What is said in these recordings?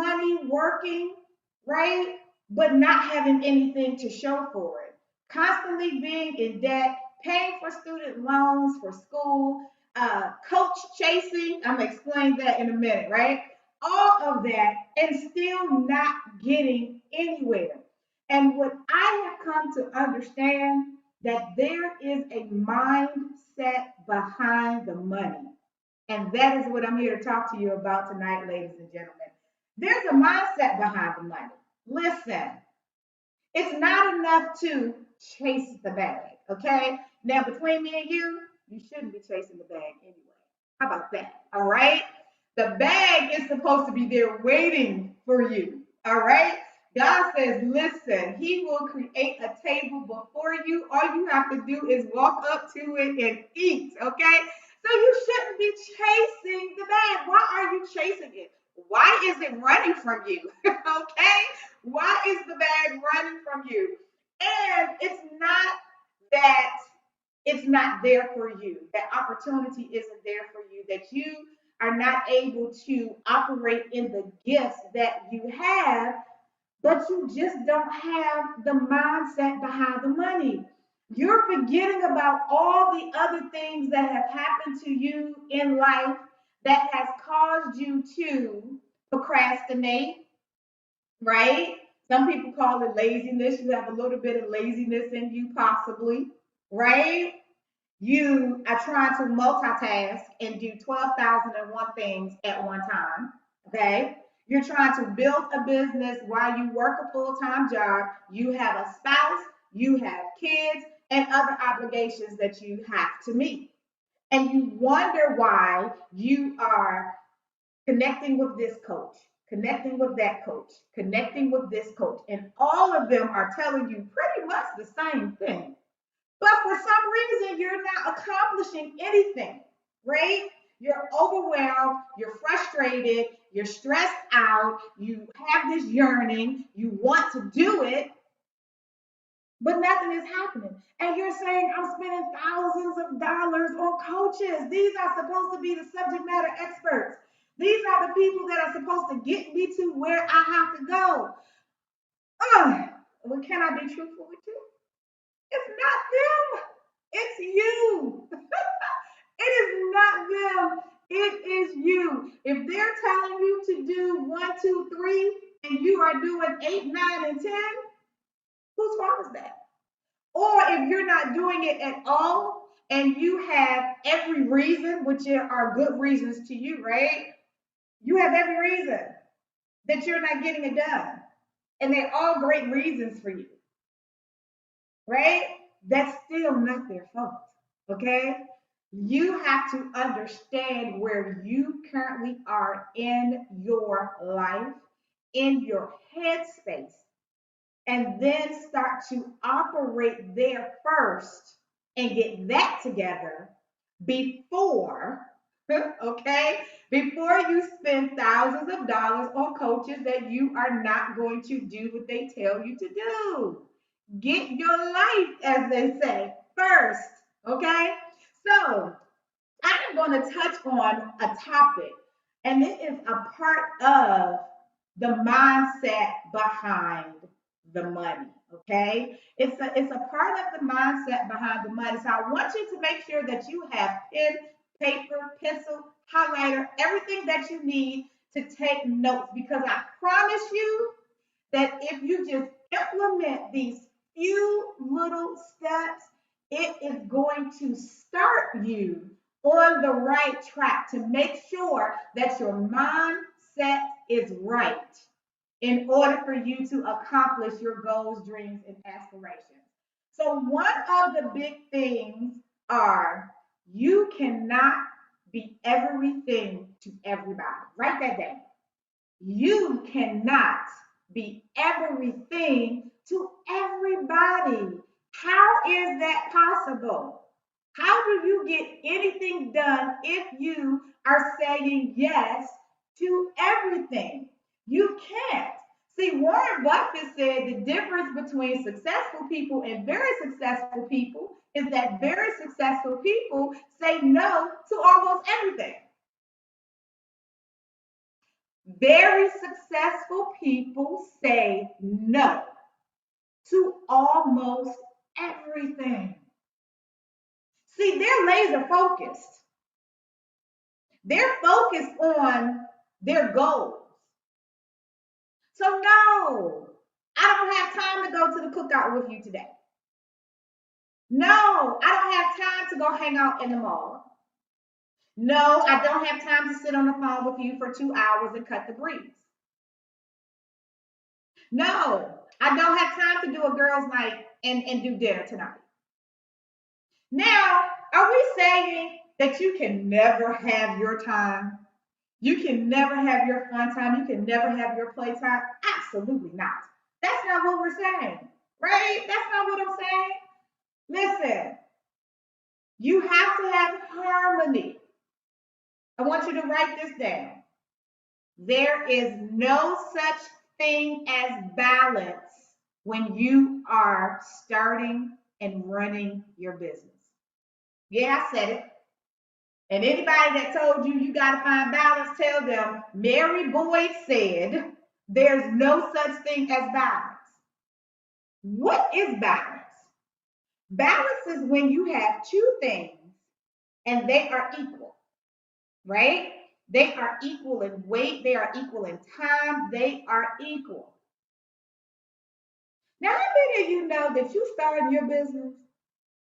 money working, right? But not having anything to show for it. Constantly being in debt, paying for student loans for school, coach chasing. I'm gonna explain that in a minute, right? All of that and still not getting anywhere. And what I have come to understand that there is a mindset behind the money. And that is what I'm here to talk to you about tonight, ladies and gentlemen. There's a mindset behind the money. Listen, it's not enough to chase the bag, okay? Now, between me and you shouldn't be chasing the bag anyway. How about that? All right? The bag is supposed to be there waiting for you, all right? God says, listen, He will create a table before you. All you have to do is walk up to it and eat, okay? So you shouldn't be chasing the bag. Why are you chasing it? Why is it running from you? Okay? Why is the bag running from you? And it's not that it's not there for you. That opportunity isn't there for you. That you are not able to operate in the gifts that you have, but you just don't have the mindset behind the money. You're forgetting about all the other things that have happened to you in life that has caused you to procrastinate, right? Some people call it laziness. You have a little bit of laziness in you, possibly, right? You are trying to multitask and do 12,001 things at one time, okay? You're trying to build a business while you work a full time job. You have a spouse, you have kids, and other obligations that you have to meet. And you wonder why you are connecting with this coach, connecting with that coach, connecting with this coach, and all of them are telling you pretty much the same thing. But for some reason, you're not accomplishing anything, right? You're overwhelmed, you're frustrated, you're stressed out, you have this yearning, you want to do it, but nothing is happening. And you're saying, I'm spending thousands of dollars on coaches. These are supposed to be the subject matter experts. These are the people that are supposed to get me to where I have to go. Well, can I be truthful with you? It's not them. It's you. It is not them. It is you. If they're telling you to do one, two, three, and you are doing eight, nine, and 10, whose fault is that? Or if you're not doing it at all and you have every reason, which are good reasons to you, right? You have every reason that you're not getting it done. And they're all great reasons for you, right? That's still not their fault, okay? You have to understand where you currently are in your life, in your headspace, and then start to operate there first and get that together before, okay, before you spend thousands of dollars on coaches that you are not going to do what they tell you to do. Get your life, as they say, first, okay? So, I'm going to touch on a topic, and it is a part of the mindset behind the money. Okay, it's a part of the mindset behind the money. So I want you to make sure that you have pen, paper, pencil, highlighter, everything that you need to take notes, because I promise you that if you just implement these few little steps, it is going to start you on the right track to make sure that your mindset is right in order for you to accomplish your goals, dreams, and aspirations. So, one of the big things are you cannot be everything to everybody. Write that down. You cannot be everything to everybody. How is that possible? How do you get anything done if you are saying yes to everything? You can't. See, Warren Buffett said the difference between successful people and very successful people is that very successful people say no to almost everything. Very successful people say no to almost everything. See, they're laser focused. They're focused on their goals. So, no, I don't have time to go to the cookout with you today. No, I don't have time to go hang out in the mall. No, I don't have time to sit on the phone with you for 2 hours and cut the breeze. No, I don't have time to do a girls' night and do dinner tonight. Now, are we saying that you can never have your time? You can never have your fun time. You can never have your play time? Absolutely not. That's not what we're saying, right? That's not what I'm saying. Listen, you have to have harmony. I want you to write this down. There is no such thing as balance when you are starting and running your business. Yeah, I said it. And anybody that told you you got to find balance, tell them Mary Boyd said there's no such thing as balance. What is balance? Balance is when you have two things and they are equal, right? They are equal in weight, they are equal in time, they are equal. Now, how many of you know that you started your business?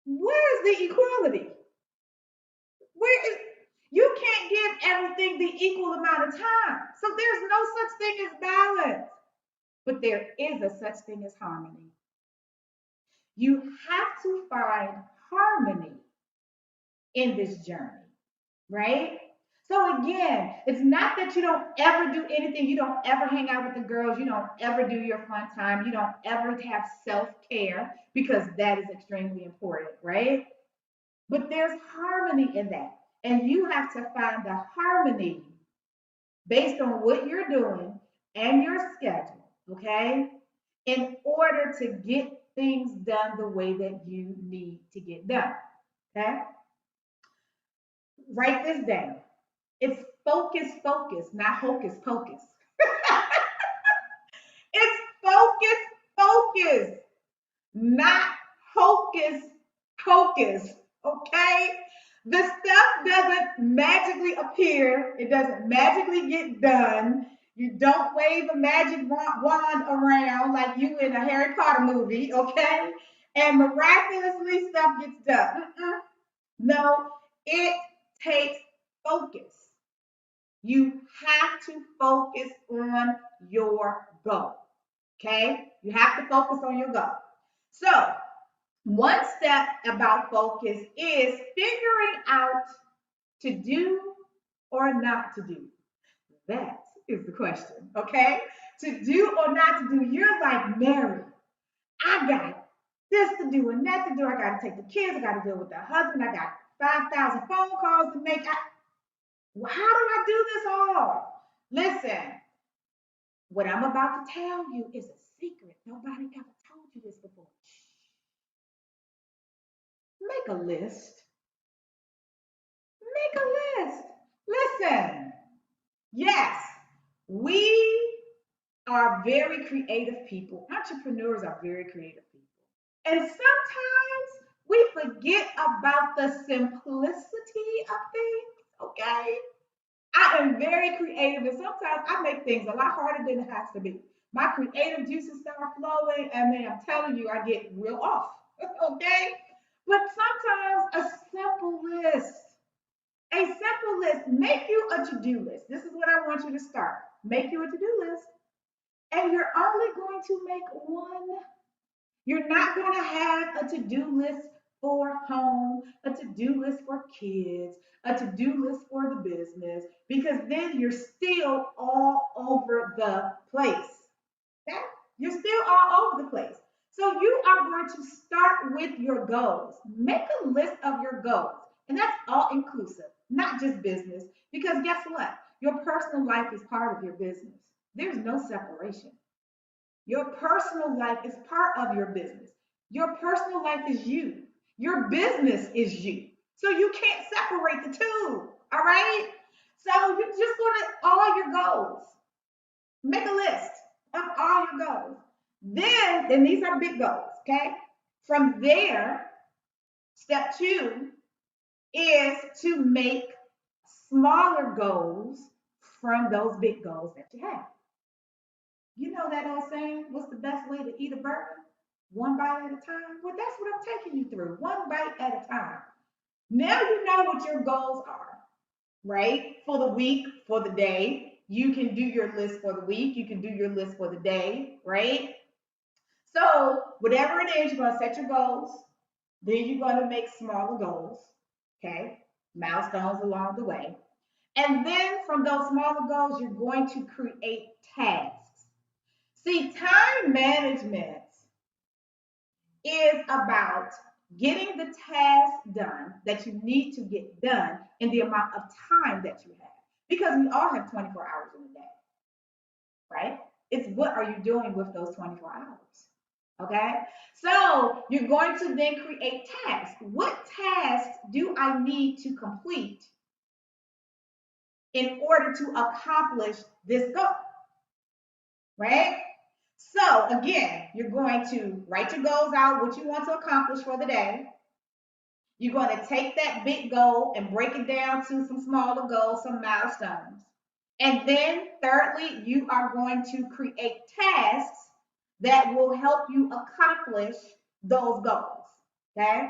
Where's the equality? Where is you can't give everything the equal amount of time. So there's no such thing as balance. But there is a such thing as harmony. You have to find harmony in this journey, right? So again, it's not that you don't ever do anything, you don't ever hang out with the girls, you don't ever do your fun time, you don't ever have self-care because that is extremely important, right? But there's harmony in that. And you have to find the harmony based on what you're doing and your schedule, okay? In order to get things done the way that you need to get done, okay? Write this down. It's focus, focus, not hocus pocus. It's focus, focus, not hocus pocus. Okay? The stuff doesn't magically appear, it doesn't magically get done. You don't wave a magic wand around like you in a Harry Potter movie, okay? And miraculously stuff gets done. No, it takes focus. You have to focus on your goal. Okay? You have to focus on your goal. So, one step about focus is figuring out to do or not to do. That is the question. Okay? To do or not to do. You're like, Mary, I got this to do and that to do. I got to take the kids. I got to deal with the husband. I got 5,000 phone calls to make. How do I do this all? Listen, what I'm about to tell you is a secret. Nobody ever told you this before. Make a list. Make a list. Listen, yes, we are very creative people. Entrepreneurs are very creative people. And sometimes we forget about the simplicity of things, okay? I am very creative, and sometimes I make things a lot harder than it has to be. My creative juices start flowing, and then I'm telling you, I get real off. Okay? But sometimes a simple list, make you a to do list. This is what I want you to start. Make you a to do list, and you're only going to make one. You're not going to have a to-do list for home, a to-do list for kids, a to-do list for the business, because then you're still all over the place. Okay? You're still all over the place. So you are going to start with your goals. Make a list of your goals. And that's all inclusive, not just business. Because guess what? Your personal life is part of your business. There's no separation. Your personal life is part of your business. Your personal life is you. Your business is you. So you can't separate the two. All right? So you're just going to all your goals. Make a list of all your goals. Then these are big goals, okay? From there, step two is to make smaller goals from those big goals that you have. You know that old saying, what's the best way to eat a burger? One bite at a time. Well, that's what I'm taking you through, one bite at a time. Now you know what your goals are, right? For the week, for the day. You can do your list for the week. You can do your list for the day, right? So, whatever it is, you're going to set your goals. Then you're going to make smaller goals, okay? Milestones along the way. And then from those smaller goals, you're going to create tasks. See, time management is about getting the task done that you need to get done in the amount of time that you have. Because we all have 24 hours in a day, right? It's what are you doing with those 24 hours? Okay? So you're going to then create tasks. What tasks do I need to complete in order to accomplish this goal? Right? So again, you're going to write your goals out, what you want to accomplish for the day. You're going to take that big goal and break it down to some smaller goals, some milestones. And then, thirdly, you are going to create tasks that will help you accomplish those goals. Okay?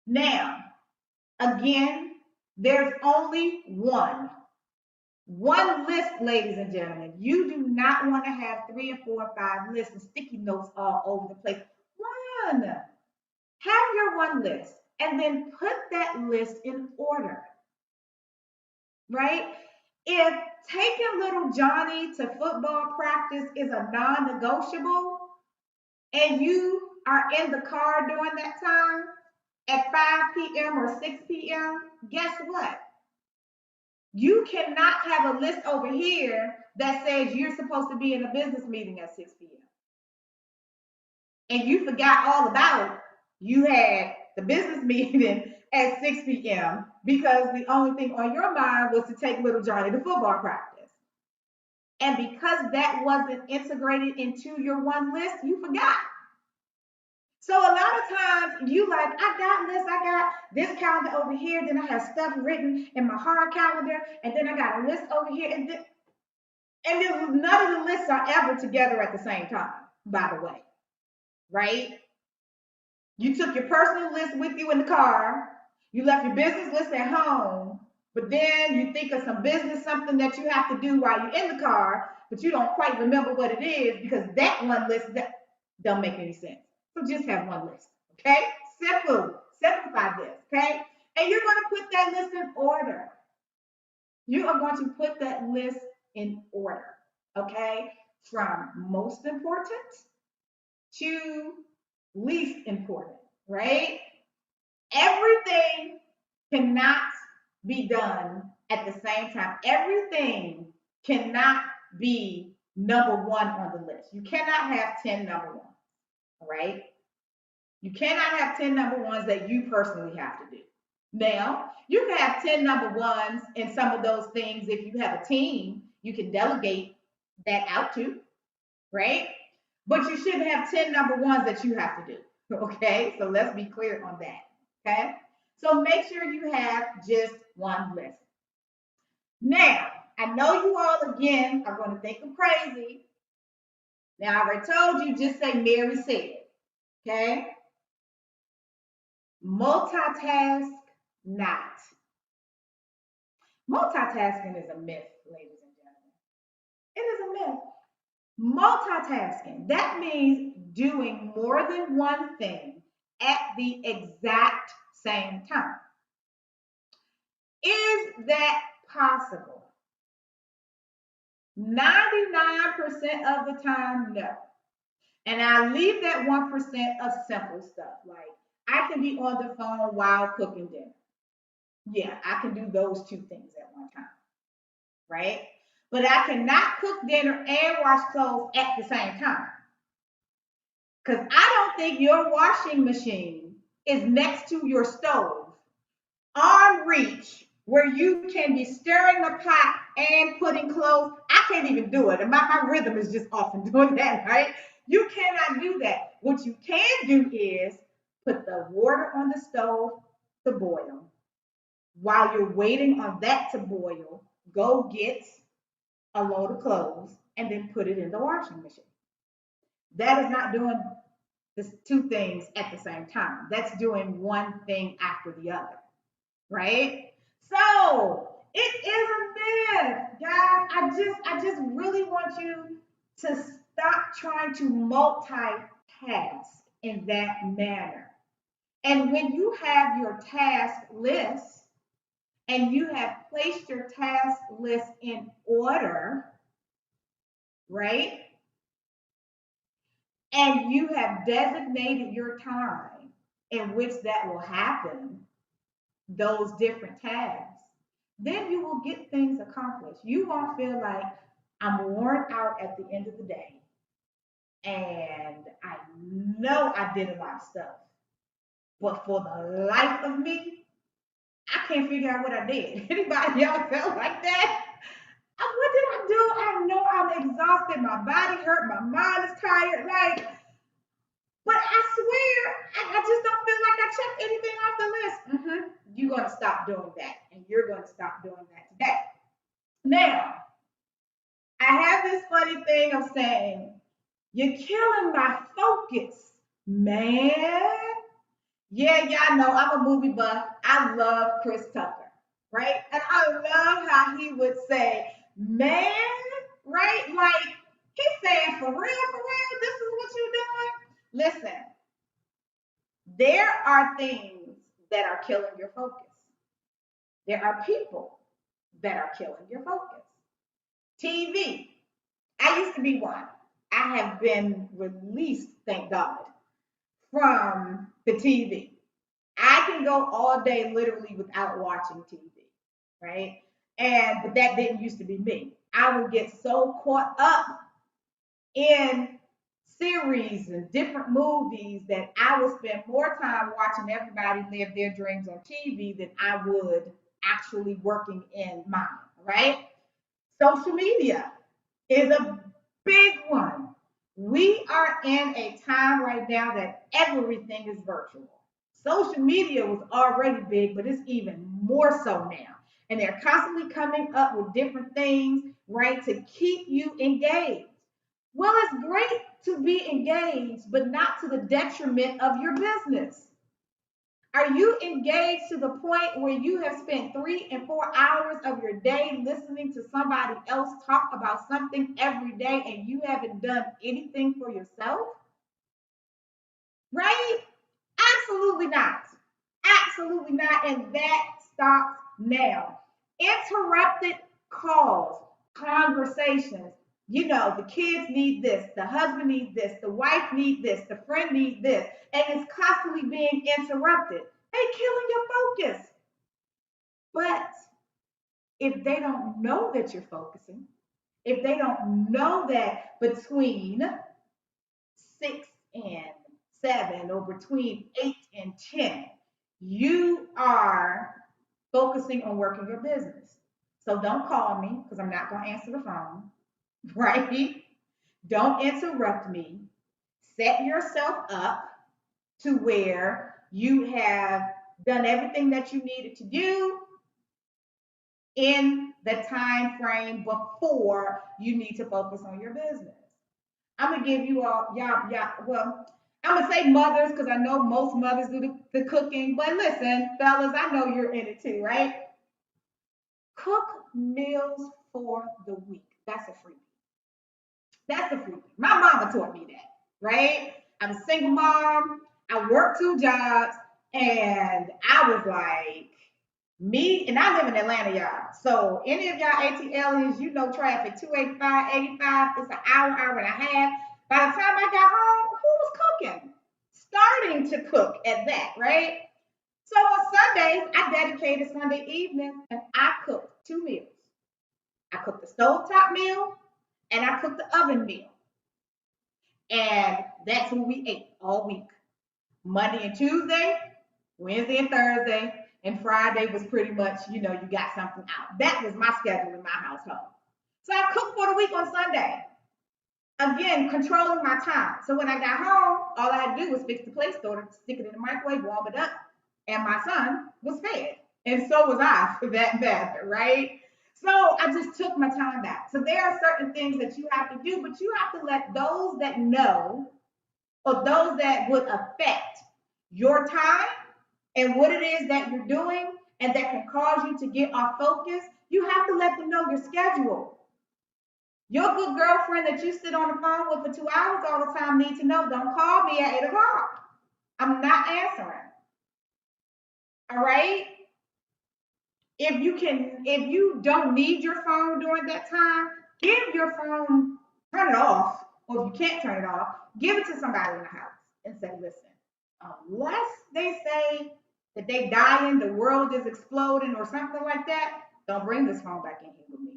Now, again, there's only one list, ladies and gentlemen. You do not want to have 3 or 4 or 5 lists and sticky notes all over the place. One. Have your one list and then put that list in order, right? If taking little Johnny to football practice is a non negotiable and you are in the car during that time at 5 p.m. or 6 p.m., guess what? You cannot have a list over here that says you're supposed to be in a business meeting at 6 p.m. and you forgot all about it. You had the business meeting at 6 p.m. because the only thing on your mind was to take little Johnny to football practice. And because that wasn't integrated into your one list, you forgot. So a lot of times you like, I got this, I got this calendar over here, then I have stuff written in my hard calendar, and then I got a list over here, and then none of the lists are ever together at the same time, by the way, right? You took your personal list with you in the car. You left your business list at home, but then you think of some business, something that you have to do while you're in the car, but you don't quite remember what it is because that one list that don't make any sense. So just have one list, okay? Simple. Simplify this, okay? And you're going to put that list in order. You are going to put that list in order, okay? From most important to least important, right? Everything cannot be done at the same time. Everything cannot be number one on the list. You cannot have 10 number ones, all right? You cannot have 10 number ones that you personally have to do. Now, you can have 10 number ones in some of those things. If you have a team, you can delegate that out to, right? But you shouldn't have 10 number ones that you have to do. Okay, so let's be clear on that. Okay, so make sure you have just one list. Now, I know you all again are going to think I'm crazy. Now, I already told you, just say Mary said. Okay, multitask not. Multitasking is a myth, ladies and gentlemen. It is a myth. Multitasking, that means doing more than one thing at the exact same time. Is that possible? 99% of the time, no. And I leave that 1% of simple stuff. Like I can be on the phone while cooking dinner. Yeah, I can do those two things at one time, right? But I cannot cook dinner and wash clothes at the same time. Because I don't think your washing machine is next to your stove, arm reach, where you can be stirring the pot and putting clothes. I can't even do it. And my rhythm is just off in doing that, right? You cannot do that. What you can do is put the water on the stove to boil. While you're waiting on that to boil, go get a load of clothes and then put it in the washing machine. That is not doing this two things at the same time. That's doing one thing after the other, right? So it is a myth, guys. I just really want you to stop trying to multitask in that manner. And when you have your task list and you have placed your task list in order, right? And you have designated your time in which that will happen, those different tasks, then you will get things accomplished. You won't feel like I'm worn out at the end of the day and I know I did a lot of stuff, but for the life of me, I can't figure out what I did. Anybody else felt like that? What did I do? I know I'm exhausted. My body hurt. My mind is tired. Like, but I swear, I just don't feel like I checked anything off the list. You're going to stop doing that. And you're going to stop doing that today. Now, I have this funny thing of saying, you're killing my focus, man. Yeah, y'all know I'm a movie buff. I love Chris Tucker, right? And I love how he would say, man, right? Like, he's saying, for real, this is what you're doing? Listen, there are things that are killing your focus. There are people that are killing your focus. TV. I used to be one. I have been released, thank God, from the TV. I can go all day literally without watching TV, right? But that didn't used to be me. I would get so caught up in series and different movies that I would spend more time watching everybody live their dreams on TV than I would actually working in mine, right? Social media is a big one. We are in a time right now that everything is virtual. Social media was already big, but it's even more so now. And they're constantly coming up with different things, right, to keep you engaged. Well, it's great to be engaged, but not to the detriment of your business. Are you engaged to the point where you have spent 3 and 4 hours of your day listening to somebody else talk about something every day and you haven't done anything for yourself? Right? Absolutely not. Absolutely not. And that stops now. Interrupted calls, conversations. You know, the kids need this, the husband needs this, the wife needs this, the friend needs this, and it's constantly being interrupted. They killing your focus. But if they don't know that you're focusing, if they don't know that between 6 and 7 or between 8 and 10, you are focusing on working your business. So don't call me because I'm not going to answer the phone, right? Don't interrupt me. Set yourself up to where you have done everything that you needed to do in the time frame before you need to focus on your business. I'm gonna give you all y'all. Well, I'm gonna say mothers because I know most mothers do the cooking. But listen, fellas, I know you're in it too, right? Cook meals for the week. That's a freebie. That's a freebie. My mama taught me that, right? I'm a single mom. I work 2 jobs, and I was like, me, and I live in Atlanta, y'all. So any of y'all ATLians, you know traffic, 285, 85, it's an hour and a half. By the time I got home, who was cooking? Starting to cook at that, right? So on Sundays, I dedicated Sunday evenings and I cooked 2 meals. I cooked the stovetop meal and I cooked the oven meal. And that's what we ate all week. Monday and Tuesday, Wednesday and Thursday, and Friday was pretty much, you know, you got something out. That was my schedule in my household. So I cooked for the week on Sunday. Again, controlling my time. So when I got home, all I had to do was fix the plate store, stick it in the microwave, warm it up, and my son was fed. And so was I for that matter, right? So I just took my time back. So there are certain things that you have to do, but you have to let those that know or those that would affect your time and what it is that you're doing and that can cause you to get off focus, you have to let them know your schedule. Your good girlfriend that you sit on the phone with for 2 hours all the time needs to know, don't call me at 8 o'clock. I'm not answering. All right? If you don't need your phone during that time, give your phone, turn it off, or if you can't turn it off, give it to somebody in the house and say, listen, unless they say that they dying, the world is exploding, or something like that, don't bring this phone back in here with me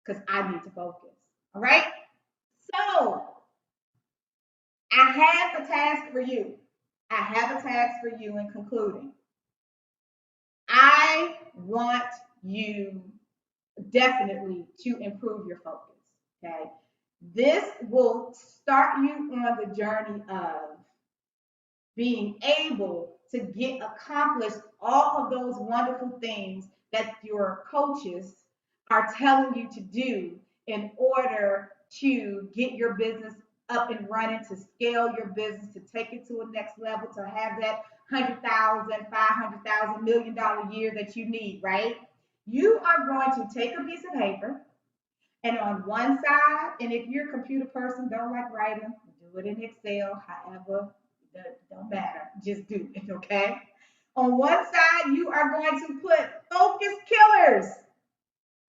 because I need to focus. All right? So I have a task for you. I have a task for you in concluding. I want you definitely to improve your focus. Okay. This will start you on the journey of being able to get accomplished all of those wonderful things that your coaches are telling you to do in order to get your business up and running, to scale your business, to take it to a next level, to have that 100,000, 500,000, $1 million year that you need, right? You are going to take a piece of paper and on one side, and if you're a computer person, don't like writing, do it in Excel, however, it don't matter. Just do it, okay? On one side, you are going to put focus killers,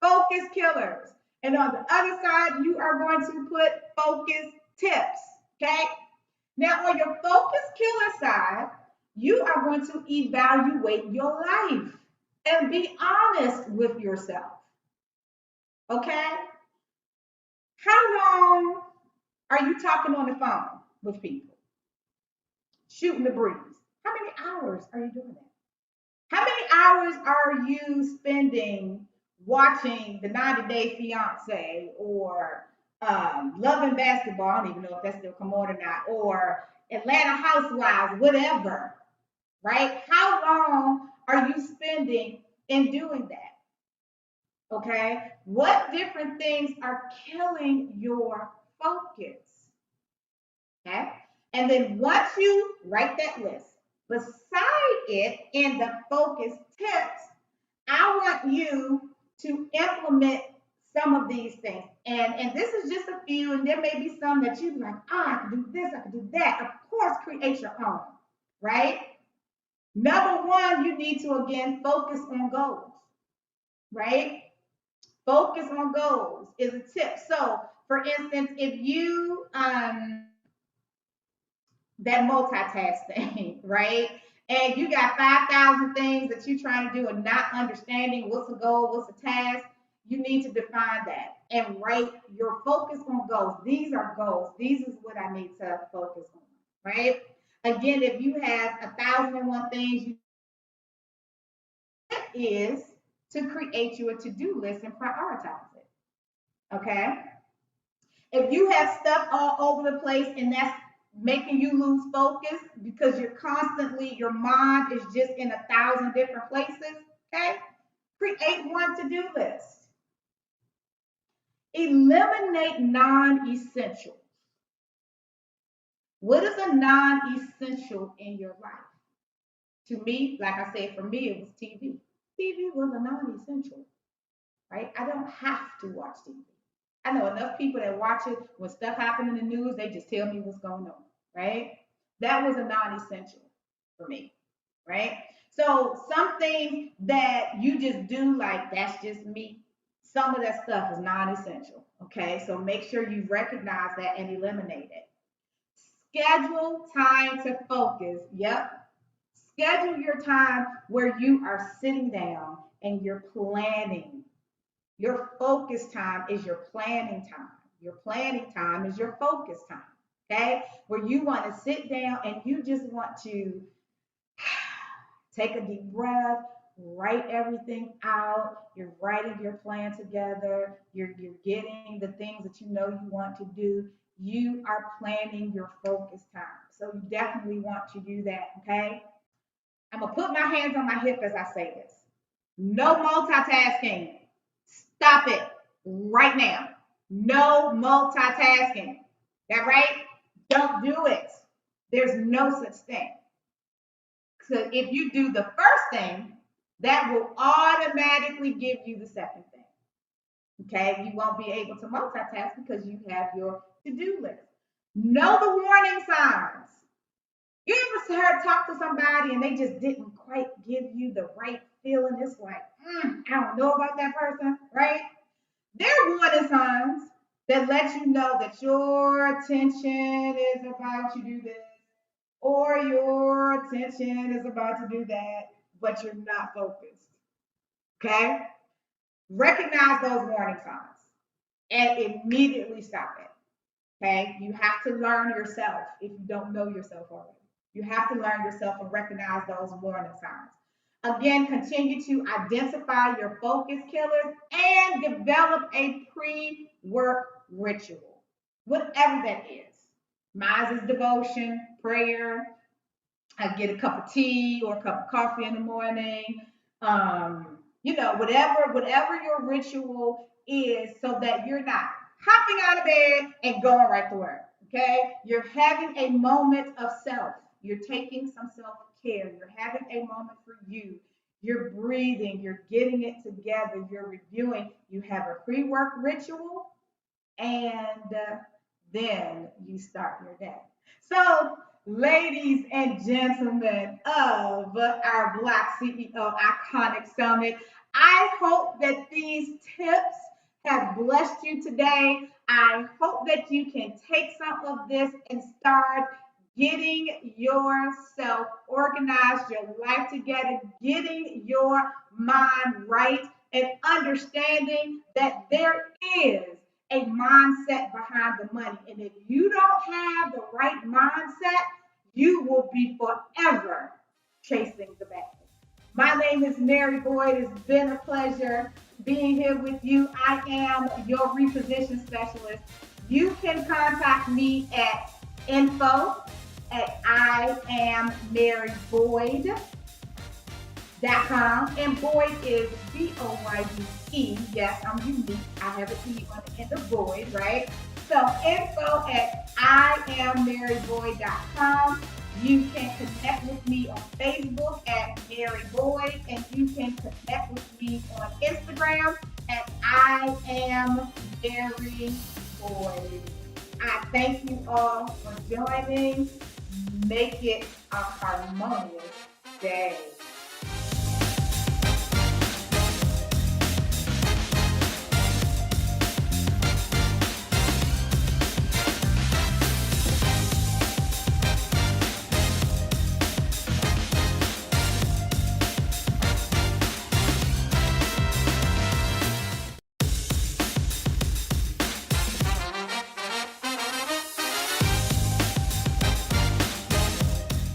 focus killers. And on the other side, you are going to put focus tips, okay? Now, on your focus killer side, you are going to evaluate your life and be honest with yourself, okay? How long are you talking on the phone with people? Shooting the breeze. How many hours are you doing that? How many hours are you spending watching the 90 Day Fiance or Loving Basketball? I don't even know if that's still come on or not, or Atlanta Housewives, whatever, right? How long are you spending in doing that? Okay? What different things are killing your focus? Okay? And then once you write that list, beside it in the focus tips, I want you to implement some of these things. And this is just a few, and there may be some that you like, oh, I can do this, I can do that. Of course, create your own, right? Number one, you need to again focus on goals, right? Focus on goals is a tip. So, for instance, if you that multitasking, right? And you got 5,000 things that you're trying to do and not understanding what's a goal, what's a task, you need to define that and write your focus on goals. These are goals. These is what I need to focus on, right? Again, if you have 1,001 things, you is to create you a to-do list and prioritize it. Okay. If you have stuff all over the place and that's making you lose focus because you're constantly, your mind is just in 1,000 different places, okay? Create one to-do list. Eliminate non-essentials. What is a non-essential in your life? To me, like I said, for me, it was TV. TV was a non-essential, right? I don't have to watch TV. I know enough people that watch it when stuff happens in the news, they just tell me what's going on, right? That was a non-essential for me, right? So some things that you just do, like that's just me. Some of that stuff is non-essential, okay? So make sure you recognize that and eliminate it. Schedule time to focus. Yep. Schedule your time where you are sitting down and you're planning. Your focus time is your planning time. Your planning time is your focus time. Okay? Where you want to sit down and you just want to Take a deep breath, write everything out. You're writing your plan together. You're getting the things that you know you want to do. You are planning your focus time. So you definitely want to do that, okay? I'm gonna put my hands on my hip as I say this. No multitasking. Stop it right now. No multitasking. That right? Don't do it. There's no such thing. So if you do the first thing, that will automatically give you the second thing. Okay, you won't be able to multitask because you have your to-do list. Know the warning signs. You ever heard talk to somebody and they just didn't quite give you the right feeling? It's like, I don't know about that person, right? There are warning signs that let you know that your attention is about to do this or your attention is about to do that, but you're not focused. Okay? Recognize those warning signs and immediately stop it. Okay? You have to learn yourself if you don't know yourself already. You have to learn yourself and recognize those warning signs. Again, continue to identify your focus killers and develop a pre-work ritual, whatever that is. Mine is devotion, prayer. I get a cup of tea or a cup of coffee in the morning. Whatever your ritual is, so that you're not hopping out of bed and going right to work. Okay, you're having a moment of self. You're taking some self care. You're having a moment for you. You're breathing. You're getting it together. You're reviewing. You have a pre-work ritual, and then you start your day. So, ladies and gentlemen of our Black CEO Iconic Summit, I hope that these tips have blessed you today. I hope that you can take some of this and start getting yourself organized, your life together, getting your mind right, and understanding that there is a mindset behind the money. And if you don't have the right mindset, you will be forever chasing the bag. My name is Mary Boyd. It's been a pleasure being here with you. I am your reposition specialist. You can contact me at info at iammaryboyd.com, and Boyd is Boyde. Yes, I'm unique. I have an E on the end of Boyd, right? So info at iammaryboyd.com. You can connect with me on Facebook at Mary Boyd, and you can connect with me on Instagram at I am Mary Boyd. I thank you all for joining. Make it a harmonious day.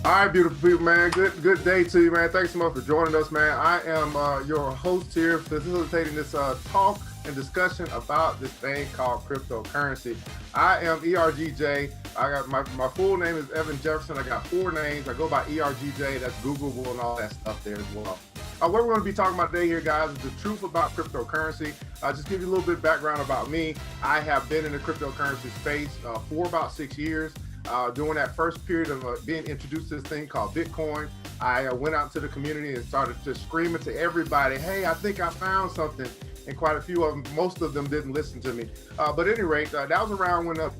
All right, beautiful people, man. Good day to you, man. Thanks so much for joining us, man. I am your host here, facilitating this talk and discussion about this thing called cryptocurrency. I am ERGJ. I got my full name is Evan Jefferson. I got 4 names. I go by ERGJ. That's Googleable and all that stuff there as well. What we're going to be talking about today here, guys, is the truth about cryptocurrency. Just give you a little bit of background about me. I have been in the cryptocurrency space for about 6 years. During that first period of being introduced to this thing called Bitcoin, I went out to the community and started just screaming to everybody, hey, I think I found something. And quite a few of them, most of them didn't listen to me. But at any rate, that was around when it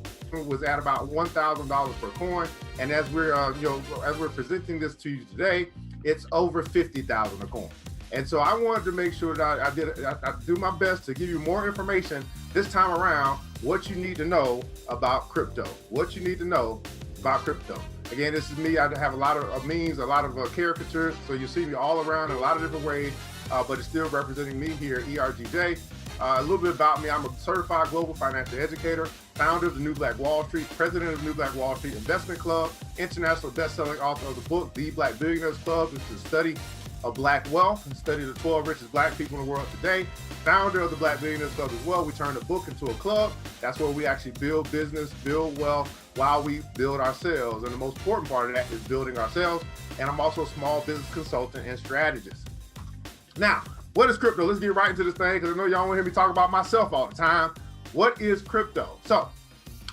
was at about $1,000 per coin. And as we're presenting this to you today, it's over 50,000 a coin. And so I wanted to make sure that I do my best to give you more information this time around, what you need to know about crypto, what you need to know about crypto. Again, this is me. I have a lot of memes, a lot of caricatures, so you see me all around in a lot of different ways, but it's still representing me here at ERGJ. A little bit about me. I'm a certified global financial educator. founder of the New Black Wall Street, president of the New Black Wall Street Investment Club, international best-selling author of the book, The Black Billionaires Club, which is the study of Black wealth and study the 12 richest Black people in the world today. Founder of the Black Billionaires Club as well. We turned a book into a club. That's where we actually build business, build wealth while we build ourselves. And the most important part of that is building ourselves. And I'm also a small business consultant and strategist. Now, what is crypto? Let's get right into this thing because I know y'all want to hear me talk about myself all the time. What is crypto? So,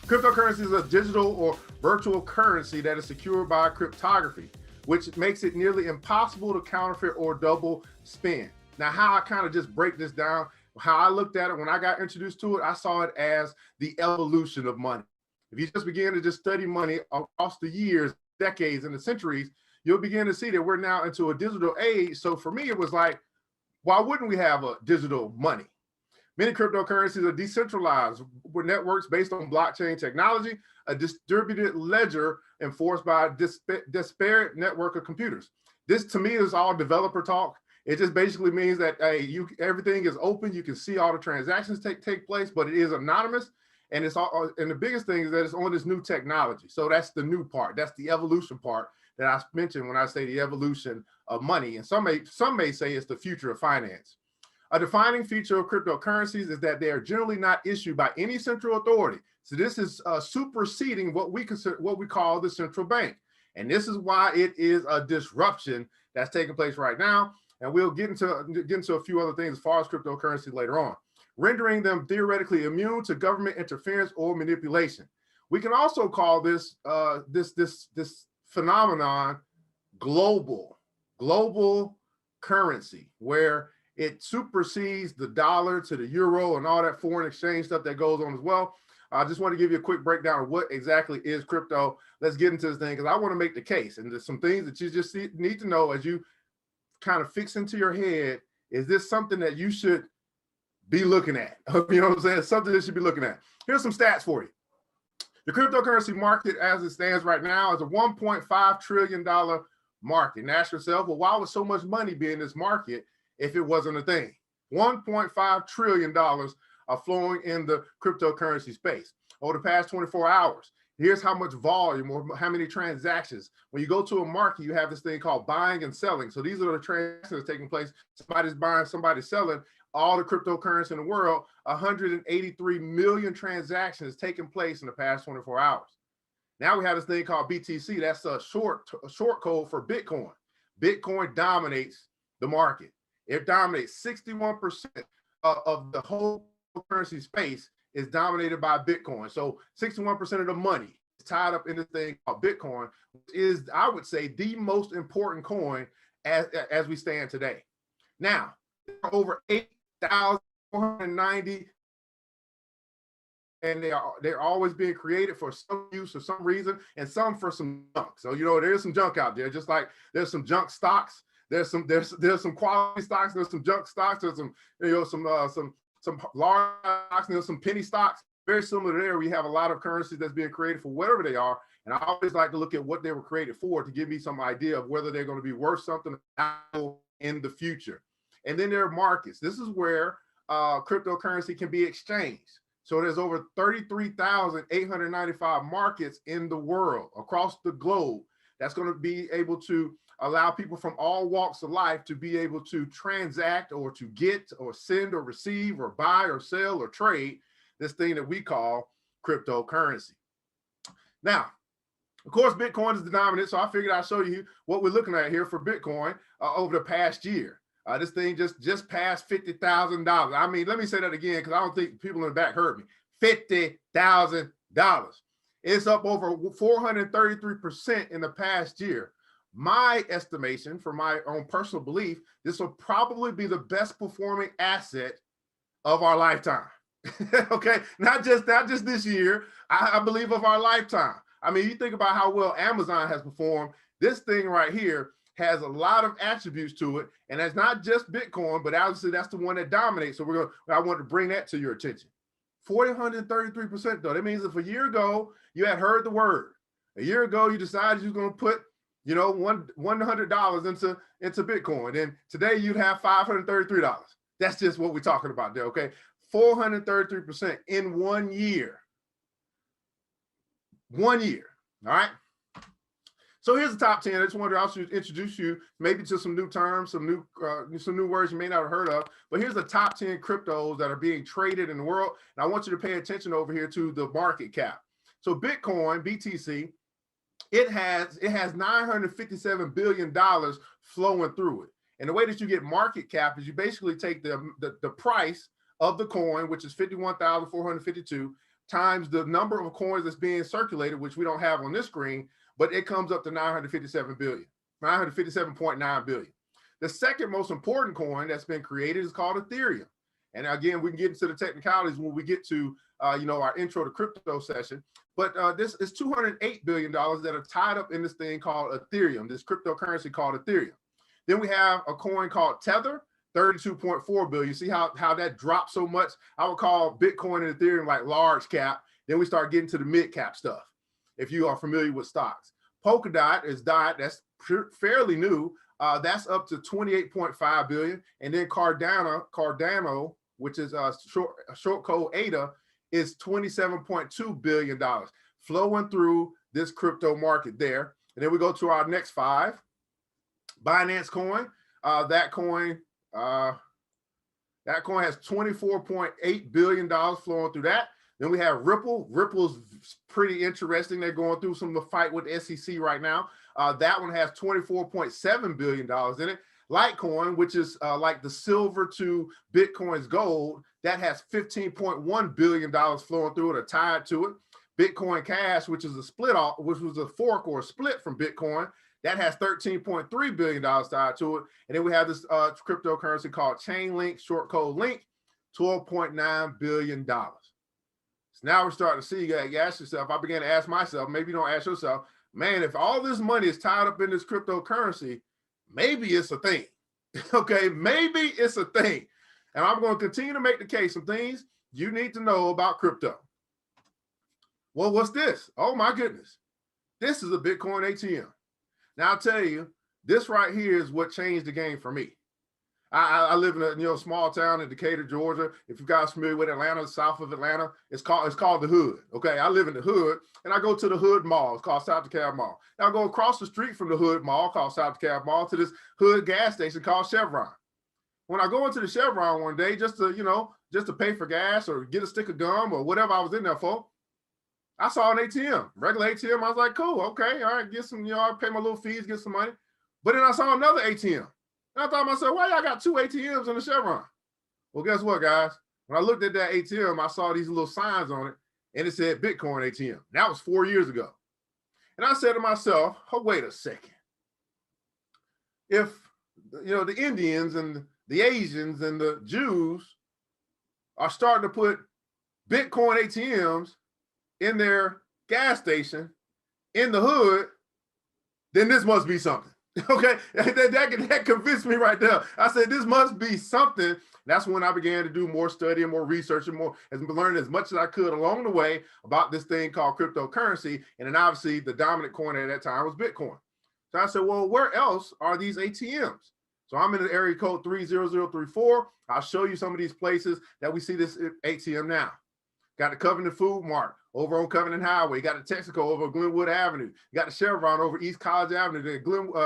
cryptocurrency is a digital or virtual currency that is secured by cryptography, which makes it nearly impossible to counterfeit or double spend. Now, how I kind of just break this down, how I looked at it when I got introduced to it, I saw it as the evolution of money. If you just begin to just study money across the years, decades, and the centuries, you'll begin to see that we're now into a digital age. So for me, it was like, why wouldn't we have a digital money? Many cryptocurrencies are decentralized with networks based on blockchain technology, a distributed ledger enforced by a disparate network of computers. This to me is all developer talk. It just basically means that everything is open. You can see all the transactions take place, but it is anonymous. And it's all, and the biggest thing is that it's on this new technology. So that's the new part. That's the evolution part that I mentioned when I say the evolution of money. And some may say it's the future of finance. A defining feature of cryptocurrencies is that they are generally not issued by any central authority. So this is superseding what we call the central bank. And this is why it is a disruption that's taking place right now. And we'll get into a few other things as far as cryptocurrency later on, rendering them theoretically immune to government interference or manipulation. We can also call this this phenomenon global currency, where it supersedes the dollar to the euro and all that foreign exchange stuff that goes on as well. I just want to give you a quick breakdown of what exactly is crypto. Let's get into this thing because I want to make the case. And there's some things that you just need to know as you kind of fix into your head. Is this something that you should be looking at? You know what I'm saying? Something that you should be looking at. Here's some stats for you. The cryptocurrency market as it stands right now is a $1.5 trillion market. And ask yourself, well, why would so much money be in this market if it wasn't a thing? $1.5 trillion are flowing in the cryptocurrency space over the past 24 hours. Here's how much volume or how many transactions. When you go to a market, you have this thing called buying and selling. So these are the transactions taking place. Somebody's buying, somebody's selling. All the cryptocurrency in the world, 183 million transactions taking place in the past 24 hours. Now we have this thing called BTC. That's a short code for Bitcoin. Bitcoin dominates the market. It dominates 61% of the whole currency space is dominated by Bitcoin. So 61% of the money is tied up in this thing called Bitcoin, which is, I would say, the most important coin as we stand today. Now, there are over 8,490, and they're always being created for some use for some reason, and some for some junk. So there's some junk out there, just like there's some junk stocks. There's some quality stocks. There's some junk stocks. There's some some large stocks. And there's some penny stocks. Very similar to there, we have a lot of currencies that's being created for whatever they are. And I always like to look at what they were created for to give me some idea of whether they're going to be worth something in the future. And then there are markets. This is where cryptocurrency can be exchanged. So there's over 33,895 markets in the world across the globe that's going to be able to allow people from all walks of life to be able to transact or to get or send or receive or buy or sell or trade this thing that we call cryptocurrency. Now, of course, Bitcoin is the dominant, so I figured I'd show you what we're looking at here for Bitcoin over the past year. This thing just passed $50,000. I mean, let me say that again because I don't think people in the back heard me. $50,000. It's up over 433% in the past year. My estimation, for my own personal belief, this will probably be the best performing asset of our lifetime. Okay, not just this year. I believe of our lifetime. I mean, you think about how well Amazon has performed. This thing right here has a lot of attributes to it, and that's not just Bitcoin, but obviously that's the one that dominates. So I want to bring that to your attention. 433% though. That means if a year ago you had heard the word, a year ago you decided you're going to put, $100 into Bitcoin, and today you'd have $533. That's just what we're talking about there. Okay, 433% in 1 year. 1 year. All right. So here's the top 10. I just wanted to introduce you maybe to some new terms, some new words you may not have heard of. But here's the top 10 cryptos that are being traded in the world. And I want you to pay attention over here to the market cap. So Bitcoin, BTC, it has $957 billion flowing through it. And the way that you get market cap is you basically take the price of the coin, which is 51,452, times the number of coins that's being circulated, which we don't have on this screen, but it comes up to 957 billion, 957.9 billion. The second most important coin that's been created is called Ethereum. And again, we can get into the technicalities when we get to our intro to crypto session. But this is $208 billion that are tied up in this thing called Ethereum, this cryptocurrency called Ethereum. Then we have a coin called Tether, 32.4 billion. See how that dropped so much? I would call Bitcoin and Ethereum like large cap. Then we start getting to the mid cap stuff, if you are familiar with stocks. Polkadot is that's fairly new. That's up to 28.5 billion. And then Cardano, which is short code ADA, is $27.2 billion flowing through this crypto market there. And then we go to our next five. Binance coin, that coin has $24.8 billion flowing through that. Then we have Ripple. Ripple's pretty interesting. They're going through some of the fight with the SEC right now. That one has $24.7 billion in it. Litecoin, which is like the silver to Bitcoin's gold, that has $15.1 billion flowing through it or tied to it. Bitcoin Cash, which is which was a fork or a split from Bitcoin, that has $13.3 billion tied to it. And then we have this cryptocurrency called Chainlink, short code Link, $12.9 billion. So now we're starting to see, you ask yourself, I began to ask myself, maybe you don't ask yourself, man, if all this money is tied up in this cryptocurrency, maybe it's a thing. Okay, maybe it's a thing. And I'm going to continue to make the case, some things you need to know about crypto. Well, what's this? Oh my goodness. This is a Bitcoin ATM. Now I'll tell you, this right here is what changed the game for me. I live in a small town in Decatur, Georgia. If you guys are familiar with Atlanta, south of Atlanta, it's called the Hood. Okay, I live in the Hood, and I go to the Hood Mall. It's called South DeKalb Mall. Now I go across the street from the Hood Mall, called South DeKalb Mall, to this Hood gas station called Chevron. When I go into the Chevron one day, just to pay for gas or get a stick of gum or whatever I was in there for, I saw an ATM, regular ATM. I was like, cool, okay, all right, get some, I pay my little fees, get some money. But then I saw another ATM. And I thought to myself, why y'all got two ATMs in the Chevron? Well, guess what, guys? When I looked at that ATM, I saw these little signs on it, and it said Bitcoin ATM. That was 4 years ago. And I said to myself, oh, wait a second. If, the Indians and the Asians and the Jews are starting to put Bitcoin ATMs in their gas station in the hood, then this must be something. Okay, that convinced me right there. I said, this must be something. That's when I began to do more study and more research and learn as much as I could along the way about this thing called cryptocurrency. And then obviously the dominant coin at that time was Bitcoin. So I said, well, where else are these ATMs? So I'm in the area code 30034. I'll show you some of these places that we see this ATM now. Got the Covenant Food Mart over on Covenant Highway. You got the Texaco over Glenwood Avenue. You got the Chevron over East College Avenue. Then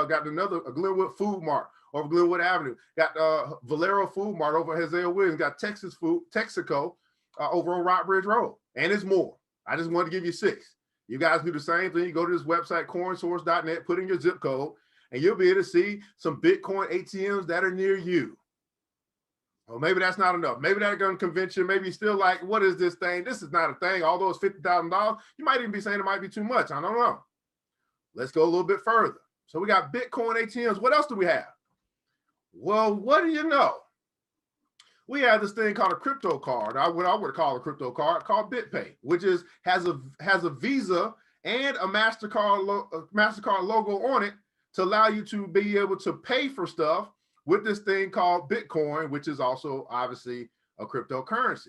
got another Glenwood Food Mart over Glenwood Avenue. Got Valero Food Mart over Hosea Williams. Got Texaco over on Rockbridge Road. And there's more. I just wanted to give you 6. You guys do the same thing. You go to this website, coinsource.net, put in your zip code, and you'll be able to see some Bitcoin ATMs that are near you. Well, maybe that's not enough. Maybe that's going to convince you. Maybe you're still like, what is this thing? This is not a thing. Although it's $50,000, you might even be saying it might be too much. I don't know. Let's go a little bit further. So we got Bitcoin ATMs. What else do we have? Well, what do you know? We have this thing called a crypto card. What I would call a crypto card called BitPay, which has a Visa and a MasterCard logo on it to allow you to be able to pay for stuff with this thing called Bitcoin, which is also obviously a cryptocurrency.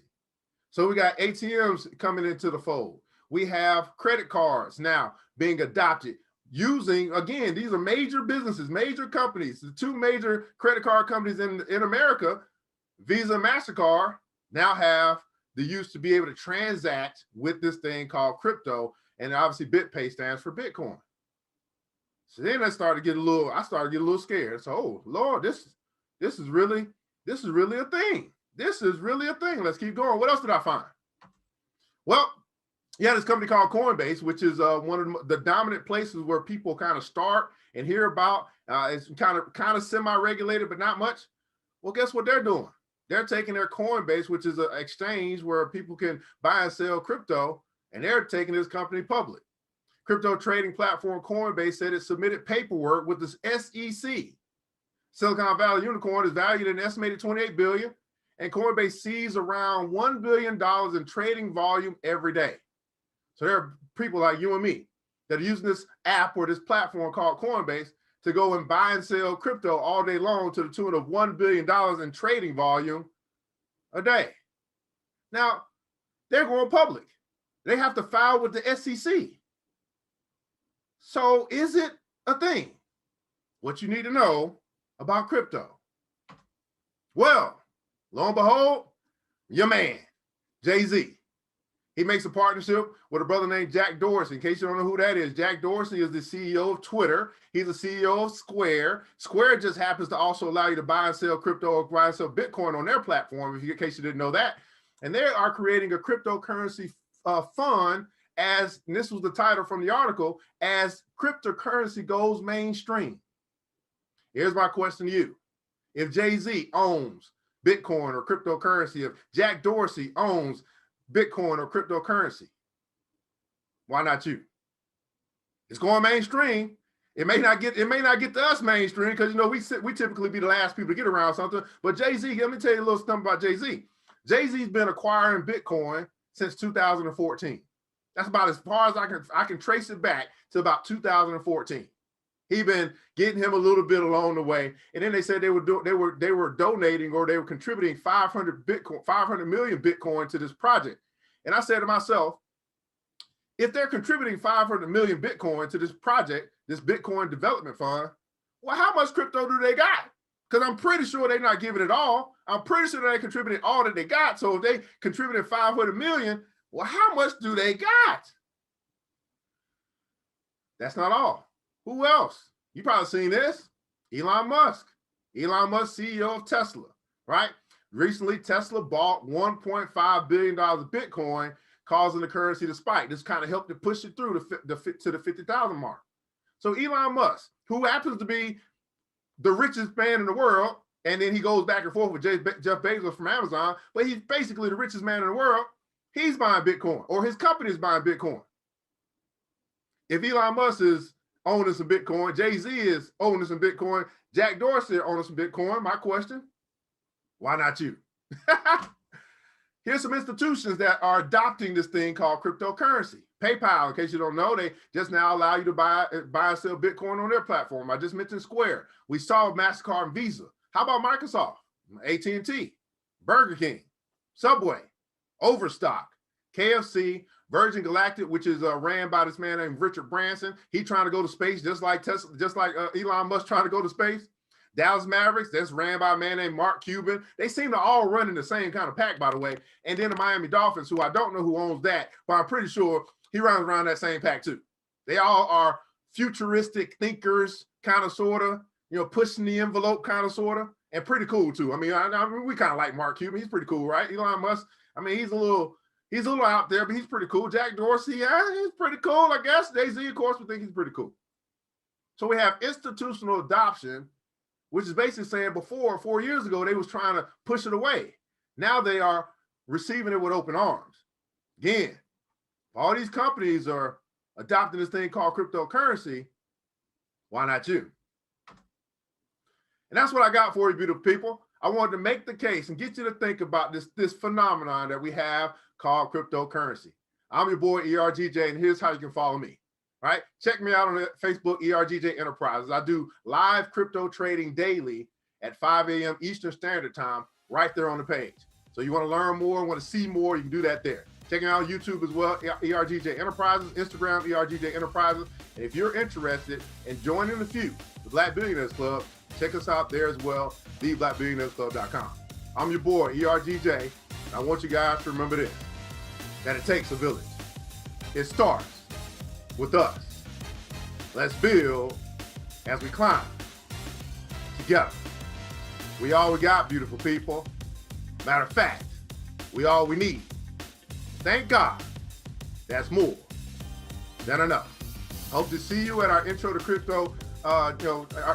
So we got ATMs coming into the fold. We have credit cards now being adopted using, again, these are major businesses, major companies. The 2 major credit card companies in America, Visa and MasterCard, now have the use to be able to transact with this thing called crypto. And obviously BitPay stands for Bitcoin. So then I started to get a little scared. So, oh Lord, this is really a thing. This is really a thing. Let's keep going. What else did I find? Well, you have this company called Coinbase, which is one of the dominant places where people kind of start and hear about. It's kind of semi-regulated, but not much. Well, guess what they're doing? They're taking their Coinbase, which is an exchange where people can buy and sell crypto, and they're taking this company public. Crypto trading platform Coinbase said it submitted paperwork with the SEC. Silicon Valley Unicorn is valued at an estimated $28 billion, and Coinbase sees around $1 billion in trading volume every day. So there are people like you and me that are using this app or this platform called Coinbase to go and buy and sell crypto all day long to the tune of $1 billion in trading volume a day. Now, they're going public. They have to file with the SEC. So is it a thing? What you need to know about crypto. Well, lo and behold, your man, Jay-Z. He makes a partnership with a brother named Jack Dorsey. In case you don't know who that is, Jack Dorsey is the CEO of Twitter. He's the CEO of Square. Square just happens to also allow you to buy and sell crypto or buy and sell Bitcoin on their platform, in case you didn't know that. And they are creating a cryptocurrency fund as, and this was the title from the article, as cryptocurrency goes mainstream. Here's my question to you. If Jay-Z owns Bitcoin or cryptocurrency, if Jack Dorsey owns Bitcoin or cryptocurrency, why not you? It's going mainstream. It may not get to us mainstream because, you know, we typically be the last people to get around something. But Jay-Z, let me tell you a little something about Jay-Z. Jay-Z's been acquiring Bitcoin since 2014. That's about as far as I can trace it back to about 2014. He been getting him a little bit along the way, and then they said they were donating, or they were contributing 500 million Bitcoin to this project. And I said to myself, if they're contributing 500 million Bitcoin to this project, this Bitcoin development fund, well, how much crypto do they got? Because I'm pretty sure they're not giving it all. I'm pretty sure they're contributing all that they got. So if they contributed 500 million, well, how much do they got? That's not all. Who else? You probably seen this. Elon Musk. Elon Musk, CEO of Tesla, right? Recently, Tesla bought $1.5 billion of Bitcoin, causing the currency to spike. This kind of helped to push it through to the 50,000 mark. So Elon Musk, who happens to be the richest man in the world, and then he goes back and forth with Jeff Bezos from Amazon, but he's basically the richest man in the world. He's buying Bitcoin, or his company is buying Bitcoin. If Elon Musk is owning some Bitcoin, Jay-Z is owning some Bitcoin, Jack Dorsey is owning some Bitcoin, my question, why not you? Here's some institutions that are adopting this thing called cryptocurrency. PayPal, in case you don't know, they just now allow you to buy and sell Bitcoin on their platform. I just mentioned Square. We saw MasterCard and Visa. How about Microsoft, AT&T, Burger King, Subway, Overstock, KFC, Virgin Galactic, which is ran by this man named Richard Branson. He trying to go to space, just like Tesla, just like Elon Musk trying to go to space. Dallas Mavericks, that's ran by a man named Mark Cuban. They seem to all run in the same kind of pack, by the way. And then the Miami Dolphins, who I don't know who owns that, but I'm pretty sure he runs around that same pack too. They all are futuristic thinkers, kind of, sort of, you know, pushing the envelope, kind of, sort of, and pretty cool too. I mean, we kind of like Mark Cuban. He's pretty cool, right? Elon Musk, I mean, he's a little out there, but he's pretty cool. Jack Dorsey, yeah, he's pretty cool, I guess. Jay-Z, of course, we think he's pretty cool. So we have institutional adoption, which is basically saying before, 4 years ago, they was trying to push it away. Now they are receiving it with open arms. Again, all these companies are adopting this thing called cryptocurrency. Why not you? And that's what I got for you, beautiful people. I wanted to make the case and get you to think about this phenomenon that we have called cryptocurrency. I'm your boy, ERGJ, and here's how you can follow me. All right, check me out on Facebook, ERGJ Enterprises. I do live crypto trading daily at 5 a.m. Eastern Standard Time, right there on the page. So you want to learn more, want to see more, you can do that there. Check me out on YouTube as well, ERGJ Enterprises, Instagram, ERGJ Enterprises. And if you're interested in joining the few, the Black Billionaires Club, check us out there as well, theblackbillionairesclub.com. I'm your boy, ERGJ, and I want you guys to remember this, that it takes a village. It starts with us. Let's build as we climb together. We all we got, beautiful people. Matter of fact, we all we need. Thank God, that's more than enough. Hope to see you at our Intro to Crypto, our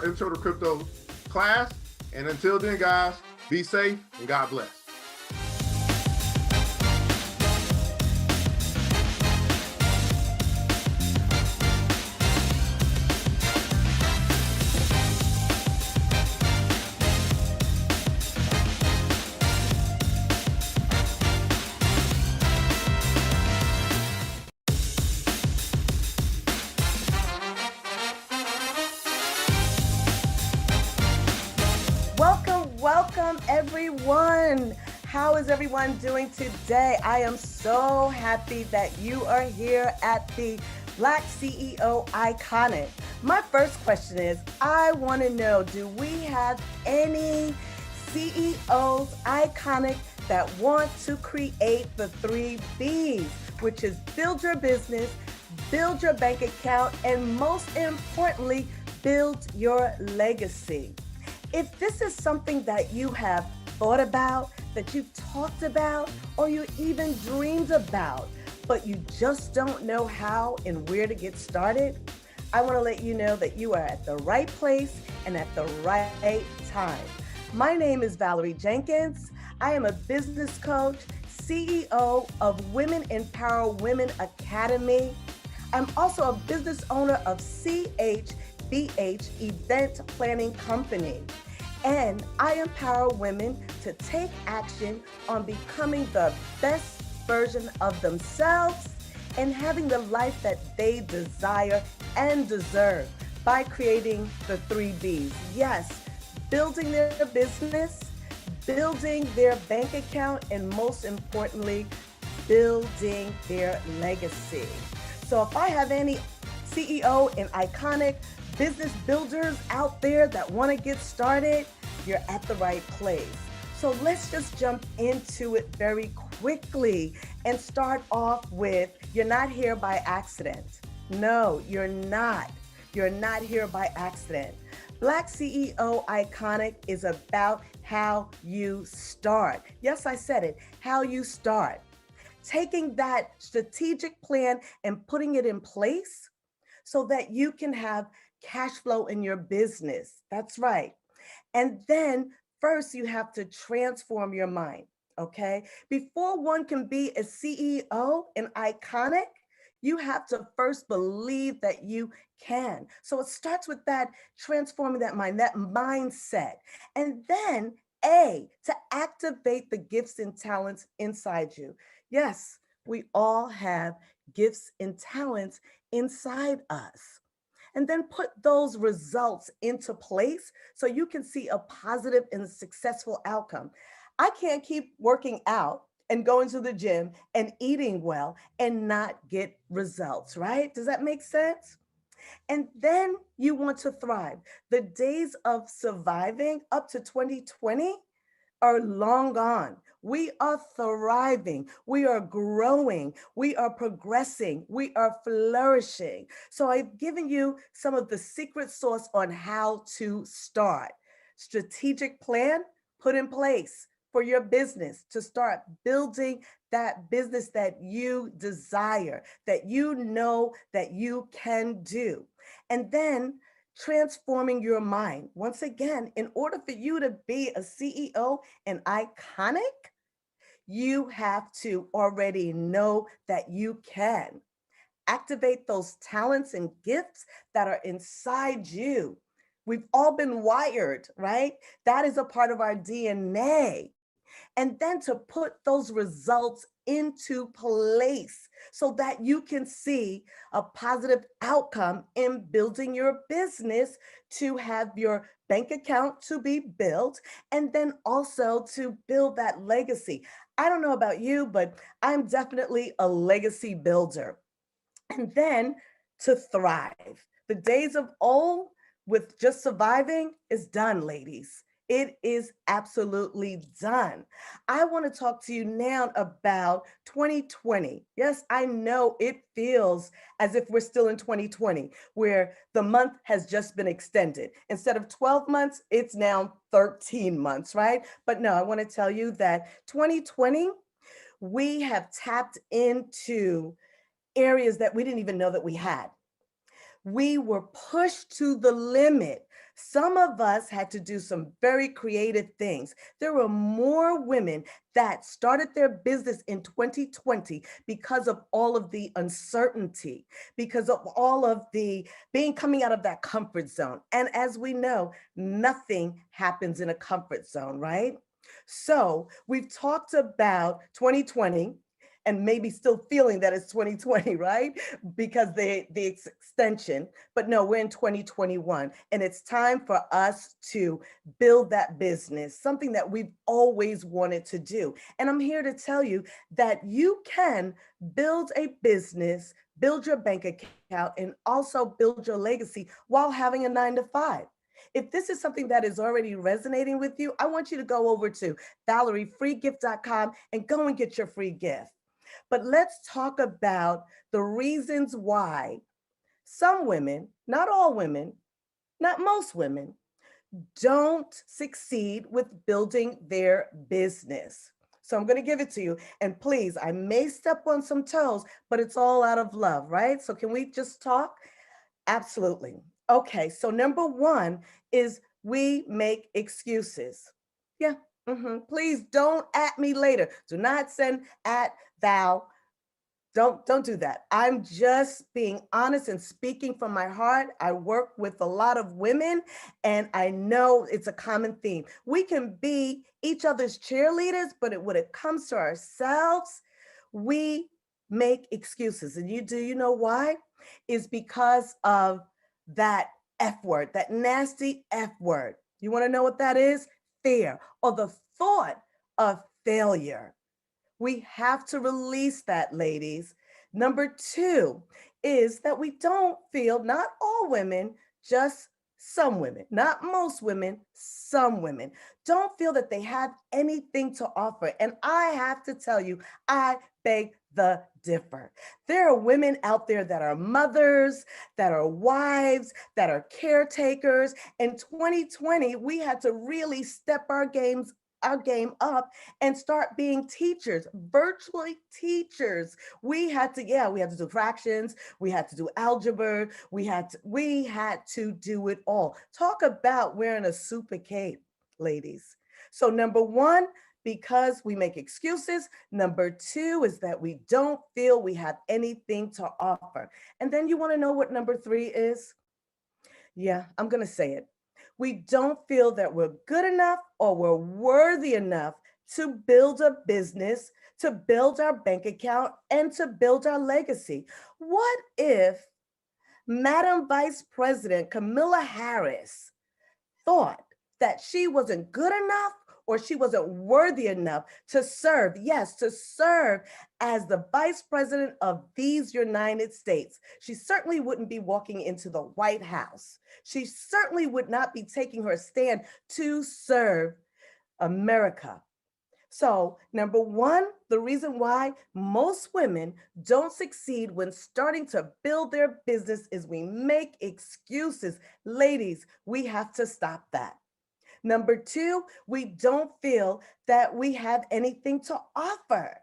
Intro to Crypto class. And until then, guys, be safe and God bless. Welcome everyone. How is everyone doing today? I am so happy that you are here at the BlackCEO Iconic. My first question is, I want to know, do we have any CEOs iconic that want to create the 3 B's, which is build your business, build your bank account, and most importantly, build your legacy? If this is something that you have thought about, that you've talked about, or you even dreamed about, but you just don't know how and where to get started, I want to let you know that you are at the right place and at the right time. My name is Valerie Jenkins. I am a business coach, CEO of Women Empower Women Academy. I'm also a business owner of CHBH Event Planning Company. And I empower women to take action on becoming the best version of themselves and having the life that they desire and deserve by creating the 3 B's. Yes, building their business, building their bank account, and most importantly, building their legacy. So if I have any CEO and iconic business builders out there that want to get started, you're at the right place. So let's just jump into it very quickly and start off with, you're not here by accident. No, you're not. You're not here by accident. BlackCEO Iconic is about how you start. Yes, I said it, how you start. Taking that strategic plan and putting it in place so that you can have cash flow in your business. That's right. And then first you have to transform your mind, okay? Before one can be a CEO and iconic, you have to first believe that you can. So it starts with that transforming that mind, that mindset. And then to activate the gifts and talents inside you. Yes, we all have gifts and talents inside us. And then put those results into place so you can see a positive and successful outcome. I can't keep working out and going to the gym and eating well and not get results, right? Does that make sense? And then you want to thrive. The days of surviving up to 2020 are long gone. We are thriving. We are growing. We are progressing. We are flourishing. So I've given you some of the secret sauce on how to start. Strategic plan put in place for your business to start building that business that you desire, that you know that you can do. And then transforming your mind. Once again, in order for you to be a CEO and iconic, you have to already know that you can activate those talents and gifts that are inside you. We've all been wired, right? That is a part of our DNA. And then to put those results into place so that you can see a positive outcome in building your business, to have your bank account to be built, and then also to build that legacy. I don't know about you, but I'm definitely a legacy builder. And then to thrive. The days of old with just surviving is done, ladies. It is absolutely done. I want to talk to you now about 2020. Yes, I know it feels as if we're still in 2020, where the month has just been extended. Instead of 12 months, it's now 13 months, right? But no, I want to tell you that 2020, we have tapped into areas that we didn't even know that we had. We were pushed to the limit. Some of us had to do some very creative things. There were more women that started their business in 2020 because of all of the uncertainty, because of all of the being coming out of that comfort zone. And as we know, nothing happens in a comfort zone, right? So we've talked about 2020 and maybe still feeling that it's 2020, right? Because the extension, but no, we're in 2021 and it's time for us to build that business, something that we've always wanted to do. And I'm here to tell you that you can build a business, build your bank account, and also build your legacy while having a 9 to 5. If this is something that is already resonating with you, I want you to go over to ValerieFreeGift.com and go and get your free gift. But let's talk about the reasons why some women, not all women, not most women, don't succeed with building their business. So I'm going to give it to you. And please, I may step on some toes, but it's all out of love, right? So can we just talk? Absolutely. Okay, so number one is we make excuses. Yeah. Please don't at me later. Do not send at thou. Don't do that. I'm just being honest and speaking from my heart. I work with a lot of women and I know it's a common theme. We can be each other's cheerleaders, but when it comes to ourselves, we make excuses. And you know why? Is because of that F word, that nasty F word. You want to know what that is? Fear, or the thought of failure. We have to release that, ladies. Number two is that we don't feel, not all women, just some women, not most women, some women, don't feel that they have anything to offer. And I have to tell you, I beg the differ. There are women out there that are mothers, that are wives, that are caretakers. In 2020, we had to really step our game up and start being teachers, virtually teachers. We had to, yeah, we had to do fractions, we had to do algebra, we had to do it all. Talk about wearing a super cape, ladies. So number one, because we make excuses. Number two is that we don't feel we have anything to offer. And then you want to know what number three is? Yeah, I'm going to say it. We don't feel that we're good enough or we're worthy enough to build a business, to build our bank account, and to build our legacy. What if Madam Vice President Kamala Harris thought that she wasn't good enough or she wasn't worthy enough to serve, yes, to serve as the vice president of these United States? She certainly wouldn't be walking into the White House. She certainly would not be taking her stand to serve America. So, number one, the reason why most women don't succeed when starting to build their business is we make excuses. Ladies, we have to stop that. Number two, we don't feel that we have anything to offer.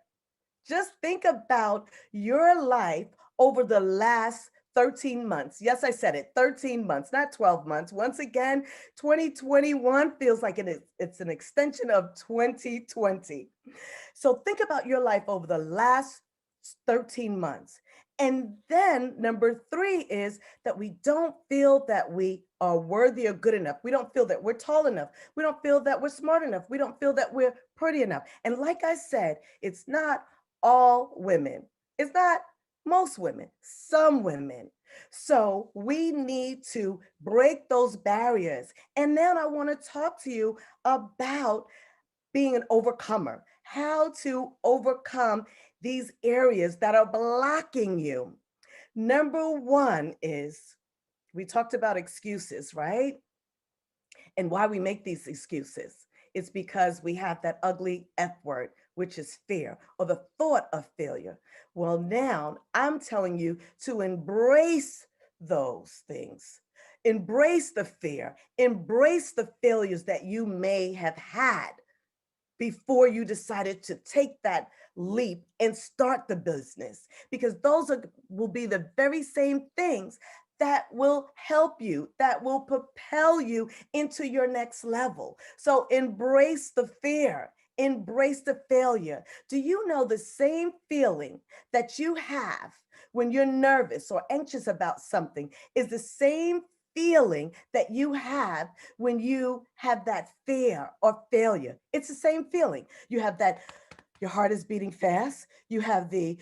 Just think about your life over the last 13 months. Yes, I said it, 13 months, not 12 months. Once again, 2021 feels like it's an extension of 2020. So think about your life over the last 13 months. And then number three is that we don't feel that we are worthy or good enough. We don't feel that we're tall enough. We don't feel that we're smart enough. We don't feel that we're pretty enough. And like I said, it's not all women. It's not most women, some women. So we need to break those barriers. And then I want to talk to you about being an overcomer, how to overcome these areas that are blocking you. Number one is we talked about excuses, right? And why we make these excuses is because we have that ugly F word, which is fear or the thought of failure. Well, now I'm telling you to embrace those things. Embrace the fear, embrace the failures that you may have had before you decided to take that leap and start the business, because will be the very same things that will help you, that will propel you into your next level. So embrace the fear, embrace the failure. Do you know the same feeling that you have when you're nervous or anxious about something is the same feeling that you have when you have that fear or failure? It's the same feeling. You have that, your heart is beating fast. You have the,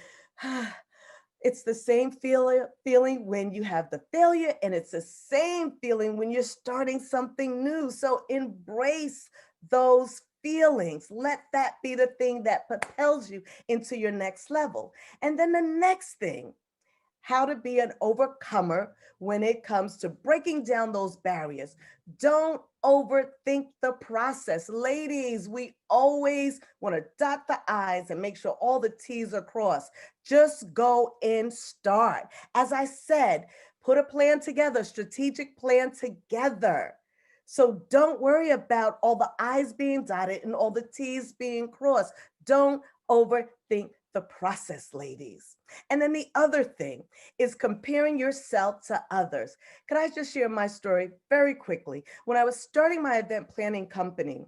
it's the same feeling when you have the failure, and it's the same feeling when you're starting something new. So embrace those feelings. Let that be the thing that propels you into your next level. And then the next thing, how to be an overcomer when it comes to breaking down those barriers. Don't overthink the process. Ladies, we always want to dot the I's and make sure all the T's are crossed. Just go and start. As I said, put a plan together, strategic plan together. So don't worry about all the I's being dotted and all the T's being crossed. Don't overthink the process, ladies. And then the other thing is comparing yourself to others. Can I just share my story very quickly? When I was starting my event planning company,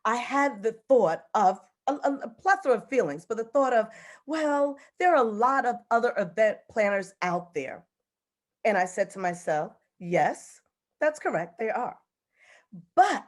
I had the thought of a plethora of feelings, but the thought of, well, there are a lot of other event planners out there. And I said to myself, yes, that's correct, they are. But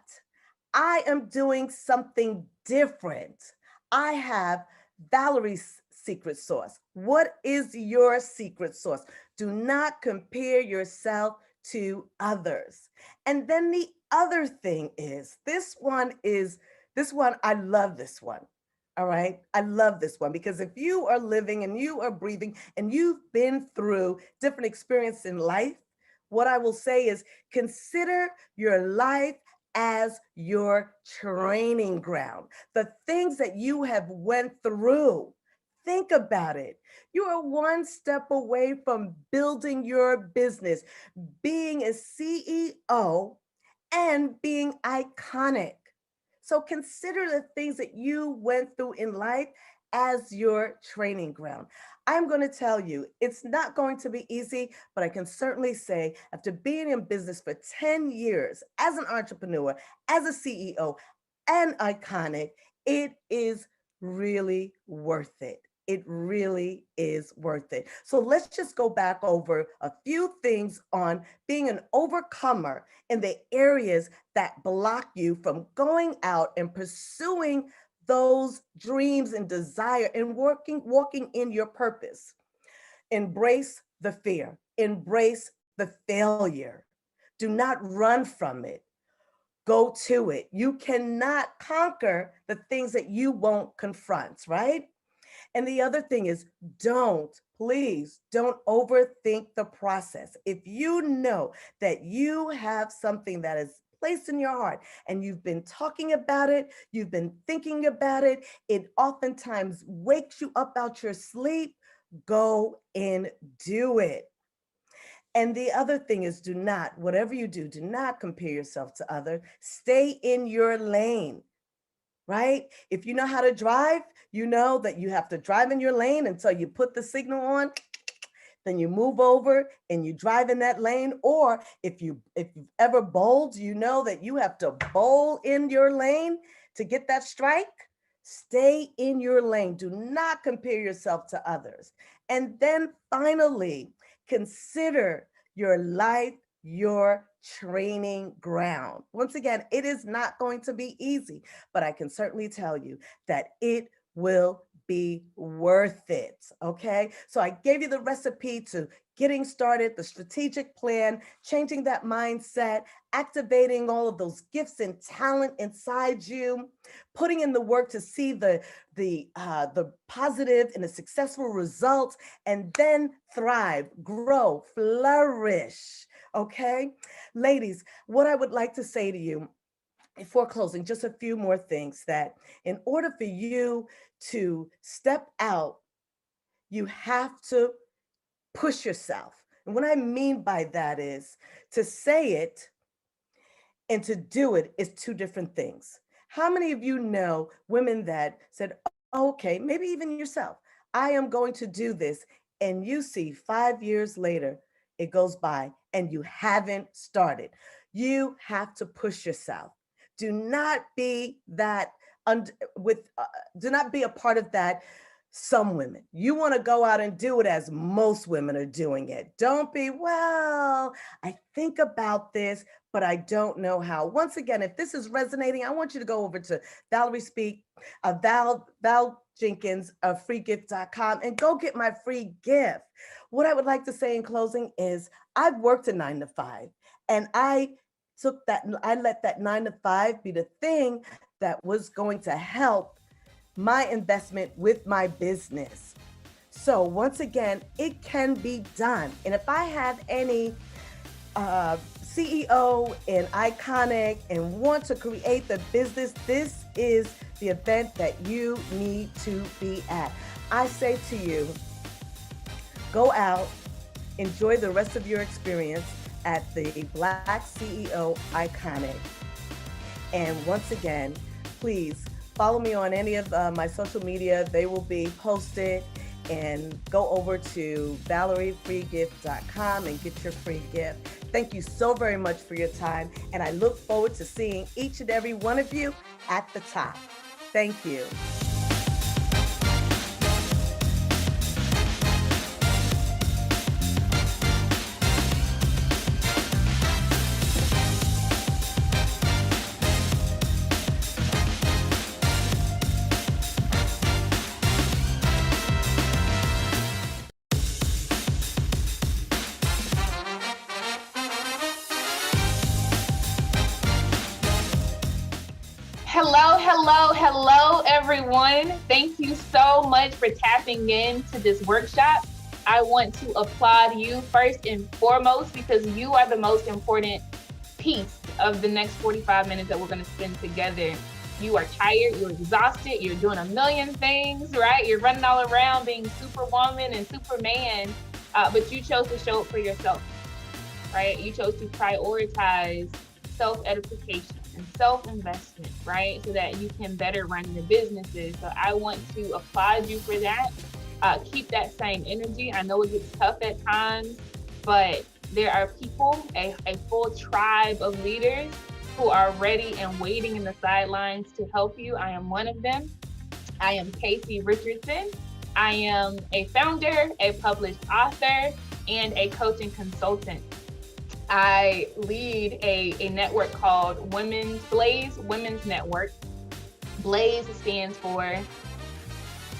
I am doing something different. I have Valerie's secret sauce. What is your secret sauce? Do not compare yourself to others. And then the other thing is, I love this one. All right. I love this one because if you are living and you are breathing and you've been through different experiences in life, what I will say is consider your life as your training ground. The things that you have went through, think about it. You are one step away from building your business, being a CEO, and being iconic. So consider the things that you went through in life as your training ground. I'm going to tell you, it's not going to be easy, but I can certainly say after being in business for 10 years as an entrepreneur, as a CEO, and iconic, it is really worth it. It really is worth it. So let's just go back over a few things on being an overcomer in the areas that block you from going out and pursuing those dreams and desire and walking in your purpose. Embrace the fear, embrace the failure. Do not run from it. Go to it. You cannot conquer the things that you won't confront, right? And the other thing is please don't overthink the process. If you know that you have something that is placed in your heart and you've been talking about it, you've been thinking about it, it oftentimes wakes you up out your sleep, go and do it. And the other thing is whatever you do not compare yourself to others. Stay in your lane. Right? If you know how to drive, you know that you have to drive in your lane until you put the signal on, then you move over and you drive in that lane. Or if you've ever bowled, you know that you have to bowl in your lane to get that strike. Stay in your lane. Do not compare yourself to others. And then finally, consider your life your training ground. Once again, it is not going to be easy, but I can certainly tell you that it will be worth it. Okay. So I gave you the recipe to getting started, the strategic plan, changing that mindset, activating all of those gifts and talent inside you, putting in the work to see the positive and the successful results, and then thrive, grow, flourish. Okay, ladies, what I would like to say to you before closing, just a few more things that in order for you to step out, you have to push yourself. And what I mean by that is to say it and to do it is two different things. How many of you know women that said, oh, okay, maybe even yourself, I am going to do this. And you see 5 years later, it goes by and you haven't started. You have to push yourself. Do not be that do not be a part of that. Some women, you want to go out and do it as most women are doing it. Don't be, well, I think about this, but I don't know how. Once again, if this is resonating, I want you to go over to Valerie Speak, Val Jenkins of freegift.com and go get my free gift. What I would like to say in closing is I've worked a 9 to 5 and I let that 9 to 5 be the thing that was going to help my investment with my business. So once again, it can be done. And if I have any CEO and Iconic and want to create the business, this is the event that you need to be at. I say to you, go out, enjoy the rest of your experience at the BlackCEO Iconic. And once again, please follow me on any of my social media. They will be posted. And go over to valeriefreegift.com and get your free gift. Thank you so very much for your time. And I look forward to seeing each and every one of you at the top. Thank you. Hello, everyone. Thank you so much for tapping in to this workshop. I want to applaud you first and foremost because you are the most important piece of the next 45 minutes that we're going to spend together. You are tired, you're exhausted, you're doing a million things, right? You're running all around being superwoman and superman, but you chose to show up for yourself, right? You chose to prioritize self-edification and self-investment, right? So that you can better run your businesses. So I want to applaud you for that. Keep that same energy. I know it gets tough at times, but there are people, a full tribe of leaders who are ready and waiting in the sidelines to help you. I am one of them. I am Casey Richardson. I am a founder, a published author, and a coach and consultant. I lead a network called Blaze Women's Network. Blaze stands for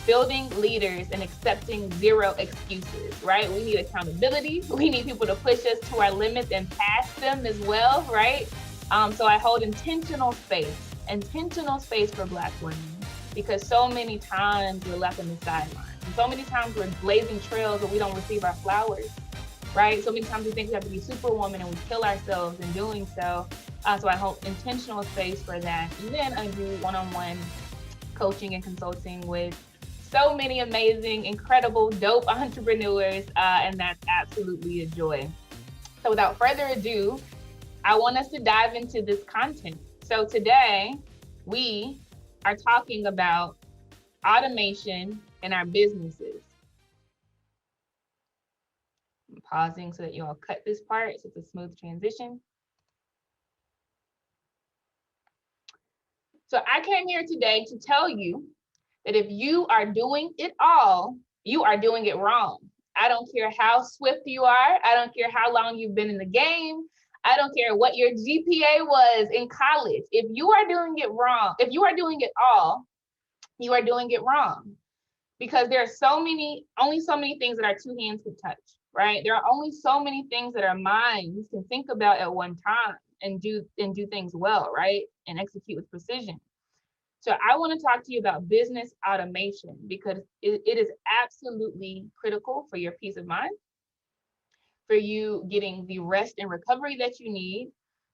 building leaders and accepting zero excuses, right? We need accountability. We need people to push us to our limits and past them as well, right? So I hold intentional space for Black women because so many times we're left on the sidelines. And so many times we're blazing trails but we don't receive our flowers. Right? So many times we think we have to be superwoman and we kill ourselves in doing so. So I hold intentional space for that. And then I do one-on-one coaching and consulting with so many amazing, incredible, dope entrepreneurs. And that's absolutely a joy. So without further ado, I want us to dive into this content. So today we are talking about automation in our businesses. I'm pausing so that you all cut this part so it's a smooth transition. So I came here today to tell you that if you are doing it all, you are doing it wrong. I don't care how swift you are. I don't care how long you've been in the game. I don't care what your GPA was in college. If you are doing it wrong, if you are doing it all, you are doing it wrong. Because there are only so many things that our two hands can touch, right? There are only so many things that our minds can think about at one time and do things well, right? And execute with precision. So I want to talk to you about business automation because it is absolutely critical for your peace of mind, for you getting the rest and recovery that you need,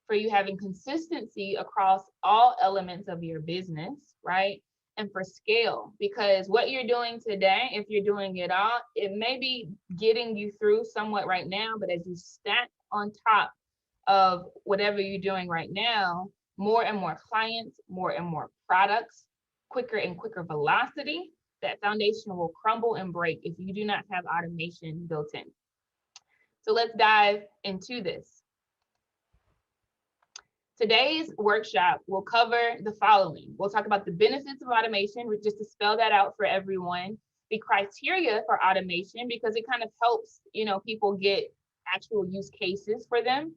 for you having consistency across all elements of your business, right? And for scale, because what you're doing today, if you're doing it all, it may be getting you through somewhat right now, but as you stack on top of whatever you're doing right now, more and more clients, more and more products, quicker and quicker velocity, that foundation will crumble and break if you do not have automation built in. So let's dive into this. Today's workshop will cover the following. We'll talk about the benefits of automation, just to spell that out for everyone, the criteria for automation, because it kind of helps, people get actual use cases for them.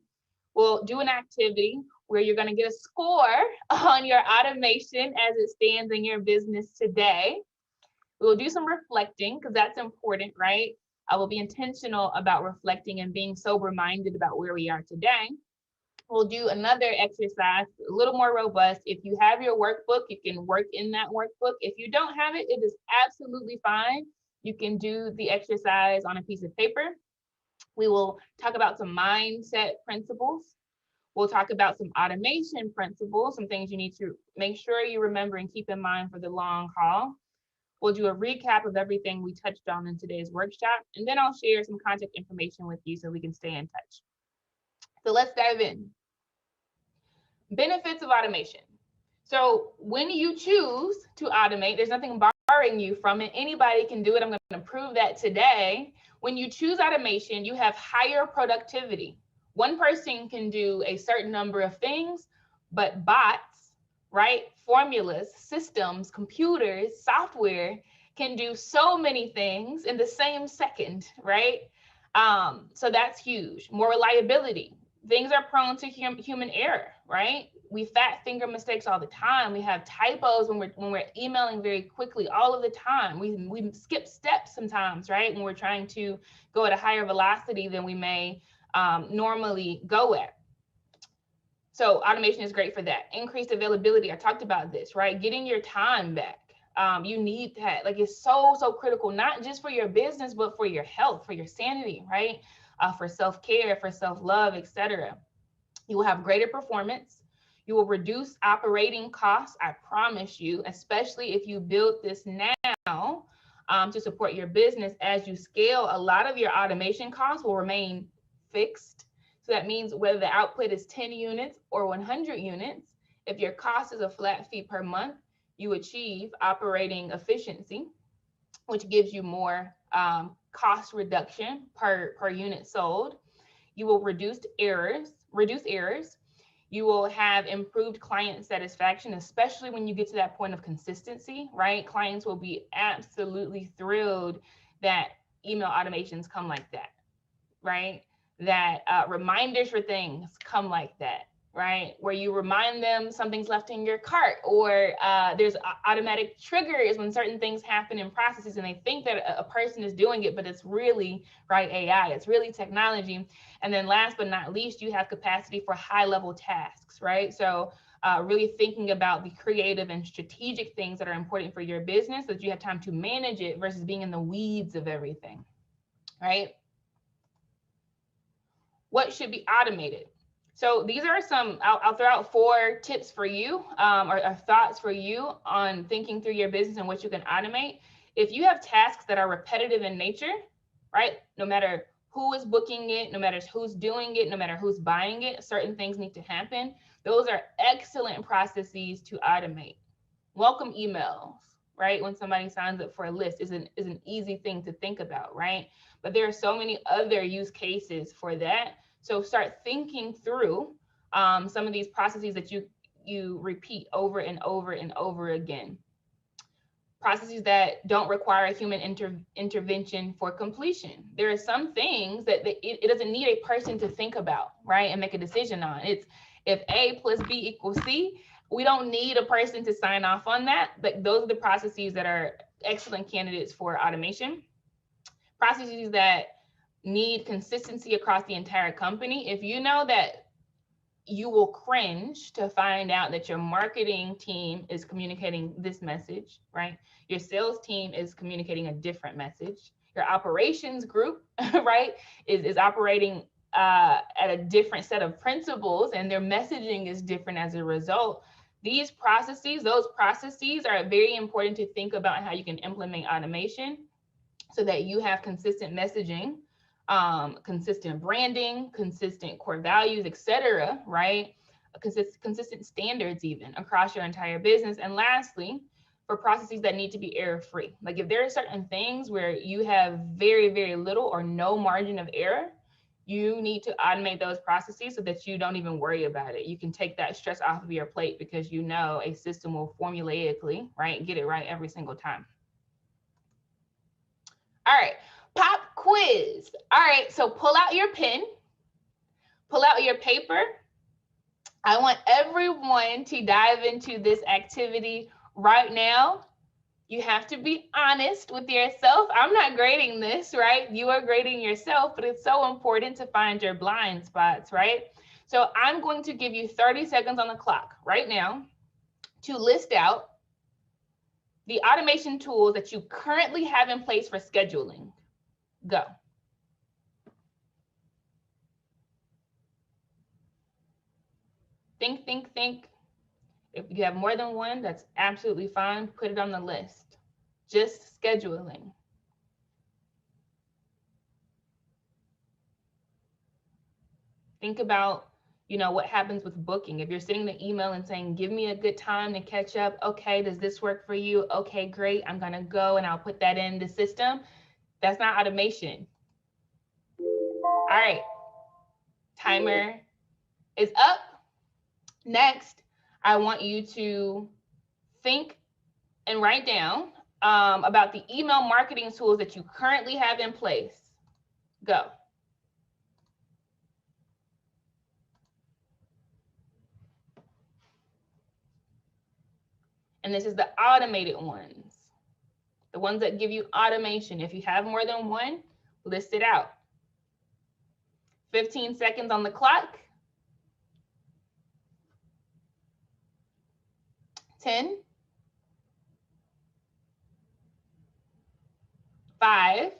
We'll do an activity where you're going to get a score on your automation as it stands in your business today. We'll do some reflecting, because that's important, right? I will be intentional about reflecting and being sober-minded about where we are today. We'll do another exercise, a little more robust. If you have your workbook, you can work in that workbook. If you don't have it, it is absolutely fine. You can do the exercise on a piece of paper. We will talk about some mindset principles. We'll talk about some automation principles, some things you need to make sure you remember and keep in mind for the long haul. We'll do a recap of everything we touched on in today's workshop, and then I'll share some contact information with you so we can stay in touch. So let's dive in. Benefits of automation. So when you choose to automate, there's nothing barring you from it. Anybody can do it. I'm going to prove that today. When you choose automation, you have higher productivity. One person can do a certain number of things, but bots, right? Formulas, systems, computers, software can do so many things in the same second, right? So that's huge. More reliability. Things are prone to human error, right? We fat finger mistakes all the time. We have typos when we're emailing very quickly all of the time. We skip steps sometimes, right? When we're trying to go at a higher velocity than we may normally go at. So automation is great for that. Increased availability. I talked about this, right? Getting your time back. You need that. Like, it's so critical, not just for your business, but for your health, for your sanity, right? For self-care, for self-love, etc. You will have greater performance. You will reduce operating costs, I promise you, especially if you build this now to support your business. As you scale, a lot of your automation costs will remain fixed. So that means whether the output is 10 units or 100 units, if your cost is a flat fee per month, you achieve operating efficiency, which gives you more cost reduction per unit sold. You will reduce errors. You will have improved client satisfaction, especially when you get to that point of consistency, right? Clients will be absolutely thrilled that email automations come like that, right? That reminders for things come like that, right? Where you remind them something's left in your cart, or there's automatic triggers when certain things happen in processes and they think that a person is doing it, but it's really, right, AI, it's really technology. And then last but not least, you have capacity for high level tasks, right? So really thinking about the creative and strategic things that are important for your business so that you have time to manage it versus being in the weeds of everything, right? What should be automated? So these are some, I'll throw out 4 tips for you or thoughts for you on thinking through your business and what you can automate. If you have tasks that are repetitive in nature, right? No matter who is booking it, no matter who's doing it, no matter who's buying it, certain things need to happen. Those are excellent processes to automate. Welcome emails, right? When somebody signs up for a list is an easy thing to think about, right? But there are so many other use cases for that. So start thinking through some of these processes that you repeat over and over and over again. Processes that don't require a human intervention for completion. There are some things that it doesn't need a person to think about, right, and make a decision on. It's if A plus B equals C, we don't need a person to sign off on that, but those are the processes that are excellent candidates for automation. Processes that need consistency across the entire company. If you know that you will cringe to find out that your marketing team is communicating this message, right? Your sales team is communicating a different message. Your operations group, right, is operating at a different set of principles, and their messaging is different as a result. Those processes are very important to think about how you can implement automation so that you have consistent messaging, consistent branding, consistent core values, etc., right? Consistent standards even across your entire business. And lastly, for processes that need to be error-free. Like if there are certain things where you have very, very little or no margin of error, you need to automate those processes so that you don't even worry about it. You can take that stress off of your plate because you know a system will formulaically, right, get it right every single time. All right, pop quiz. All right, so pull out your pen, pull out your paper. I want everyone to dive into this activity right now. You have to be honest with yourself. I'm not grading this, right? You are grading yourself, but it's so important to find your blind spots, right? So I'm going to give you 30 seconds on the clock right now to list out the automation tools that you currently have in place for scheduling. Go. Think. If you have more than one, that's absolutely fine. Put it on the list. Just scheduling. Think about, what happens with booking. If you're sending the email and saying, give me a good time to catch up. Okay, does this work for you? Okay, great. I'm going to go and I'll put that in the system. That's not automation. All right. Timer is up. Next, I want you to think and write down about the email marketing tools that you currently have in place. Go. And this is the automated ones, the ones that give you automation. If you have more than one, list it out. 15 seconds on the clock. 10, 5.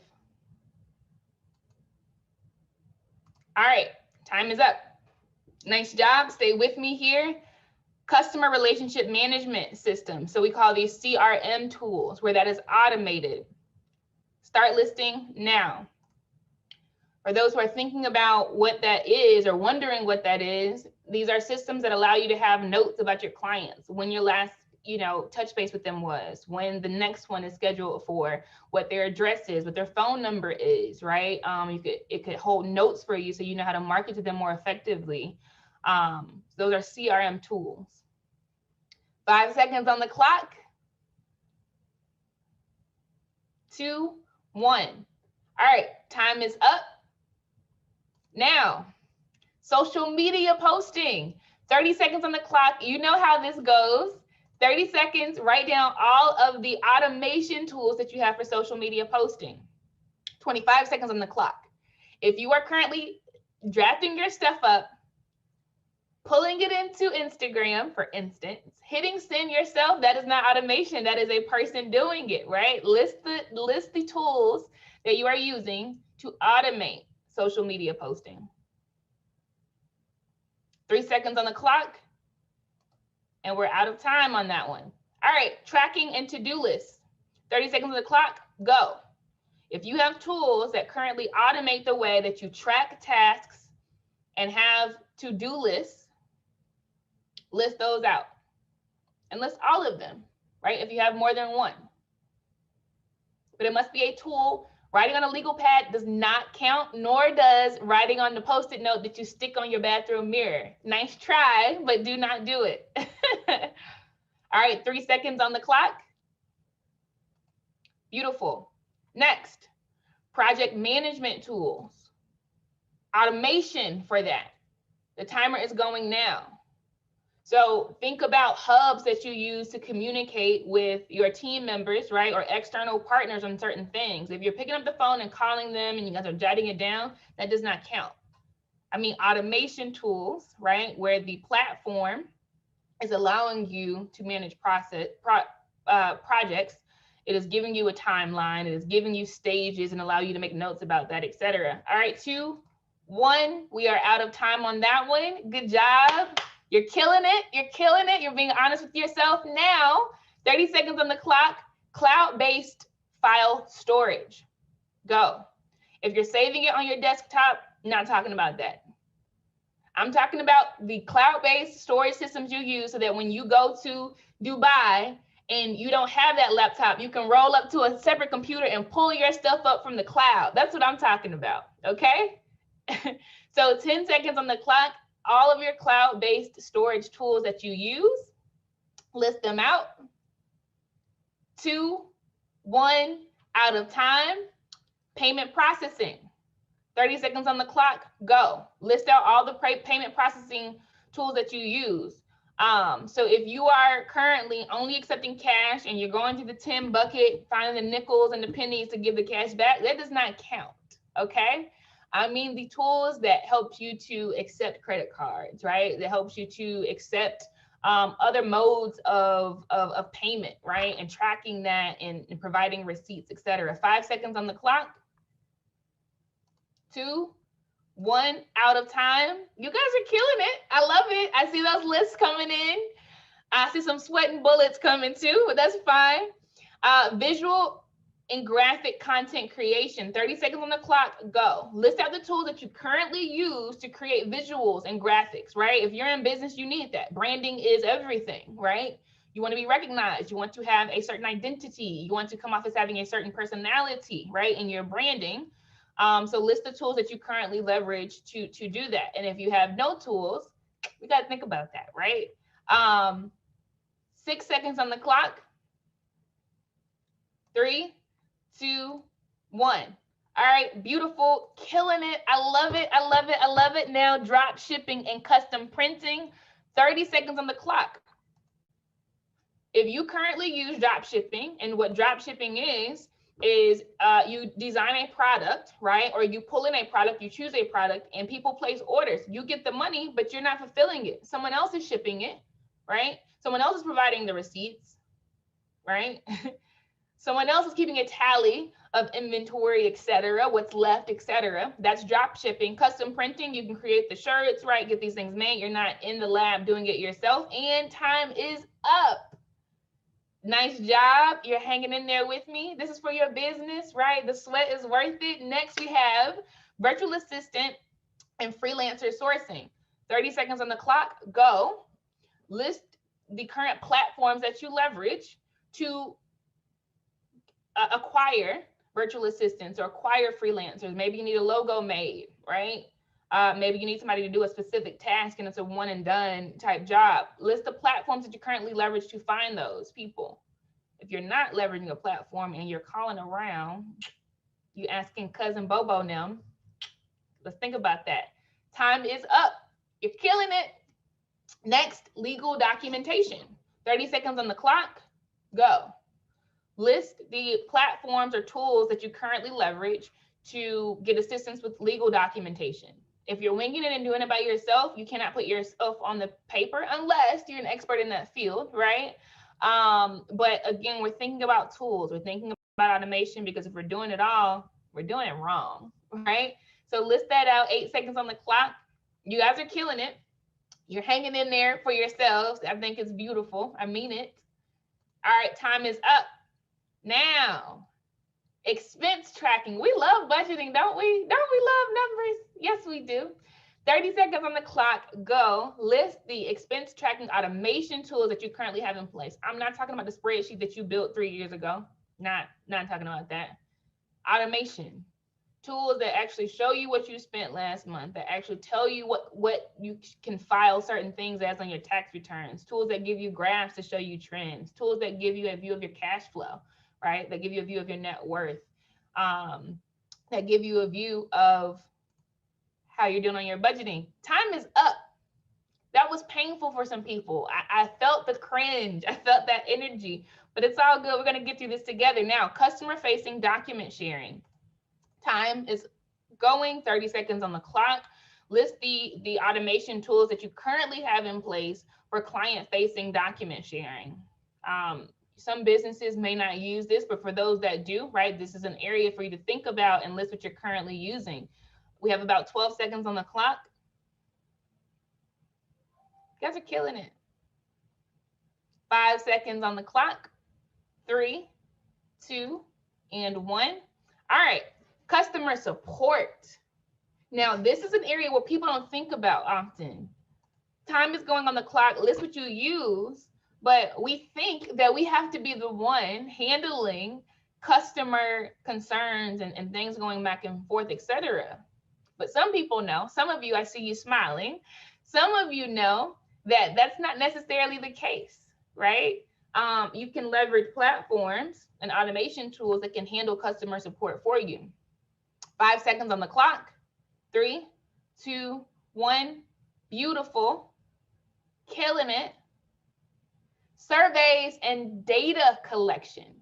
All right, time is up. Nice job. Stay with me here. Customer relationship management system. So we call these CRM tools where that is automated. Start listing now. For those who are thinking about what that is or wondering what that is, these are systems that allow you to have notes about your clients, when your last, touch base with them was, when the next one is scheduled for, what their address is, what their phone number is, right? It could hold notes for you so you know how to market to them more effectively. Those are CRM tools. 5 seconds on the clock. 2, 1. All right, time is up. Now, social media posting. 30 seconds on the clock. You know how this goes. 30 seconds, write down all of the automation tools that you have for social media posting. 25 seconds on the clock. If you are currently drafting your stuff up, pulling it into Instagram, for instance, hitting send yourself, that is not automation. That is a person doing it, right? List the tools that you are using to automate social media posting. 3 seconds on the clock, and we're out of time on that one. All right, tracking and to-do lists. 30 seconds on the clock, go. If you have tools that currently automate the way that you track tasks and have to-do lists, list those out. And list all of them, right? If you have more than one. But it must be a tool. Writing on a legal pad does not count, nor does writing on the Post-it note that you stick on your bathroom mirror. Nice try, but do not do it. All right, 3 seconds on the clock. Beautiful. Next, project management tools. Automation for that. The timer is going now. So think about hubs that you use to communicate with your team members, right? Or external partners on certain things. If you're picking up the phone and calling them and you guys are jotting it down, that does not count. I mean, automation tools, right? Where the platform is allowing you to manage projects It is giving you a timeline. It is giving you stages and allow you to make notes about that, etc. All right, 2, 1. We are out of time on that one. Good job. You're killing it. You're killing it. You're being honest with yourself. Now, 30 seconds on the clock. Cloud-based file storage. Go. If you're saving it on your desktop, not talking about that. I'm talking about the cloud-based storage systems you use so that when you go to Dubai and you don't have that laptop, you can roll up to a separate computer and pull your stuff up from the cloud. That's what I'm talking about, okay? So 10 seconds on the clock, all of your cloud-based storage tools that you use, list them out. 2, 1, out of time. Payment processing. 30 seconds on the clock, go. List out all the payment processing tools that you use. So if you are currently only accepting cash and you're going to the 10 bucket, finding the nickels and the pennies to give the cash back, that does not count, okay? I mean the tools that help you to accept credit cards, right? That helps you to accept other modes of payment, right? And tracking that and providing receipts, etc. 5 seconds on the clock. 2, 1, out of time. You guys are killing it. I love it. I see those lists coming in. I see some sweating bullets coming too, but that's fine. Visual and graphic content creation. 30 seconds on the clock, go. List out the tools that you currently use to create visuals and graphics, right? If you're in business, you need that. Branding is everything, right? You want to be recognized. You want to have a certain identity. You want to come off as having a certain personality, right? In your branding. So list the tools that you currently leverage to do that. And if you have no tools, we got to think about that, right? 6 seconds on the clock. 3, 2, 1. All right, beautiful, killing it. I love it. I love it. I love it. Now, drop shipping and custom printing. 30 seconds on the clock. If you currently use drop shipping, and what drop shipping is you design a product, right? Or you pull in a product, you choose a product, and people place orders. You get the money, but you're not fulfilling it. Someone else is shipping it, right? Someone else is providing the receipts, right? Someone else is keeping a tally of inventory, etc., what's left, etc. That's drop shipping. Custom printing, you can create the shirts, right? Get these things made. You're not in the lab doing it yourself, and time is up. Nice job. You're hanging in there with me. This is for your business, right? The sweat is worth it. Next, we have virtual assistant and freelancer sourcing. 30 seconds on the clock, go. List the current platforms that you leverage to acquire virtual assistants or acquire freelancers. Maybe you need a logo made, right? Maybe you need somebody to do a specific task and it's a one and done type job. List the platforms that you currently leverage to find those people. If you're not leveraging a platform and you're calling around, you asking cousin Bobo now, let's think about that. Time is up. You're killing it. Next, legal documentation. 30 seconds on the clock, go. List the platforms or tools that you currently leverage to get assistance with legal documentation. If you're winging it and doing it by yourself, you cannot put yourself on the paper unless you're an expert in that field, right? But again, we're thinking about tools. We're thinking about automation because if we're doing it all, we're doing it wrong, right? So list that out. 8 seconds on the clock. You guys are killing it. You're hanging in there for yourselves. I think it's beautiful. I mean it. All right, time is up. Now, expense tracking. We love budgeting, don't we? Don't we love numbers? Yes, we do. 30 seconds on the clock, go. List the expense tracking automation tools that you currently have in place. I'm not talking about the spreadsheet that you built 3 years ago. Not talking about that. Automation. Tools that actually show you what you spent last month, that actually tell you what you can file certain things as on your tax returns. Tools that give you graphs to show you trends. Tools that give you a view of your cash flow, right? That give you a view of your net worth. That give you a view of how you're doing on your budgeting. Time is up. That was painful for some people. I felt the cringe. I felt that energy, but it's all good. We're going to get through this together. Now, customer facing document sharing. Time is going. 30 seconds on the clock. List the automation tools that you currently have in place for client facing document sharing. Some businesses may not use this, but for those that do, right, this is an area for you to think about and list what you're currently using. We have about 12 seconds on the clock. You guys are killing it. 5 seconds on the clock. 3, 2, and 1. All right, customer support. Now, this is an area where people don't think about often. Time is going on the clock, list what you use, but we think that we have to be the one handling customer concerns and things going back and forth, etc. But some people know, some of you, I see you smiling, some of you know that that's not necessarily the case, right? You can leverage platforms and automation tools that can handle customer support for you. 5 seconds on the clock. 3, 2, 1. Beautiful. Killing it. Surveys and data collection.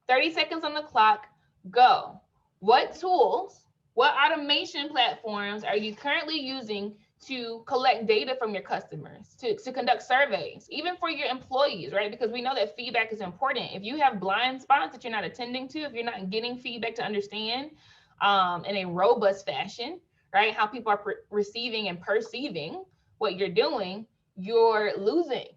30 seconds on the clock. Go. What tools, what automation platforms are you currently using to collect data from your customers, to conduct surveys, even for your employees, right? Because we know that feedback is important. If you have blind spots that you're not attending to, if you're not getting feedback to understand in a robust fashion, right, how people are receiving and perceiving what you're doing, you're losing.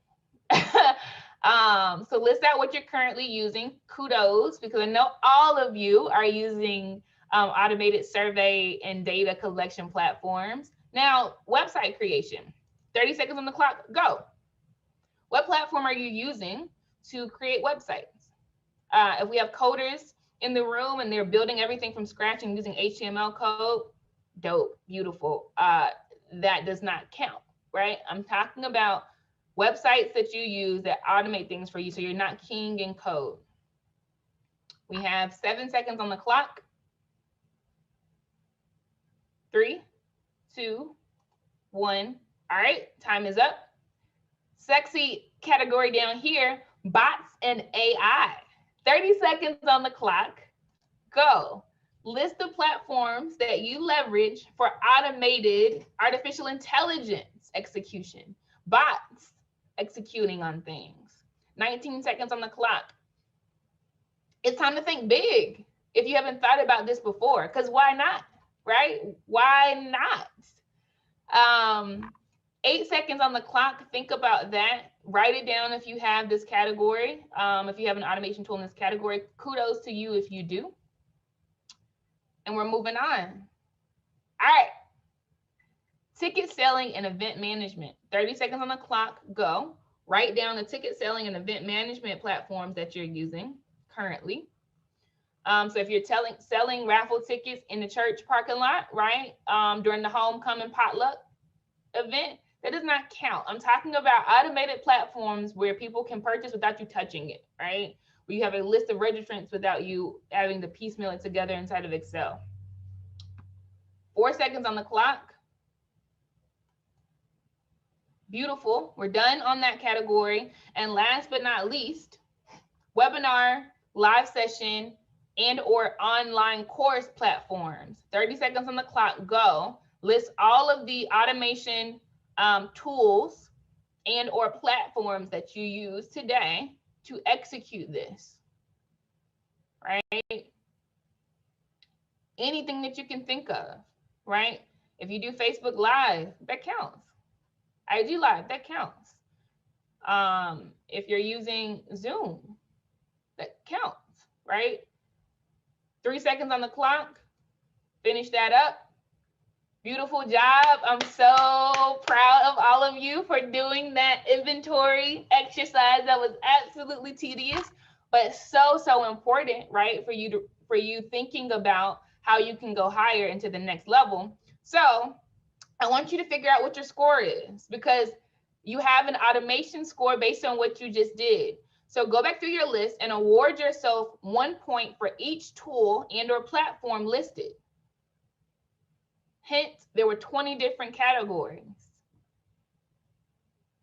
So list out what you're currently using. Kudos, because I know all of you are using automated survey and data collection platforms. Now, website creation. 30 seconds on the clock, go. What platform are you using to create websites? If we have coders in the room and they're building everything from scratch and using HTML code, dope, beautiful. That does not count, right? I'm talking about websites that you use that automate things for you so you're not king in code. We have 7 seconds on the clock. 3, 2, 1. All right, time is up. Sexy category down here, bots and AI. 30 seconds on the clock. Go. List the platforms that you leverage for automated artificial intelligence execution. Bots executing on things. 19 seconds on the clock. It's time to think big if you haven't thought about this before, because why not, right? Why not? 8 seconds on the clock. Think about that. Write it down if you have this category. If you have an automation tool in this category, kudos to you if you do. And we're moving on. All right. Ticket selling and event management. 30 seconds on the clock, go. Write down the ticket selling and event management platforms that you're using currently. So if you're selling raffle tickets in the church parking lot, right, during the homecoming potluck event, that does not count. I'm talking about automated platforms where people can purchase without you touching it, right? Where you have a list of registrants without you having to piecemeal it together inside of Excel. 4 seconds on the clock. Beautiful. We're done on that category. And last but not least, webinar, live session, and or online course platforms. 30 seconds on the clock, go. List all of the automation tools and or platforms that you use today to execute this, right? Anything that you can think of, right? If you do Facebook Live, that counts. IG Live, that counts. If you're using Zoom, that counts, right? 3 seconds on the clock. Finish that up. Beautiful job. I'm so proud of all of you for doing that inventory exercise. That was absolutely tedious, but so important, right? For you thinking about how you can go higher into the next level. So I want you to figure out what your score is, because you have an automation score based on what you just did. So go back through your list and award yourself 1 point for each tool and or platform listed. Hint, there were 20 different categories.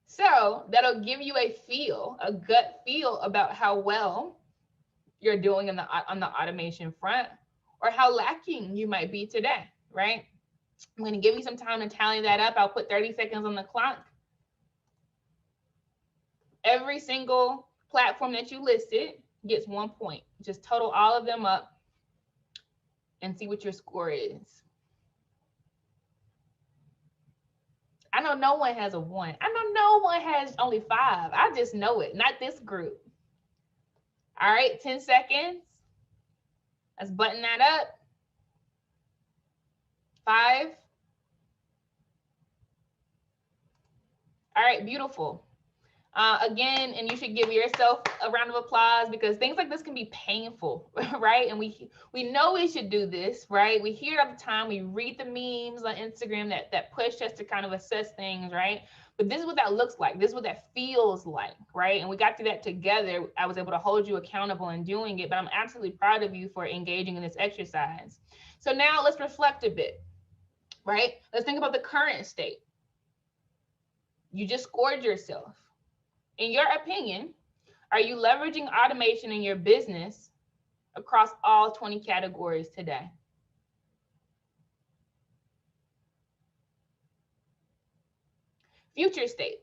So that'll give you a feel, a gut feel about how well you're doing on the automation front, or how lacking you might be today, right? I'm going to give you some time to tally that up. I'll put 30 seconds on the clock. Every single platform that you listed gets 1 point. Just total all of them up and see what your score is. I know no one has a 1. I know no one has only 5. I just know it, not this group. All right, 10 seconds. Let's button that up. 5. All right, beautiful. Again, and you should give yourself a round of applause because things like this can be painful, right? And we know we should do this, right? We hear it all the time. We read the memes on Instagram that push us to kind of assess things, right? But this is what that looks like. This is what that feels like, right? And we got through that together. I was able to hold you accountable in doing it, but I'm absolutely proud of you for engaging in this exercise. So now let's reflect a bit, right? Let's think about the current state. You just scored yourself. In your opinion, are you leveraging automation in your business across all 20 categories today? Future state.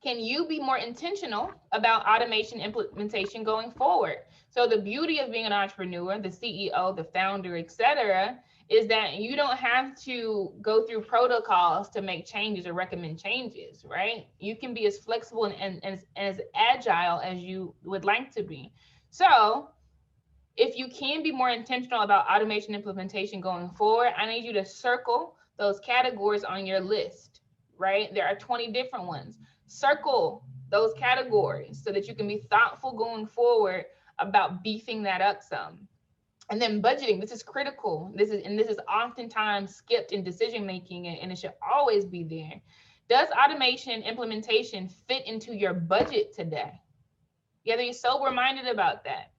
Can you be more intentional about automation implementation going forward? So the beauty of being an entrepreneur, the CEO, the founder, etc., is that you don't have to go through protocols to make changes or recommend changes, right? You can be as flexible and as agile as you would like to be. So if you can be more intentional about automation implementation going forward, I need you to circle those categories on your list, right? There are 20 different ones. Circle those categories so that you can be thoughtful going forward about beefing that up some. And then budgeting, this is critical. This is oftentimes skipped in decision making, and it should always be there. Does automation implementation fit into your budget today? You have to be sober-minded about that.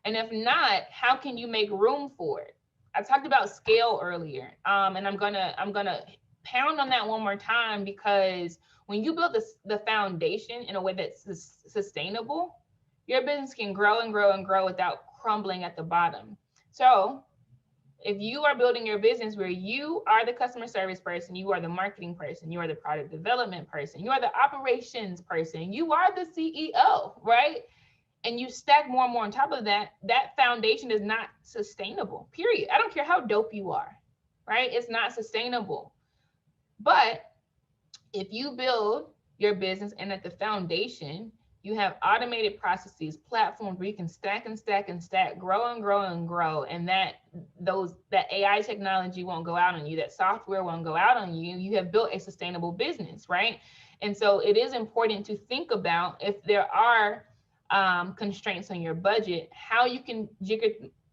And if not, how can you make room for it? I talked about scale earlier, and I'm gonna pound on that one more time, because when you build the foundation in a way that's sustainable, your business can grow and grow and grow without crumbling at the bottom. So if you are building your business where you are the customer service person, you are the marketing person, you are the product development person, you are the operations person, you are the CEO, right? And you stack more and more on top of that, that foundation is not sustainable, period. I don't care how dope you are, right? It's not sustainable. But if you build your business and at the foundation, you have automated processes, platforms where you can stack and stack and stack, grow and grow and grow, and that AI technology won't go out on you, that software won't go out on you. You have built a sustainable business, right? And so it is important to think about, if there are constraints on your budget, how you can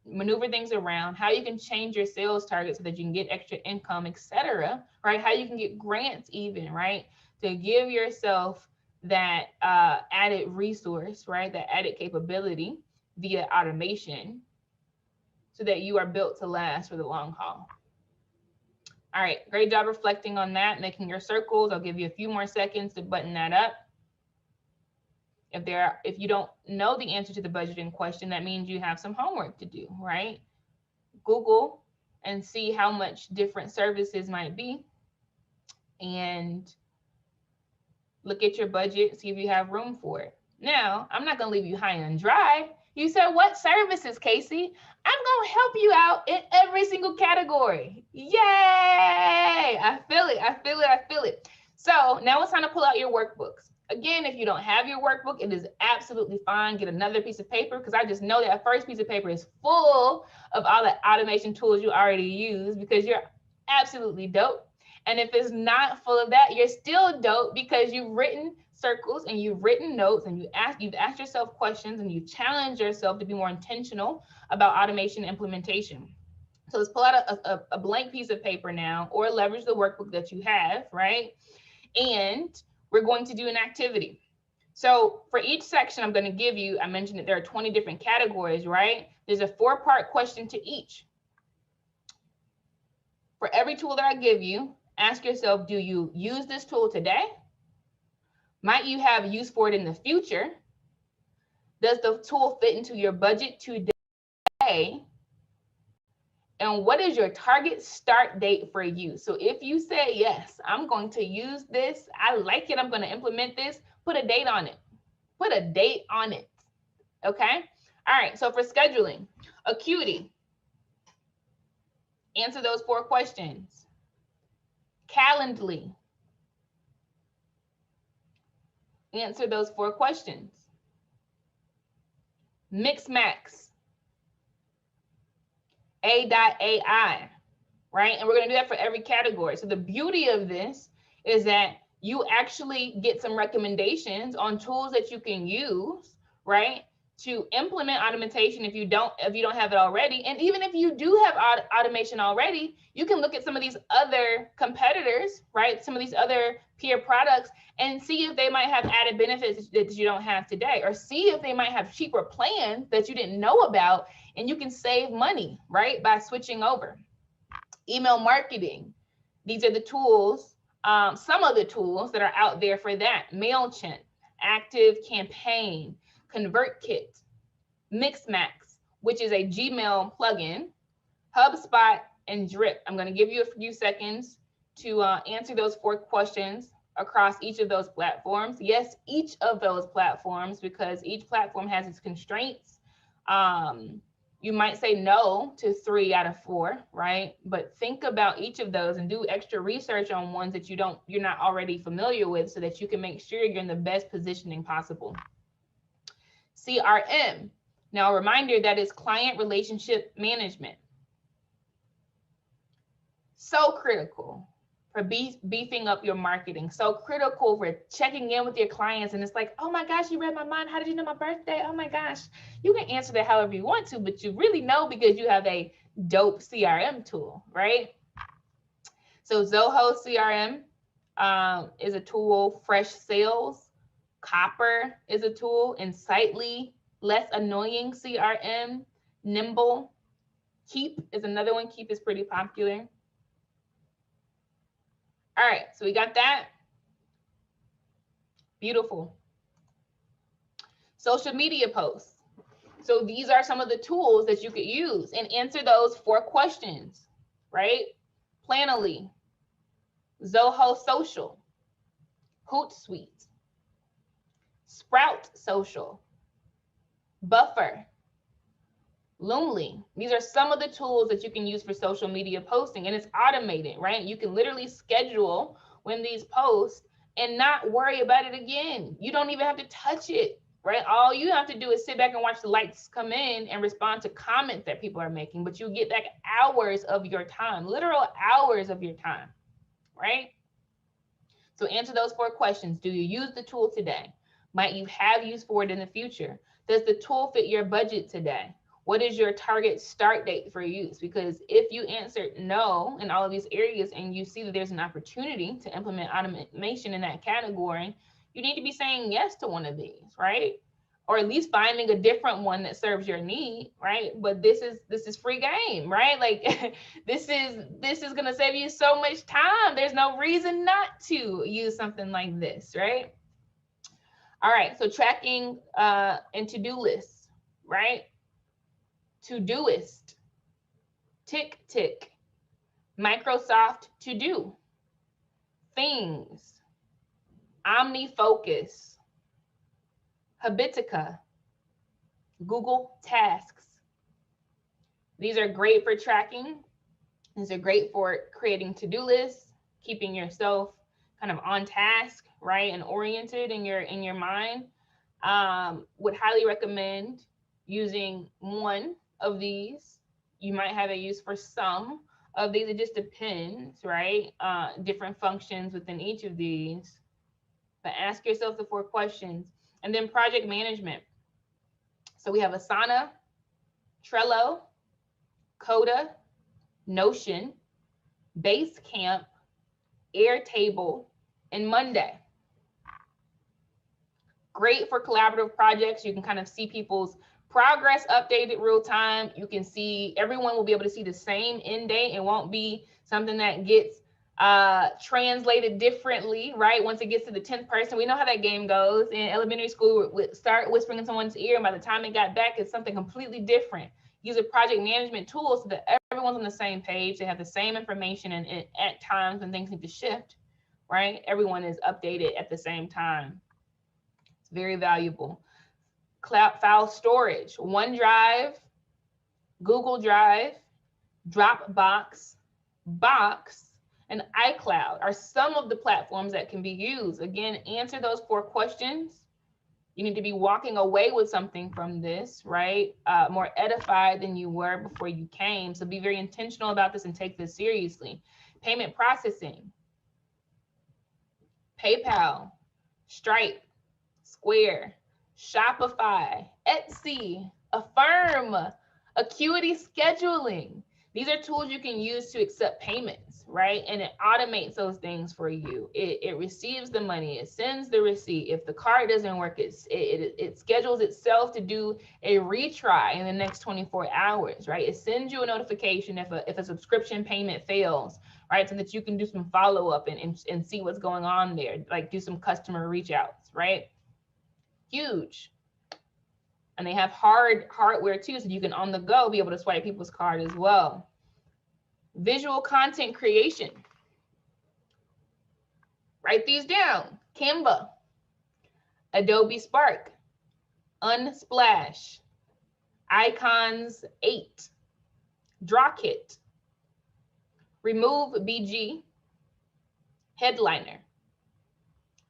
maneuver things around, how you can change your sales targets so that you can get extra income, etc., right? How you can get grants even, right? To give yourself that added resource, right? That added capability via automation, so that you are built to last for the long haul. All right, great job reflecting on that, making your circles. I'll give you a few more seconds to button that up. If you don't know the answer to the budgeting question, that means you have some homework to do, right? Google and see how much different services might be, and look at your budget, see if you have room for it. Now, I'm not gonna leave you high and dry. You said, what services, Casey? I'm gonna help you out in every single category. Yay! I feel it, I feel it, I feel it. So now it's time to pull out your workbooks. Again, if you don't have your workbook, it is absolutely fine. Get another piece of paper, because I just know that first piece of paper is full of all the automation tools you already use, because you're absolutely dope. And if it's not full of that, you're still dope, because you've written circles and you've written notes and you've asked yourself questions and you've challenged yourself to be more intentional about automation implementation. So let's pull out a blank piece of paper now, or leverage the workbook that you have, right? And we're going to do an activity. So for each section I'm going to give you, I mentioned that there are 20 different categories, right? There's a 4-part question to each. For every tool that I give you, ask yourself, do you use this tool today? Might you have use for it in the future? Does the tool fit into your budget today? And what is your target start date for you? So if you say, yes, I'm going to use this, I like it, I'm going to implement this, put a date on it. Put a date on it. Okay. All right. So for scheduling, Acuity, answer those 4 questions. Calendly, answer those 4 questions. Mixmax, A.AI, right? And we're going to do that for every category. So the beauty of this is that you actually get some recommendations on tools that you can use, right, to implement automation if you don't have it already. And even if you do have automation already, you can look at some of these other competitors, right, some of these other peer products, and see if they might have added benefits that you don't have today, or see if they might have cheaper plans that you didn't know about, and you can save money, right, by switching over. Email marketing, these are the tools, some of the tools that are out there for that. MailChimp, Active Campaign, ConvertKit, Mixmax, which is a Gmail plugin, HubSpot, and Drip. I'm going to give you a few seconds to answer those 4 questions across each of those platforms. Yes, each of those platforms, because each platform has its constraints. You might say no to 3 out of 4, right? But think about each of those and do extra research on ones that you're not already familiar with, so that you can make sure you're in the best positioning possible. CRM. Now, a reminder, that is client relationship management. So critical for beefing up your marketing. So critical for checking in with your clients. And it's like, oh my gosh, you read my mind. How did you know my birthday? Oh my gosh. You can answer that however you want to, but you really know because you have a dope CRM tool, right? So Zoho CRM is a tool. Fresh Sales, Copper is a tool. Insightly, less annoying CRM. Nimble, Keep is another one. Keep is pretty popular. All right, so we got that. Beautiful. Social media posts. So these are some of the tools that you could use, and answer those 4 questions, right? Planoly, Zoho Social, Hootsuite, Sprout Social, Buffer, Loomly. These are some of the tools that you can use for social media posting, and it's automated, right? You can literally schedule when these posts and not worry about it again. You don't even have to touch it, right? All you have to do is sit back and watch the lights come in and respond to comments that people are making, but you get back hours of your time, literal hours of your time, right? So answer those 4 questions. Do you use the tool today? Might you have use for it in the future? Does the tool fit your budget today? What is your target start date for use? Because if you answered no in all of these areas and you see that there's an opportunity to implement automation in that category, you need to be saying yes to one of these, right? Or at least finding a different one that serves your need, right? But this is free game, right? Like this is gonna save you so much time. There's no reason not to use something like this, right? All right, so tracking and to-do lists, right? Todoist, TickTick, Microsoft To Do, Things, OmniFocus, Habitica, Google Tasks. These are great for tracking. These are great for creating to-do lists, keeping yourself kind of on task, right, and oriented in your mind. Would highly recommend using one of these. You might have a use for some of these. It just depends, right? Different functions within each of these. But ask yourself the 4 questions. And then project management. So we have Asana, Trello, Coda, Notion, Basecamp, Airtable, and Monday. Great for collaborative projects. You can kind of see people's progress updated real time. You can see, everyone will be able to see the same end date. It won't be something that gets translated differently, right? Once it gets to the 10th person, we know how that game goes. In elementary school, we start whispering in someone's ear, and by the time it got back, it's something completely different. Use a project management tool so that everyone's on the same page. They have the same information, and at times when things need to shift, right, everyone is updated at the same time. It's very valuable. Cloud file storage, OneDrive, Google Drive, Dropbox, Box, and iCloud are some of the platforms that can be used. Again, answer those 4 questions. You need to be walking away with something from this, right? More edified than you were before you came. So be very intentional about this and take this seriously. Payment processing, PayPal, Stripe, Square, Shopify, Etsy, Affirm, Acuity Scheduling. These are tools you can use to accept payments, right? And it automates those things for you. It receives the money, it sends the receipt. If the card doesn't work, it schedules itself to do a retry in the next 24 hours, right? It sends you a notification if a subscription payment fails, right? So that you can do some follow-up and see what's going on there, like do some customer reach outs, right? Huge. And they have hardware too, so you can on the go be able to swipe people's card as well. Visual content creation. Write these down. Canva, Adobe Spark, Unsplash, Icons 8, Drawkit, Remove BG, Headliner.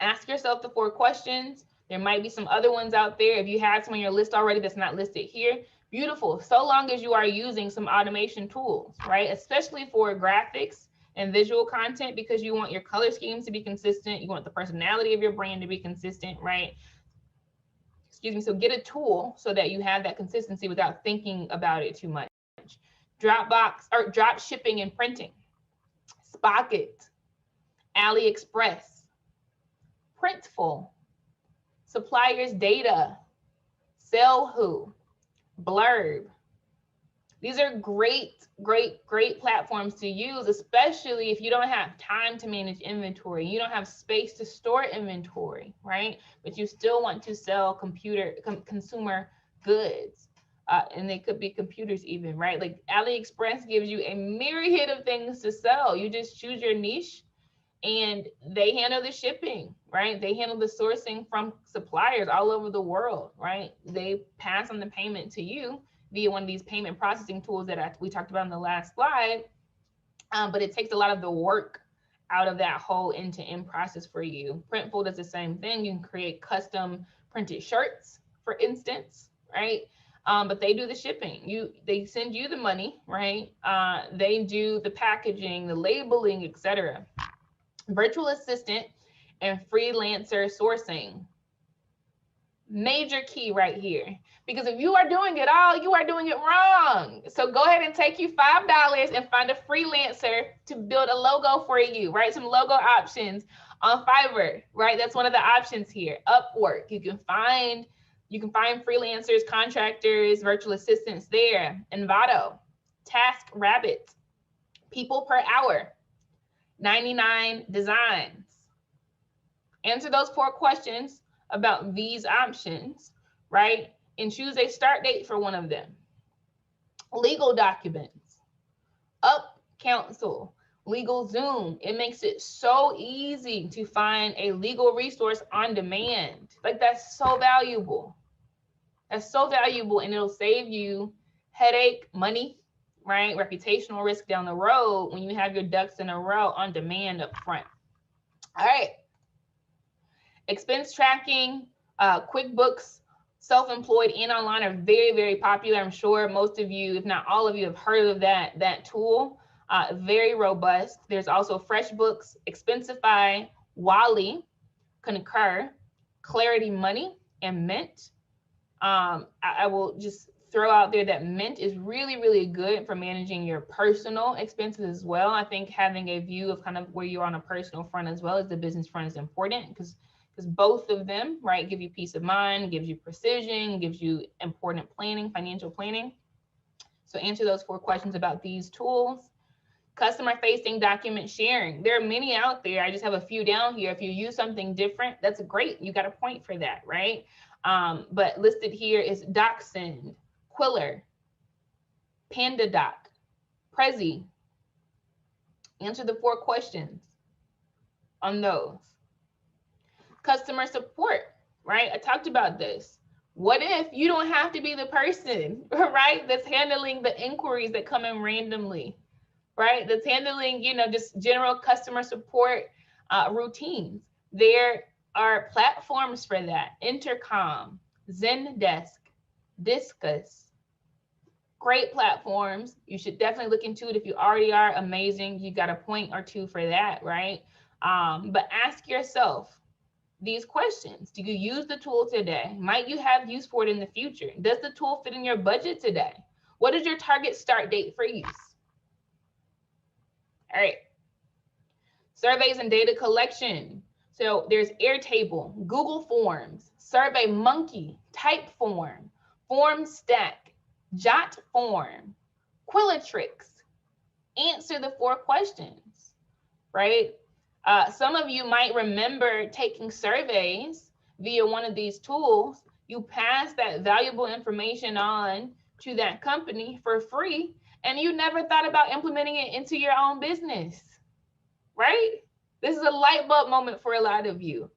Ask yourself the 4 questions. There might be some other ones out there. If you have some on your list already that's not listed here, beautiful. So long as you are using some automation tools, right? Especially for graphics and visual content, because you want your color schemes to be consistent. You want the personality of your brand to be consistent, right? Excuse me. So get a tool so that you have that consistency without thinking about it too much. Dropbox or drop shipping and printing, Spocket, AliExpress, Printful, Suppliers Data, Sell.Who, Blurb. These are great platforms to use, especially if you don't have time to manage inventory. You don't have space to store inventory, right? But you still want to sell consumer goods. And they could be computers even, right? Like AliExpress gives you a myriad of things to sell. You just choose your niche and they handle the shipping, right? They handle the sourcing from suppliers all over the world, right? They pass on the payment to you via one of these payment processing tools that we talked about in the last slide. But it takes a lot of the work out of that whole end-to-end process for you. Printful does the same thing. You can create custom printed shirts, for instance, right? But they do the shipping. They send you the money, right? They do the packaging, the labeling, etc. Virtual assistant and freelancer sourcing. Major key right here, because if you are doing it all, you are doing it wrong. So go ahead and take you $5 and find a freelancer to build a logo for you, right? Some logo options on Fiverr, right? That's one of the options here. Upwork, you can find freelancers, contractors, virtual assistants there. Envato, TaskRabbit, People Per Hour, 99 Designs. Answer those 4 questions about these options, right? And choose a start date for one of them. Legal documents, Up Counsel, LegalZoom. It makes it so easy to find a legal resource on demand. Like that's so valuable. That's so valuable, and it'll save you headache, money, right? Reputational risk down the road when you have your ducks in a row on demand up front. All right. Expense tracking, QuickBooks, self-employed and online are very, very popular. I'm sure most of you, if not all of you, have heard of that tool. Very robust. There's also FreshBooks, Expensify, Wally, Concur, Clarity Money, and Mint. I will just throw out there that Mint is really, really good for managing your personal expenses as well. I think having a view of kind of where you're on a personal front as well as the business front is important, because both of them, right, give you peace of mind, gives you precision, gives you important planning, financial planning. So answer those 4 questions about these tools. Customer-facing document sharing. There are many out there. I just have a few down here. If you use something different, that's great. You got a point for that, right? But listed here is DocSend, Quiller, PandaDoc, Prezi. Answer the 4 questions on those. Customer support, right? I talked about this. What if you don't have to be the person, right, that's handling the inquiries that come in randomly, right? That's handling, just general customer support routines. There are platforms for that. Intercom, Zendesk, Discuss. Great platforms. You should definitely look into it. If you already are, amazing. You got a point or two for that, right? But ask yourself these questions. Do you use the tool today? Might you have use for it in the future? Does the tool fit in your budget today? What is your target start date for use? All right. Surveys and data collection. So there's Airtable, Google Forms, SurveyMonkey, Typeform, FormStack, JotForm, Quillitrix. Answer the 4 questions, right? Some of you might remember taking surveys via one of these tools. You pass that valuable information on to that company for free, and you never thought about implementing it into your own business, right? This is a light bulb moment for a lot of you.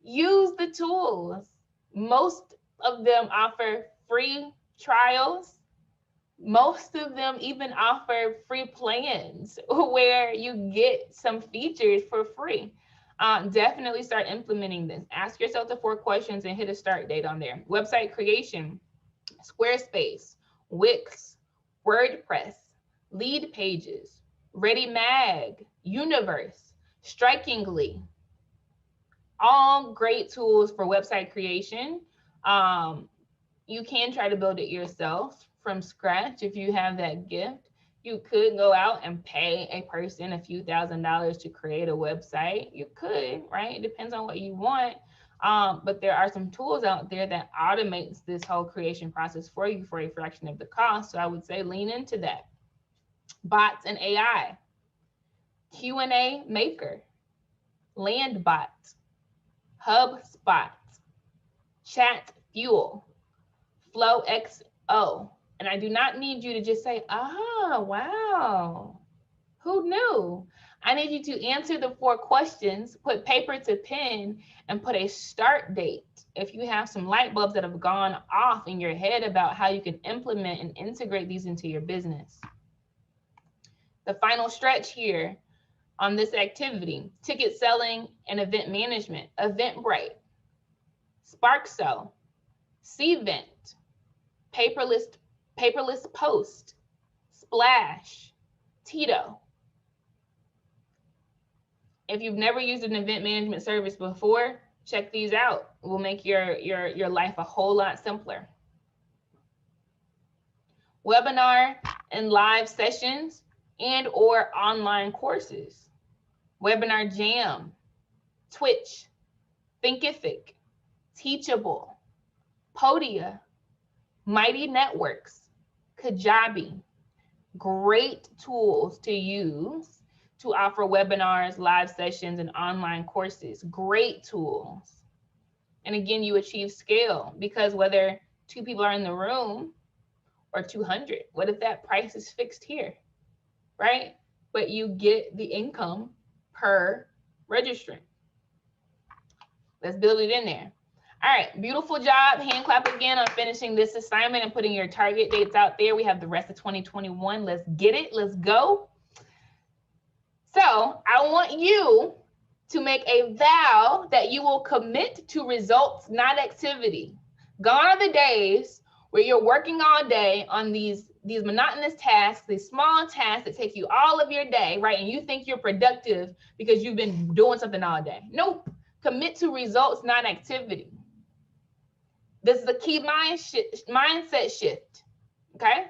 Use the tools. Most of them offer free trials. Most of them even offer free plans where you get some features for free. Definitely start implementing this. Ask yourself the 4 questions and hit a start date on there. Website creation, Squarespace, Wix, WordPress, Lead Pages, ReadyMag, Universe, Strikingly. All great tools for website creation. You can try to build it yourself from scratch if you have that gift. You could go out and pay a person a few $1,000s to create a website. You could, right? It depends on what you want. But there are some tools out there that automates this whole creation process for you for a fraction of the cost. So I would say lean into that. Bots and AI, Q&A Maker, Landbot, HubSpot, Chat Fuel, FlowXO. And I do not need you to just say, wow, who knew? I need you to answer the 4 questions, put paper to pen, and put a start date. If you have some light bulbs that have gone off in your head about how you can implement and integrate these into your business. The final stretch here on this activity, ticket selling and event management, Eventbrite, Sparkso, Cvent, Paperless Post, Splash, Tito. If you've never used an event management service before, check these out. It will make your life a whole lot simpler. Webinar and live sessions and or online courses. Webinar Jam, Twitch, Thinkific, Teachable, Podia, Mighty Networks, Kajabi. Great tools to use to offer webinars, live sessions, and online courses. Great tools. And again, you achieve scale because whether 2 people are in the room or 200, what if that price is fixed here, right? But you get the income per registrant. Let's build it in there. All right, beautiful job. Hand clap again on finishing this assignment and putting your target dates out there. We have the rest of 2021. Let's get it. Let's go. So I want you to make a vow that you will commit to results, not activity. Gone are the days where you're working all day on these monotonous tasks, these small tasks that take you all of your day, right? And you think you're productive because you've been doing something all day. Nope. Commit to results, not activity. This is a key mindset shift, okay?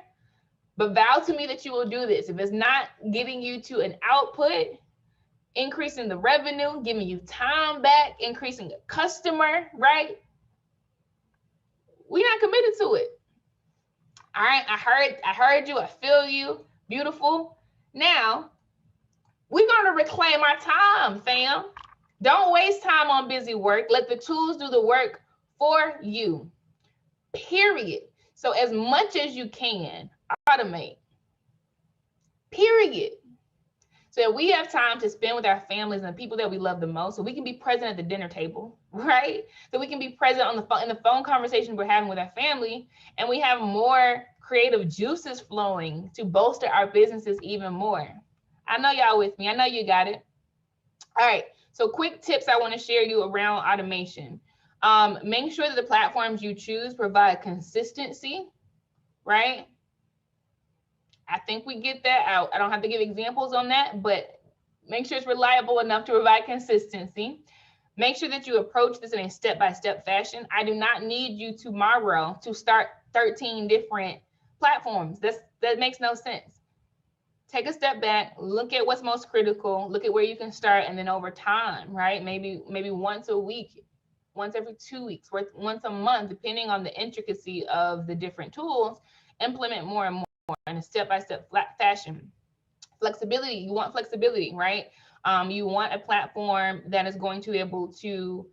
But vow to me that you will do this. If it's not getting you to an output, increasing the revenue, giving you time back, increasing the customer, right? We're not committed to it. All right, I heard you, I feel you, beautiful. Now, we're gonna reclaim our time, fam. Don't waste time on busy work. Let the tools do the work for you, period. So as much as you can, automate, period. So we have time to spend with our families and the people that we love the most, so we can be present at the dinner table, right? So we can be present on the phone in the phone conversations we're having with our family, and we have more creative juices flowing to bolster our businesses even more. I know y'all with me. I know you got it. All right. So quick tips I want to share you around automation. Make sure that the platforms you choose provide consistency, right? I think we get that out. I don't have to give examples on that, but make sure it's reliable enough to provide consistency. Make sure that you approach this in a step-by-step fashion. I do not need you tomorrow to start 13 different platforms. That makes no sense. Take a step back, look at what's most critical, look at where you can start, and then over time, right? Maybe once a week, once every 2 weeks, once a month, depending on the intricacy of the different tools, implement more and more in a step-by-step fashion. Flexibility, you want flexibility, right? You want a platform that is going to be able to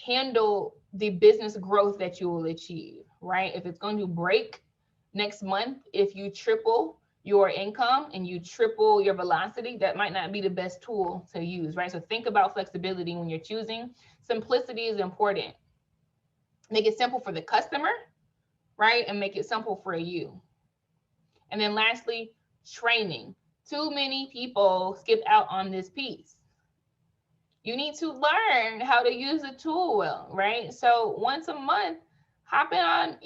handle the business growth that you will achieve, right? If it's going to break next month, if you triple your income and you triple your velocity, that might not be the best tool to use, right? So think about flexibility when you're choosing. Simplicity is important. Make it simple for the customer, right? And make it simple for you. And then lastly, training. Too many people skip out on this piece. You need to learn how to use the tool well, right? So once a month, hop in on,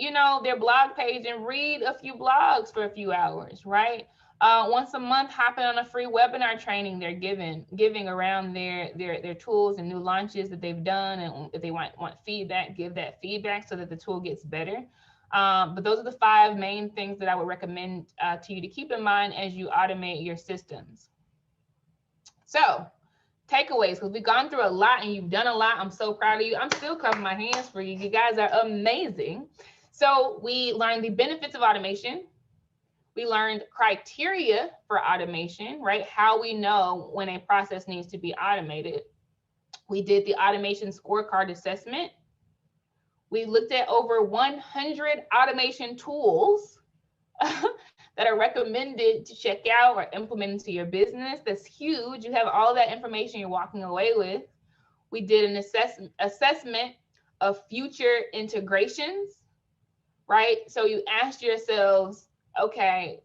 their blog page and read a few blogs for a few hours, right? Once a month, hop in on a free webinar training they're giving around their tools and new launches that they've done. And if they want feedback, give that feedback so that the tool gets better. But those are the 5 main things that I would recommend to you to keep in mind as you automate your systems. So takeaways, because we've gone through a lot and you've done a lot. I'm so proud of you. I'm still clapping my hands for you. You guys are amazing. So we learned the benefits of automation. We learned criteria for automation, right? How we know when a process needs to be automated. We did the automation scorecard assessment. We looked at over 100 automation tools that are recommended to check out or implement into your business. That's huge. You have all that information you're walking away with. We did an assessment of future integrations, right? So you asked yourselves, okay,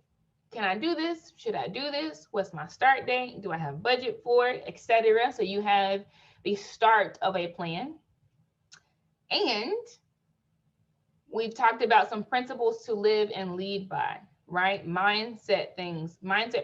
can I do this? Should I do this? What's my start date? Do I have budget for it, etc.? So you have the start of a plan. And we've talked about some principles to live and lead by, right? Mindset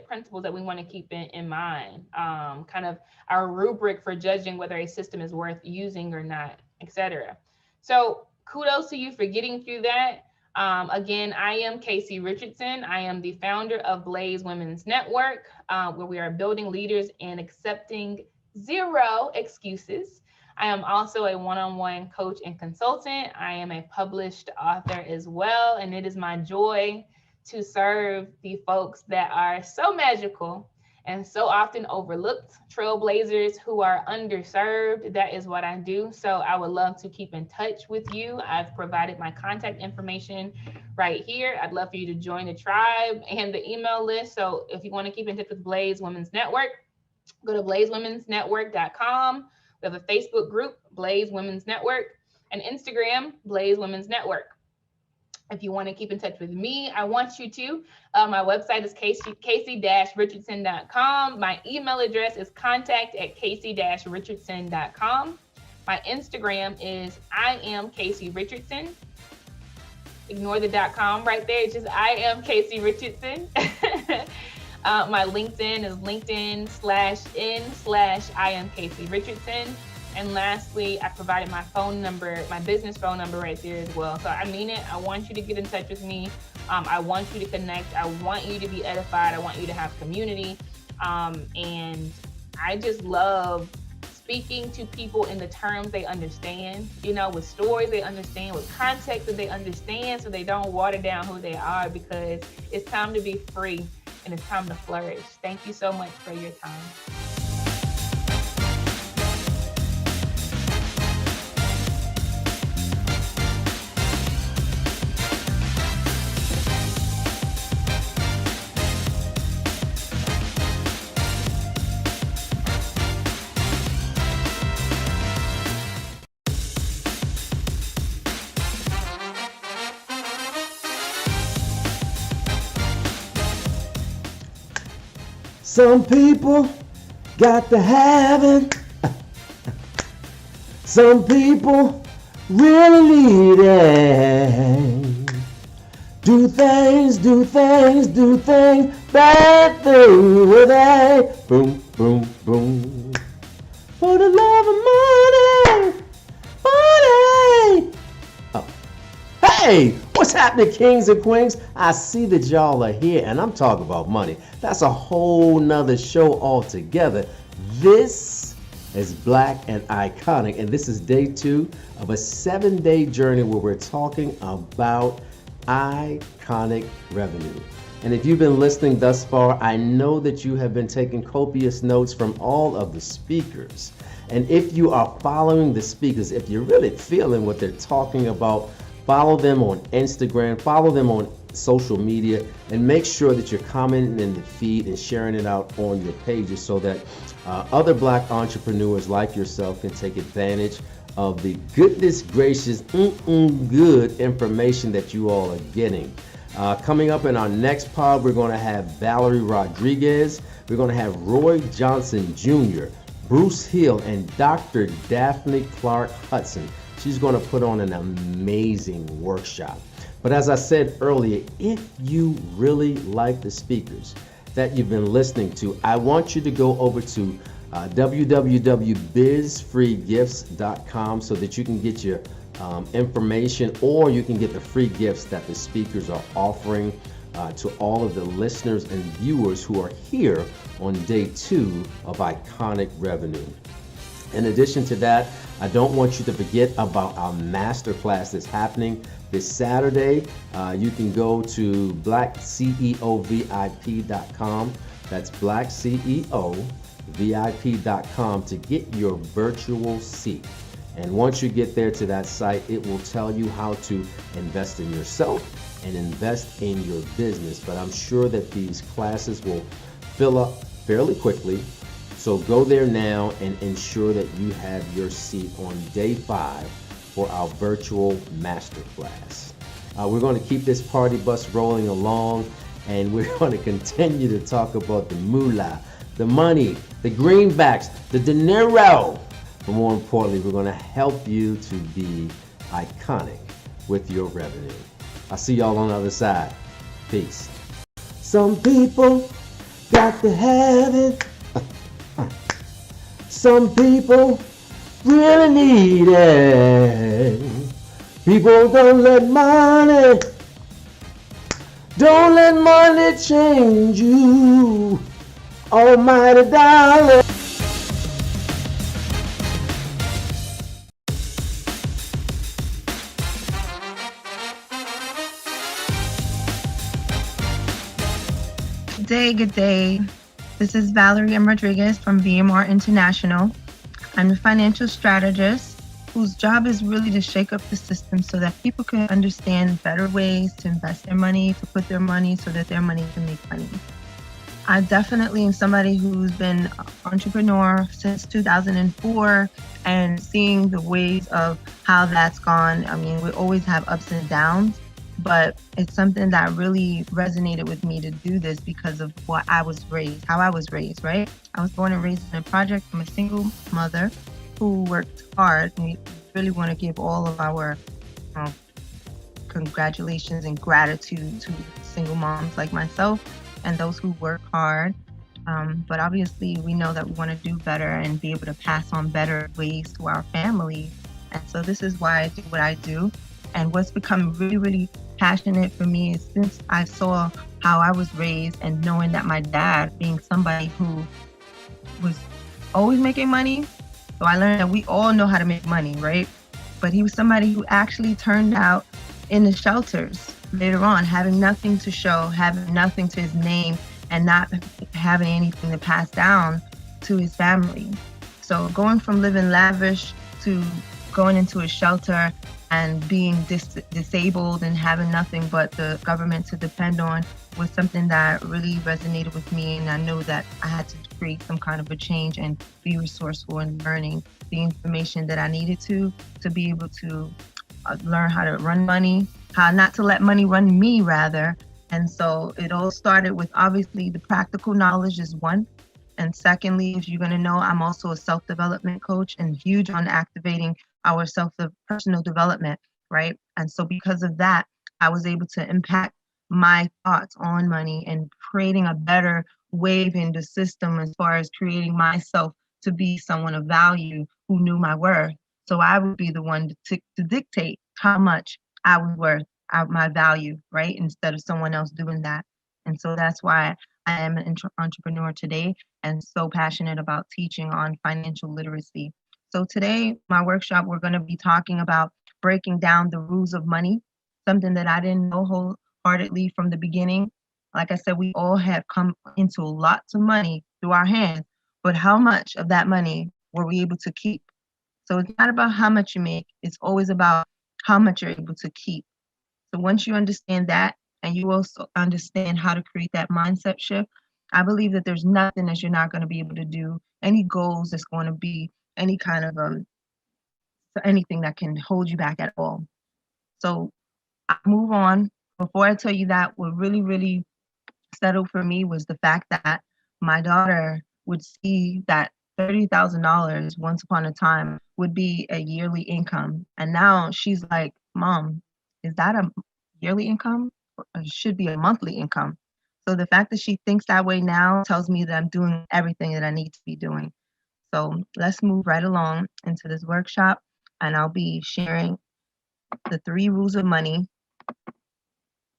principles that we want to keep in mind, kind of our rubric for judging whether a system is worth using or not, etc. So kudos to you for getting through that. Again, I am Casey Richardson. I am the founder of Blaze Women's Network, where we are building leaders and accepting 0 excuses. I am also a one-on-one coach and consultant. I am a published author as well, and it is my joy to serve the folks that are so magical and so often overlooked, trailblazers who are underserved. That is what I do. So I would love to keep in touch with you. I've provided my contact information right here. I'd love for you to join the tribe and the email list. So if you want to keep in touch with Blaze Women's Network, go to blazewomensnetwork.com. We have a Facebook group, Blaze Women's Network, and Instagram, Blaze Women's Network. If you want to keep in touch with me, I want you to. My website is casey-richardson.com. My email address is contact@casey-richardson.com. My Instagram is I am Casey Richardson. Ignore the .com right there. It's just I am Casey Richardson. My LinkedIn is LinkedIn/I am Casey Richardson. And lastly, I provided my phone number, my business phone number right there as well. So I mean it. I want you to get in touch with me. I want you to connect. I want you to be edified. I want you to have community. And I just love speaking to people in the terms they understand, with stories they understand, with context that they understand, so they don't water down who they are, because it's time to be free and it's time to flourish. Thank you so much for your time. Some people got to have it. Some people really need it. Do things, bad things with a boom, boom, boom. For the love of money, money. Oh. Hey, what's happening, kings and queens? I see that y'all are here, and I'm talking about money. That's a whole nother show altogether. This is Black and Iconic, and this is day 2 of a 7-day journey where we're talking about iconic revenue. And if you've been listening thus far, I know that you have been taking copious notes from all of the speakers. And if you are following the speakers, if you're really feeling what they're talking about, follow them on Instagram, follow them on social media, and make sure that you're commenting in the feed and sharing it out on your pages so that other Black entrepreneurs like yourself can take advantage of the goodness gracious, good information that you all are getting. Coming up in our next pod, we're going to have Valerie Rodriguez, we're going to have Roy Johnson Jr., Bruce Hill, and Dr. Daphne Clarke-Hudson. She's going to put on an amazing workshop. But as I said earlier, if you really like the speakers that you've been listening to, I want you to go over to www.bizfreegifts.com so that you can get your information, or you can get the free gifts that the speakers are offering to all of the listeners and viewers who are here on day 2 of Iconic Revenue. In addition to that, I don't want you to forget about our masterclass that's happening this Saturday. You can go to BlackCEOVIP.com. That's BlackCEOVIP.com to get your virtual seat. And once you get there to that site, it will tell you how to invest in yourself and invest in your business. But I'm sure that these classes will fill up fairly quickly. So go there now and ensure that you have your seat on day 5 for our virtual masterclass. We're going to keep this party bus rolling along, and we're going to continue to talk about the moolah, the money, the greenbacks, the dinero. But more importantly, we're going to help you to be iconic with your revenue. I'll see y'all on the other side. Peace. Some people got to have it. Some people really need it. People don't let money change you. Almighty dollar. Good day. This is Valerie M. Rodriguez from VMR International. I'm a financial strategist whose job is really to shake up the system so that people can understand better ways to invest their money, to put their money so that their money can make money. I definitely am somebody who's been an entrepreneur since 2004 and seeing the ways of how that's gone. I mean, we always have ups and downs, but it's something that really resonated with me to do this because of how I was raised, right? I was born and raised in a project from a single mother who worked hard. And we really want to give all of our congratulations and gratitude to single moms like myself and those who work hard. But obviously we know that we want to do better and be able to pass on better ways to our family. And so this is why I do what I do. And what's become really, really passionate for me is since I saw how I was raised and knowing that my dad being somebody who was always making money. So I learned that we all know how to make money, right? But he was somebody who actually turned out in the shelters later on, having nothing to show, having nothing to his name, and not having anything to pass down to his family. So going from living lavish to going into a shelter and being disabled and having nothing but the government to depend on was something that really resonated with me. And I know that I had to create some kind of a change and be resourceful in learning the information that I needed to be able to learn how to run money, how not to let money run me rather, And so it all started with, obviously, the practical knowledge is one. And secondly, if you're going to know, I'm also a self-development coach and huge on activating our personal development, right? And so because of that, I was able to impact my thoughts on money and creating a better wave in the system as far as creating myself to be someone of value who knew my worth. So I would be the one to dictate how much I was worth, my value, right? Instead of someone else doing that. And so that's why I am an entrepreneur today and so passionate about teaching on financial literacy. So today, my workshop, we're going to be talking about breaking down the rules of money, something that I didn't know wholeheartedly from the beginning. Like I said, we all have come into lots of money through our hands, but how much of that money were we able to keep? So it's not about how much you make, it's always about how much you're able to keep. So once you understand that, and you also understand how to create that mindset shift, I believe that there's nothing that you're not going to be able to do, any goals that's going to be any kind of anything that can hold you back at all. So I move on. Before I tell you that, what really, really settled for me was the fact that my daughter would see that $30,000 once upon a time would be a yearly income. And now she's like, Mom, is that a yearly income? Or it should be a monthly income. So the fact that she thinks that way now tells me that I'm doing everything that I need to be doing. So let's move right along into this workshop, and I'll be sharing the 3 rules of money,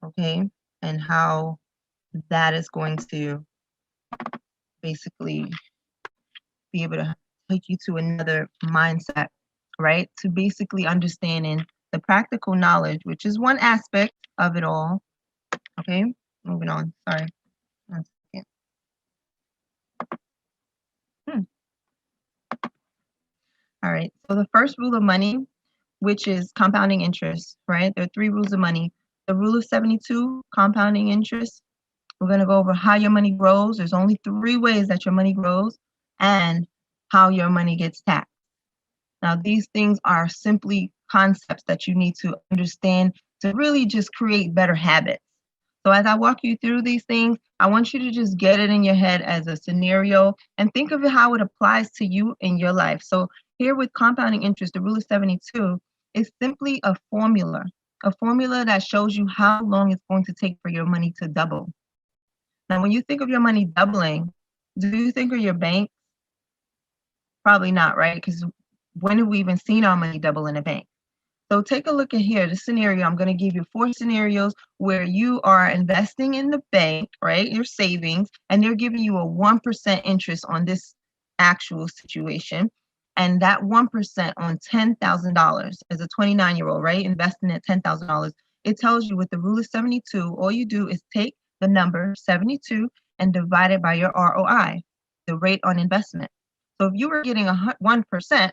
okay, and how that is going to basically be able to take you to another mindset, right? To basically understanding the practical knowledge, which is one aspect of it all. Okay, moving on. Sorry. 1 second. All right. So the first rule of money, which is compounding interest, right? There are 3 rules of money. The rule of 72, compounding interest. We're going to go over how your money grows. There's only 3 ways that your money grows, and how your money gets taxed. Now, these things are simply concepts that you need to understand to really just create better habits. So as I walk you through these things, I want you to just get it in your head as a scenario and think of it how it applies to you in your life. So here with compounding interest, the rule of 72 is simply a formula that shows you how long it's going to take for your money to double. Now, when you think of your money doubling, do you think of your bank? Probably not, right? Because when have we even seen our money double in a bank? So take a look at here, the scenario. I'm going to give you 4 scenarios where you are investing in the bank, right? Your savings, and they're giving you a 1% interest on this actual situation. And that 1% on $10,000 as a 29-year-old, right? Investing at $10,000. It tells you with the rule of 72, all you do is take the number 72 and divide it by your ROI, the rate on investment. So if you were getting 1%,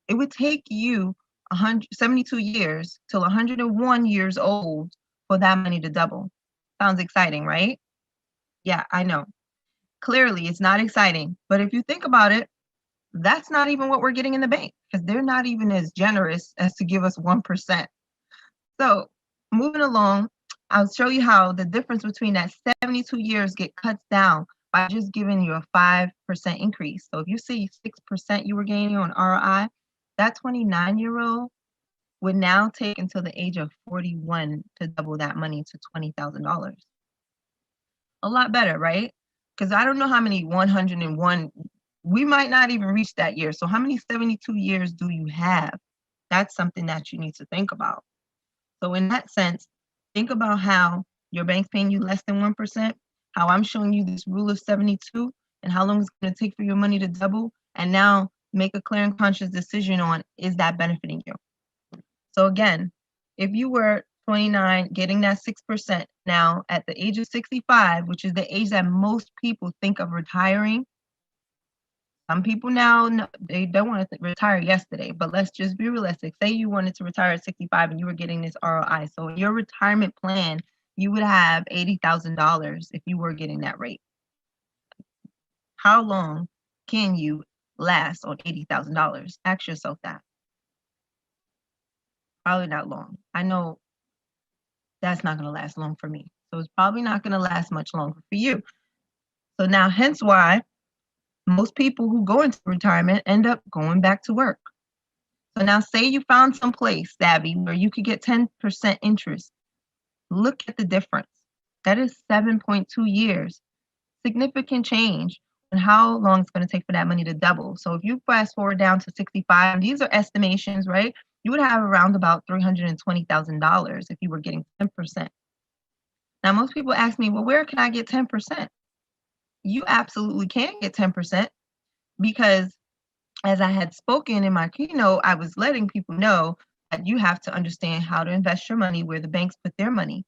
it would take you 172 years till 101 years old for that money to double. Sounds exciting, right? Yeah, I know. Clearly, it's not exciting. But if you think about it, that's not even what we're getting in the bank, because they're not even as generous as to give us 1%. So moving along, I'll show you how the difference between that 72 years get cut down by just giving you a 5% increase. So if you see 6% you were gaining on ROI, that 29-year-old would now take until the age of 41 to double that money to $20,000. A lot better, right? Because I don't know how many 101, we might not even reach that year. So how many 72 years do you have? That's something that you need to think about. So in that sense, think about how your bank's paying you less than 1%, how I'm showing you this rule of 72, and how long it's going to take for your money to double. And now make a clear and conscious decision on, is that benefiting you? So again, if you were 29, getting that 6%, now at the age of 65, which is the age that most people think of retiring, some people now, they don't want to retire yesterday, but let's just be realistic. Say you wanted to retire at 65 and you were getting this ROI. So in your retirement plan, you would have $80,000 if you were getting that rate. How long can you last on $80,000? Ask yourself that. Probably not long. I know That's not going to last long for me. So it's probably not going to last much longer for you. So now, hence why most people who go into retirement end up going back to work. So now say you found some place, Savvy, where you could get 10% interest. Look at the difference. That is 7.2 years. Significant change on how long it's going to take for that money to double. So if you fast forward down to 65, and these are estimations, right? You would have around about $320,000 if you were getting 10%. Now, most people ask me, well, where can I get 10%? You absolutely can get 10% because, as I had spoken in my keynote, I was letting people know that you have to understand how to invest your money where the banks put their money.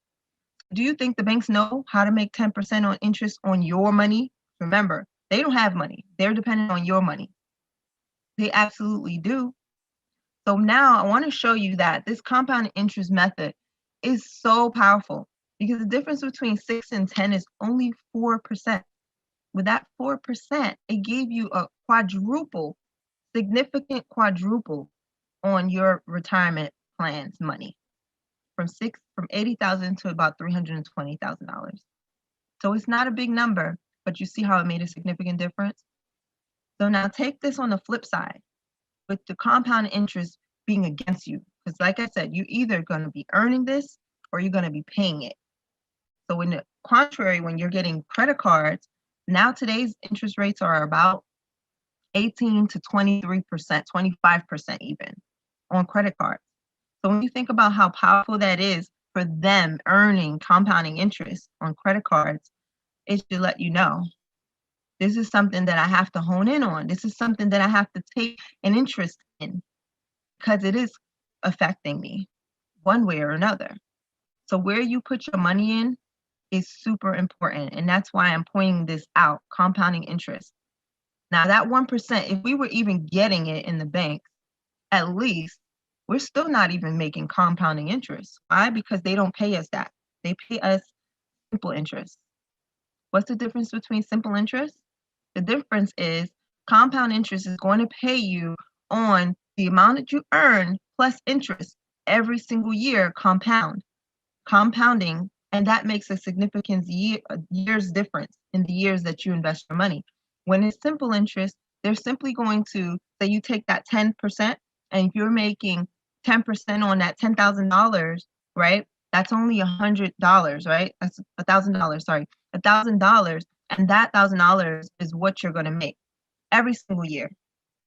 Do you think the banks know how to make 10% on interest on your money? Remember, they don't have money. They're dependent on your money. They absolutely do. So now I want to show you that this compound interest method is so powerful because the difference between 6 and 10 is only 4%. With that 4%, it gave you a significant quadruple on your retirement plans money from $80,000 to about $320,000. So it's not a big number, but you see how it made a significant difference. So now take this on the flip side with the compound interest being against you. Because like I said, you're either going to be earning this or you're going to be paying it. So in the contrary, when you're getting credit cards, now today's interest rates are about 18 to 23%, 25% even on credit cards. So when you think about how powerful that is for them earning compounding interest on credit cards, it should let you know this is something that I have to hone in on. This is something that I have to take an interest in because it is affecting me one way or another. So where you put your money in is super important. And that's why I'm pointing this out, compounding interest. Now that 1%, if we were even getting it in the bank, at least, we're still not even making compounding interest. Why? Because they don't pay us that. They pay us simple interest. What's the difference between simple interest? The difference is compound interest is going to pay you on the amount that you earn plus interest every single year compounding, and that makes a significant years difference in the years that you invest your money. When it's simple interest, they're simply going to say you take that 10%, and if you're making 10% on that $10,000, right? That's only $100, right? That's $1,000, sorry, $1,000, and that $1,000 is what you're going to make every single year.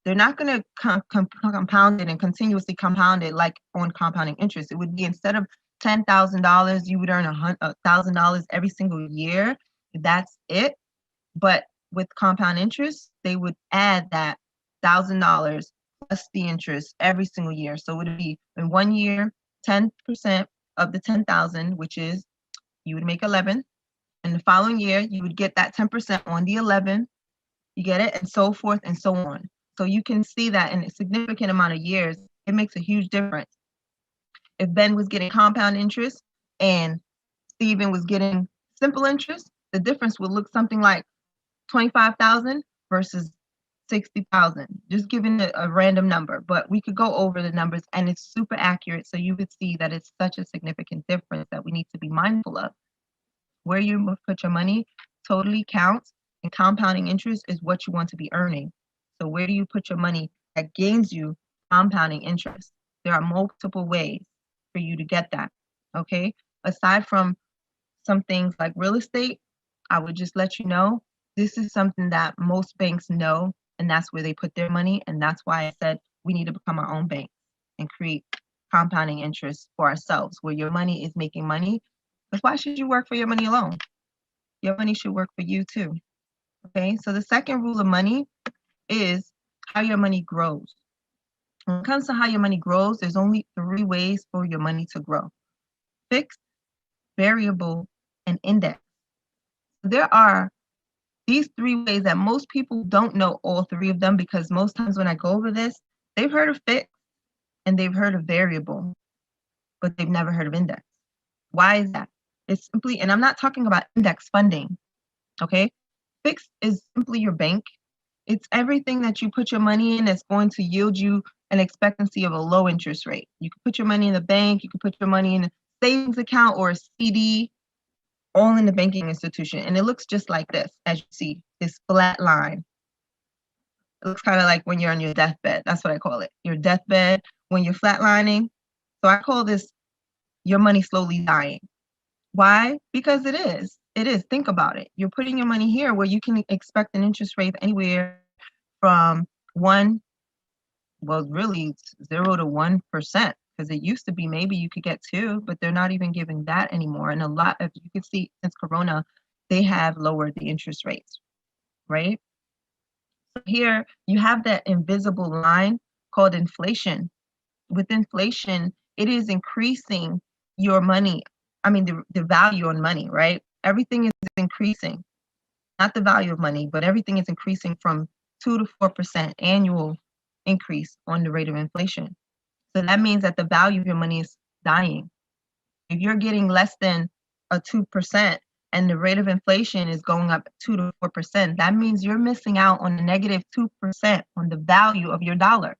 They're not going to compound it and continuously compound it like on compounding interest. It would be instead of $10,000, you would earn $1,000 every single year. That's it. But with compound interest, they would add that $1,000 plus the interest every single year. So it would be in 1 year, 10% of the 10,000, which is you would make 11. And the following year, you would get that 10% on the 11. You get it, and so forth and so on. So you can see that in a significant amount of years, it makes a huge difference. If Ben was getting compound interest and Stephen was getting simple interest, the difference would look something like 25,000 versus 60,000, just giving a random number, but we could go over the numbers and it's super accurate. So you would see that it's such a significant difference that we need to be mindful of. Where you put your money totally counts, and compounding interest is what you want to be earning. So where do you put your money that gains you compounding interest? There are multiple ways for you to get that, okay? Aside from some things like real estate, I would just let you know, this is something that most banks know, and that's where they put their money, and that's why I said we need to become our own bank and create compounding interest for ourselves, where your money is making money. Because why should you work for your money alone? Your money should work for you too, okay? So the second rule of money is how your money grows. When it comes to how your money grows, there's only 3 ways for your money to grow: fixed, variable, and index. There are these 3 ways that most people don't know all 3 of them, because most times when I go over this, they've heard of fixed and they've heard of variable, but they've never heard of index. Why is that? It's simply, and I'm not talking about index funding, okay? Fixed is simply your bank. It's everything that you put your money in that's going to yield you an expectancy of a low interest rate. You can put your money in the bank, you can put your money in savings account or a CD, all in the banking institution. And it looks just like this, as you see, this flat line. It looks kind of like when you're on your deathbed. That's what I call it. Your deathbed, when you're flatlining. So I call this your money slowly dying. Why? Because it is. It is. Think about it. You're putting your money here where you can expect an interest rate anywhere from really 0 to 1%. Because it used to be maybe you could get 2, but they're not even giving that anymore. And a lot of, you can see since Corona, they have lowered the interest rates, right? So here you have that invisible line called inflation. With inflation, it is increasing your money. I mean, the value on money, right? Everything is increasing, not the value of money, but everything is increasing from 2 to 4% annual increase on the rate of inflation. So that means that the value of your money is dying. If you're getting less than a 2% and the rate of inflation is going up 2 to 4%, that means you're missing out on a negative 2% on the value of your dollar.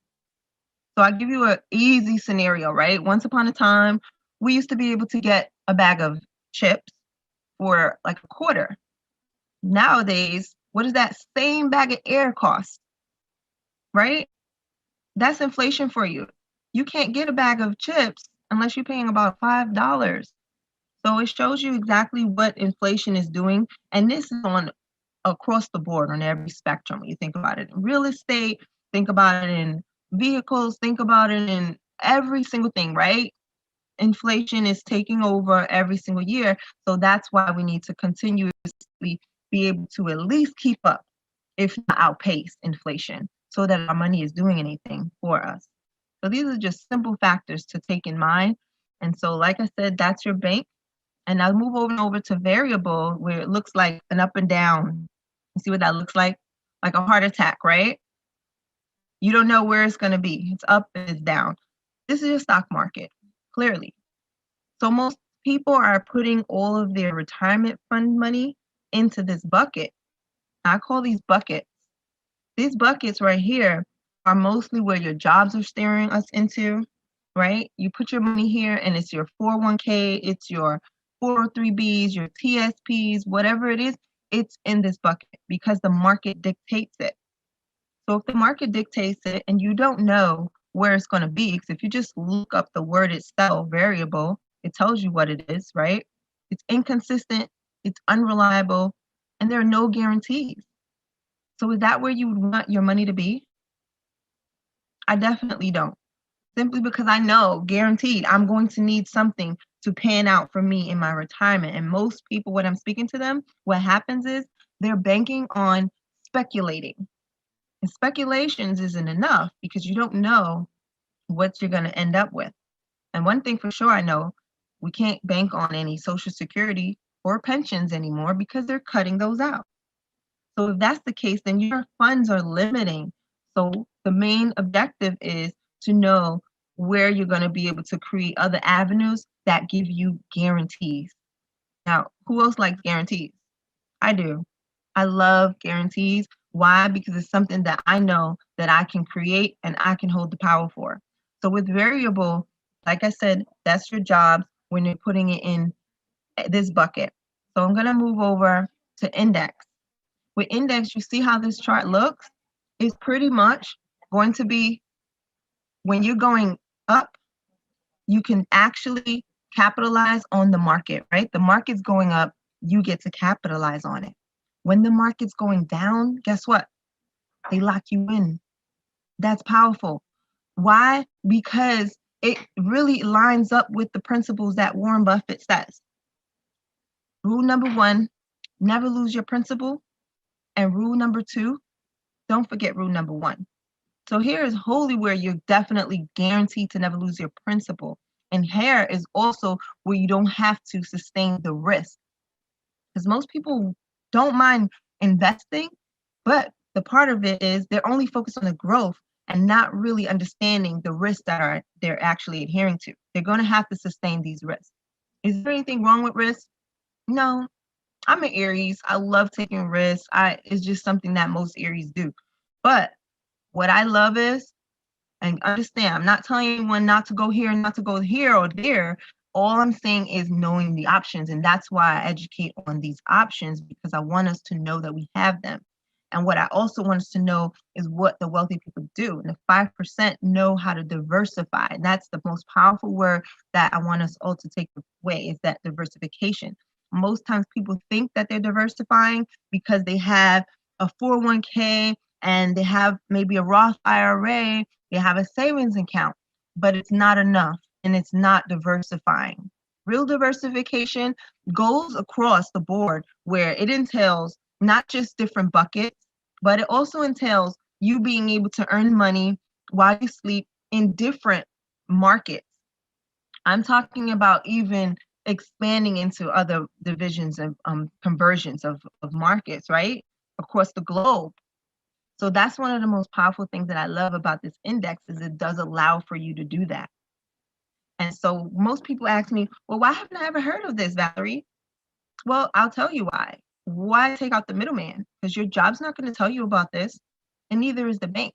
So I'll give you an easy scenario, right? Once upon a time, we used to be able to get a bag of chips for like a quarter. Nowadays, what does that same bag of air cost? Right? That's inflation for you. You can't get a bag of chips unless you're paying about $5. So it shows you exactly what inflation is doing. And this is on across the board on every spectrum. When you think about it in real estate, think about it in vehicles, think about it in every single thing, right? Inflation is taking over every single year. So that's why we need to continuously be able to at least keep up, if not outpace inflation, so that our money is doing anything for us. So these are just simple factors to take in mind. And so, like I said, that's your bank. And I'll move over to variable, where it looks like an up and down. You see what that looks like? Like a heart attack, right? You don't know where it's going to be. It's up and it's down. This is your stock market, clearly. So most people are putting all of their retirement fund money into this bucket. I call these buckets. These buckets right here are mostly where your jobs are steering us into, right? You put your money here and it's your 401k, it's your 403bs, your TSPs, whatever it is, it's in this bucket because the market dictates it. So if the market dictates it and you don't know where it's going to be, because if you just look up the word itself, variable, it tells you what it is, right? It's inconsistent, it's unreliable, and there are no guarantees. So is that where you would want your money to be? I definitely don't. Simply because I know, guaranteed, I'm going to need something to pan out for me in my retirement. And most people, when I'm speaking to them, what happens is they're banking on speculating. And speculations isn't enough because you don't know what you're going to end up with. And one thing for sure I know, we can't bank on any Social Security or pensions anymore because they're cutting those out. So if that's the case, then your funds are limiting. So the main objective is to know where you're going to be able to create other avenues that give you guarantees. Now, who else likes guarantees? I do. I love guarantees. Why? Because it's something that I know that I can create and I can hold the power for. So with variable, like I said, that's your jobs when you're putting it in this bucket. So I'm going to move over to index. With index, you see how this chart looks? It's pretty much going to be when you're going up, you can actually capitalize on the market, right? The market's going up, you get to capitalize on it. When the market's going down, guess what? They lock you in. That's powerful. Why? Because it really lines up with the principles that Warren Buffett says. Rule number 1, never lose your principal. And rule number 2, don't forget rule number 1. So here is wholly where you're definitely guaranteed to never lose your principal. And here is also where you don't have to sustain the risk. Because most people don't mind investing, but the part of it is they're only focused on the growth and not really understanding the risks that they're actually adhering to. They're going to have to sustain these risks. Is there anything wrong with risk? No. I'm an Aries. I love taking risks. It's just something that most Aries do. But what I love is, and understand, I'm not telling anyone not to go here and not to go here or there, All I'm saying is knowing the options. And that's why I educate on these options, because I want us to know that we have them. And what I also want us to know is what the wealthy people do. And the 5% know how to diversify. And that's the most powerful word that I want us all to take away, is that diversification. Most times people think that they're diversifying because they have a 401k and they have maybe a Roth IRA, they have a savings account, but it's not enough and it's not diversifying. Real diversification goes across the board, where it entails not just different buckets, but it also entails you being able to earn money while you sleep in different markets. I'm talking about even expanding into other divisions of conversions of markets, right? Across the globe. So that's one of the most powerful things that I love about this index, is it does allow for you to do that. And so most people ask me, well, why haven't I ever heard of this, Valerie? Well, I'll tell you why. Why take out the middleman? Because your job's not going to tell you about this, and neither is the bank.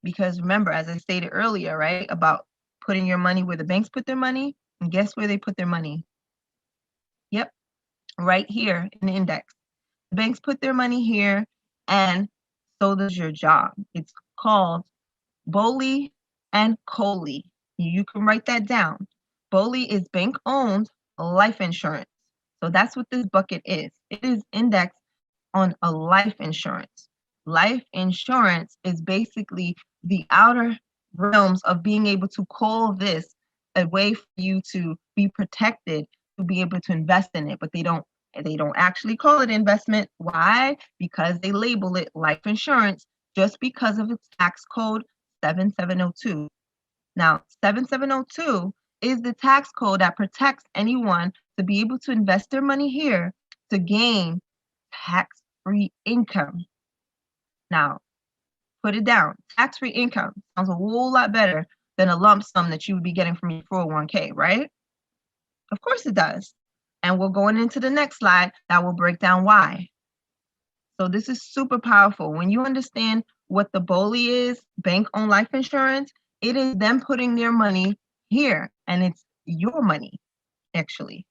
Because remember, as I stated earlier, right, about putting your money where the banks put their money, and guess where they put their money? Yep, right here in the index. The banks put their money here, and so does your job. It's called BOLI and COLI. You can write that down. BOLI is bank-owned life insurance. So that's what this bucket is. It is indexed on a life insurance. Life insurance is basically the outer realms of being able to call this a way for you to be protected, to be able to invest in it, but they don't actually call it investment. Why? Because they label it life insurance just because of its tax code 7702. Now, 7702 is the tax code that protects anyone to be able to invest their money here to gain tax-free income. Now, put it down. Tax-free income sounds a whole lot better than a lump sum that you would be getting from your 401k, right? Of course it does. And we're going into the next slide that will break down why. So this is super powerful. When you understand what the BOLI is, bank-owned life insurance, it is them putting their money here, and it's your money, actually,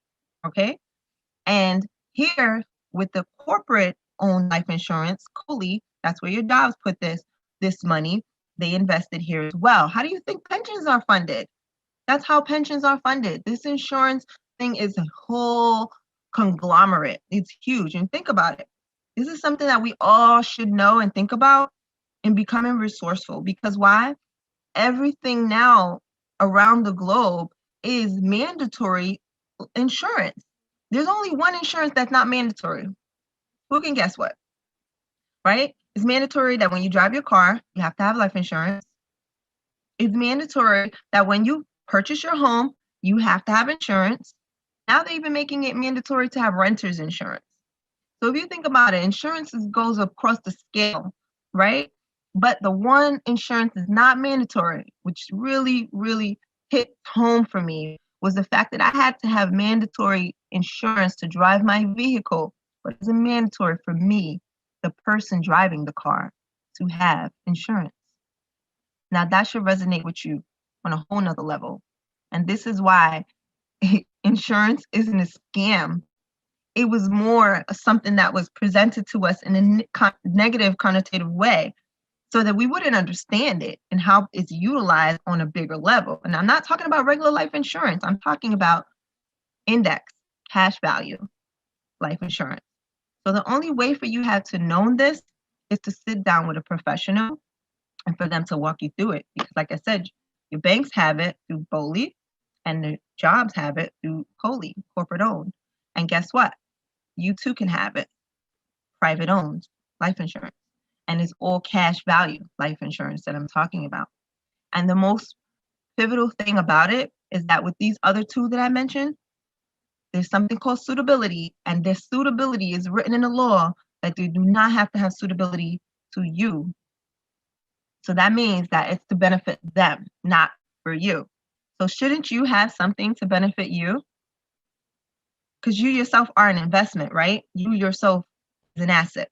okay? And here, with the corporate-owned life insurance, COLI, that's where your jobs put this money, they invested here as well. How do you think pensions are funded? That's how pensions are funded. This insurance thing is a whole conglomerate. It's huge. And think about it. This is something that we all should know and think about in becoming resourceful. Because why? Everything now around the globe is mandatory insurance. There's only one insurance that's not mandatory. Who can guess what? Right? It's mandatory that when you drive your car, you have to have life insurance. It's mandatory that when you purchase your home, you have to have insurance. Now they're even making it mandatory to have renter's insurance. So if you think about it, insurance goes across the scale, right? But the one insurance is not mandatory, which really, really hit home for me, was the fact that I had to have mandatory insurance to drive my vehicle, but it's mandatory for me, the person driving the car, to have insurance. Now that should resonate with you on a whole nother level. And this is why insurance isn't a scam. It was more something that was presented to us in a negative connotative way so that we wouldn't understand it and how it's utilized on a bigger level. And I'm not talking about regular life insurance. I'm talking about index, cash value, life insurance. So the only way for you have to know this is to sit down with a professional and for them to walk you through it. Because like I said, your banks have it through BOLI and the jobs have it through COLI, corporate owned. And guess what? You too can have it, private owned life insurance. And it's all cash value life insurance that I'm talking about. And the most pivotal thing about it is that with these other two that I mentioned, there's something called suitability, and this suitability is written in the law that they do not have to have suitability to you. So that means that it's to benefit them, not for you. So shouldn't you have something to benefit you? Because you yourself are an investment, right? You yourself is an asset.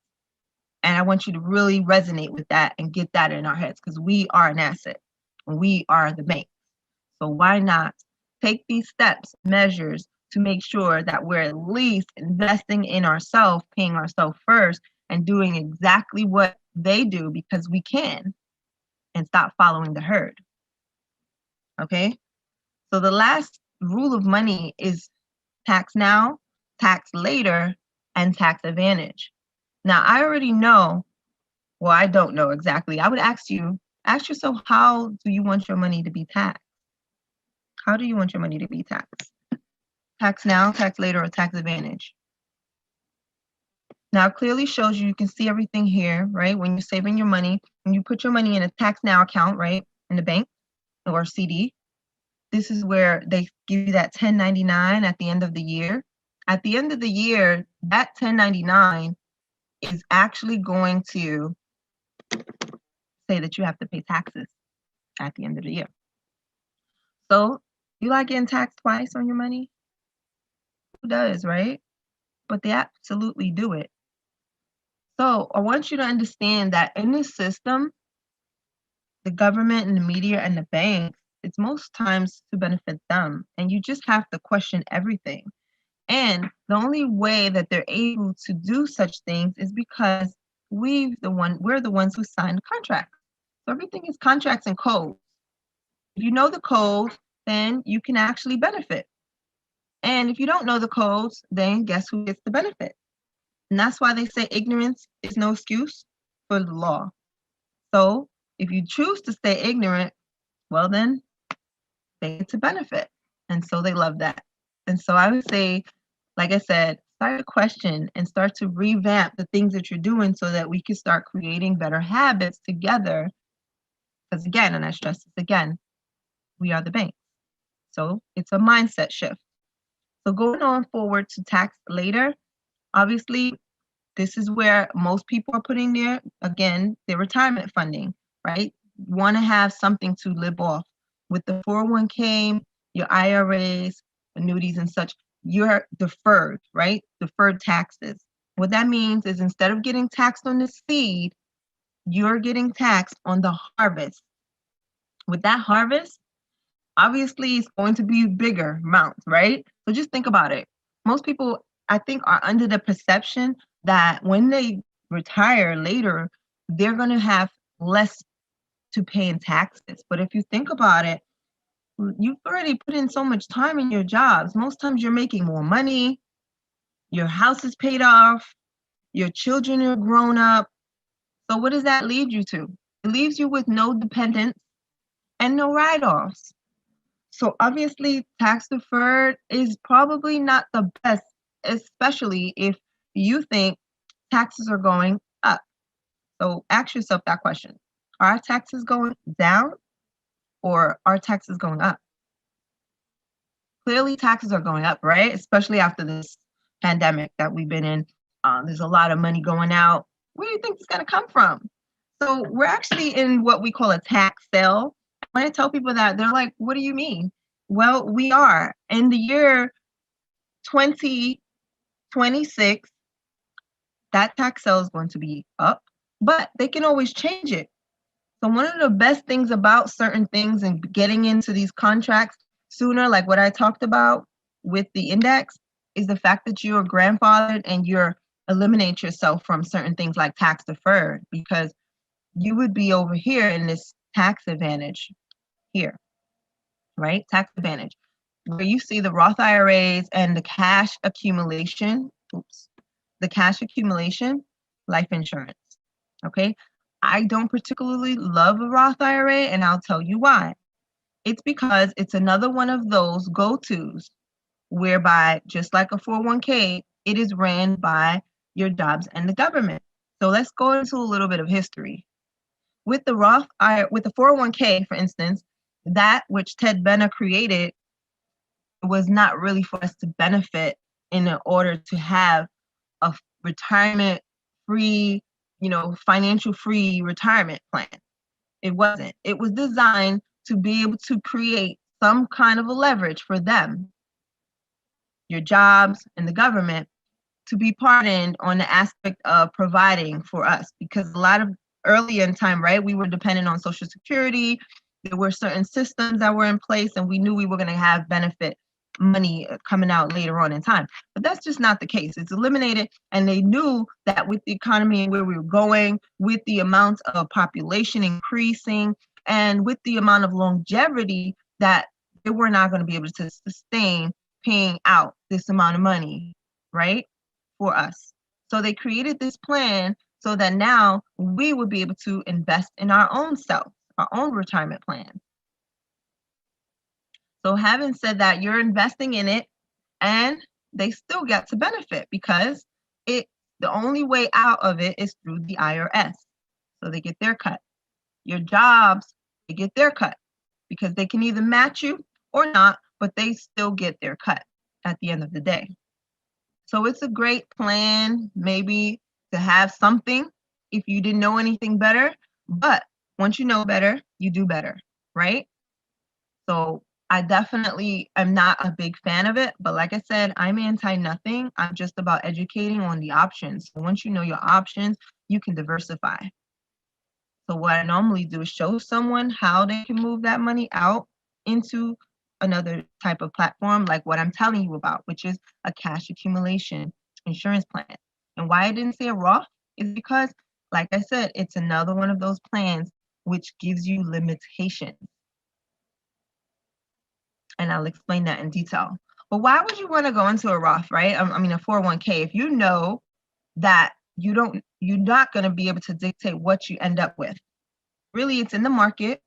And I want you to really resonate with that and get that in our heads, because we are an asset and we are the bank. So why not take these steps, measures to make sure that we're at least investing in ourselves, paying ourselves first, and doing exactly what they do because we can, and stop following the herd. Okay? So the last rule of money is tax now, tax later, and tax advantage. Now, I already know, well, I don't know exactly. I would ask yourself, how do you want your money to be taxed? How do you want your money to be taxed? Tax now, tax later, or tax advantage? Now, it clearly shows you can see everything here, right? When you're saving your money, when you put your money in a tax now account, right, in the bank or CD, this is where they give you that 1099 at the end of the year. At the end of the year, that 1099 is actually going to say that you have to pay taxes at the end of the year. So you like getting taxed twice on your money? Who does, right? But they absolutely do it. So I want you to understand that in this system, the government and the media and the banks, it's most times to benefit them. And you just have to question everything. And the only way that they're able to do such things is because we're the ones who signed the contract. So everything is contracts and codes. If you know the codes, then you can actually benefit. And if you don't know the codes, then guess who gets the benefit? And that's why they say ignorance is no excuse for the law. So if you choose to stay ignorant, well, then they get to benefit. And so they love that. And so I would say, like I said, start to question and start to revamp the things that you're doing so that we can start creating better habits together. Because again, and I stress this again, we are the bank. So it's a mindset shift. So going on forward to tax later, obviously, this is where most people are putting their retirement funding, right? Want to have something to live off. With the 401k, your IRAs, annuities and such, you're deferred, right? Deferred taxes. What that means is instead of getting taxed on the seed, you're getting taxed on the harvest. With that harvest, obviously it's going to be bigger amounts, right? So just think about it. Most people, I think, are under the perception that when they retire later, they're going to have less to pay in taxes. But if you think about it, you've already put in so much time in your jobs. Most times you're making more money, your house is paid off, your children are grown up. So what does that lead you to? It leaves you with no dependents and no write-offs. So obviously tax deferred is probably not the best, especially if you think taxes are going up. So ask yourself that question. Are our taxes going down or are taxes going up? Clearly taxes are going up, right? Especially after this pandemic that we've been in. There's a lot of money going out. Where do you think it's going to come from? So we're actually in what we call a tax sale. When I tell people that, they're like, what do you mean? Well, we are. In the year 2026, that tax sale is going to be up, but they can always change it. So one of the best things about certain things and getting into these contracts sooner, like what I talked about with the index, is the fact that you're grandfathered and you're eliminate yourself from certain things like tax deferred, because you would be over here in this tax advantage here, right? Tax advantage, where you see the Roth IRAs and the cash accumulation, life insurance, okay? I don't particularly love a Roth IRA, and I'll tell you why. It's because it's another one of those go-tos whereby, just like a 401k, it is ran by your jobs and the government. So let's go into a little bit of history. With the with the 401k, for instance, that which Ted Benner created was not really for us to benefit in order to have a retirement-free, financial-free retirement plan. It wasn't. It was designed to be able to create some kind of a leverage for them, your jobs and the government, to be pardoned on the aspect of providing for us. Because a lot of early in time, right, we were dependent on Social Security, There were certain systems that were in place, and we knew we were going to have benefit money coming out later on in time. But that's just not the case. It's eliminated, and they knew that with the economy and where we were going, with the amount of population increasing, and with the amount of longevity, that they were not going to be able to sustain paying out this amount of money, right, for us. So they created this plan so that now we would be able to invest in our own self, our own retirement plan. So having said that, you're investing in it, and they still get to benefit because the only way out of it is through the IRS. So they get their cut. Your jobs, they get their cut because they can either match you or not, but they still get their cut at the end of the day. So it's a great plan, maybe to have something if you didn't know anything better. But once you know better, you do better, right? So I definitely am not a big fan of it. But like I said, I'm anti-nothing. I'm just about educating on the options. So once you know your options, you can diversify. So what I normally do is show someone how they can move that money out into another type of platform, like what I'm telling you about, which is a cash accumulation insurance plan. And why I didn't say a Roth is because, like I said, it's another one of those plans which gives you limitations. And I'll explain that in detail. But why would you want to go into a Roth, right? I mean, a 401k, if you know that you're not going to be able to dictate what you end up with. Really, it's in the market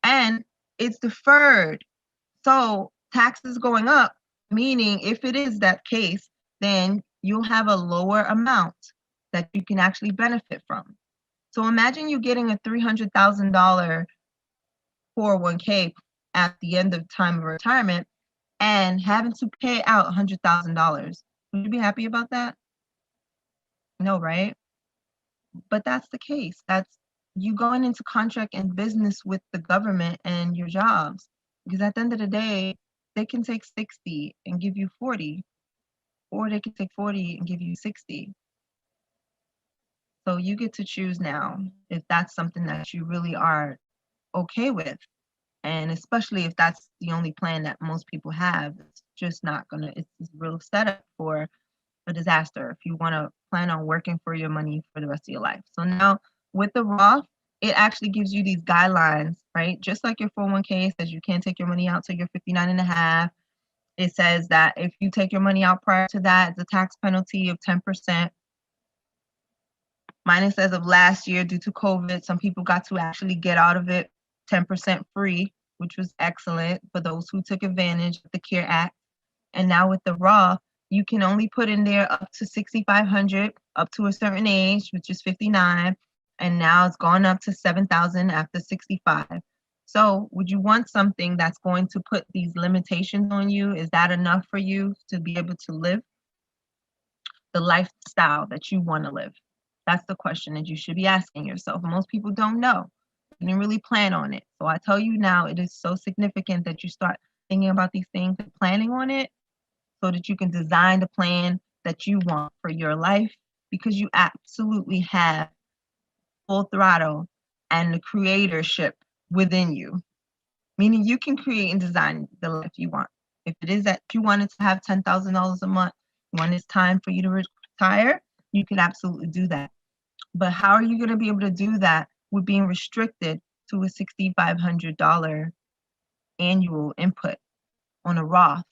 and it's deferred. So taxes going up, meaning if it is that case, then you'll have a lower amount that you can actually benefit from. So imagine you getting a $300,000 401k at the end of time of retirement and having to pay out $100,000. Would you be happy about that? No, right? But that's the case. That's you going into contract and business with the government and your jobs. Because at the end of the day, they can take 60 and give you 40, or they can take 40 and give you 60. So you get to choose now if that's something that you really are okay with. And especially if that's the only plan that most people have, it's just not gonna, it's a real setup for a disaster if you want to plan on working for your money for the rest of your life. So now with the Roth, it actually gives you these guidelines, right? Just like your 401k says you can't take your money out till you're 59 and a half. It says that if you take your money out prior to that, it's a tax penalty of 10%. Minus as of last year, due to COVID, some people got to actually get out of it 10% free, which was excellent for those who took advantage of the CARE Act. And now with the Roth, you can only put in there up to 6,500 up to a certain age, which is 59. And now it's gone up to 7,000 after 65. So would you want something that's going to put these limitations on you? Is that enough for you to be able to live the lifestyle that you want to live? That's the question that you should be asking yourself. Most people don't know. They didn't really plan on it. So I tell you now, it is so significant that you start thinking about these things and planning on it so that you can design the plan that you want for your life, because you absolutely have full throttle and the creatorship within you, meaning you can create and design the life you want. If it is that you wanted to have $10,000 a month when it's time for you to retire, you can absolutely do that. But how are you going to be able to do that with being restricted to a $6,500 annual input on a Roth?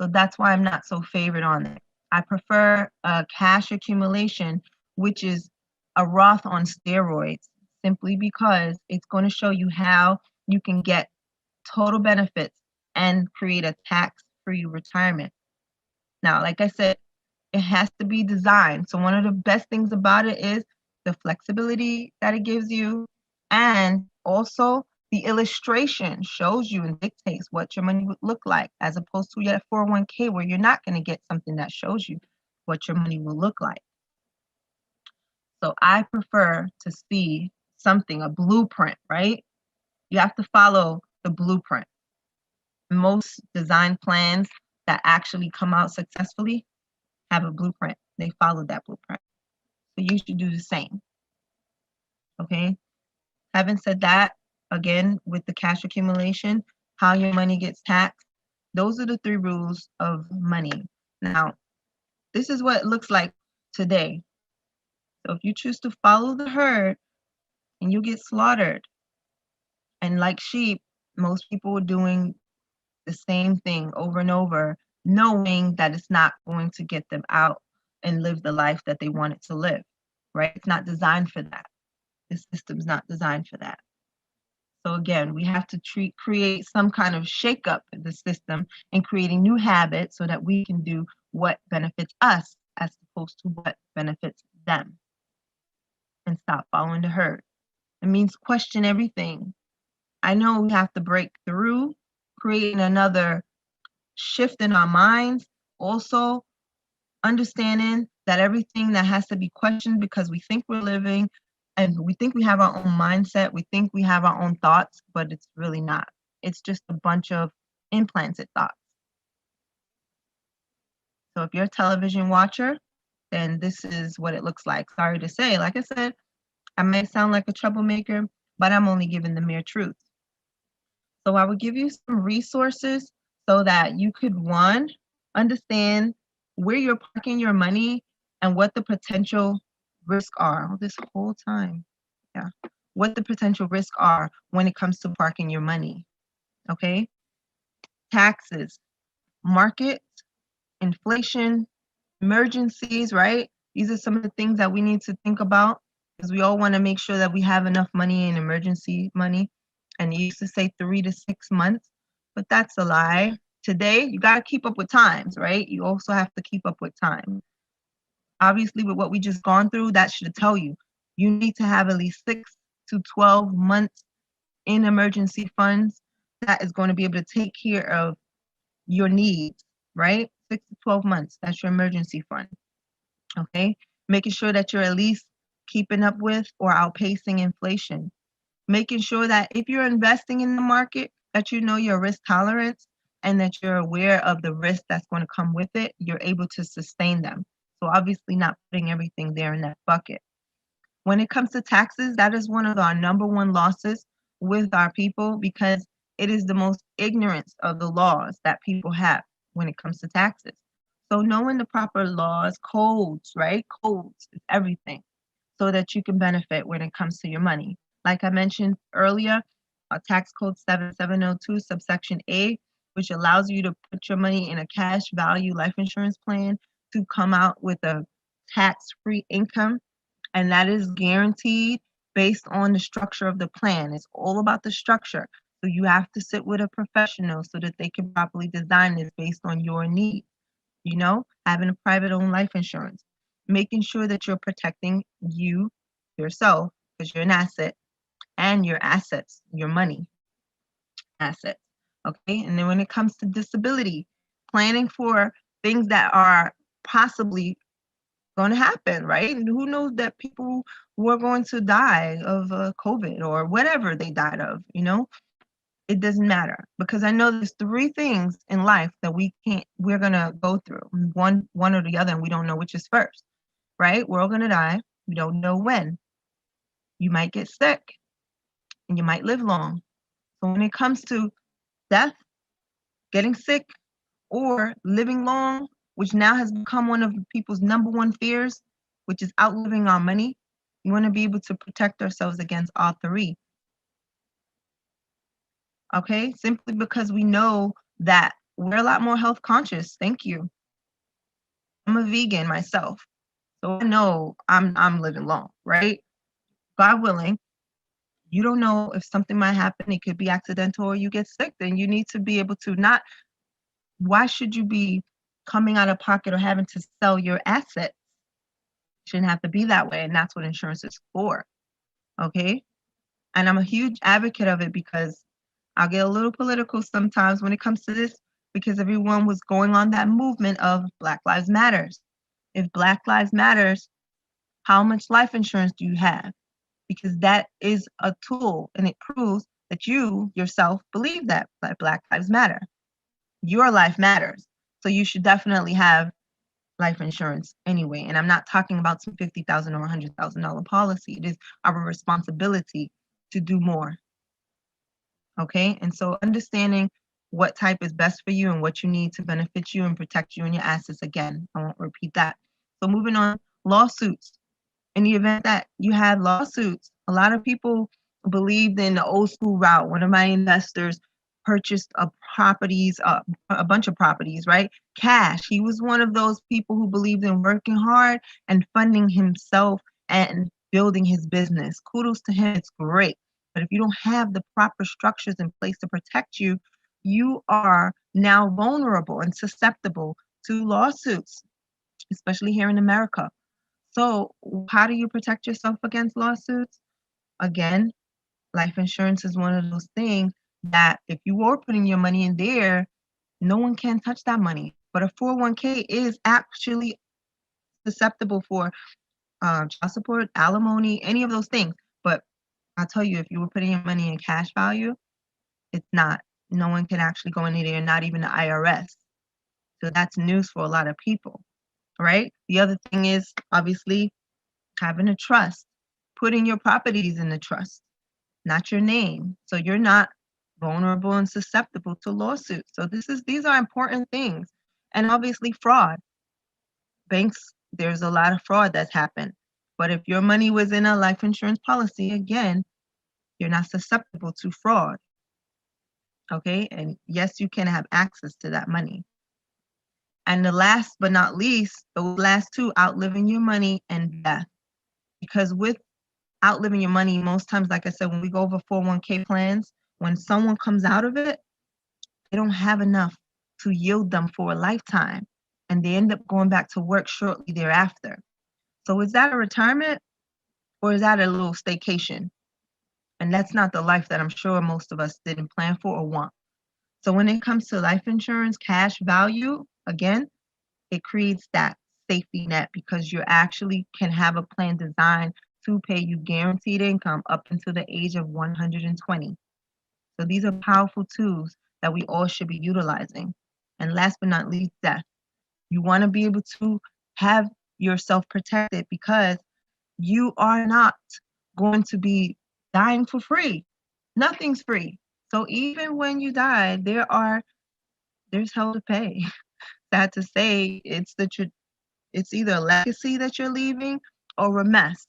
So that's why I'm not so favored on it. I prefer a cash accumulation, which is a Roth on steroids, simply because it's going to show you how you can get total benefits and create a tax-free retirement. Now, like I said, it has to be designed. So one of the best things about it is the flexibility that it gives you, and also the illustration shows you and dictates what your money would look like, as opposed to your 401k where you're not going to get something that shows you what your money will look like. So I prefer to see something, a blueprint, right? You have to follow the blueprint. Most design plans that actually come out successfully have a blueprint. They follow that blueprint. So you should do the same. Okay? Having said that, again, with the cash accumulation, how your money gets taxed. Those are the 3 rules of money. Now, this is what it looks like today. So if you choose to follow the herd and you get slaughtered, and like sheep, most people are doing the same thing over and over, knowing that it's not going to get them out and live the life that they wanted to live, right? It's not designed for that. The system's not designed for that. So again, we have to create some kind of shakeup in the system and creating new habits so that we can do what benefits us as opposed to what benefits them, and stop following the herd. It means question everything. I know we have to break through, creating another shift in our minds, also understanding that everything that has to be questioned because we think we're living and we think we have our own mindset, we think we have our own thoughts, but it's really not. It's just a bunch of implanted thoughts. So if you're a television watcher, then this is what it looks like. Sorry to say, like I said, I may sound like a troublemaker, but I'm only giving the mere truth. So I would give you some resources so that you could, one, understand where you're parking your money and what the potential risks are this whole time. Yeah. What the potential risks are when it comes to parking your money. Okay. Taxes, markets, inflation, emergencies, right? These are some of the things that we need to think about because we all want to make sure that we have enough money in emergency money. And you used to say 3 to 6 months, but that's a lie. Today, you got to keep up with times, right? You also have to keep up with time. Obviously, with what we just gone through, that should tell you, you need to have at least 6 to 12 months in emergency funds that is going to be able to take care of your needs, right? 6 to 12 months, that's your emergency fund, okay? Making sure that you're at least keeping up with or outpacing inflation. Making sure that if you're investing in the market, that you know your risk tolerance and that you're aware of the risk that's going to come with it, you're able to sustain them. So obviously not putting everything there in that bucket. When it comes to taxes, that is one of our number one losses with our people because it is the most ignorance of the laws that people have when it comes to taxes. So knowing the proper laws, codes, right? Codes is everything so that you can benefit when it comes to your money. Like I mentioned earlier, tax code 7702 subsection A, which allows you to put your money in a cash value life insurance plan to come out with a tax-free income. And that is guaranteed based on the structure of the plan. It's all about the structure. So you have to sit with a professional so that they can properly design this based on your needs. You know, having a private owned life insurance, making sure that you're protecting yourself, because you're an asset, and your assets, your money assets. Okay. And then when it comes to disability, planning for things that are possibly going to happen, right? And who knows that people who are going to die of COVID or whatever they died of, you know? It doesn't matter because I know there's 3 things in life that we're going to go through one or the other, and we don't know which is first, right? We're all going to die. We don't know when. You might get sick and you might live long. So when it comes to death, getting sick, or living long, which now has become one of people's number one fears, which is outliving our money, we want to be able to protect ourselves against all 3. Okay, simply because we know that we're a lot more health conscious. Thank you. I'm a vegan myself, so I know I'm living long, right? God willing, you don't know if something might happen. It could be accidental or you get sick. Then you need to be able to not. Why should you be coming out of pocket or having to sell your assets? It shouldn't have to be that way, and that's what insurance is for. Okay, and I'm a huge advocate of it because I'll get a little political sometimes when it comes to this because everyone was going on that movement of Black Lives Matters. If Black Lives Matters, how much life insurance do you have? Because that is a tool and it proves that you yourself believe that Black Lives Matter. Your life matters. So you should definitely have life insurance anyway. And I'm not talking about some $50,000 or $100,000 policy. It is our responsibility to do more. Okay. And so understanding what type is best for you and what you need to benefit you and protect you and your assets. Again, I won't repeat that. So moving on, lawsuits. In the event that you had lawsuits, a lot of people believed in the old school route. One of my investors purchased a bunch of properties, right? Cash. He was one of those people who believed in working hard and funding himself and building his business. Kudos to him. It's great. But if you don't have the proper structures in place to protect you, you are now vulnerable and susceptible to lawsuits, especially here in America. So how do you protect yourself against lawsuits? Again, life insurance is one of those things that if you are putting your money in there, no one can touch that money. But a 401k is actually susceptible for child support, alimony, any of those things. But I'll tell you, if you were putting your money in cash value, it's not. No one can actually go in there, not even the IRS. So that's news for a lot of people, right? The other thing is obviously having a trust, putting your properties in the trust, not your name. So you're not vulnerable and susceptible to lawsuits. So these are important things. And obviously fraud. Banks, there's a lot of fraud that's happened. But if your money was in a life insurance policy, again, you're not susceptible to fraud. Okay? And yes, you can have access to that money. And the last but not least, those last two, outliving your money and death. Because with outliving your money, most times, like I said, when we go over 401k plans, when someone comes out of it, they don't have enough to yield them for a lifetime. And they end up going back to work shortly thereafter. So is that a retirement or is that a little staycation? And that's not the life that I'm sure most of us didn't plan for or want. So when it comes to life insurance, cash value, again, it creates that safety net because you actually can have a plan designed to pay you guaranteed income up until the age of 120. So these are powerful tools that we all should be utilizing. And last but not least, death. You want to be able to have yourself protected because you are not going to be dying for free. Nothing's free. So even when you die, there's hell to pay. Sad to say, it's either a legacy that you're leaving or a mess.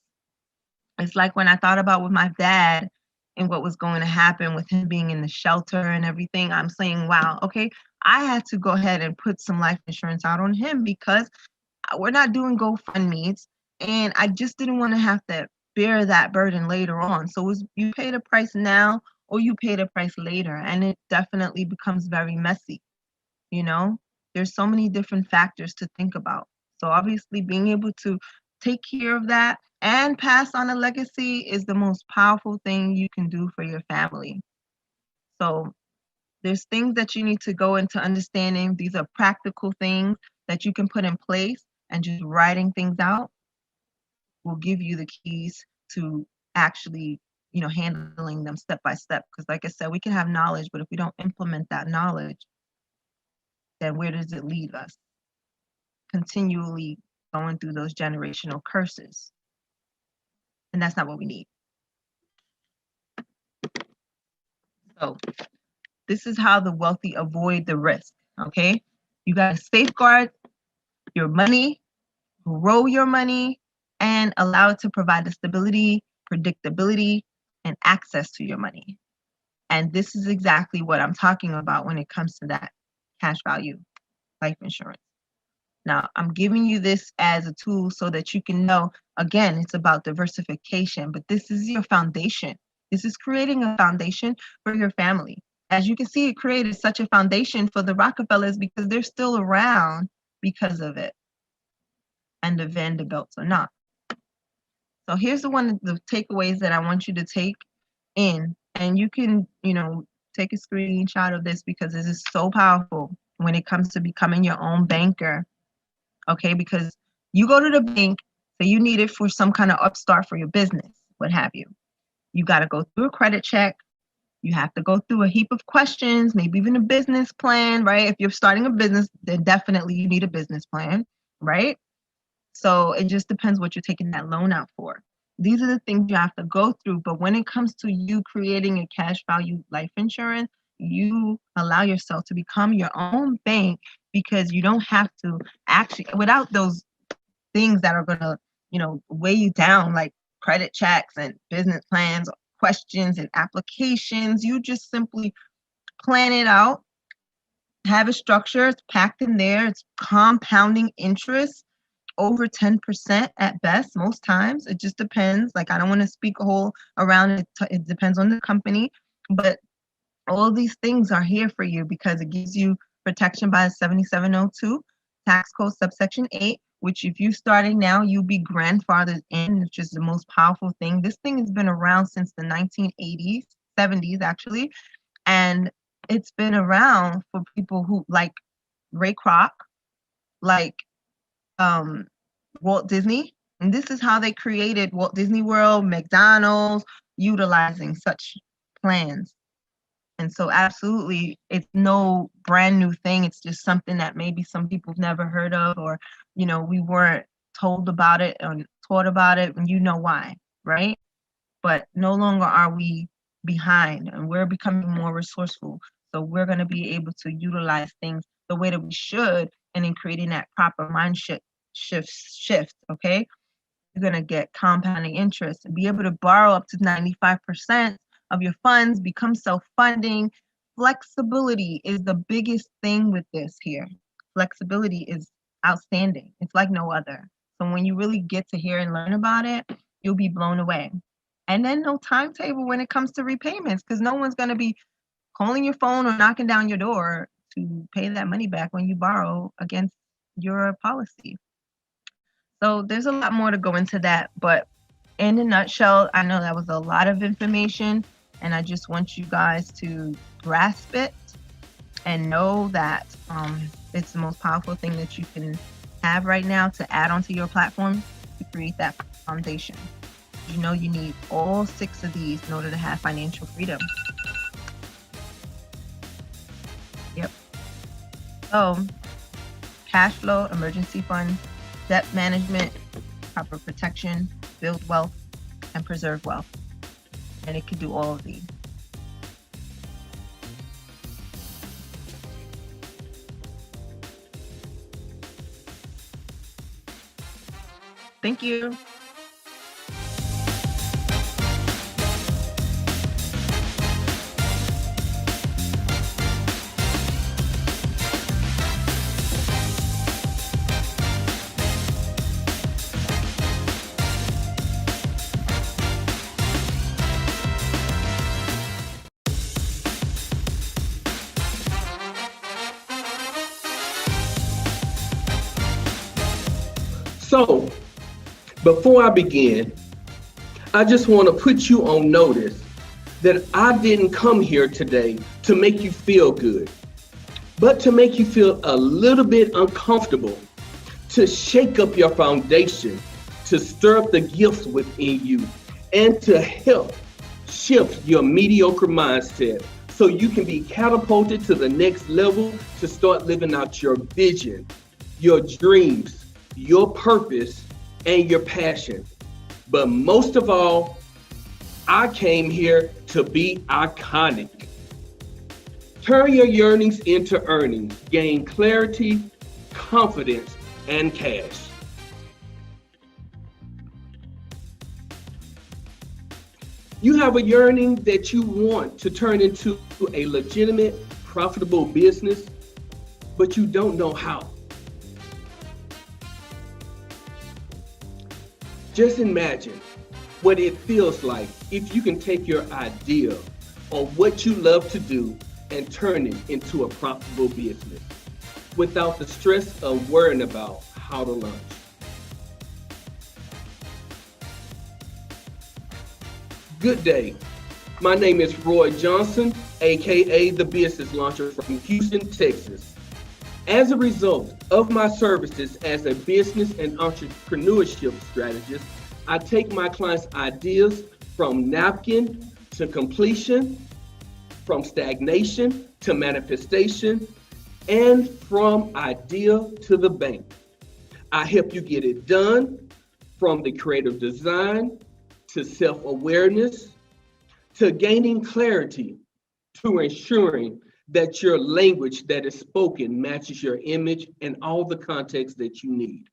It's like when I thought about with my dad and what was going to happen with him being in the shelter and everything, I'm saying, wow, okay, I had to go ahead and put some life insurance out on him because we're not doing GoFundMe's and I just didn't want to have to bear that burden later on. So you pay the price now or you pay the price later, and it definitely becomes very messy. You know, there's so many different factors to think about. So obviously being able to take care of that and pass on a legacy is the most powerful thing you can do for your family. So there's things that you need to go into understanding. These are practical things that you can put in place, and just writing things out will give you the keys to actually, handling them step by step. Because like I said, we can have knowledge, but if we don't implement that knowledge, then where does it lead us? Continually going through those generational curses. And that's not what we need. So this is how the wealthy avoid the risk, okay? You got to safeguard your money, grow your money, and allow it to provide the stability, predictability, and access to your money. And this is exactly what I'm talking about when it comes to that cash value life insurance. Now, I'm giving you this as a tool so that you can know, again, it's about diversification, but this is your foundation. This is creating a foundation for your family. As you can see, it created such a foundation for the Rockefellers because they're still around because of it. And the Vanderbilts are not. So here's the takeaways that I want you to take in. And you can, take a screenshot of this because this is so powerful when it comes to becoming your own banker. Okay, because you go to the bank, so you need it for some kind of upstart for your business, what have you. You got to go through a credit check. You have to go through a heap of questions, maybe even a business plan, right? If you're starting a business, then definitely you need a business plan, right? So it just depends what you're taking that loan out for. these are the things you have to go through. But when it comes to you creating a cash value life insurance, you allow yourself to become your own bank, because you don't have to actually, without those things that are going to, weigh you down, like credit checks and business plans, questions and applications. You just simply plan it out, have a structure, it's packed in there, it's compounding interest over 10% at best. Most times it just depends. Like, I don't want to speak a whole around it. It depends on the company, but all of these things are here for you because it gives you protection by 7702 tax code subsection 8, which if you started now, you'll be grandfathered in, which is the most powerful thing. This thing has been around since the 1980s, 70s actually, and it's been around for people who like Ray Kroc, like Walt Disney. And this is how they created Walt Disney World, McDonald's, utilizing such plans. And so absolutely, it's no brand new thing. It's just something that maybe some people have never heard of, or, we weren't told about it or taught about it, and you know why, right? But no longer are we behind, and we're becoming more resourceful. So we're going to be able to utilize things the way that we should, and in creating that proper mind shift, okay? You're going to get compounding interest and be able to borrow up to 95% of your funds, become self-funding. Flexibility is the biggest thing with this here. Flexibility is outstanding. It's like no other. So when you really get to hear and learn about it, you'll be blown away. And then no timetable when it comes to repayments, because no one's going to be calling your phone or knocking down your door to pay that money back when you borrow against your policy. So there's a lot more to go into that, but in a nutshell, I know that was a lot of information, and I just want you guys to grasp it and know that it's the most powerful thing that you can have right now to add onto your platform to create that foundation. You need all 6 of these in order to have financial freedom. Yep. So, cash flow, emergency fund, debt management, proper protection, build wealth, and preserve wealth. And it can do all of these. Thank you. So, before I begin, I just want to put you on notice that I didn't come here today to make you feel good, but to make you feel a little bit uncomfortable, to shake up your foundation, to stir up the gifts within you, and to help shift your mediocre mindset so you can be catapulted to the next level to start living out your vision, your dreams, your purpose, and your passion. But most of all, I came here to be iconic. Turn your yearnings into earnings, gain clarity, confidence, and cash. You have a yearning that you want to turn into a legitimate, profitable business, but you don't know how. Just imagine what it feels like if you can take your idea or what you love to do and turn it into a profitable business without the stress of worrying about how to launch. Good day. My name is Roy Johnson, aka the Business Launcher from Houston, Texas. As a result of my services as a business and entrepreneurship strategist, I take my clients' ideas from napkin to completion, from stagnation to manifestation, and from idea to the bank. I help you get it done from the creative design to self-awareness, to gaining clarity, to ensuring that your language that is spoken matches your image and all the context that you need.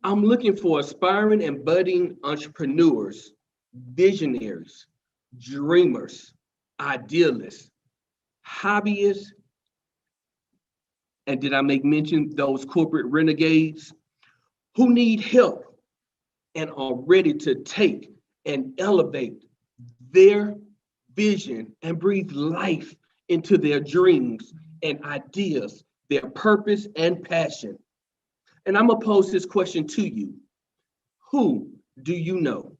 I'm looking for aspiring and budding entrepreneurs, visionaries, dreamers, idealists, hobbyists, and did I make mention those corporate renegades who need help and are ready to take and elevate their vision and breathe life into their dreams and ideas, their purpose and passion. And I'm gonna pose this question to you. Who do you know?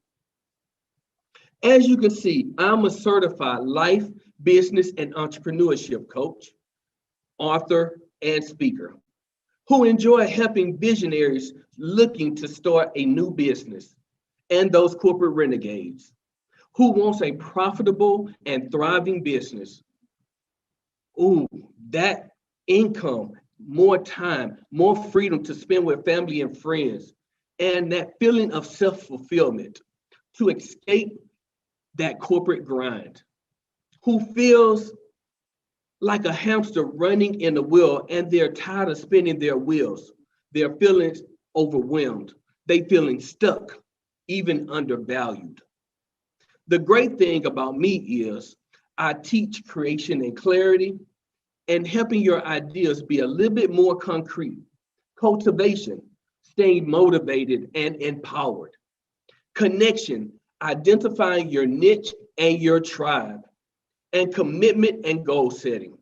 As you can see, I'm a certified life, business, and entrepreneurship coach, author, and speaker who enjoy helping visionaries looking to start a new business and those corporate renegades who wants a profitable and thriving business. Ooh, that income, more time, more freedom to spend with family and friends, and that feeling of self-fulfillment to escape that corporate grind, who feels like a hamster running in a wheel and they're tired of spinning their wheels. They're feeling overwhelmed. They feeling stuck, even undervalued. The great thing about me is I teach creation and clarity and helping your ideas be a little bit more concrete. Cultivation, staying motivated and empowered. Connection, identifying your niche and your tribe. And commitment and goal setting,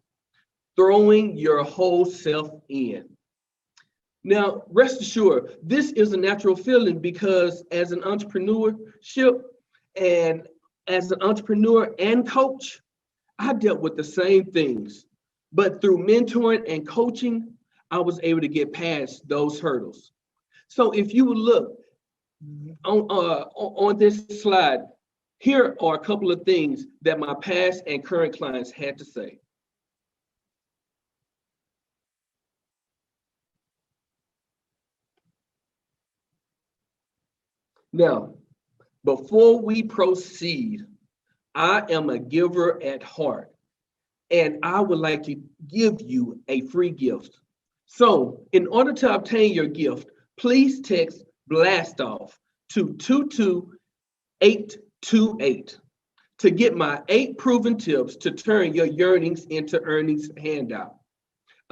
throwing your whole self in. Now, rest assured, this is a natural feeling because as an entrepreneurship and as an entrepreneur and coach, I dealt with the same things. But through mentoring and coaching, I was able to get past those hurdles. So if you would look on this slide, here are a couple of things that my past and current clients had to say. Now, before we proceed, I am a giver at heart, and I would like to give you a free gift. So in order to obtain your gift, please text BLAST OFF to 22828 to get my 8 proven tips to turn your yearnings into earnings handout.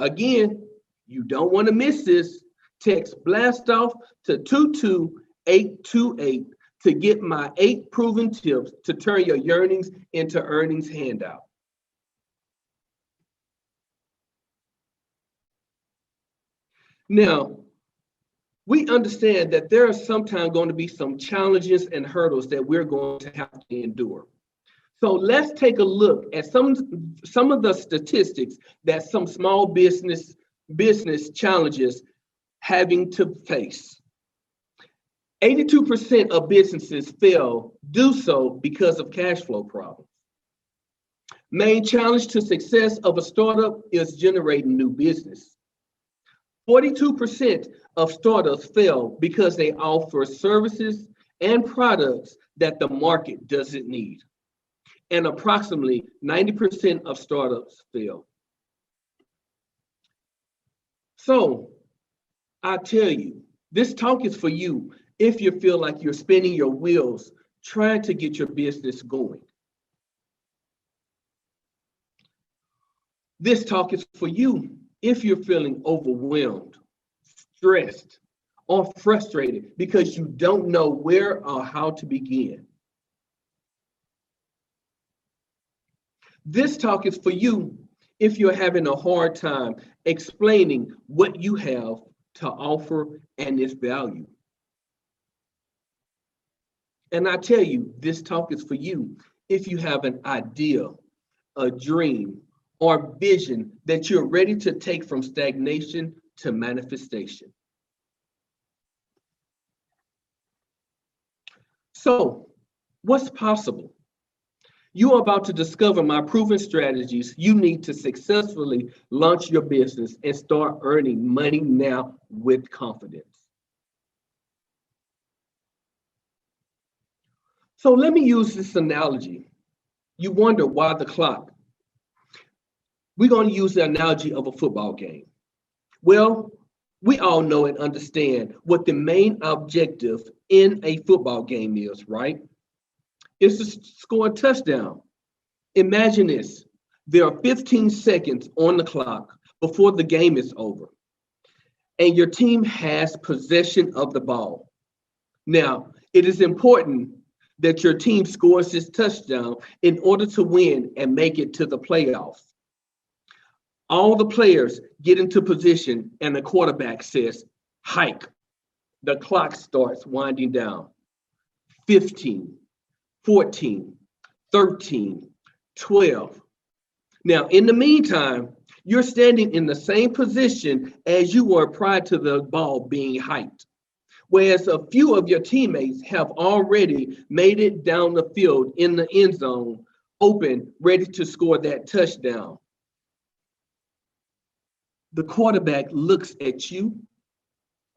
Again, you don't want to miss this. Text BLAST OFF to 22828 to get my 8 proven tips to turn your yearnings into earnings handout. Now, we understand that there are sometimes going to be some challenges and hurdles that we're going to have to endure. So let's take a look at some of the statistics that some small business challenges having to face. 82% of businesses do so because of cash flow problems. Main challenge to success of a startup is generating new business. 42% of startups fail because they offer services and products that the market doesn't need. And approximately 90% of startups fail. So I tell you, this talk is for you if you feel like you're spinning your wheels trying to get your business going. This talk is for you if you're feeling overwhelmed, stressed, or frustrated because you don't know where or how to begin. This talk is for you if you're having a hard time explaining what you have to offer and its value. And I tell you, this talk is for you if you have an idea, a dream, or vision that you're ready to take from stagnation to manifestation. So, what's possible? You are about to discover my proven strategies you need to successfully launch your business and start earning money now with confidence. So let me use this analogy. You wonder why the clock. We're going to use the analogy of a football game. Well, we all know and understand what the main objective in a football game is, right? It's to score a touchdown. Imagine this. There are 15 seconds on the clock before the game is over, and your team has possession of the ball. Now, it is important that your team scores this touchdown in order to win and make it to the playoffs. All the players get into position and the quarterback says, hike. The clock starts winding down. 15, 14, 13, 12. Now, in the meantime, you're standing in the same position as you were prior to the ball being hiked. Whereas a few of your teammates have already made it down the field in the end zone, open, ready to score that touchdown. The quarterback looks at you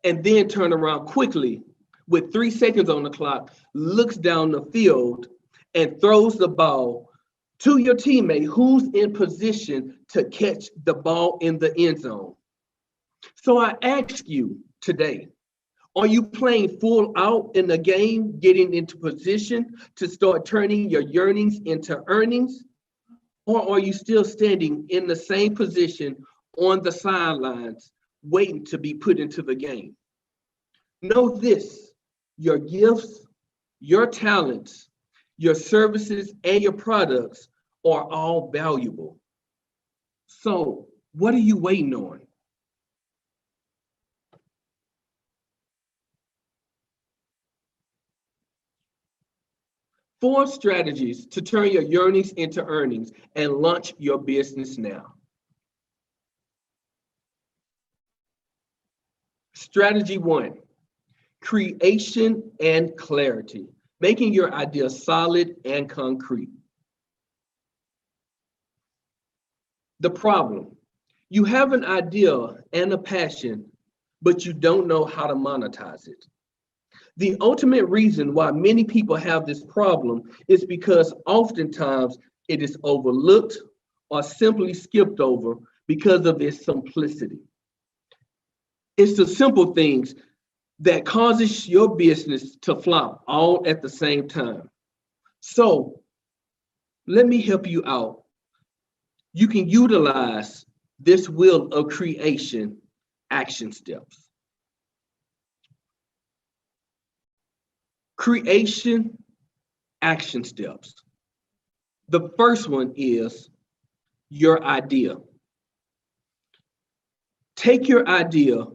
and then turn around quickly with 3 seconds on the clock, looks down the field and throws the ball to your teammate who's in position to catch the ball in the end zone. So I ask you today, are you playing full out in the game, getting into position to start turning your yearnings into earnings? Or are you still standing in the same position on the sidelines, waiting to be put into the game? Know this, your gifts, your talents, your services, and your products are all valuable. So what are you waiting on? Four strategies to turn your yearnings into earnings and launch your business now. Strategy 1, creation and clarity, making your idea solid and concrete. The problem, you have an idea and a passion, but you don't know how to monetize it. The ultimate reason why many people have this problem is because oftentimes it is overlooked or simply skipped over because of its simplicity. It's the simple things that causes your business to flop all at the same time. So let me help you out. You can utilize this wheel of creation action steps. Creation action steps. The first one is your idea. Take your idea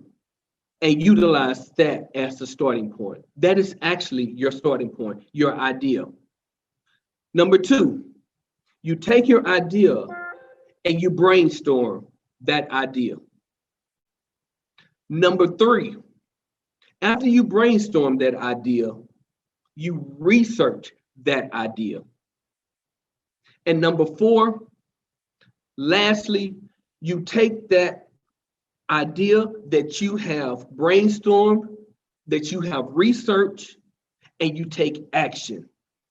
and utilize that as the starting point. That is actually your starting point, your idea. Number 2, you take your idea and you brainstorm that idea. Number 3, after you brainstorm that idea, you research that idea. And number 4, lastly, you take that idea that you have brainstormed, that you have researched, and you take action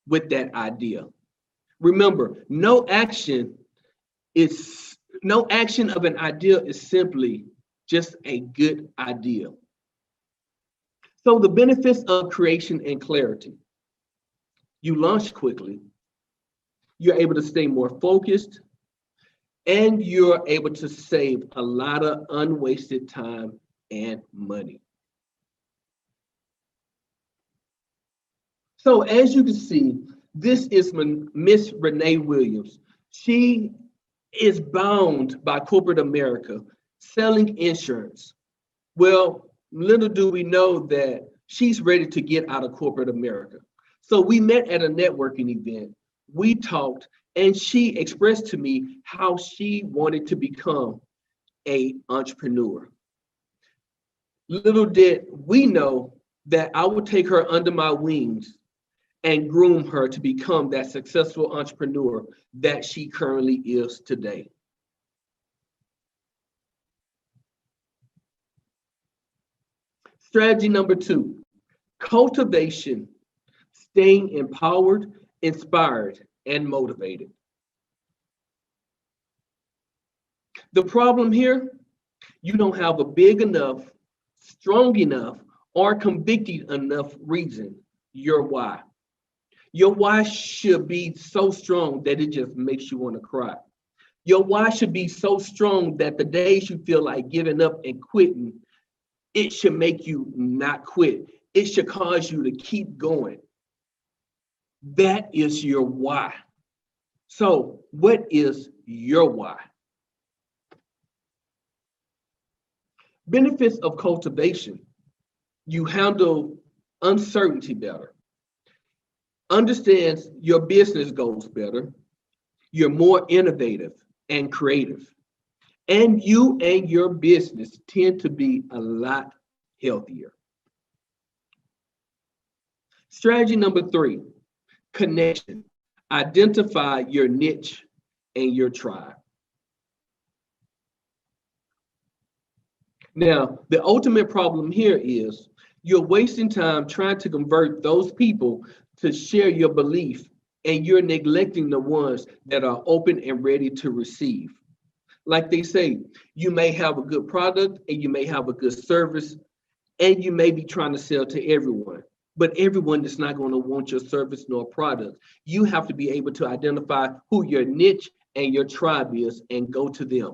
with that idea. Remember, no action of an idea is simply just a good idea. So the benefits of creation and clarity. You launch quickly, you're able to stay more focused, and you're able to save a lot of unwasted time and money. So as you can see, this is Miss Renee Williams. She is bound by corporate America, selling insurance. Well, little do we know that she's ready to get out of corporate America. So we met at a networking event, we talked, and she expressed to me how she wanted to become an entrepreneur. Little did we know that I would take her under my wings and groom her to become that successful entrepreneur that she currently is today. Strategy number 2, cultivation staying empowered, inspired, and motivated. The problem here, you don't have a big enough, strong enough, or convicted enough reason, your why. Your why should be so strong that it just makes you want to cry. Your why should be so strong that the days you feel like giving up and quitting, it should make you not quit. It should cause you to keep going. That is your why. So, what is your why? Benefits of cultivation. You handle uncertainty better, understands your business goals better, you're more innovative and creative, and you and your business tend to be a lot healthier. Strategy number 3, connection. Identify your niche and your tribe. Now, the ultimate problem here is you're wasting time trying to convert those people to share your belief, and you're neglecting the ones that are open and ready to receive. Like they say, you may have a good product and you may have a good service, and you may be trying to sell to everyone, but everyone is not going to want your service nor product. You have to be able to identify who your niche and your tribe is and go to them.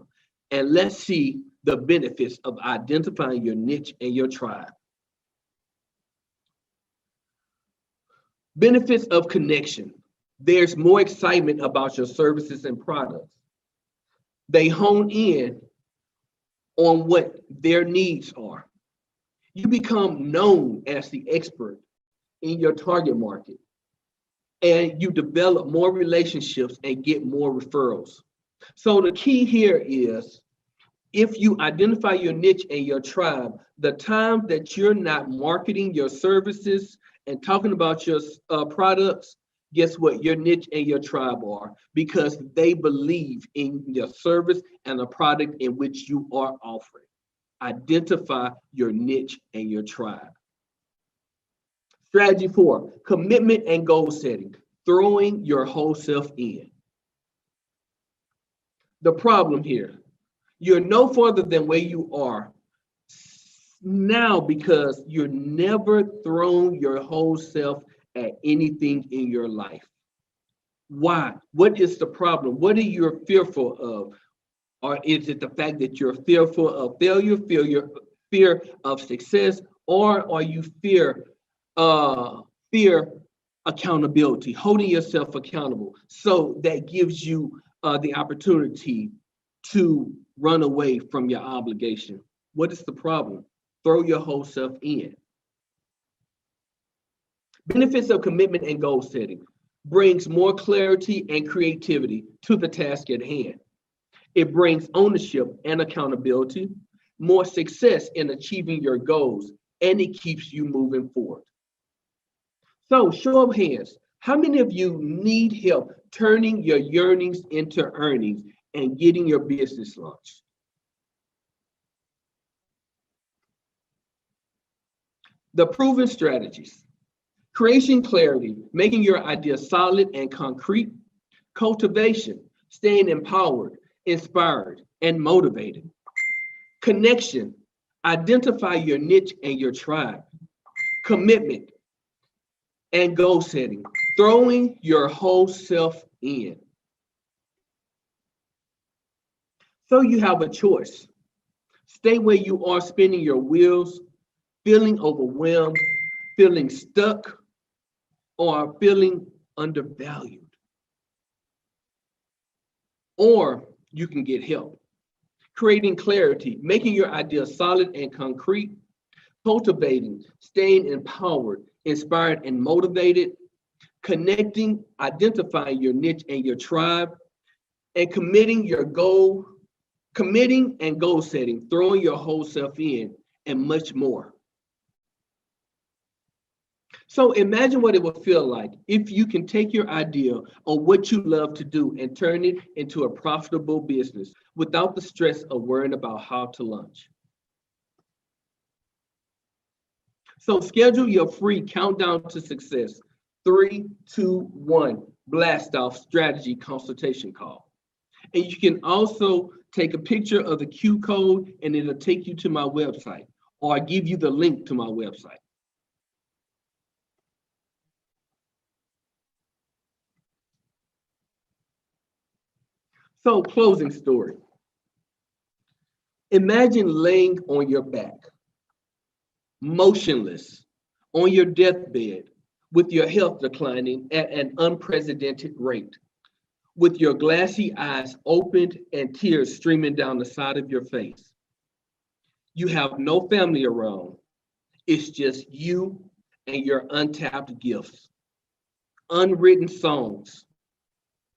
And let's see the benefits of identifying your niche and your tribe. Benefits of connection. There's more excitement about your services and products. They hone in on what their needs are. You become known as the expert in your target market, and you develop more relationships and get more referrals. So the key here is, if you identify your niche and your tribe, the time that you're not marketing your services and talking about your products, guess what? Your niche and your tribe are, because they believe in your service and the product in which you are offering. Identify your niche and your tribe. Strategy 4, commitment and goal setting, throwing your whole self in. The problem here, you're no further than where you are now because you're never thrown your whole self at anything in your life. Why? What is the problem? What are you fearful of? Or is it the fact that you're fearful of failure, fear of success, or are you fear accountability, holding yourself accountable? So that gives you the opportunity to run away from your obligation. What is the problem? Throw your whole self in. Benefits of commitment and goal setting brings more clarity and creativity to the task at hand. It brings ownership and accountability, more success in achieving your goals, and it keeps you moving forward. So, show of hands, how many of you need help turning your yearnings into earnings and getting your business launched? The proven strategies: creation clarity, making your idea solid and concrete; cultivation, staying empowered, inspired, and motivated; connection, identify your niche and your tribe; commitment and goal setting, throwing your whole self in. So you have a choice. Stay where you are, spinning your wheels, feeling overwhelmed, feeling stuck, or feeling undervalued. Or you can get help. Creating clarity, making your idea solid and concrete; cultivating, staying empowered, inspired, and motivated; connecting, identifying your niche and your tribe; and committing and goal setting, throwing your whole self in, and much more. So imagine what it would feel like if you can take your idea on what you love to do and turn it into a profitable business without the stress of worrying about how to launch. So schedule your free countdown to success 3, 2, 1, blast off strategy consultation call. And you can also take a picture of the Q code and it'll take you to my website, or I give you the link to my website. So, closing story. Imagine laying on your back, motionless, on your deathbed, with your health declining at an unprecedented rate, with your glassy eyes opened and tears streaming down the side of your face. You have no family around. It's just you and your untapped gifts, unwritten songs,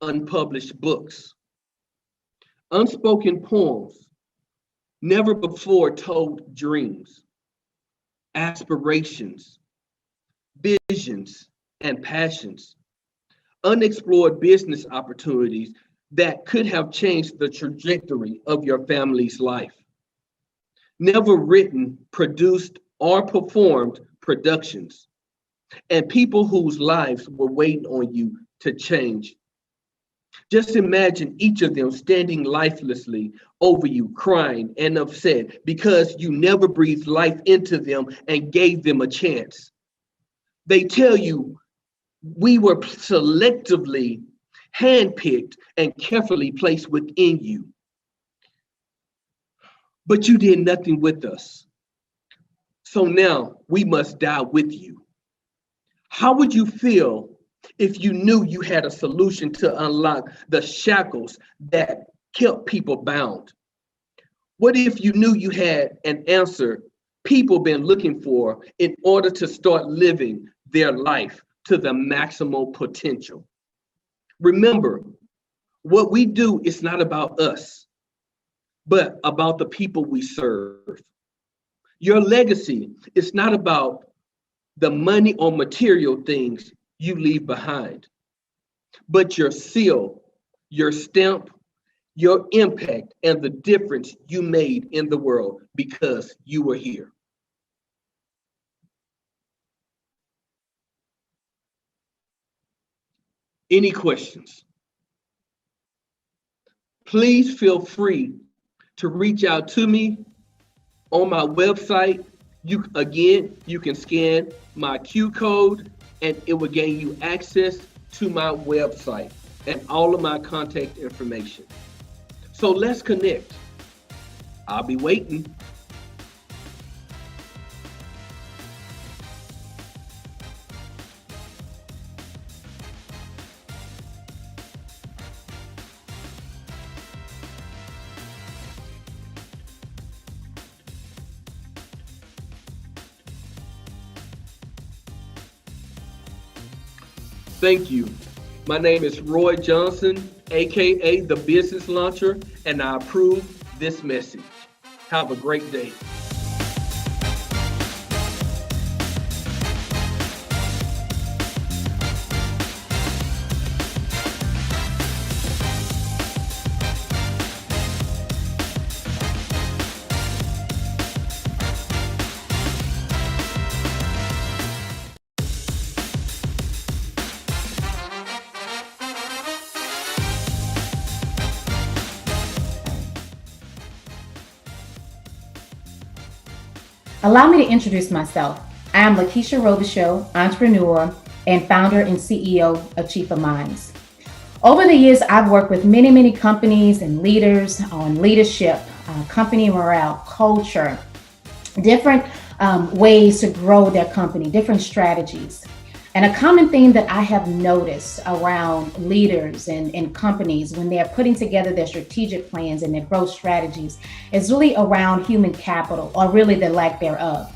unpublished books, unspoken poems, never before told dreams, aspirations, visions, and passions, unexplored business opportunities that could have changed the trajectory of your family's life, never written, produced, or performed productions, and people whose lives were waiting on you to change. Just imagine each of them standing lifelessly over you, crying and upset because you never breathed life into them and gave them a chance. They tell you, we were selectively handpicked and carefully placed within you, but you did nothing with us. So now we must die with you. How would you feel if you knew you had a solution to unlock the shackles that kept people bound? What if you knew you had an answer people been looking for in order to start living their life to the maximal potential? Remember, what we do is not about us, but about the people we serve. Your legacy is not about the money or material things you leave behind, but your seal, your stamp, your impact, and the difference you made in the world because you were here. Any questions? Please feel free to reach out to me on my website. You can scan my Q code and it will gain you access to my website and all of my contact information. So let's connect. I'll be waiting. Thank you. My name is Roy Johnson, AKA The Business Launcher, and I approve this message. Have a great day. Allow me to introduce myself. I am Lakeisha Robichaux, entrepreneur and founder and CEO of Chief of Minds. Over the years, I've worked with many companies and leaders on leadership, company morale, culture, different ways to grow their company, different strategies. And a common theme that I have noticed around leaders and companies when they're putting together their strategic plans and their growth strategies is really around human capital, or really the lack thereof.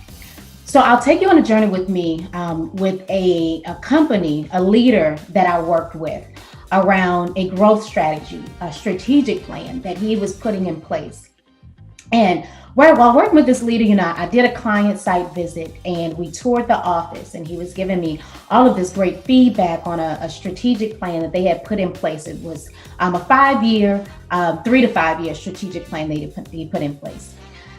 So I'll take you on a journey with me with a company, a leader that I worked with around a growth strategy, a strategic plan that he was putting in place. And while working with this leader, I did a client site visit and we toured the office, and he was giving me all of this great feedback on a strategic plan that they had put in place. It was a 5-year, 3 to 5 year strategic plan he put in place.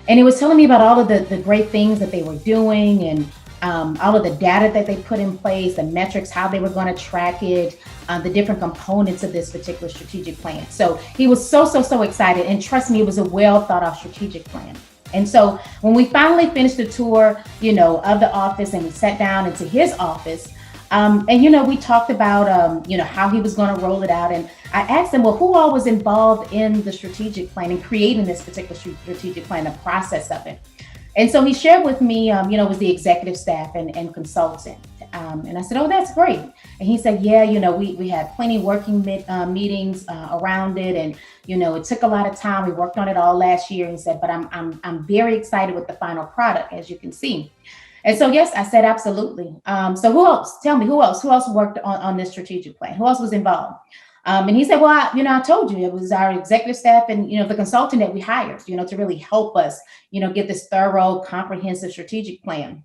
And he was telling me about all of the great things that they were doing and all of the data that they put in place, the metrics, how they were going to track it, the different components of this particular strategic plan. So he was so excited. And trust me, it was a well thought out strategic plan. And so when we finally finished the tour, of the office, and we sat down into his office, and, we talked about, how he was going to roll it out. And I asked him, well, who all was involved in the strategic plan and creating this particular strategic plan, the process of it? And so he shared with me, it was the executive staff and consultant. And I said, oh, that's great. And he said, yeah, we had plenty of working meetings around it. And, it took a lot of time. We worked on it all last year. And he said, but I'm very excited with the final product, as you can see. And so, yes, I said, absolutely. So who else? Tell me, who else worked on this strategic plan? Who else was involved? And he said, well, I told you it was our executive staff and, the consultant that we hired, to really help us, get this thorough, comprehensive strategic plan.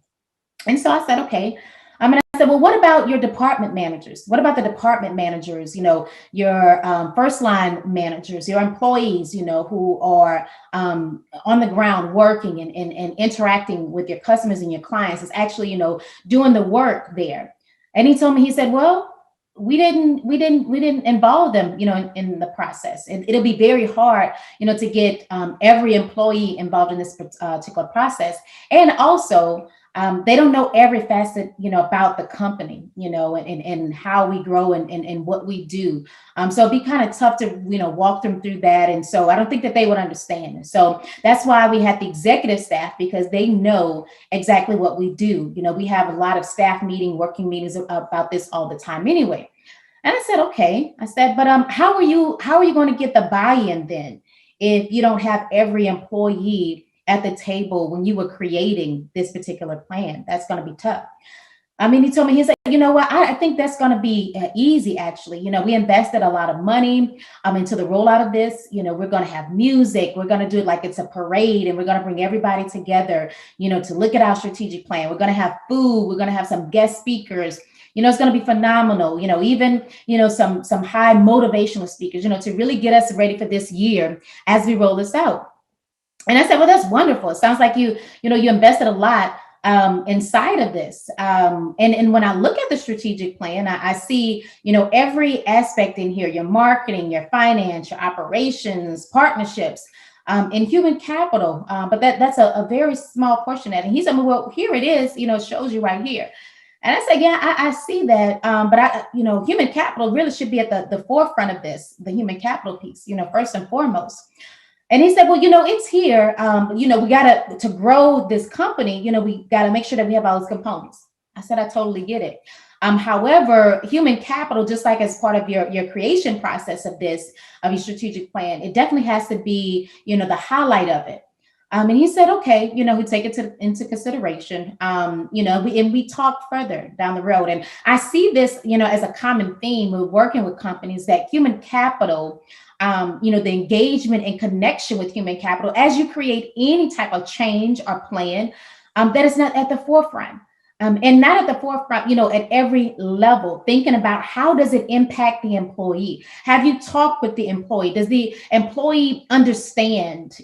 And so I said, okay. And I said, well, what about your department managers? What about the department managers, your first line managers, your employees, who are on the ground working and interacting with your customers and your clients, is actually, doing the work there. And he told me, he said, well, we didn't involve them, in the process. And it'll be very hard, to get every employee involved in this particular process. And also, they don't know every facet, about the company, and how we grow and what we do. So it'd be kind of tough to, walk them through that. And so I don't think that they would understand. So that's why we had the executive staff, because they know exactly what we do. We have a lot of staff working meetings about this all the time anyway. And I said, okay. I said, but how are you going to get the buy-in then if you don't have every employee at the table when you were creating this particular plan? That's going to be tough. He told me, he said, you know what, I think that's going to be easy, actually. We invested a lot of money into the rollout of this. We're going to have music. We're going to do it like it's a parade, and we're going to bring everybody together, to look at our strategic plan. We're going to have food. We're going to have some guest speakers. It's going to be phenomenal, even, some high motivational speakers, to really get us ready for this year as we roll this out. And I said, well, that's wonderful. It sounds like you invested a lot inside of this. And when I look at the strategic plan, I see, every aspect in here, your marketing, your finance, your operations, partnerships, and human capital. But that's a very small portion of it. And he said, well, here it is, it shows you right here. And I said, yeah, I see that. But human capital really should be at the forefront of this, the human capital piece, first and foremost. And he said, well, it's here. We got to grow this company, we got to make sure that we have all those components. I said, I totally get it. However, human capital, just like as part of your creation process of this, of your strategic plan, it definitely has to be, the highlight of it. And he said, okay, we take it into consideration, and we talk further down the road. And I see this, as a common theme with working with companies, that human capital, the engagement and connection with human capital, as you create any type of change or plan, that is not at the forefront. And not at the forefront, at every level, thinking about how does it impact the employee? Have you talked with the employee? Does the employee understand,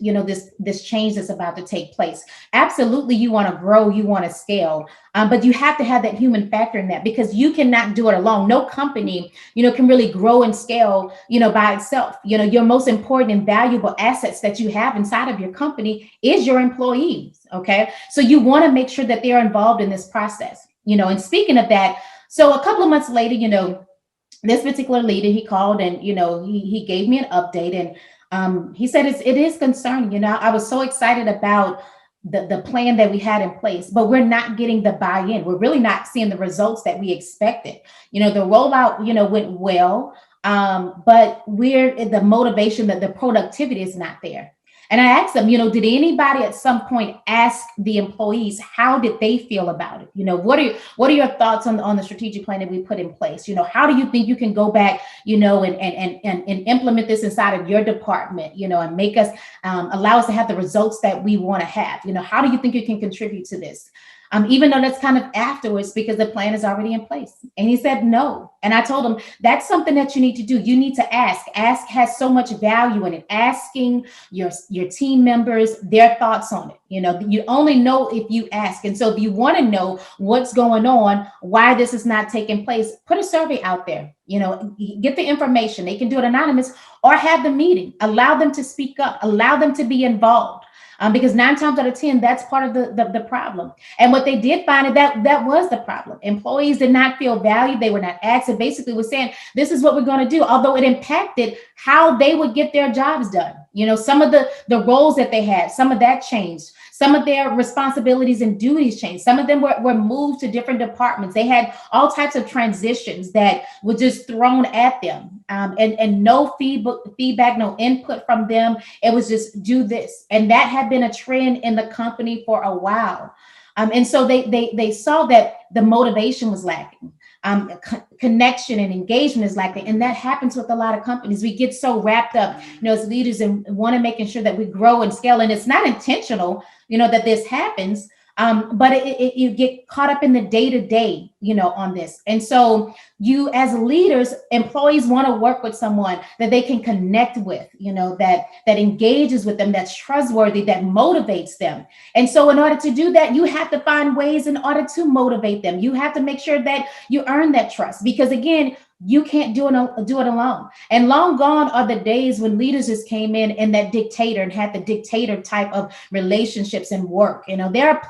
this change that's about to take place? Absolutely, you want to grow, you want to scale, but you have to have that human factor in that, because you cannot do it alone. No company, can really grow and scale, by itself. Your most important and valuable assets that you have inside of your company is your employees. Okay, so you want to make sure that they're involved in this process, and speaking of that, so a couple of months later, this particular leader, he called and, he gave me an update, and he said, it is concerning. I was so excited about the plan that we had in place, but we're not getting the buy-in. We're really not seeing the results that we expected. The rollout, went well, but the motivation, that the productivity is not there. And I asked them, did anybody at some point ask the employees, how did they feel about it? What are your thoughts on the strategic plan that we put in place? How do you think you can go back, and implement this inside of your department, and make us, allow us to have the results that we want to have? How do you think you can contribute to this? even though that's kind of afterwards because the plan is already in place. And he said no. And I told him, that's something that you need to do. You need to ask. Ask has so much value in it. Asking your team members their thoughts on it. You only know if you ask. And so if you want to know what's going on, why this is not taking place, put a survey out there. Get the information. They can do it anonymous or have the meeting. Allow them to speak up. Allow them to be involved. Because 9 times out of 10, that's part of the problem. And what they did find is that was the problem. Employees did not feel valued. They were not asked. It basically was saying, this is what we're going to do. Although it impacted how they would get their jobs done. Some of the roles that they had, some of that changed. Some of their responsibilities and duties changed. Some of them were moved to different departments. They had all types of transitions that were just thrown at them, and no feedback, no input from them. It was just do this. And that had been a trend in the company for a while. And so they saw that the motivation was lacking. Connection and engagement is lacking. And that happens with a lot of companies. We get so wrapped up, as leaders and want to making sure that we grow and scale. And it's not intentional, that this happens. But you get caught up in the day-to-day, on this. And so you as leaders, employees want to work with someone that they can connect with, that engages with them, that's trustworthy, that motivates them. And so in order to do that, you have to find ways in order to motivate them. You have to make sure that you earn that trust, because again, you can't do it alone. And long gone are the days when leaders just came in and that dictator and had the dictator type of relationships and work. There are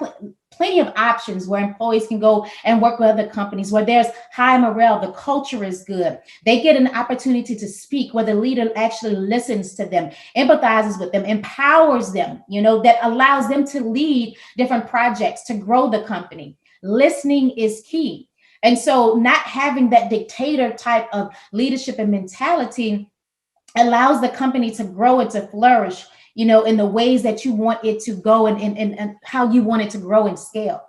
plenty of options where employees can go and work with other companies where there's high morale, the culture is good. They get an opportunity to speak where the leader actually listens to them, empathizes with them, empowers them, that allows them to lead different projects, to grow the company. Listening is key. And so not having that dictator type of leadership and mentality allows the company to grow and to flourish, in the ways that you want it to go and how you want it to grow and scale.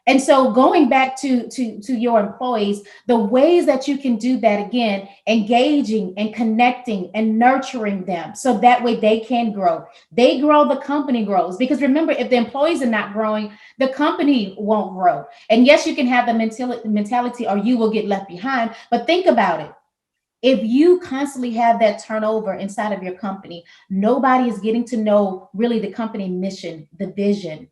And so going back to your employees, the ways that you can do that, again, engaging and connecting and nurturing them so that way they can grow. They grow, the company grows. Because remember, if the employees are not growing, the company won't grow. And yes, you can have the mentality or you will get left behind. But think about it. If you constantly have that turnover inside of your company, nobody is getting to know really the company mission, the vision,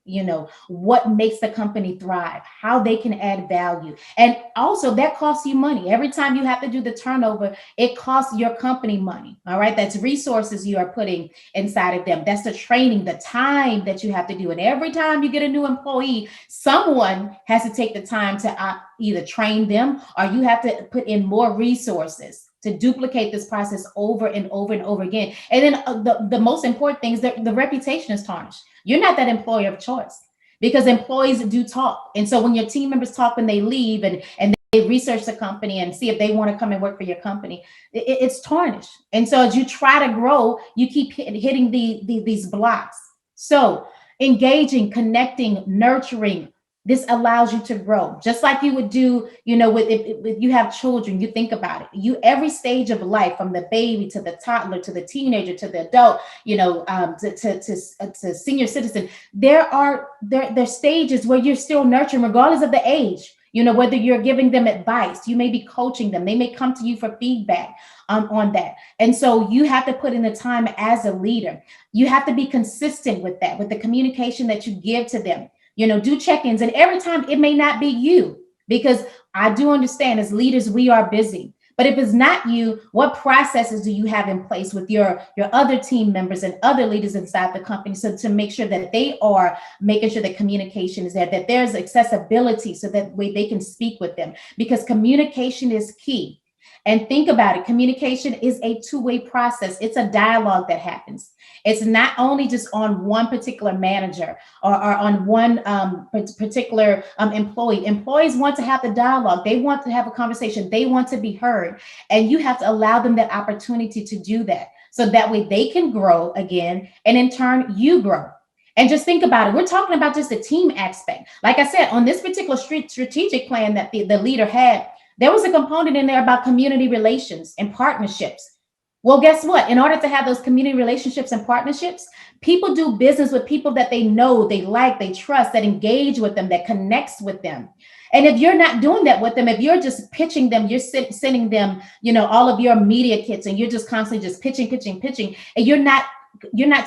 what makes the company thrive, how they can add value. And also that costs you money. Every time you have to do the turnover, it costs your company money. All right. That's resources you are putting inside of them. That's the training, the time that you have to do. And every time you get a new employee, someone has to take the time to either train them or you have to put in more resources to duplicate this process over and over and over again. And then the most important thing is that the reputation is tarnished. You're not that employer of choice because employees do talk. And so when your team members talk when they leave and they research the company and see if they want to come and work for your company, it's tarnished. And so as you try to grow, you keep hitting these blocks. So engaging, connecting, nurturing, this allows you to grow, just like you would do, if you have children, you think about it. Every stage of life, from the baby to the toddler to the teenager to the adult, to senior citizen, there's stages where you're still nurturing, regardless of the age. Whether you're giving them advice, you may be coaching them. They may come to you for feedback on that. And so you have to put in the time as a leader. You have to be consistent with that, with the communication that you give to them. Do check-ins. And every time it may not be you, because I do understand as leaders, we are busy. But if it's not you, what processes do you have in place with your other team members and other leaders inside the company so to make sure that they are making sure that communication is there, that there's accessibility so that way they can speak with them, because communication is key. And think about it. Communication is a two-way process. It's a dialogue that happens. It's not only just on one particular manager or on one particular employee. Employees want to have the dialogue. They want to have a conversation. They want to be heard. And you have to allow them that opportunity to do that. So that way they can grow again. And in turn, you grow. And just think about it. We're talking about just the team aspect. Like I said, on this particular strategic plan that the leader had, there was a component in there about community relations and partnerships. Well, guess what? In order to have those community relationships and partnerships, people do business with people that they know, they like, they trust, that engage with them, that connects with them. And if you're not doing that with them, if you're just pitching them, you're sending them, all of your media kits, and you're just constantly just pitching, and you're not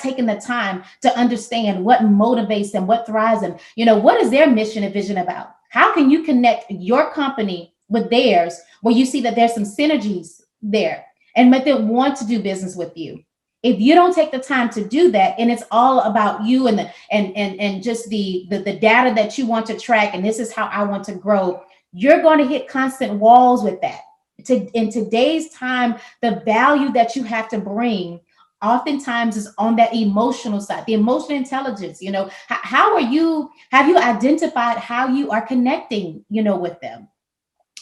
taking the time to understand what motivates them, what thrives them. What is their mission and vision about? How can you connect your company with theirs where you see that there's some synergies there and make them want to do business with you? If you don't take the time to do that, and it's all about you and just the data that you want to track, and this is how I want to grow, you're going to hit constant walls with that. In today's time, the value that you have to bring oftentimes is on that emotional side, the emotional intelligence. Have you identified how you are connecting, with them?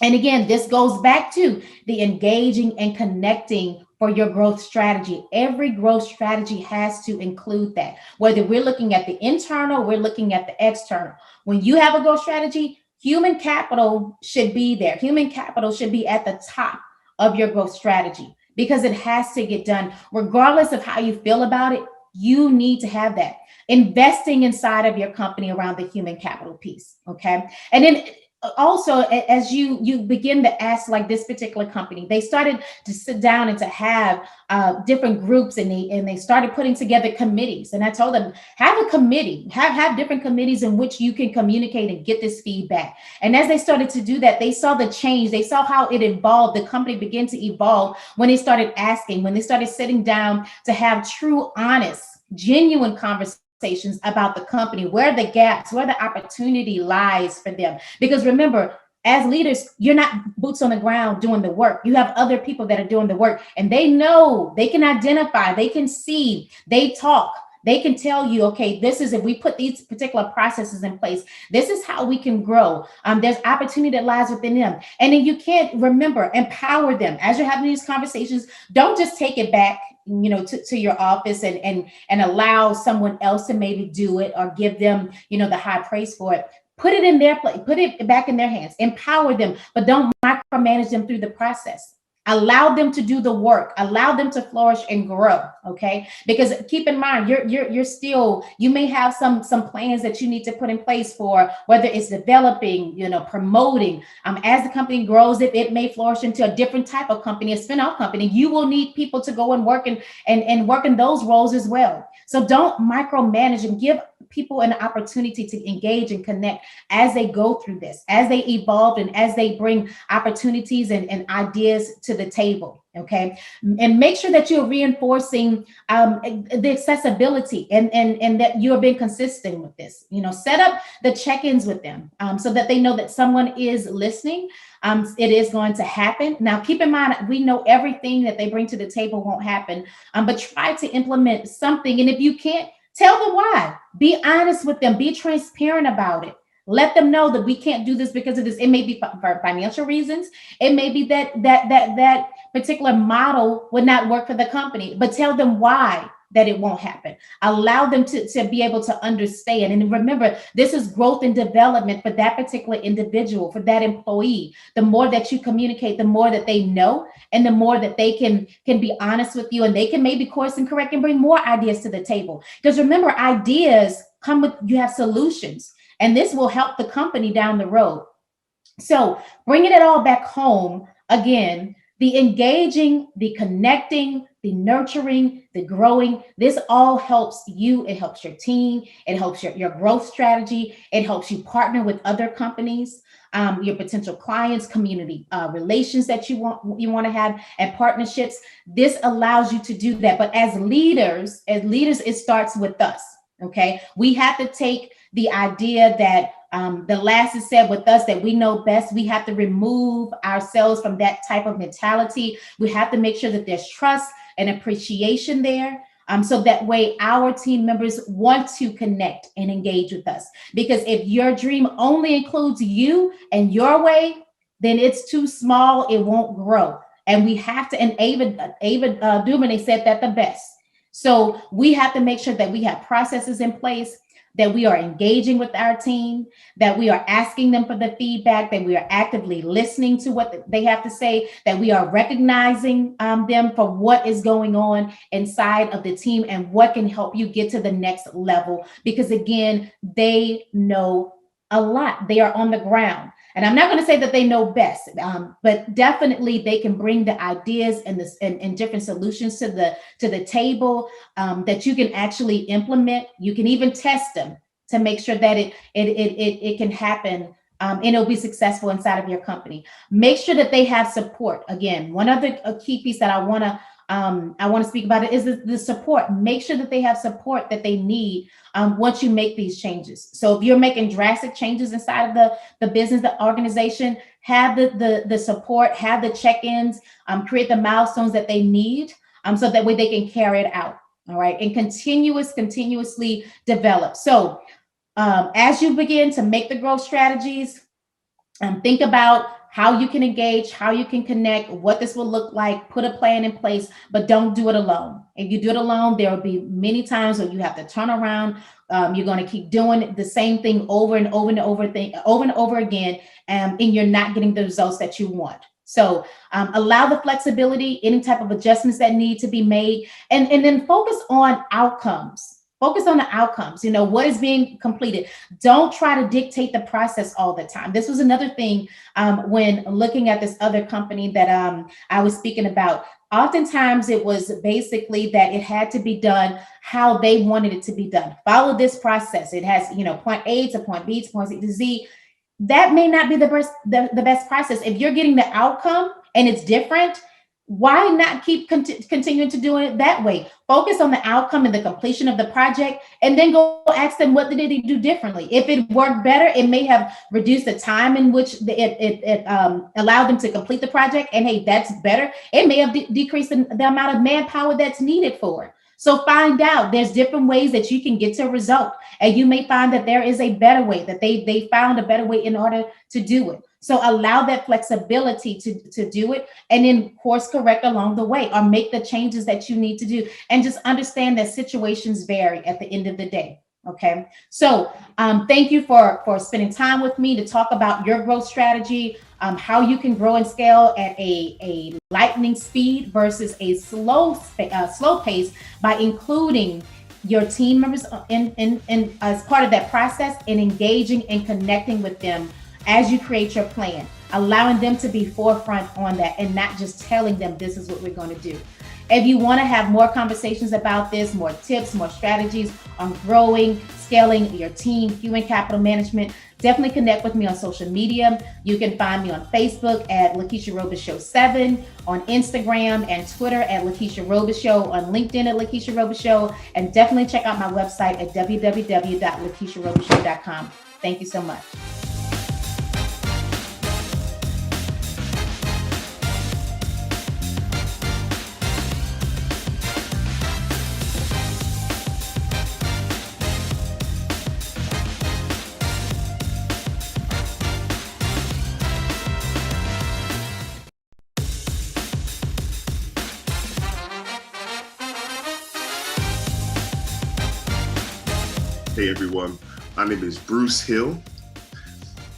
And again, this goes back to the engaging and connecting for your growth strategy. Every growth strategy has to include that. Whether we're looking at the internal, we're looking at the external. When you have a growth strategy, human capital should be there. Human capital should be at the top of your growth strategy because it has to get done. Regardless of how you feel about it, you need to have that. Investing inside of your company around the human capital piece, okay? And then also, as you begin to ask, like this particular company, they started to sit down and to have different groups, and they started putting together committees. And I told them, have a committee, have different committees in which you can communicate and get this feedback. And as they started to do that, they saw the change. They saw how it evolved. The company began to evolve when they started asking, when they started sitting down to have true, honest, genuine conversations about the company, where the gaps, where the opportunity lies for them. Because remember, as leaders, you're not boots on the ground doing the work. You have other people that are doing the work, and they know, they can identify, they can see, they talk, they can tell you, okay, this is, if we put these particular processes in place, this is how we can grow. There's opportunity that lies within them. And then you can't, remember, empower them. As you're having these conversations, don't just take it back to your office and allow someone else to maybe do it or give them, the high praise for it. Put it in their place, put it back in their hands, empower them, but don't micromanage them through the process. Allow them to do the work, allow them to flourish and grow. Okay. Because keep in mind, you're still, you may have some plans that you need to put in place for whether it's developing, promoting. As the company grows, it may flourish into a different type of company, a spin-off company. You will need people to go and work and work in those roles as well. So don't micromanage, and give people an opportunity to engage and connect as they go through this, as they evolve, and as they bring opportunities and ideas to the table. Okay. And make sure that you're reinforcing the accessibility and that you're being consistent with this. Set up the check-ins with them so that they know that someone is listening. It is going to happen. Now, keep in mind, we know everything that they bring to the table won't happen, but try to implement something. And if you can't, tell them why. Be honest with them. Be transparent about it. Let them know that we can't do this because of this. It may be for financial reasons. It may be that particular model would not work for the company, but tell them why that it won't happen. Allow them to be able to understand. And remember, this is growth and development for that particular individual, for that employee. The more that you communicate, the more that they know, and the more that they can be honest with you, and they can maybe course and correct and bring more ideas to the table. Because remember, ideas come with, you have solutions, and this will help the company down the road. So bringing it all back home again, the engaging, the connecting, the nurturing, the growing, this all helps you. It helps your team. It helps your growth strategy. It helps you partner with other companies, your potential clients, community relations that you want to have, and partnerships. This allows you to do that. But as leaders, it starts with us. Okay, we have to take the idea that the last is said with us, that we know best. We have to remove ourselves from that type of mentality. We have to make sure that there's trust and appreciation there. So that way our team members want to connect and engage with us. Because if your dream only includes you and your way, then it's too small, it won't grow. And we have to, and Ava DuVernay said that the best. So we have to make sure that we have processes in place, that we are engaging with our team, that we are asking them for the feedback, that we are actively listening to what they have to say, that we are recognizing them for what is going on inside of the team and what can help you get to the next level. Because again, they know a lot. They are on the ground. And I'm not going to say that they know best, but definitely they can bring the ideas and different solutions to the table that you can actually implement. You can even test them to make sure that it can happen and it'll be successful inside of your company. Make sure that they have support. Again, one other key piece that I want to speak about it is the support. Make sure that they have support that they need once you make these changes. So if you're making drastic changes inside of the business, the organization, have the support, have the check-ins, create the milestones that they need so that way they can carry it out. All right. And continuously develop. So as you begin to make the growth strategies, think about how you can engage, how you can connect, what this will look like, put a plan in place, but don't do it alone. If you do it alone, there will be many times where you have to turn around. You're going to keep doing the same thing over and over again, and you're not getting the results that you want. So allow the flexibility, any type of adjustments that need to be made, and then focus on outcomes. Focus on the outcomes, what is being completed. Don't try to dictate the process all the time. This was another thing when looking at this other company that I was speaking about. Oftentimes it was basically that it had to be done how they wanted it to be done. Follow this process. It has, point A to point B to point C to Z. That may not be the best process. If you're getting the outcome and it's different, why not keep continuing to do it that way? Focus on the outcome and the completion of the project, and then go ask them what did they do differently. If it worked better, it may have reduced the time in which it allowed them to complete the project. And hey, that's better. It may have decreased the amount of manpower that's needed for it. So find out. There's different ways that you can get to a result, and you may find that there is a better way, that they found a better way in order to do it. So allow that flexibility to do it, and then course correct along the way, or make the changes that you need to do. And just understand that situations vary at the end of the day. Okay. So thank you for spending time with me to talk about your growth strategy, how you can grow and scale at a lightning speed versus a slow pace by including your team members in as part of that process, and engaging and connecting with them as you create your plan, allowing them to be forefront on that and not just telling them this is what we're going to do. If you want to have more conversations about this, more tips, more strategies on growing, scaling your team, human capital management, definitely connect with me on social media. You can find me on Facebook at Lakeisha Robis Show 7, on Instagram and Twitter at Lakeisha Robis Show, on LinkedIn at Lakeisha Robis Show, and definitely check out my website at www.lakeisharobisshow.com. Thank you so much. Hey everyone, my name is Bruce Hill,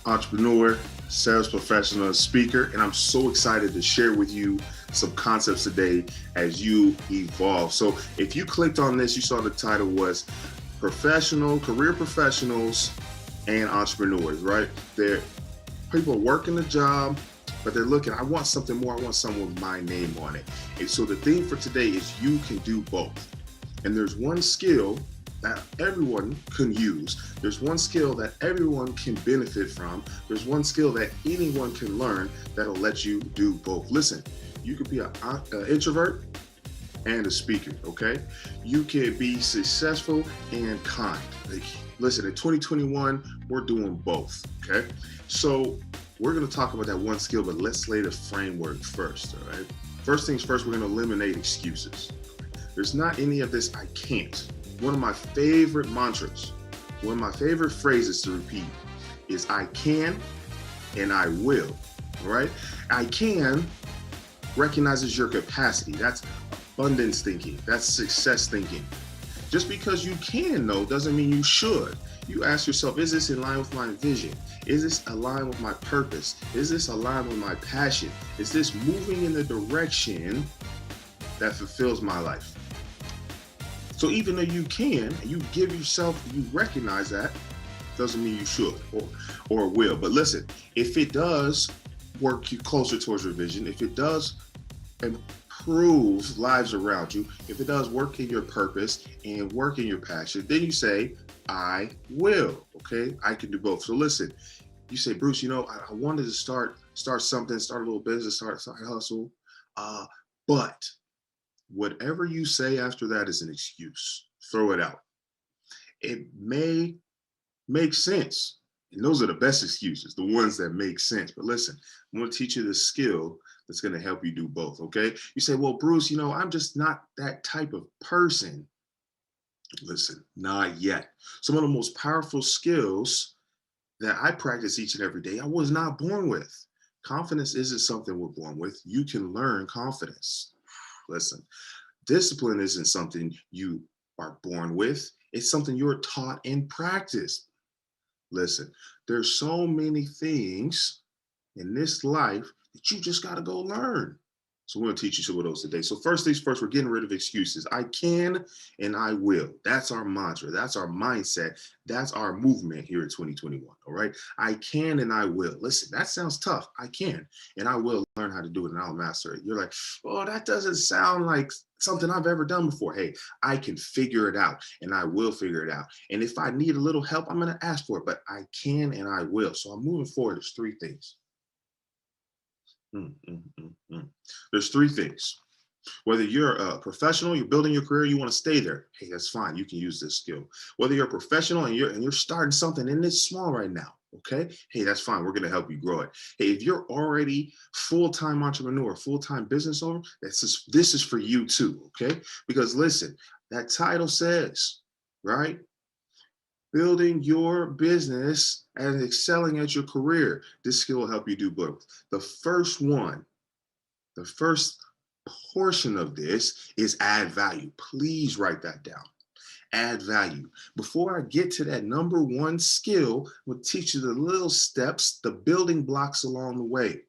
entrepreneur, sales professional, speaker, and I'm so excited to share with you some concepts today as you evolve. So if you clicked on this, you saw the title was career professionals and entrepreneurs, right? They're people working a job, but they're looking, I want something more, I want something with my name on it. And so the theme for today is you can do both. And there's one skill that everyone can use. There's one skill that everyone can benefit from. There's one skill that anyone can learn that'll let you do both. Listen, you could be an introvert and a speaker, okay? You can be successful and kind. Listen, in 2021, we're doing both, okay? So we're gonna talk about that one skill, but let's lay the framework first, all right? First things first, we're gonna eliminate excuses. There's not any of this, I can't. One of my favorite mantras, one of my favorite phrases to repeat is I can and I will, right? I can recognizes your capacity. That's abundance thinking. That's success thinking. Just because you can know doesn't mean you should. You ask yourself, is this in line with my vision? Is this aligned with my purpose? Is this aligned with my passion? Is this moving in the direction that fulfills my life? So even though you can, and you give yourself, you recognize that, doesn't mean you should or will. But listen, if it does work you closer towards your vision, if it does improve lives around you, if it does work in your purpose and work in your passion, then you say, I will, okay? I can do both. So listen, you say, Bruce, you know, I wanted to start something, start a little business, start a side hustle, but whatever you say after that is an excuse. Throw it out. It may make sense. And those are the best excuses, the ones that make sense. But listen, I'm going to teach you the skill that's going to help you do both, okay? You say, well, Bruce, you know, I'm just not that type of person. Listen, not yet. Some of the most powerful skills that I practice each and every day, I was not born with. Confidence isn't something we're born with. You can learn confidence. Listen, discipline isn't something you are born with. It's something you're taught and practiced. Listen, there's so many things in this life that you just got to go learn. So we're going to teach you some of those today. So first things first, we're getting rid of excuses. I can and I will. That's our mantra. That's our mindset. That's our movement here in 2021. All right. I can and I will. Listen, that sounds tough. I can and I will learn how to do it and I'll master it. You're like, oh, that doesn't sound like something I've ever done before. Hey, I can figure it out and I will figure it out. And if I need a little help, I'm going to ask for it, but I can and I will. So I'm moving forward. There's three things. There's three things. Whether you're a professional, you're building your career, you want to stay there. Hey, that's fine. You can use this skill. Whether you're a professional and you're starting something and it's small right now, okay? Hey, that's fine. We're going to help you grow it. Hey, if you're already full-time entrepreneur, full-time business owner, this is for you too, okay? Because listen, that title says, right? Building your business and excelling at your career. This skill will help you do both. The first portion of this is add value. Please write that down. Add value. Before I get to that number one skill, we'll teach you the little steps, the building blocks along the way.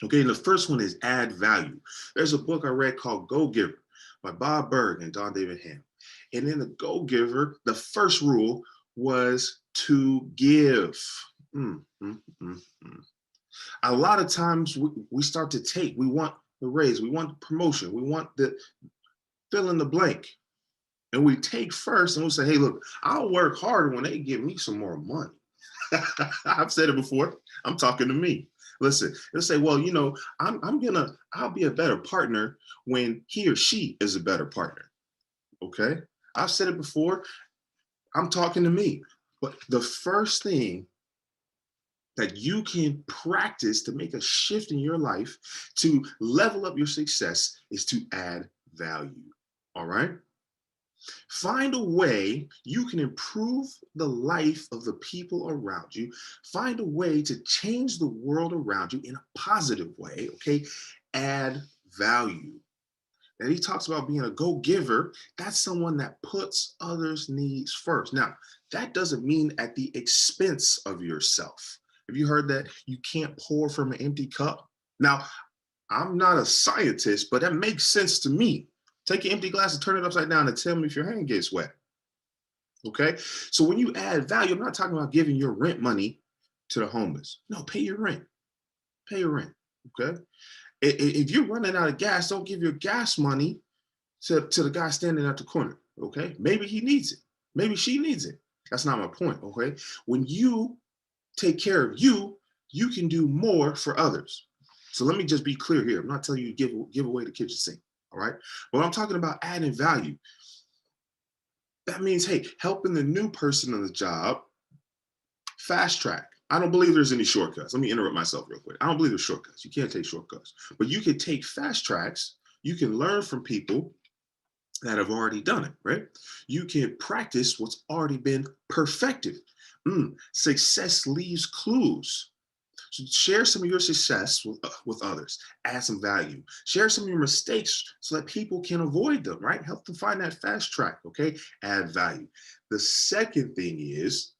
Okay, and the first one is add value. There's a book I read called Go Giver by Bob Berg and Don David Ham. And in the Go Giver, the first rule was to give. A lot of times we start to take, we want the raise, we want the promotion, we want the fill in the blank. And we take first and we'll say, hey, look, I'll work harder when they give me some more money. I've said it before. I'm talking to me. Listen, they'll say, well, you know, I'll be a better partner when he or she is a better partner. Okay. I've said it before. I'm talking to me. But the first thing that you can practice to make a shift in your life, to level up your success, is to add value. All right? Find a way you can improve the life of the people around you. Find a way to change the world around you in a positive way, okay? Add value. And he talks about being a go-giver. That's someone that puts others' needs first. Now, that doesn't mean at the expense of yourself. Have you heard that? You can't pour from an empty cup. Now, I'm not a scientist, but that makes sense to me. Take an empty glass and turn it upside down and tell me if your hand gets wet. Okay? So when you add value, I'm not talking about giving your rent money to the homeless. No, pay your rent. Pay your rent. Okay? If you're running out of gas, don't give your gas money to the guy standing at the corner, okay? Maybe he needs it. Maybe she needs it. That's not my point, okay? When you take care of you, you can do more for others. So let me just be clear here. I'm not telling you to give away the kitchen sink, all right? But I'm talking about adding value. That means, hey, helping the new person on the job fast track. I don't believe there's any shortcuts. Let me interrupt myself real quick. I don't believe there's shortcuts. You can't take shortcuts, but you can take fast tracks. You can learn from people that have already done it, right? You can practice what's already been perfected. Success leaves clues. So share some of your success with others. Add some value. Share some of your mistakes so that people can avoid them, right? Help them find that fast track, okay? Add value. The second thing is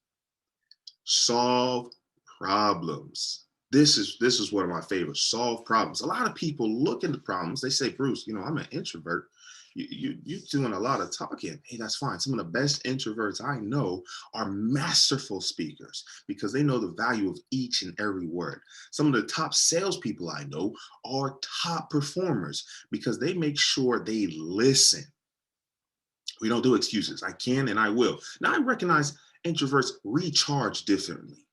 solve problems. This is one of my favorites. Solve problems. A lot of people look into problems. They say, Bruce, I'm an introvert. You're doing a lot of talking. Hey, that's fine. Some of the best introverts I know are masterful speakers because they know the value of each and every word. Some of the top salespeople I know are top performers because they make sure they listen. We don't do excuses. I can and I will. Now, I recognize introverts recharge differently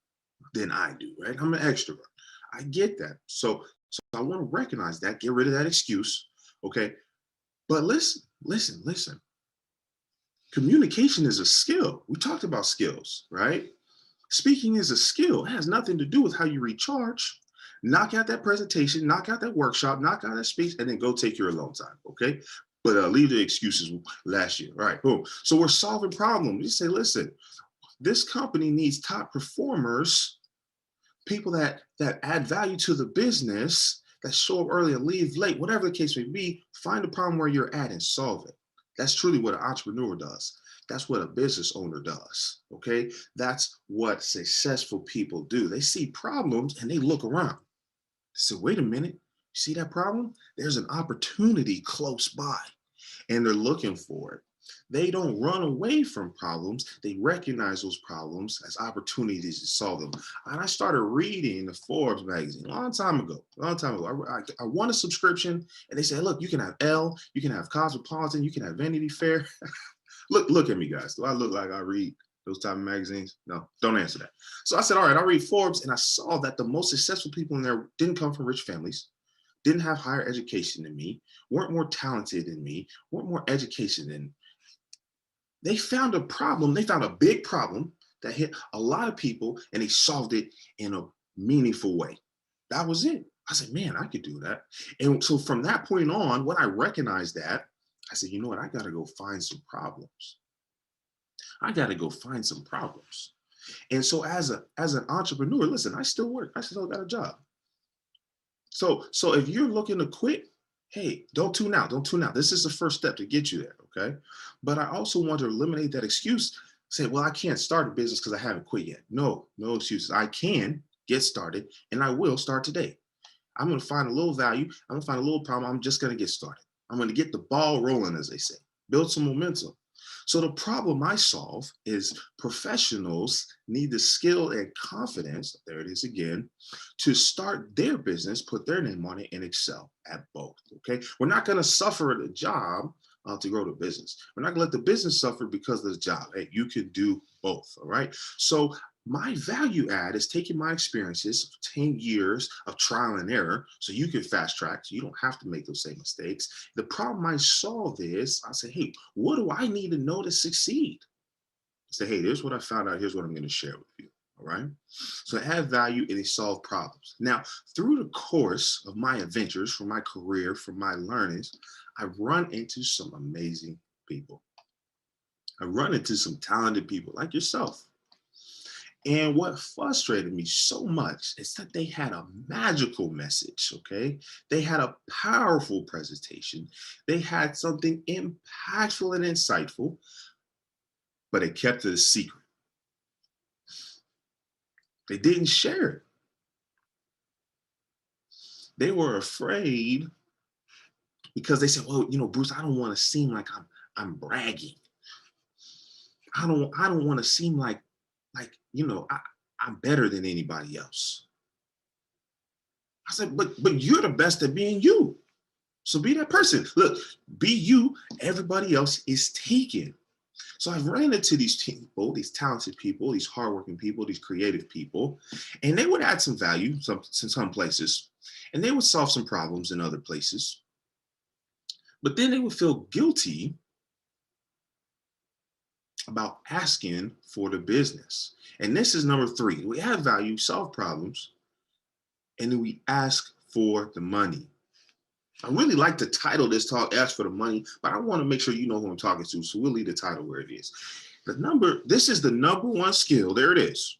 than I do, right? I'm an extrovert. I get that. So I want to recognize that, get rid of that excuse, okay? But listen. Communication is a skill. We talked about skills, right? Speaking is a skill. It has nothing to do with how you recharge. Knock out that presentation, knock out that workshop, knock out that speech, and then go take your alone time, okay? But leave the excuses last year. All right, boom. So we're solving problems. You say, listen, this company needs top performers, people that add value to the business, that show up early and leave late, whatever the case may be. Find the problem where you're at and solve it. That's truly what an entrepreneur does. That's what a business owner does, okay? That's what successful people do. They see problems and they look around. So wait a minute, you see that problem? There's an opportunity close by and they're looking for it. They don't run away from problems. They recognize those problems as opportunities to solve them. And I started reading the Forbes magazine a long time ago. I won a subscription and they said, look, you can have Elle, you can have Cosmopolitan, you can have Vanity Fair. Look at me, guys. Do I look like I read those type of magazines? No, don't answer that. So I said, all right, I'll read Forbes. And I saw that the most successful people in there didn't come from rich families, didn't have higher education than me, weren't more talented than me, weren't more education than me. They found a problem. They found a big problem that hit a lot of people and they solved it in a meaningful way. That was it. I said, man, I could do that. And so from that point on, when I recognized that, I said, you know what? I got to go find some problems. And so as an entrepreneur, listen, I still work. I still got a job. So if you're looking to quit, hey, don't tune out. This is the first step to get you there, okay? But I also want to eliminate that excuse. Say, well, I can't start a business because I haven't quit yet. No excuses. I can get started and I will start today. I'm going to find a little value. I'm going to find a little problem. I'm just going to get started. I'm going to get the ball rolling, as they say, build some momentum. So the problem I solve is professionals need the skill and confidence, there it is again, to start their business, put their name on it, and excel at both, okay? We're not going to suffer at a job to grow the business. We're not going to let the business suffer because of the job. Hey, you can do both, all right? So my value add is taking my experiences, 10 years of trial and error, so you can fast track, so you don't have to make those same mistakes. The problem I solve is, I say, hey, what do I need to know to succeed? I say, hey, here's what I found out, here's what I'm going to share with you, all right? So add value and they solve problems. Now, through the course of my adventures, from my career, from my learnings, I've run into some amazing people. I run into some talented people like yourself. And what frustrated me so much is that they had a magical message, okay? They had a powerful presentation. They had something impactful and insightful, but they kept it a secret. They didn't share it. They were afraid because they said, well, Bruce, I don't want to seem like I'm bragging. I don't want to seem like I'm better than anybody else. I said, but you're the best at being you. So be that person. Look, be you. Everybody else is taken. So I've ran into these people, these talented people, these hardworking people, these creative people, and they would add some value in some places, and they would solve some problems in other places. But then they would feel guilty about asking for the business. And this is number 3. We add value, solve problems, and then we ask for the money. I really like to title this talk, Ask for the Money, but I want to make sure you know who I'm talking to, so we'll leave the title where it is. This is the number 1 skill, there it is.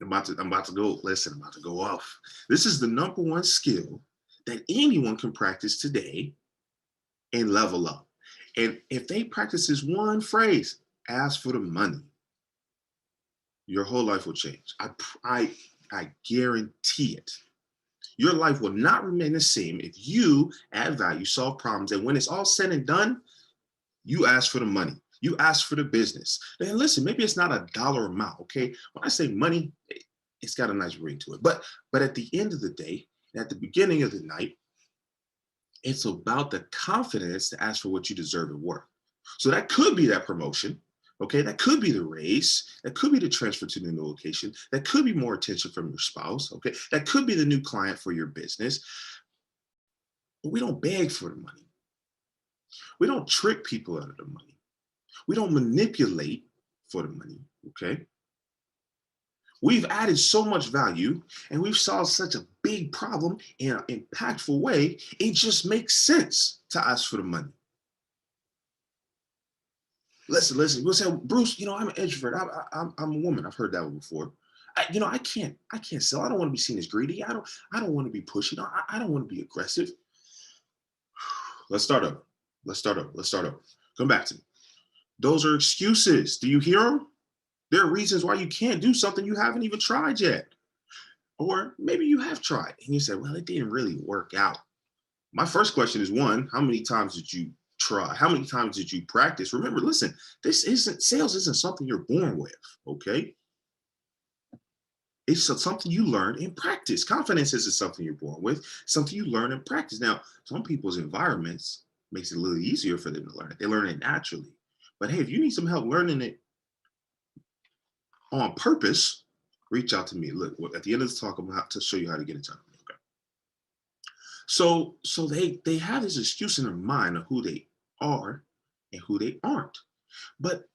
I'm about to go, listen, I'm about to go off. This is the number one skill that anyone can practice today and level up. And if they practice this one phrase, ask for the money, your whole life will change. I guarantee it. Your life will not remain the same if you add value, solve problems, and when it's all said and done, you ask for the money. You ask for the business. And listen, maybe it's not a dollar amount, okay? When I say money, it's got a nice ring to it. But at the end of the day, at the beginning of the night, it's about the confidence to ask for what you deserve and worth. So that could be that promotion, okay? That could be the raise. That could be the transfer to the new location. That could be more attention from your spouse, okay? That could be the new client for your business. But we don't beg for the money. We don't trick people out of the money. We don't manipulate for the money, okay? We've added so much value and we've solved such a big problem in an impactful way, it just makes sense to ask for the money. Listen, we'll say, Bruce, I'm an introvert. I'm a woman. I've heard that one before. I can't sell. I don't want to be seen as greedy. I don't want to be pushy. I don't want to be aggressive. Let's start over. Come back to me. Those are excuses. Do you hear them? There are reasons why you can't do something you haven't even tried yet. Or maybe you have tried and you said, well, it didn't really work out. My first question is, one, how many times did you try? How many times did you practice? Remember, listen, sales isn't something you're born with, okay? It's something you learn in practice. Confidence isn't something you're born with, something you learn in practice. Now, some people's environments makes it a little easier for them to learn it. They learn it naturally. But hey, if you need some help learning it on purpose, reach out to me. Look, at the end of the talk, I'm going to show you how to get in touch with me. Okay. So they have this excuse in their mind of who they are and who they aren't. But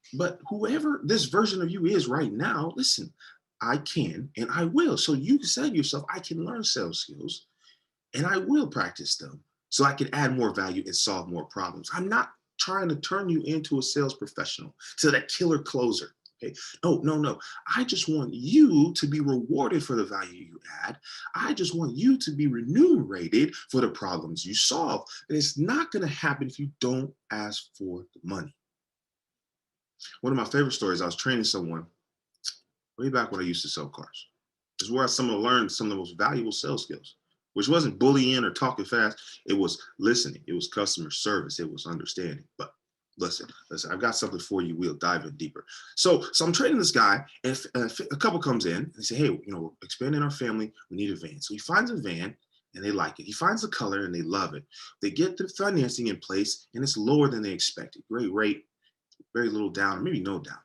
whoever this version of you is right now, listen, I can and I will. So you can say to yourself, I can learn sales skills and I will practice them so I can add more value and solve more problems. I'm not trying to turn you into a sales professional, to that killer closer. Okay. No. I just want you to be rewarded for the value you add. I just want you to be remunerated for the problems you solve. And it's not going to happen if you don't ask for the money. One of my favorite stories, I was training someone way back when I used to sell cars. This is where I learned some of the most valuable sales skills, which wasn't bullying or talking fast. It was listening. It was customer service. It was understanding. But listen, I've got something for you. We'll dive in deeper. So I'm training this guy, and a couple comes in and they say, hey, we're expanding our family. We need a van. So he finds a van and they like it. He finds the color and they love it. They get the financing in place and it's lower than they expected. Great rate, very little down, maybe no down.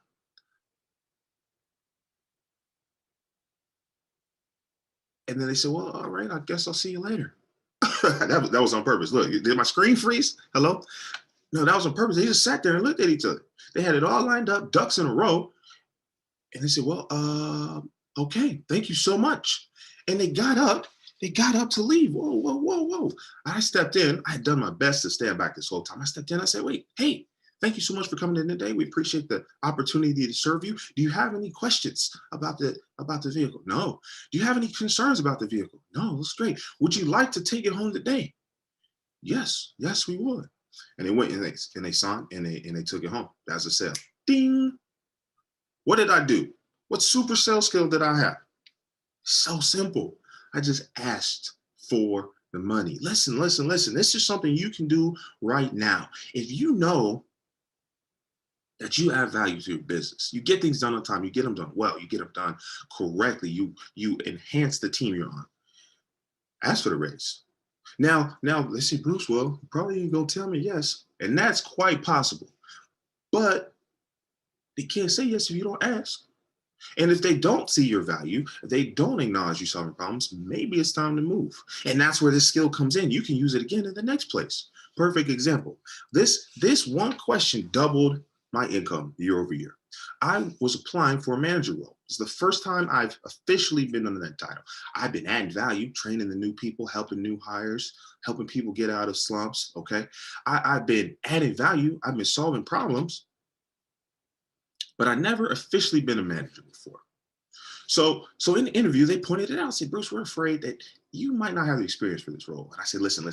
And then they said, well, all right, I guess I'll see you later. that was on purpose. Look, did my screen freeze? Hello? No, that was on purpose. They just sat there and looked at each other. They had it all lined up, ducks in a row. And they said, well, okay, thank you so much. And they got up to leave. Whoa. I stepped in. I had done my best to stand back this whole time. I stepped in. I said, wait, hey, thank you so much for coming in today. We appreciate the opportunity to serve you. Do you have any questions about the vehicle? No. Do you have any concerns about the vehicle? No, that's great. Would you like to take it home today? Yes, we would. And they went and they signed and they took it home. That's a sale. Ding. What did I do? What super sales skill did I have? So simple. I just asked for the money. Listen. This is something you can do right now. If you know that you add value to your business, you get things done on time, you get them done well, you get them done correctly, you enhance the team you're on. Ask for the raise. Now let's see, Bruce, well, probably ain't gonna tell me yes, and that's quite possible. But they can't say yes if you don't ask. And if they don't see your value, if they don't acknowledge you solving problems, maybe it's time to move. And that's where this skill comes in. You can use it again in the next place. Perfect example. This one question doubled my income year over year. I was applying for a manager role. It's the first time I've officially been under that title. I've been adding value, training the new people, helping new hires, helping people get out of slumps, okay? I've been adding value. I've been solving problems, but I never officially been a manager before. So in the interview, they pointed it out. Said, Bruce, we're afraid that you might not have the experience for this role. And I said, listen,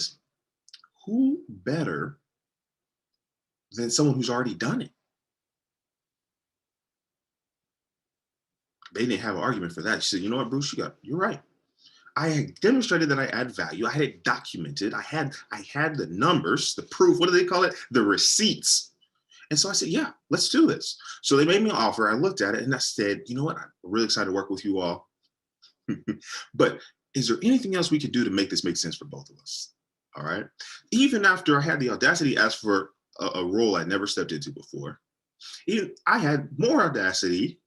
who better than someone who's already done it? They didn't have an argument for that. She said, you know what, Bruce, you're right. I had demonstrated that I add value. I had it documented. I had the numbers, the proof. What do they call it? The receipts. And so I said, yeah, let's do this. So they made me an offer. I looked at it and I said, you know what? I'm really excited to work with you all. But is there anything else we could do to make this make sense for both of us? All right. Even after I had the audacity to ask for a role I'd never stepped into before, I had more audacity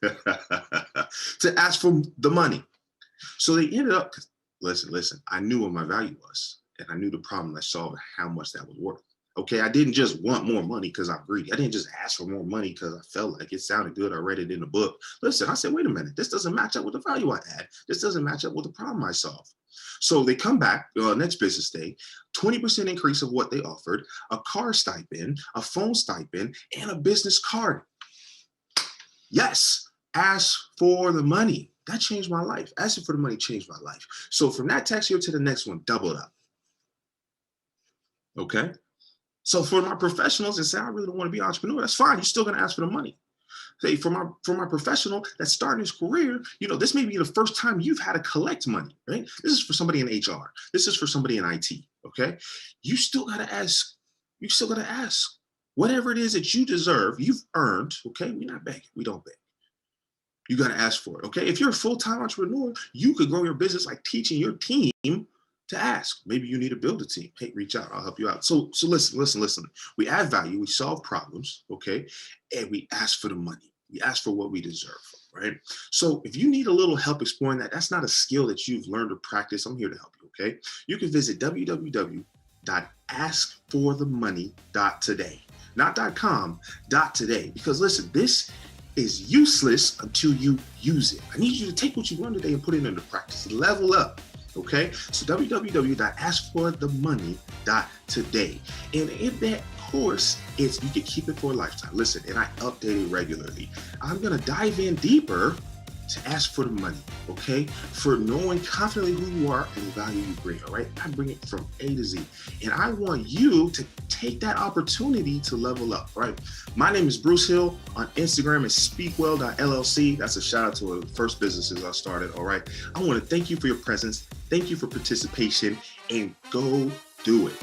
to ask for the money. So they ended up, listen, I knew what my value was and I knew the problem I solved and how much that was worth. Okay, I didn't just want more money because I'm greedy. I didn't just ask for more money because I felt like it sounded good. I read it in a book. Listen, I said, wait a minute, this doesn't match up with the value I add. This doesn't match up with the problem I solve. So they come back next business day, 20% increase of what they offered, a car stipend, a phone stipend, and a business card. Yes, ask for the money. That changed my life. Asking for the money changed my life. So from that tax year to the next one, double it up. Okay. So for my professionals that say, I really don't want to be an entrepreneur, that's fine. You're still going to ask for the money. Say for my professional that's starting his career, this may be the first time you've had to collect money, right? This is for somebody in HR. This is for somebody in IT. Okay. You still got to ask. You still got to ask whatever it is that you deserve, you've earned. Okay. We're not begging. We don't beg. You got to ask for it. Okay. If you're a full-time entrepreneur, you could grow your business like teaching your team to ask. Maybe you need to build a team. Hey, reach out. I'll help you out. So listen. We add value. We solve problems. Okay. And we ask for the money. We ask for what we deserve. Right. So if you need a little help exploring that, that's not a skill that you've learned or practiced. I'm here to help you. Okay. You can visit www.askforthemoney.today, not .com, .today. Because listen, this is useless until you use it. I need you to take what you learned today and put it into practice. Level up. Okay, so www.askforthemoney.today. And in that course, you can keep it for a lifetime. Listen, and I update it regularly. I'm gonna dive in deeper to ask for the money, okay? For knowing confidently who you are and the value you bring, all right? I bring it from A to Z. And I want you to take that opportunity to level up, right? My name is Bruce Hill. On Instagram is speakwell.llc. That's a shout out to the first businesses I started, all right? I want to thank you for your presence. Thank you for participation, and go do it.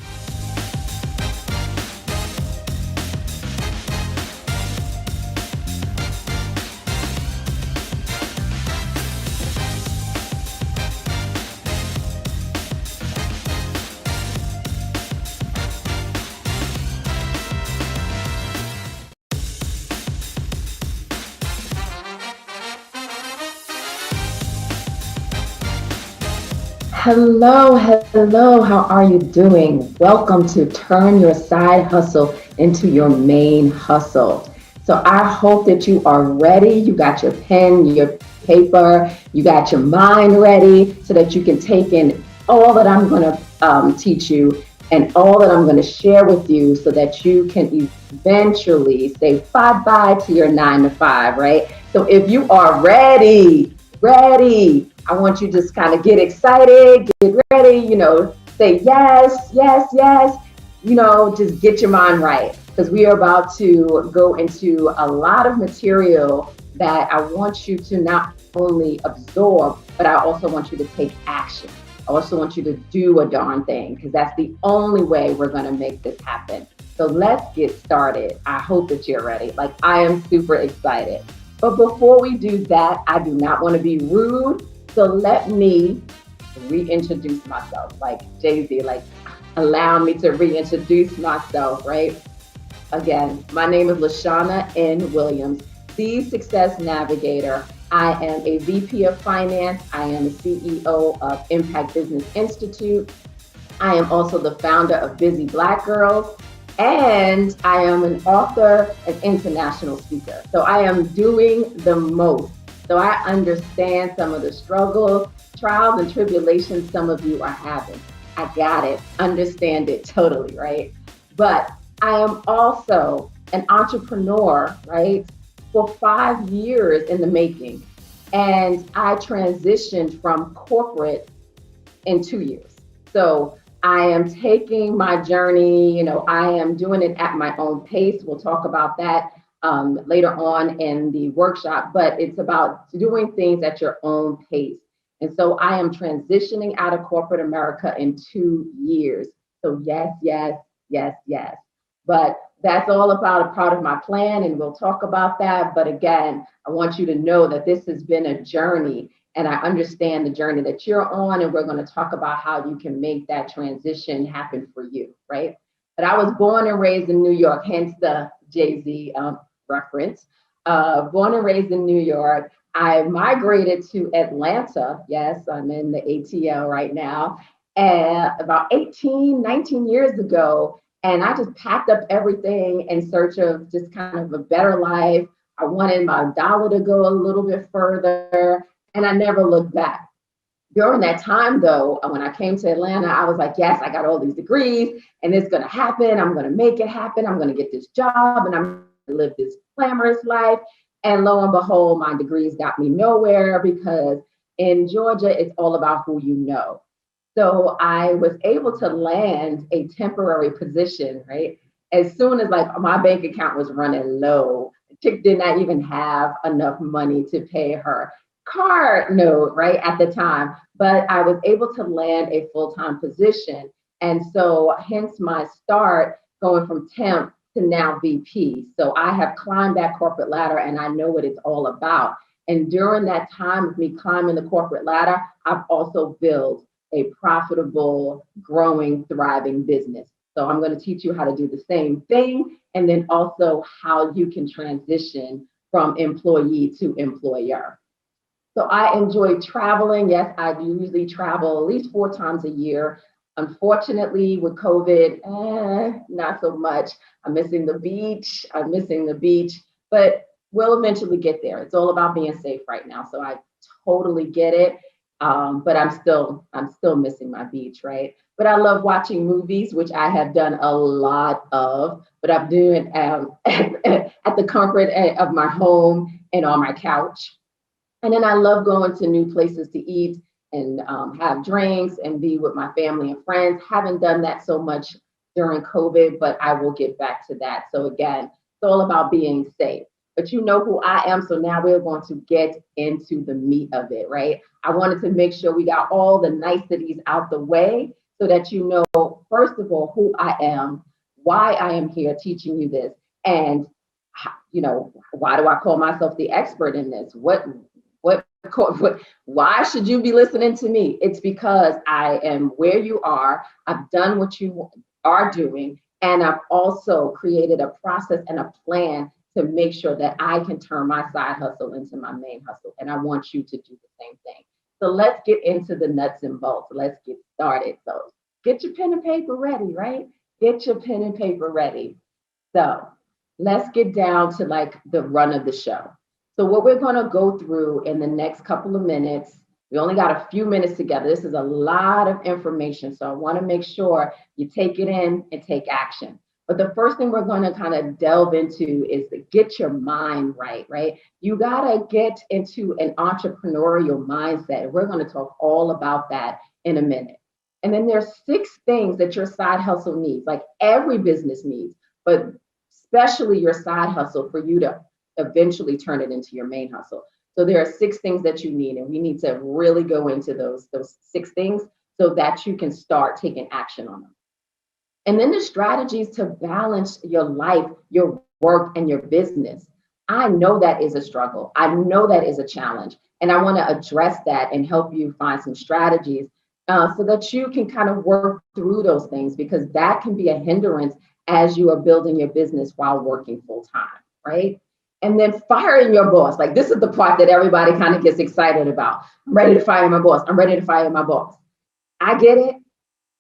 Hello, how are you doing? Welcome to Turn Your Side Hustle into Your Main Hustle. So I hope that you are ready. You got your pen, your paper, you got your mind ready so that you can take in all that I'm going to teach you and all that I'm going to share with you so that you can eventually say bye-bye to your 9-to-5, right? So if you are ready, I want you to just kind of get excited, get ready, say yes, just get your mind right. Because we are about to go into a lot of material that I want you to not only absorb, but I also want you to take action. I also want you to do a darn thing, because that's the only way we're going to make this happen. So let's get started. I hope that you're ready. Like, I am super excited. But before we do that, I do not want to be rude. So let me reintroduce myself, like Jay-Z, like allow me to reintroduce myself, right? Again, my name is LaShawna N. Williams, the Success Navigator. I am a VP of Finance. I am the CEO of Impact Business Institute. I am also the founder of Busy Black Girls. And I am an author and international speaker. So I am doing the most. So I understand some of the struggles, trials, and tribulations some of you are having. I got it, understand it totally, right? But I am also an entrepreneur, right? For 5 years in the making. And I transitioned from corporate in 2 years. So I am taking my journey, I am doing it at my own pace. We'll talk about that later on in the workshop, but it's about doing things at your own pace. And so I am transitioning out of corporate America in 2 years. So yes, yes, yes, yes. But that's all about a part of my plan, and we'll talk about that. But again, I want you to know that this has been a journey, and I understand the journey that you're on, and we're going to talk about how you can make that transition happen for you, right? But I was born and raised in New York, hence the Jay-Z reference. Born and raised in New York. I migrated to Atlanta. Yes, I'm in the ATL right now. And about 18, 19 years ago, and I just packed up everything in search of just kind of a better life. I wanted my dollar to go a little bit further, and I never looked back. During that time, though, when I came to Atlanta, I was like, yes, I got all these degrees, and it's going to happen. I'm going to make it happen. I'm going to get this job, and I'm going to live this glamorous life. And lo and behold, my degrees got me nowhere, because in Georgia, it's all about who you know. So I was able to land a temporary position, right? As soon as like my bank account was running low, the chick did not even have enough money to pay her car note, right, at the time. But I was able to land a full-time position. And so hence my start going from temp to now VP. So I have climbed that corporate ladder, and I know what it's all about. And during that time of me climbing the corporate ladder, I've also built a profitable, growing, thriving business. So I'm going to teach you how to do the same thing, and then also how you can transition from employee to employer. So I enjoy traveling. Yes, I usually travel at least 4 times a year. Unfortunately, with COVID, not so much. I'm missing the beach. But we'll eventually get there. It's all about being safe right now. So I totally get it. But I'm still missing my beach, right? But I love watching movies, which I have done a lot of, but I'm doing at the comfort of my home and on my couch. And then I love going to new places to eat and have drinks and be with my family and friends. Haven't done that so much during COVID, but I will get back to that. So again, it's all about being safe. But you know who I am, so now we're going to get into the meat of it, right? I wanted to make sure we got all the niceties out the way so that you know, first of all, who I am, why I am here teaching you this, and why do I call myself the expert in this? Why should you be listening to me? It's because I am where you are. I've done what you are doing, and I've also created a process and a plan to make sure that I can turn my side hustle into my main hustle. And I want you to do the same thing. So let's get into the nuts and bolts. Let's get started. So get your pen and paper ready, right? Get your pen and paper ready. So let's get down to like the run of the show. So what we're going to go through in the next couple of minutes, we only got a few minutes together. This is a lot of information. So I want to make sure you take it in and take action. But the first thing we're going to kind of delve into is to get your mind right, right? You got to get into an entrepreneurial mindset. We're going to talk all about that in a minute. And then there's 6 things that your side hustle needs, like every business needs, but especially your side hustle for you to eventually turn it into your main hustle. So there are 6 things that you need, and we need to really go into those 6 things so that you can start taking action on them. And then the strategies to balance your life, your work, and your business. I know that is a struggle. I know that is a challenge. And I want to address that and help you find some strategies so that you can kind of work through those things, because that can be a hindrance as you are building your business while working full time, right? And then firing your boss. Like, this is the part that everybody kind of gets excited about. I'm ready to fire my boss. I'm ready to fire my boss. I get it.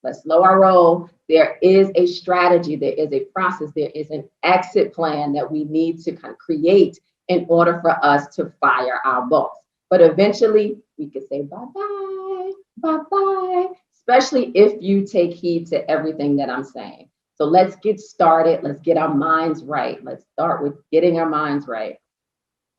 Let's slow our roll. There is a strategy, there is a process, there is an exit plan that we need to kind of create in order for us to fire our boss. But eventually we could say bye-bye, bye-bye, especially if you take heed to everything that I'm saying. So let's get started. Let's get our minds right. Let's start with getting our minds right.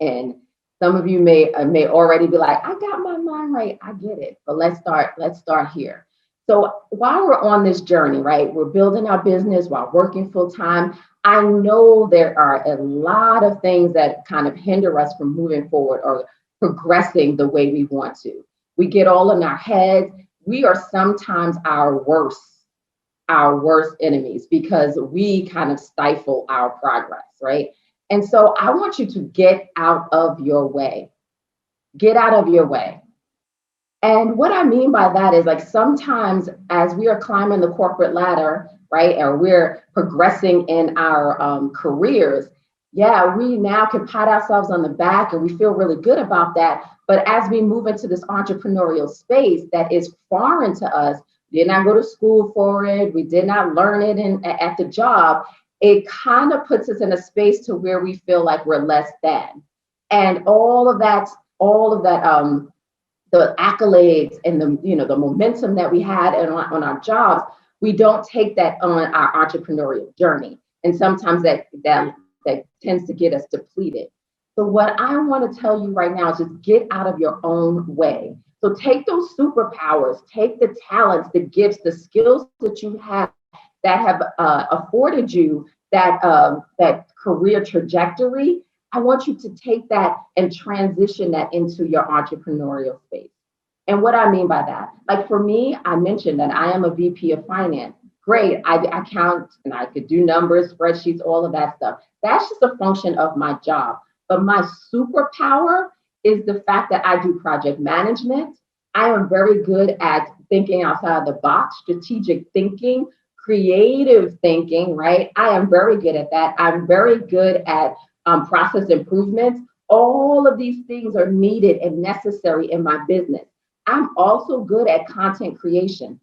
And Some of you may already be like, I got my mind right. I get it. But let's start here. So while we're on this journey, right, we're building our business while working full time. I know there are a lot of things that kind of hinder us from moving forward or progressing the way we want to. We get all in our heads. We are sometimes our worst enemies because we kind of stifle our progress, right? And so I want you to get out of your way. Get out of your way. And what I mean by that is, like, sometimes as we are climbing the corporate ladder, right, or we're progressing in our careers, yeah, we now can pat ourselves on the back and we feel really good about that. But as we move into this entrepreneurial space that is foreign to us, did not go to school for it, we did not learn it at the job, it kind of puts us in a space to where we feel like we're less than. And all of that, the accolades and the momentum that we had on our jobs, we don't take that on our entrepreneurial journey. And sometimes that tends to get us depleted. So what I want to tell you right now is just get out of your own way. So take those superpowers, take the talents, the gifts, the skills that you have that have afforded you that career trajectory. I want you to take that and transition that into your entrepreneurial space. And what I mean by that, like for me, I mentioned that I am a VP of finance. Great, I count and I could do numbers, spreadsheets, all of that stuff. That's just a function of my job. But my superpower is the fact that I do project management. I am very good at thinking outside the box, strategic thinking, creative thinking, right? I am very good at that. I'm very good at process improvements. All of these things are needed and necessary in my business. I'm also good at content creation.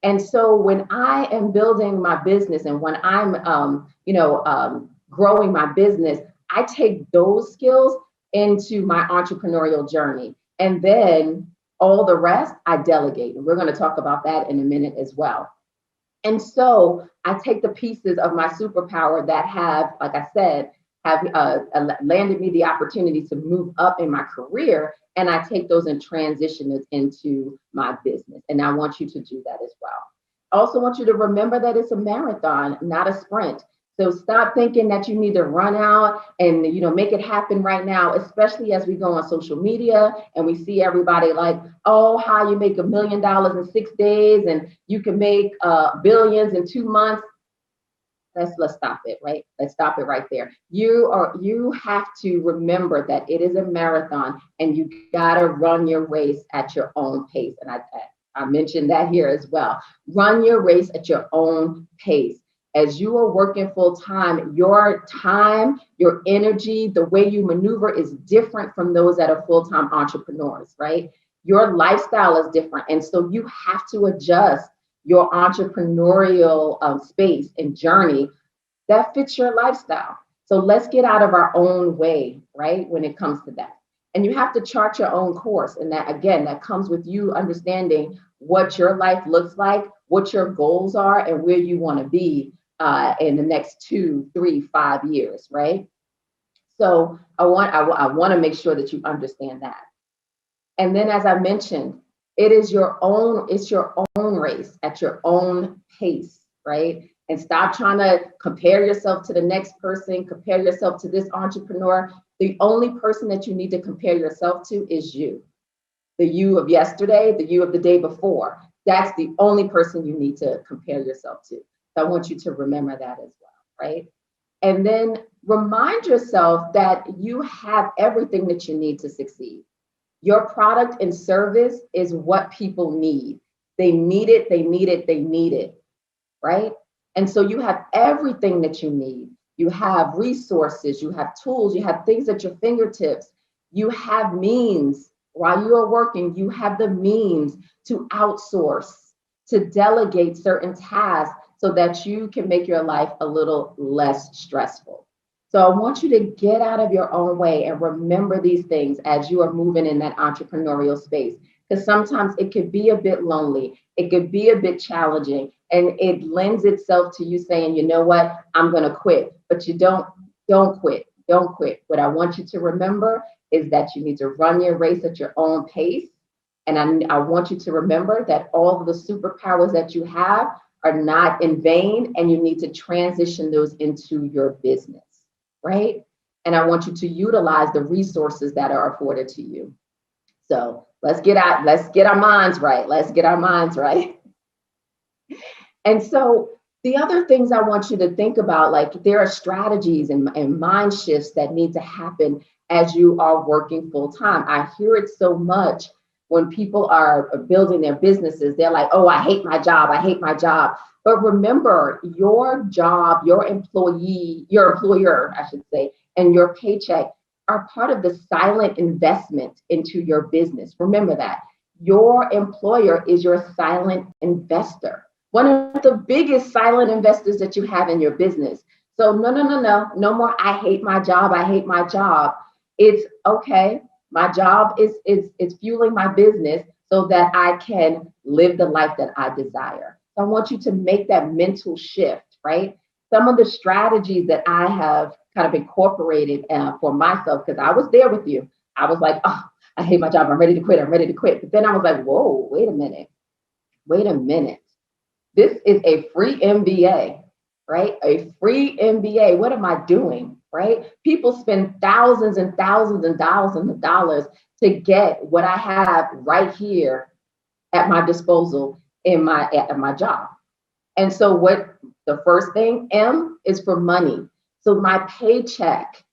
And so when I am building my business and when I'm, growing my business, I take those skills into my entrepreneurial journey. And then all the rest, I delegate. And we're going to talk about that in a minute as well. And so I take the pieces of my superpower that have, like I said, have landed me the opportunity to move up in my career, and I take those and transition it into my business. And I want you to do that as well. I also want you to remember that it's a marathon, not a sprint. So stop thinking that you need to run out and make it happen right now, especially as we go on social media and we see everybody like, oh, how you make $1 million in 6 days and you can make billions in 2 months. Let's stop it, right? Let's stop it right there. You have to remember that it is a marathon and you gotta run your race at your own pace. And I mentioned that here as well. Run your race at your own pace. As you are working full time, your energy, the way you maneuver is different from those that are full-time entrepreneurs, right? Your lifestyle is different. And so you have to adjust your entrepreneurial space and journey that fits your lifestyle. So let's get out of our own way, right? When it comes to that. And you have to chart your own course. And that, again, that comes with you understanding what your life looks like, what your goals are, and where you want to be in the next 2, 3, 5 years, right? So I want to make sure that you understand that. And then, as I mentioned, it's your own race at your own pace, right? And stop trying to compare yourself to the next person, compare yourself to this entrepreneur. The only person that you need to compare yourself to is you. The you of yesterday, the you of the day before. That's the only person you need to compare yourself to. So I want you to remember that as well, right? And then remind yourself that you have everything that you need to succeed. Your product and service is what people need. They need it, they need it, they need it, right? And so you have everything that you need. You have resources, you have tools, you have things at your fingertips. You have means. While you are working, you have the means to outsource, to delegate certain tasks so that you can make your life a little less stressful. So I want you to get out of your own way and remember these things as you are moving in that entrepreneurial space, because sometimes it could be a bit lonely. It could be a bit challenging, and it lends itself to you saying, you know what, I'm going to quit. But you don't quit. Don't quit. What I want you to remember is that you need to run your race at your own pace. And I want you to remember that all of the superpowers that you have are not in vain, and you need to transition those into your business, right? And I want you to utilize the resources that are afforded to you. So let's get our minds right. Let's get our minds right. And so the other things I want you to think about, like there are strategies and mind shifts that need to happen as you are working full time. I hear it so much when people are building their businesses. They're like, oh, I hate my job. I hate my job. But remember, your job, your employer, I should say, and your paycheck are part of the silent investment into your business. Remember that. Your employer is your silent investor. One of the biggest silent investors that you have in your business. So no more, I hate my job. I hate my job. It's okay. My job is fueling my business so that I can live the life that I desire. So I want you to make that mental shift, right? Some of the strategies that I have kind of incorporated for myself, because I was there with you. I was like, oh, I hate my job. I'm ready to quit. I'm ready to quit. But then I was like, whoa, wait a minute. This is a free MBA, right? A free MBA. What am I doing, right? People spend thousands and thousands and thousands of dollars to get what I have right here at my disposal at my job. And so what the first thing, M, is for money. So my paycheck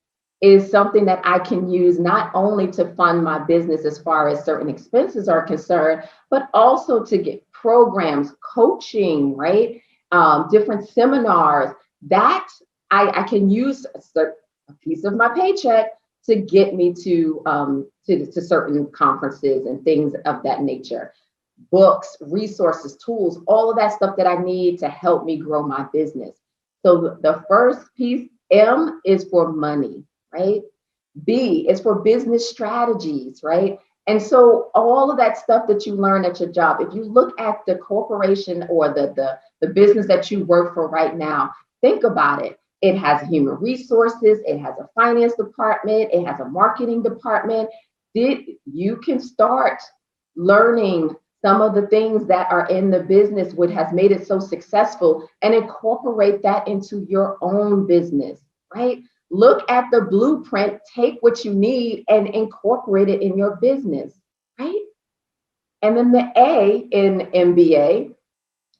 is something that I can use not only to fund my business as far as certain expenses are concerned, but also to get programs, coaching, right? Different seminars that I can use a piece of my paycheck to get me to certain conferences and things of that nature. Books, resources, tools, all of that stuff that I need to help me grow my business. So the first piece, M, is for money, right? B is for business strategies, right? And so all of that stuff that you learn at your job, if you look at the corporation or the business that you work for right now, think about it. It has human resources, it has a finance department, it has a marketing department. You can start learning some of the things that are in the business, what has made it so successful, and incorporate that into your own business, right? Look at the blueprint, take what you need and incorporate it in your business, right? And then the A in MBA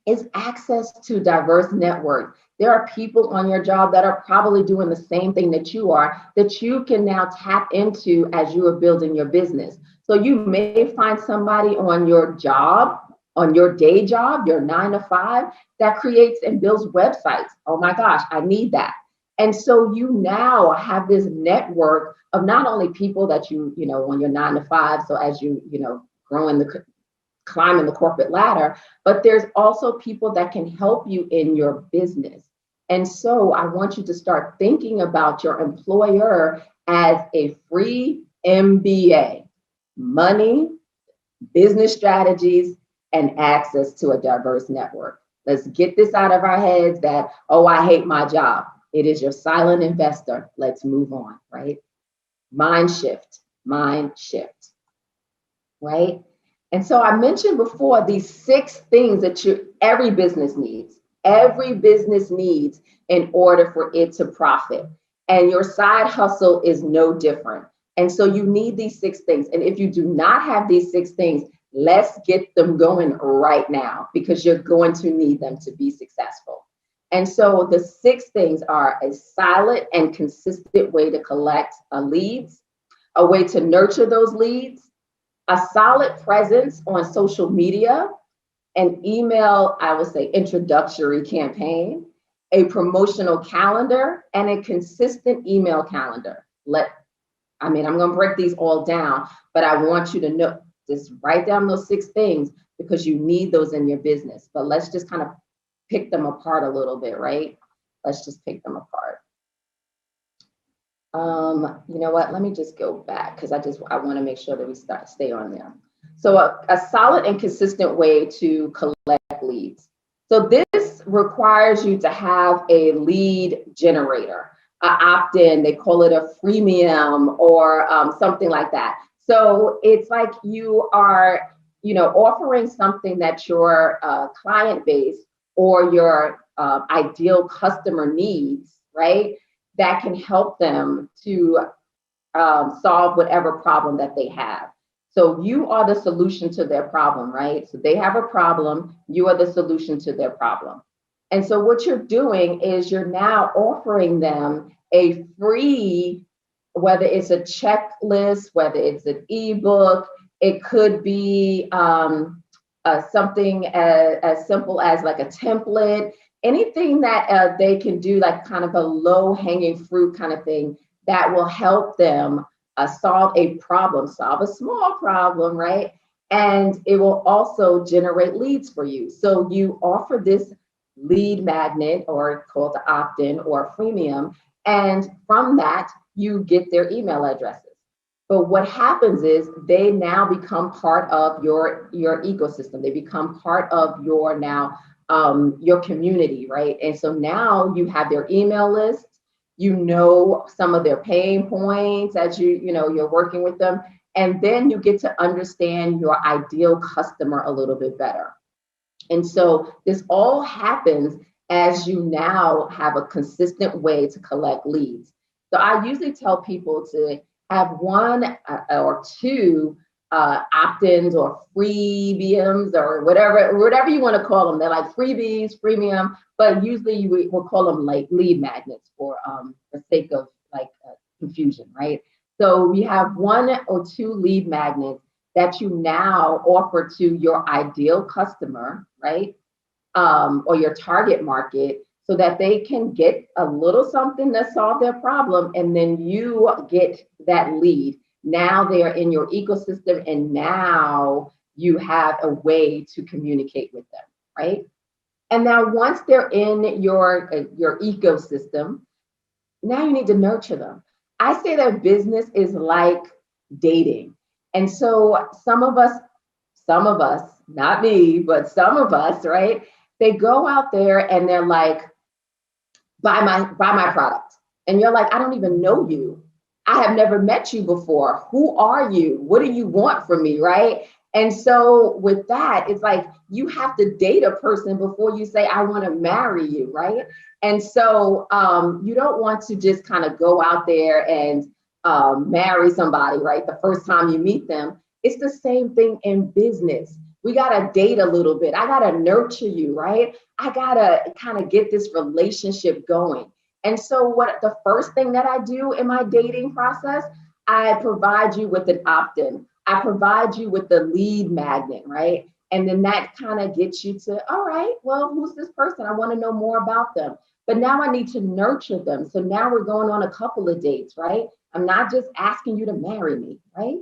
is access to diverse network. There are people on your job that are probably doing the same thing that you are, that you can now tap into as you are building your business. So you may find somebody on your job, on your day job, your 9 to 5, that creates and builds websites. Oh my gosh, I need that. And so you now have this network of not only people that you on your 9 to 5, so as you climbing the corporate ladder, but there's also people that can help you in your business. And so I want you to start thinking about your employer as a free MBA, money, business strategies, and access to a diverse network. Let's get this out of our heads that, oh, I hate my job. It is your silent investor. Let's move on, right? Mind shift, right? And so I mentioned before these 6 things that every business needs in order for it to profit. And your side hustle is no different. And so you need these 6 things. And if you do not have these 6 things, let's get them going right now, because you're going to need them to be successful. And so the 6 things are a silent and consistent way to collect leads, a way to nurture those leads, a solid presence on social media, an email, I would say, introductory campaign, a promotional calendar, and a consistent email calendar. I'm going to break these all down, but I want you to know, just write down those 6 things because you need those in your business. But let's just kind of pick them apart a little bit, right? Let's just pick them apart. You know what? Let me just go back because I want to make sure that we stay on there. So a solid and consistent way to collect leads. So this requires you to have a lead generator. opt-in, they call it a freemium or something like that. So it's like you are, offering something that your client base or your ideal customer needs, right? That can help them to solve whatever problem that they have. So you are the solution to their problem, right? So they have a problem, you are the solution to their problem. And so what you're doing is you're now offering them a free, whether it's a checklist, whether it's an ebook, it could be something as simple as like a template, anything that they can do, like kind of a low hanging fruit kind of thing that will help them solve a problem, solve a small problem, right? And it will also generate leads for you. So you offer this lead magnet, or called the opt-in or freemium, and from that, you get their email addresses. But what happens is they now become part of your ecosystem. They become part of your your community, right? And so now you have their email list. You know some of their pain points as you're working with them, and then you get to understand your ideal customer a little bit better. And so this all happens as you now have a consistent way to collect leads. So I usually tell people to have one or two opt-ins or freebiums or whatever you want to call them. They're like freebies, freemium, but usually we'll call them like lead magnets for the sake of confusion, right? So we have one or two lead magnets that you now offer to your ideal customer, right? Or your target market, so that they can get a little something to solve their problem, and then you get that lead. Now they're in your ecosystem, and now you have a way to communicate with them, right? And now once they're in your ecosystem, now you need to nurture them. I say that business is like dating. And so some of us, not me, but some of us, right? They go out there and they're like, buy my product. And you're like, I don't even know you. I have never met you before. Who are you? What do you want from me, right? And so with that, it's like you have to date a person before you say, I want to marry you, right? And so you don't want to just kind of go out there and marry somebody, right? The first time you meet them. It's the same thing in business. We got to date a little bit. I got to nurture you, right? I got to kind of get this relationship going. And so what the first thing that I do in my dating process, I provide you with an opt-in. I provide you with the lead magnet, right? And then that kind of gets you to, all right, well, who's this person? I want to know more about them. But now I need to nurture them. So now we're going on a couple of dates, right? I'm not just asking you to marry me, right?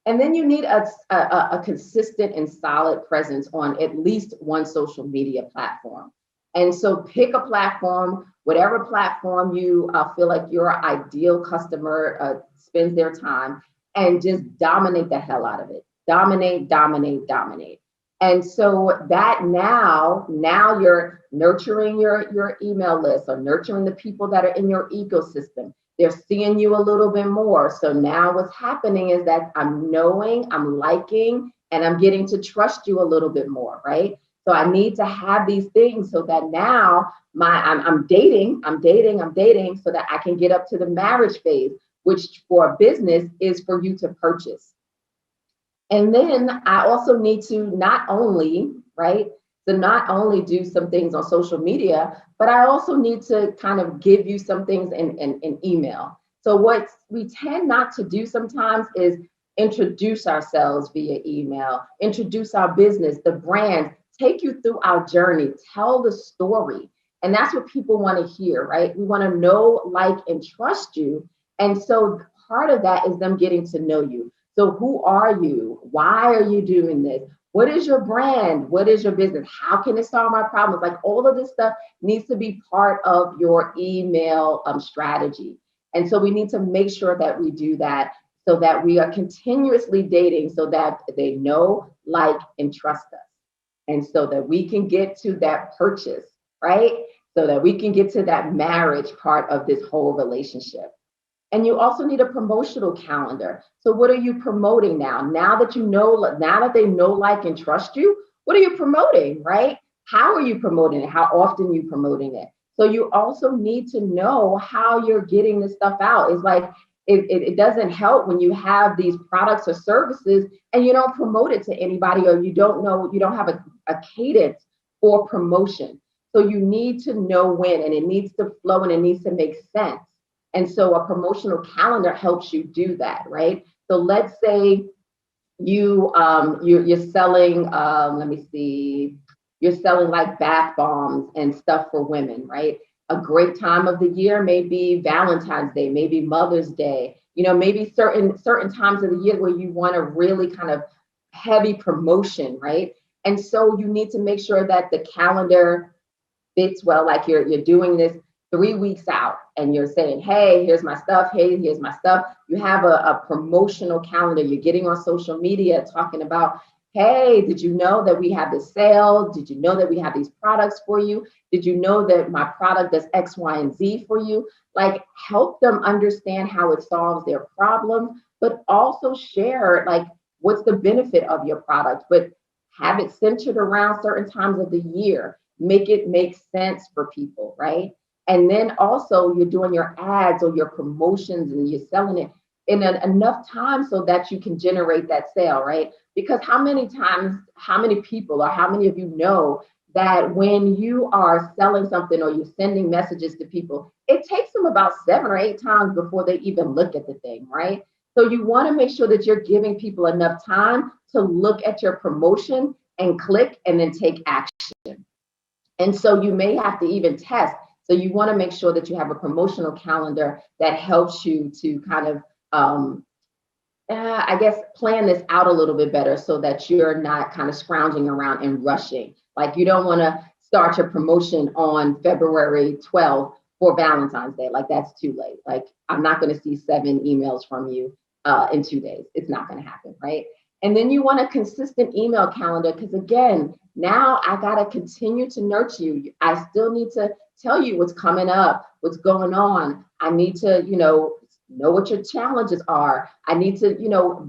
And then you need a consistent and solid presence on at least one social media platform. And so pick a platform, whatever platform you feel like your ideal customer spends their time, and just dominate the hell out of it. Dominate, dominate, dominate. And so that now you're nurturing your email list, or nurturing the people that are in your ecosystem. They're seeing you a little bit more. So now what's happening is that I'm knowing, I'm liking, and I'm getting to trust you a little bit more, right? So I need to have these things so that now I'm dating so that I can get up to the marriage phase, which for a business is for you to purchase. And then I also need to not only do some things on social media, but I also need to kind of give you some things in email. So what we tend not to do sometimes is introduce ourselves via email, introduce our business, the brand, take you through our journey, tell the story. And that's what people want to hear, right? We want to know, like, and trust you. And so part of that is them getting to know you. So who are you? Why are you doing this? What is your brand? What is your business? How can it solve my problems? Like, all of this stuff needs to be part of your email strategy. And so we need to make sure that we do that, so that we are continuously dating, so that they know, like, and trust us. And so that we can get to that purchase, right? so that we can get to that marriage part of this whole relationship. And you also need a promotional calendar. So what are you promoting now? Now that you know, now that they know, like, and trust you, what are you promoting, right? How are you promoting it? How often are you promoting it? So you also need to know how you're getting this stuff out. It's like, it doesn't help when you have these products or services and you don't promote it to anybody, or you don't know, you don't have a cadence for promotion. So you need to know when, and it needs to flow and it needs to make sense. And so a promotional calendar helps you do that, right? So let's say you're selling, let me see, you're selling like bath bombs and stuff for women, right? A great time of the year may be Valentine's Day, maybe Mother's Day, maybe certain times of the year where you want a really kind of heavy promotion, right? And so you need to make sure that the calendar fits well, like you're doing this 3 weeks out and you're saying, hey, here's my stuff. Hey, here's my stuff. You have a promotional calendar. You're getting on social media talking about, hey, did you know that we have this sale? Did you know that we have these products for you? Did you know that my product does X, Y, and Z for you? Like, help them understand how it solves their problem, but also share, like, what's the benefit of your product, but have it centered around certain times of the year. Make it make sense for people, right? And then also you're doing your ads or your promotions and you're selling it in enough time so that you can generate that sale, right? Because how many people or how many of you know that when you are selling something or you're sending messages to people, it takes them about 7 or 8 times before they even look at the thing, right? So you want to make sure that you're giving people enough time to look at your promotion and click and then take action. And so you may have to even test. So you want to make sure that you have a promotional calendar that helps you to kind of, I guess, plan this out a little bit better so that you're not kind of scrounging around and rushing. Like, you don't want to start your promotion on February 12th for Valentine's Day. Like, that's too late. Like, I'm not going to see 7 emails from you in 2 days. It's not going to happen, right? And then you want a consistent email calendar because, again, now I got to continue to nurture you. I still need to tell you what's coming up, what's going on. I need to, know what your challenges are. I need to,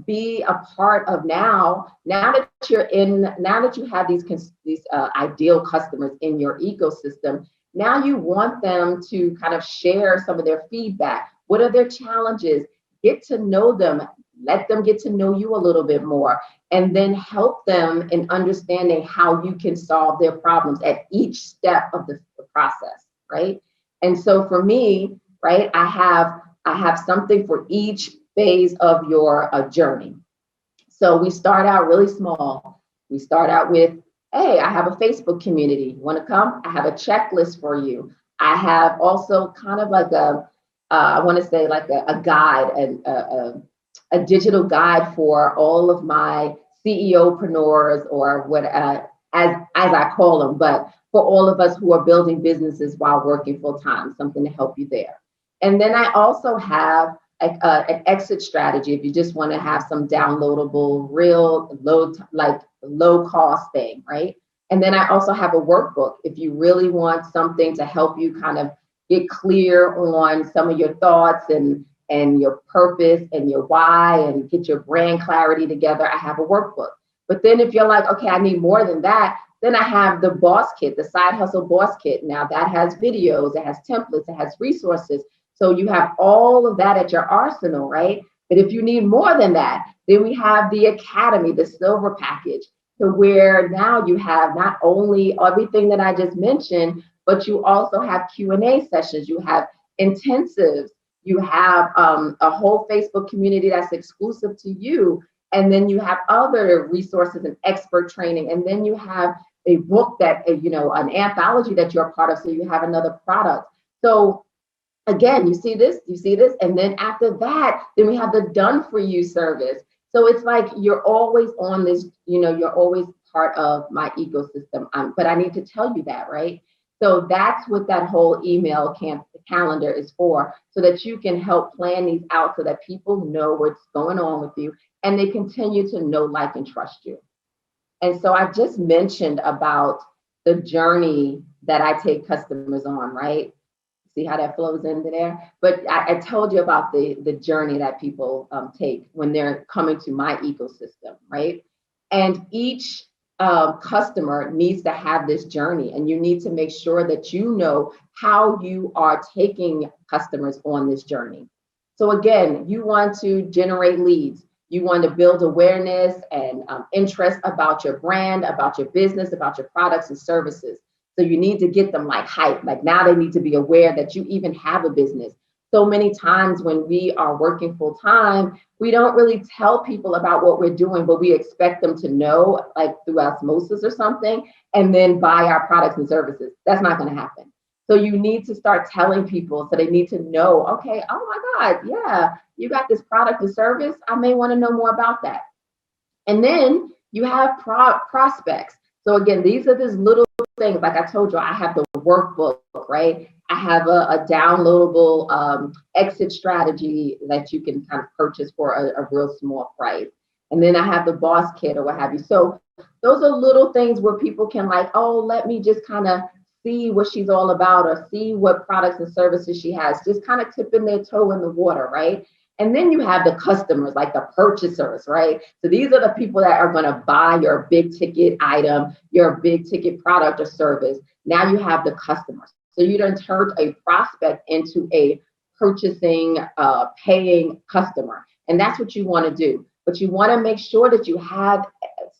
be a part of now that you have these ideal customers in your ecosystem. Now you want them to kind of share some of their feedback. What are their challenges? Get to know them. Let them get to know you a little bit more, and then help them in understanding how you can solve their problems at each step of the process, right? And so for me, right, I have something for each phase of your journey. So we start out really small. We start out with, hey, I have a Facebook community. You want to come? I have a checklist for you. I have also kind of like I want to say like a guide and a digital guide for all of my CEOpreneurs, or what as I call them, but for all of us who are building businesses while working full time, something to help you there. And then I also have an exit strategy if you just want to have some downloadable, real low cost thing, right? And then I also have a workbook if you really want something to help you kind of get clear on some of your thoughts and your purpose and your why, and get your brand clarity together. I have a workbook. But then if you're like, okay, I need more than that, then I have the boss kit, the side hustle boss kit. Now that has videos, it has templates, it has resources. So you have all of that at your arsenal, right? But if you need more than that, then we have the academy, the silver package, to where now you have not only everything that I just mentioned, but you also have Q&A sessions, you have intensives, you have a whole Facebook community that's exclusive to you. And then you have other resources and expert training. And then you have a book that, an anthology that you're a part of. So you have another product. So again, you see this. And then after that, then we have the done for you service. So it's like, you're always on this, you're always part of my ecosystem. But I need to tell you that, right? So that's what that whole email calendar is for, so that you can help plan these out so that people know what's going on with you and they continue to know, like, and trust you. And so I've just mentioned about the journey that I take customers on, right? See how that flows into there? But I told you about the journey that people take when they're coming to my ecosystem, right? And each customer needs to have this journey, and you need to make sure that you know how you are taking customers on this journey. So again, you want to generate leads. You want to build awareness and interest about your brand, about your business, about your products and services. So you need to get them like hype. Like now they need to be aware that you even have a business. So many times when we are working full time, we don't really tell people about what we're doing, but we expect them to know, like through osmosis or something, and then buy our products and services. That's not going to happen. So you need to start telling people, so they need to know, okay, oh my God, yeah, you got this product and service. I may want to know more about that. And then you have prospects. So again, these are these little things. Like I told you, I have the workbook, right? I have a downloadable exit strategy that you can kind of purchase for a real small price. And then I have the boss kit or what have you. So those are little things where people can like, oh, let me just kind of see what she's all about or see what products and services she has, just kind of tipping their toe in the water, right? And then you have the customers, like the purchasers, right? So these are the people that are going to buy your big ticket item, your big ticket product or service. Now you have the customers. So you don't turn a prospect into a purchasing, paying customer. And that's what you want to do. But you want to make sure that you have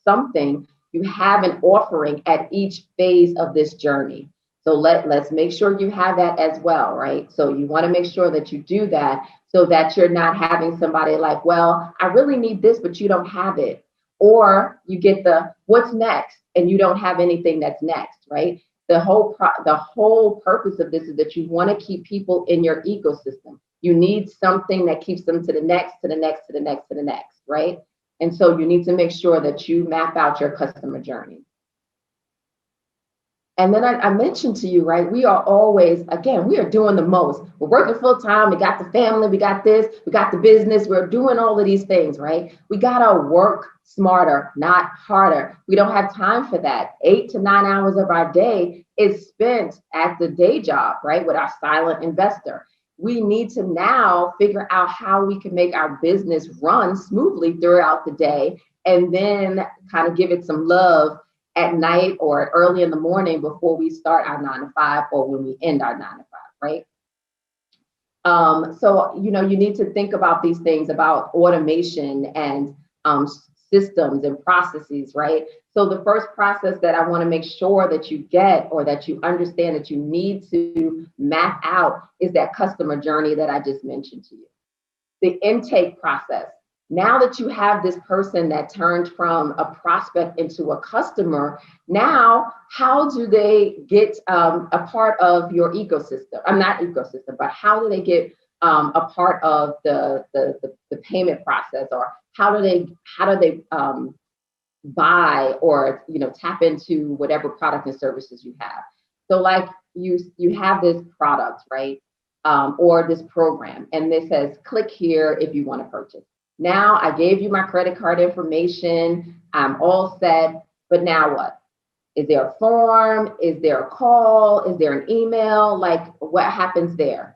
something, you have an offering at each phase of this journey. So let's make sure you have that as well, right? So you want to make sure that you do that so that you're not having somebody like, well, I really need this, but you don't have it. Or you get the what's next and you don't have anything that's next, right? The whole purpose of this is that you want to keep people in your ecosystem. You need something that keeps them to the next, to the next, to the next, to the next, right? And so you need to make sure that you map out your customer journey. And then I mentioned to you, right, we are always, again, we are doing the most. We're working full time. We got the family, we got this, we got the business. We're doing all of these things, right? We got to work smarter, not harder. We don't have time for that. 8 to 9 hours of our day is spent at the day job, right, with our silent investor. We need to now figure out how we can make our business run smoothly throughout the day and then kind of give it some love at night or early in the morning before we start our 9 to 5 or when we end our 9 to 5, right? So, you know, you need to think about these things about automation and systems and processes, right? So the first process that I want to make sure that you get or that you understand that you need to map out is that customer journey that I just mentioned to you. The intake process. Now that you have this person that turned from a prospect into a customer, now how do they get a part of your ecosystem? I'm not ecosystem, but how do they get a part of the payment process, or how do they buy or tap into whatever product and services you have? So like you have this product, right? Or this program, and this says click here if you want to purchase. Now I gave you my credit card information. I'm all set, but now what? Is there a form? Is there a call? Is there an email? Like what happens there?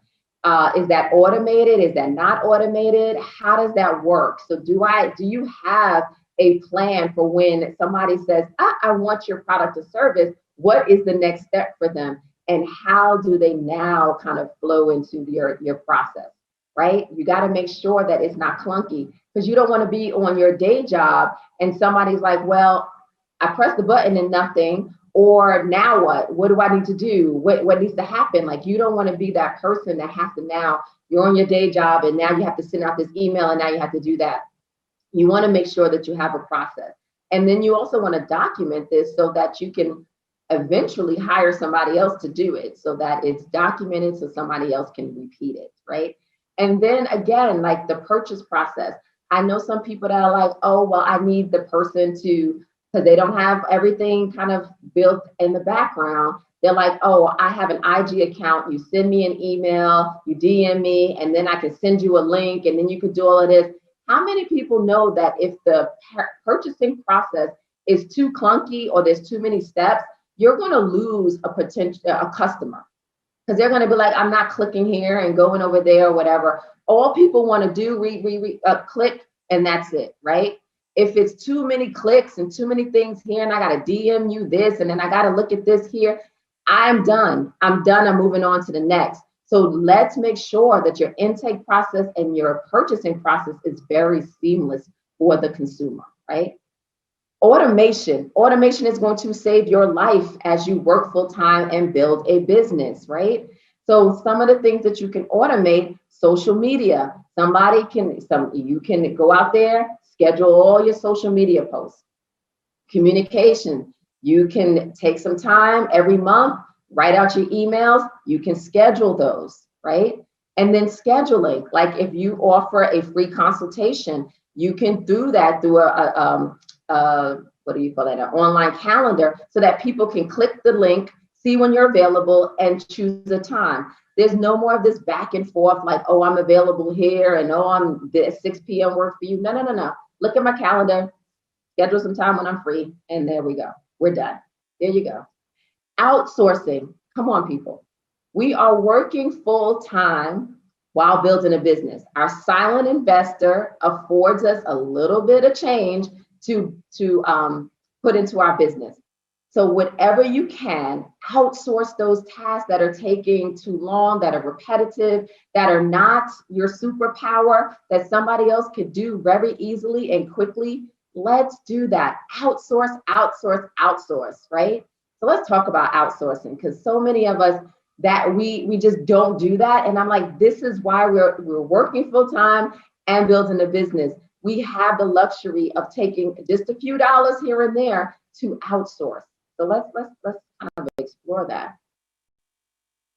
Is that automated? Is that not automated? How does that work? So do you have a plan for when somebody says, I want your product or service? What is the next step for them? And how do they now kind of flow into your process? Right? You got to make sure that it's not clunky, because you don't want to be on your day job and somebody's like, well, I pressed the button and nothing, or now what? What do I need to do? What needs to happen? Like, you don't want to be that person that has to now, you're on your day job and now you have to send out this email and now you have to do that. You want to make sure that you have a process. And then you also want to document this so that you can eventually hire somebody else to do it, so that it's documented so somebody else can repeat it, right? And then again, like the purchase process, I know some people that are like, oh, well, I need the person to, because they don't have everything kind of built in the background. They're like, oh, I have an IG account. You send me an email, you DM me, and then I can send you a link, and then you can do all of this. How many people know that if the purchasing process is too clunky or there's too many steps, you're going to lose a customer, because they're going to be like, I'm not clicking here and going over there or whatever. All people want to do, click, and that's it, right? If it's too many clicks and too many things here, and I got to DM you this, and then I got to look at this here, I'm done. I'm moving on to the next. So let's make sure that your intake process and your purchasing process is very seamless for the consumer, right? Automation is going to save your life as you work full time and build a business, right? So some of the things that you can automate: social media. You can go out there, schedule all your social media posts. Communication, you can take some time every month, write out your emails, you can schedule those, right? And then scheduling, like if you offer a free consultation, you can do that through what do you call that, an online calendar, so that people can click the link, see when you're available, and choose a time. There's no more of this back and forth, like, oh, I'm available here, and oh, I'm at 6 p.m. work for you. No. Look at my calendar, schedule some time when I'm free, and there we go. We're done. There you go. Outsourcing. Come on, people. We are working full time while building a business. Our silent investor affords us a little bit of change to put into our business. So whatever you can, outsource those tasks that are taking too long, that are repetitive, that are not your superpower, that somebody else could do very easily and quickly. Let's do that. Outsource, right? So let's talk about outsourcing, because so many of us that we just don't do that. And I'm like, this is why we're working full time and building a business. We have the luxury of taking just a few dollars here and there to outsource. So let's kind of explore that.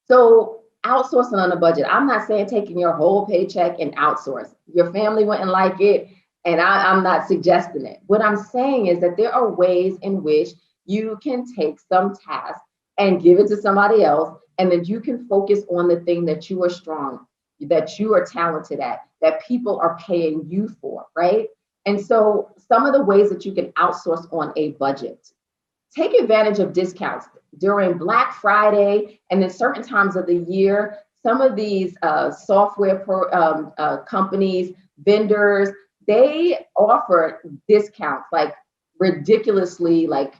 So outsourcing on a budget. I'm not saying taking your whole paycheck and outsource. Your family wouldn't like it, and I'm not suggesting it. What I'm saying is that there are ways in which you can take some task and give it to somebody else, and then you can focus on the thing that you are strong, that you are talented at, that people are paying you for, right? And so some of the ways that you can outsource on a budget: take advantage of discounts during Black Friday and then certain times of the year. Some of these software companies, vendors, they offer discounts, like ridiculously like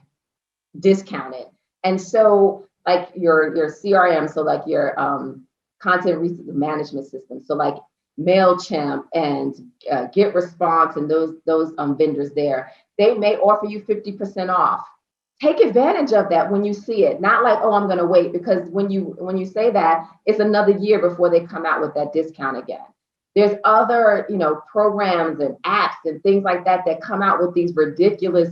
discounted. And so like your CRM, so like your content management system, so like MailChimp and GetResponse and those vendors there, they may offer you 50% off. Take advantage of that when you see it. Not like, oh, I'm going to wait, because when you say that, it's another year before they come out with that discount again. There's other, programs and apps and things like that that come out with these ridiculous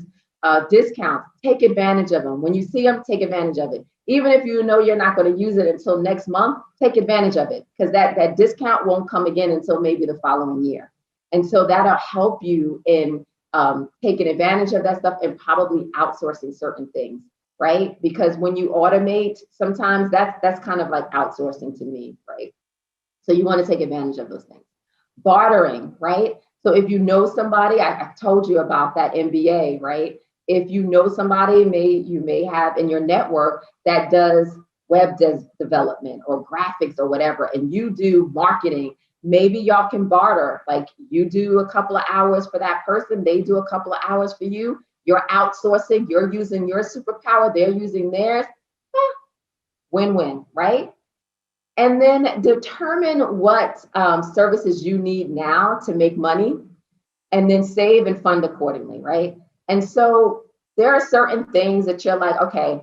discounts. Take advantage of them. When you see them, take advantage of it. Even if you know you're not going to use it until next month, take advantage of it, because that discount won't come again until maybe the following year. And so that'll help you in taking advantage of that stuff and probably outsourcing certain things, right? Because when you automate, sometimes that's kind of like outsourcing to me, right? So you want to take advantage of those things. Bartering, right? So if you know somebody, I told you about that MBA, right? If you know somebody, you may have in your network that does web development or graphics or whatever, and you do marketing, maybe y'all can barter. Like you do a couple of hours for that person, they do a couple of hours for you. You're outsourcing, you're using your superpower, they're using theirs. Win-win, right? And then determine what services you need now to make money, and then save and fund accordingly, right? And so there are certain things that you're like, okay,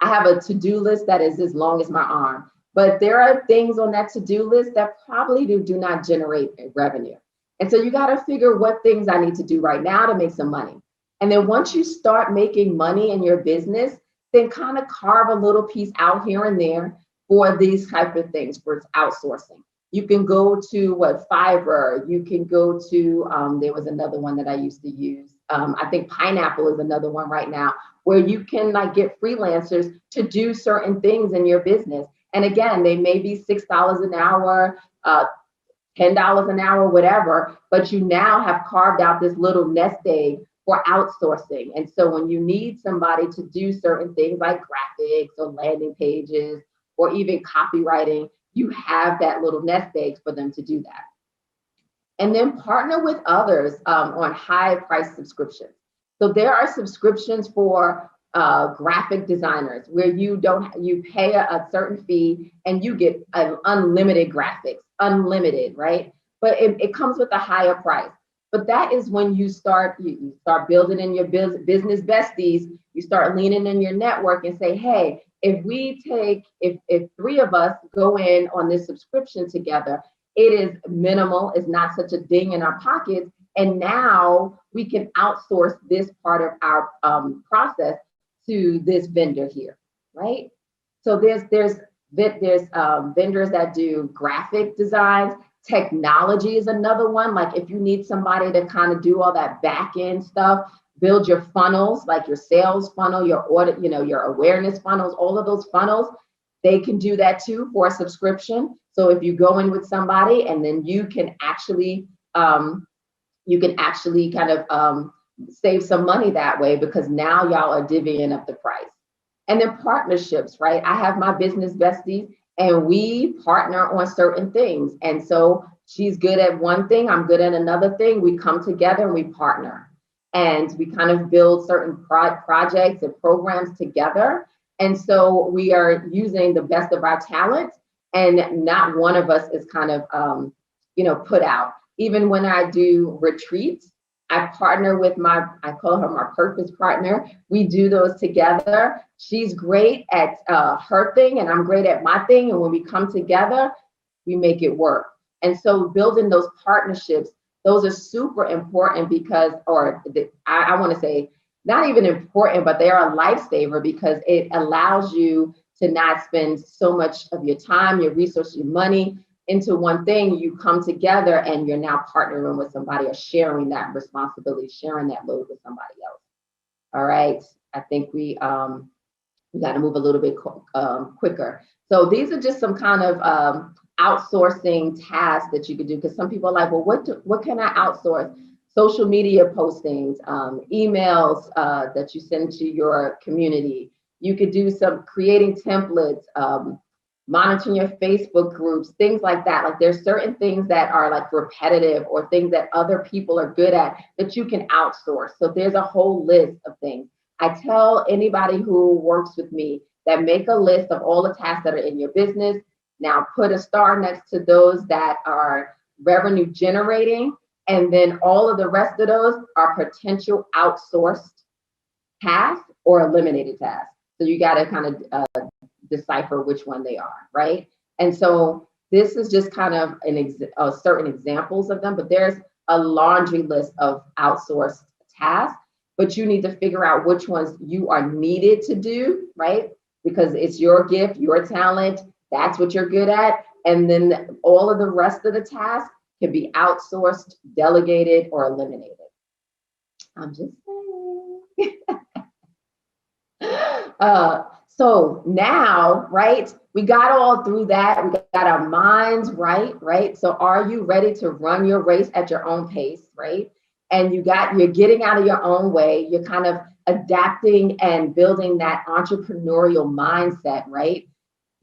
I have a to-do list that is as long as my arm, but there are things on that to-do list that probably do not generate revenue. And so you got to figure what things I need to do right now to make some money. And then once you start making money in your business, then kind of carve a little piece out here and there for these type of things, for outsourcing. You can go to Fiverr, you can go to, there was another one that I used to use. I think Pineapple is another one right now, where you can like get freelancers to do certain things in your business. And again, they may be $6 an hour, $10 an hour, whatever, but you now have carved out this little nest egg for outsourcing. And so when you need somebody to do certain things like graphics or landing pages or even copywriting, you have that little nest egg for them to do that. And then partner with others on high price subscriptions. So there are subscriptions for graphic designers where you pay a certain fee and you get unlimited graphics, unlimited, right? But it comes with a higher price. But that is when you start building in your business besties, you start leaning in your network and say, hey, if three of us go in on this subscription together, it is minimal, it's not such a ding in our pockets. And now we can outsource this part of our process to this vendor here, right? So there's vendors that do graphic designs. Technology is another one. Like if you need somebody to kind of do all that back end stuff, build your funnels, like your sales funnel, your audit, your awareness funnels, all of those funnels, they can do that too for a subscription. So if you go in with somebody and then you can actually kind of save some money that way because now y'all are divvying up the price. And then partnerships, right? I have my business besties and we partner on certain things. And so she's good at one thing, I'm good at another thing. We come together and we partner. And we kind of build certain projects and programs together. And so we are using the best of our talent and not one of us is kind of, put out. Even when I do retreats, I partner with I call her my purpose partner. We do those together. She's great at her thing and I'm great at my thing. And when we come together, we make it work. And so building those partnerships, those are super important because, I want to say, not even important, but they are a lifesaver because it allows you to not spend so much of your time, your resources, your money into one thing. You come together and you're now partnering with somebody or sharing that responsibility, sharing that load with somebody else. All right. I think we got to move a little bit quicker. So these are just some kind of outsourcing tasks that you could do because some people are like, well, what can I outsource? Social media postings, emails that you send to your community. You could do some creating templates, monitoring your Facebook groups, things like that. Like there's certain things that are like repetitive or things that other people are good at that you can outsource. So there's a whole list of things. I tell anybody who works with me that make a list of all the tasks that are in your business. Now put a star next to those that are revenue generating. And then all of the rest of those are potential outsourced tasks or eliminated tasks. So you got to kind of decipher which one they are, right? And so this is just kind of certain examples of them, but there's a laundry list of outsourced tasks, but you need to figure out which ones you are needed to do, right? Because it's your gift, your talent, that's what you're good at. And then all of the rest of the tasks can be outsourced, delegated, or eliminated. I'm just saying. So now, right, we got all through that. We got our minds right? So are you ready to run your race at your own pace, right? And you're getting out of your own way. You're kind of adapting and building that entrepreneurial mindset, right?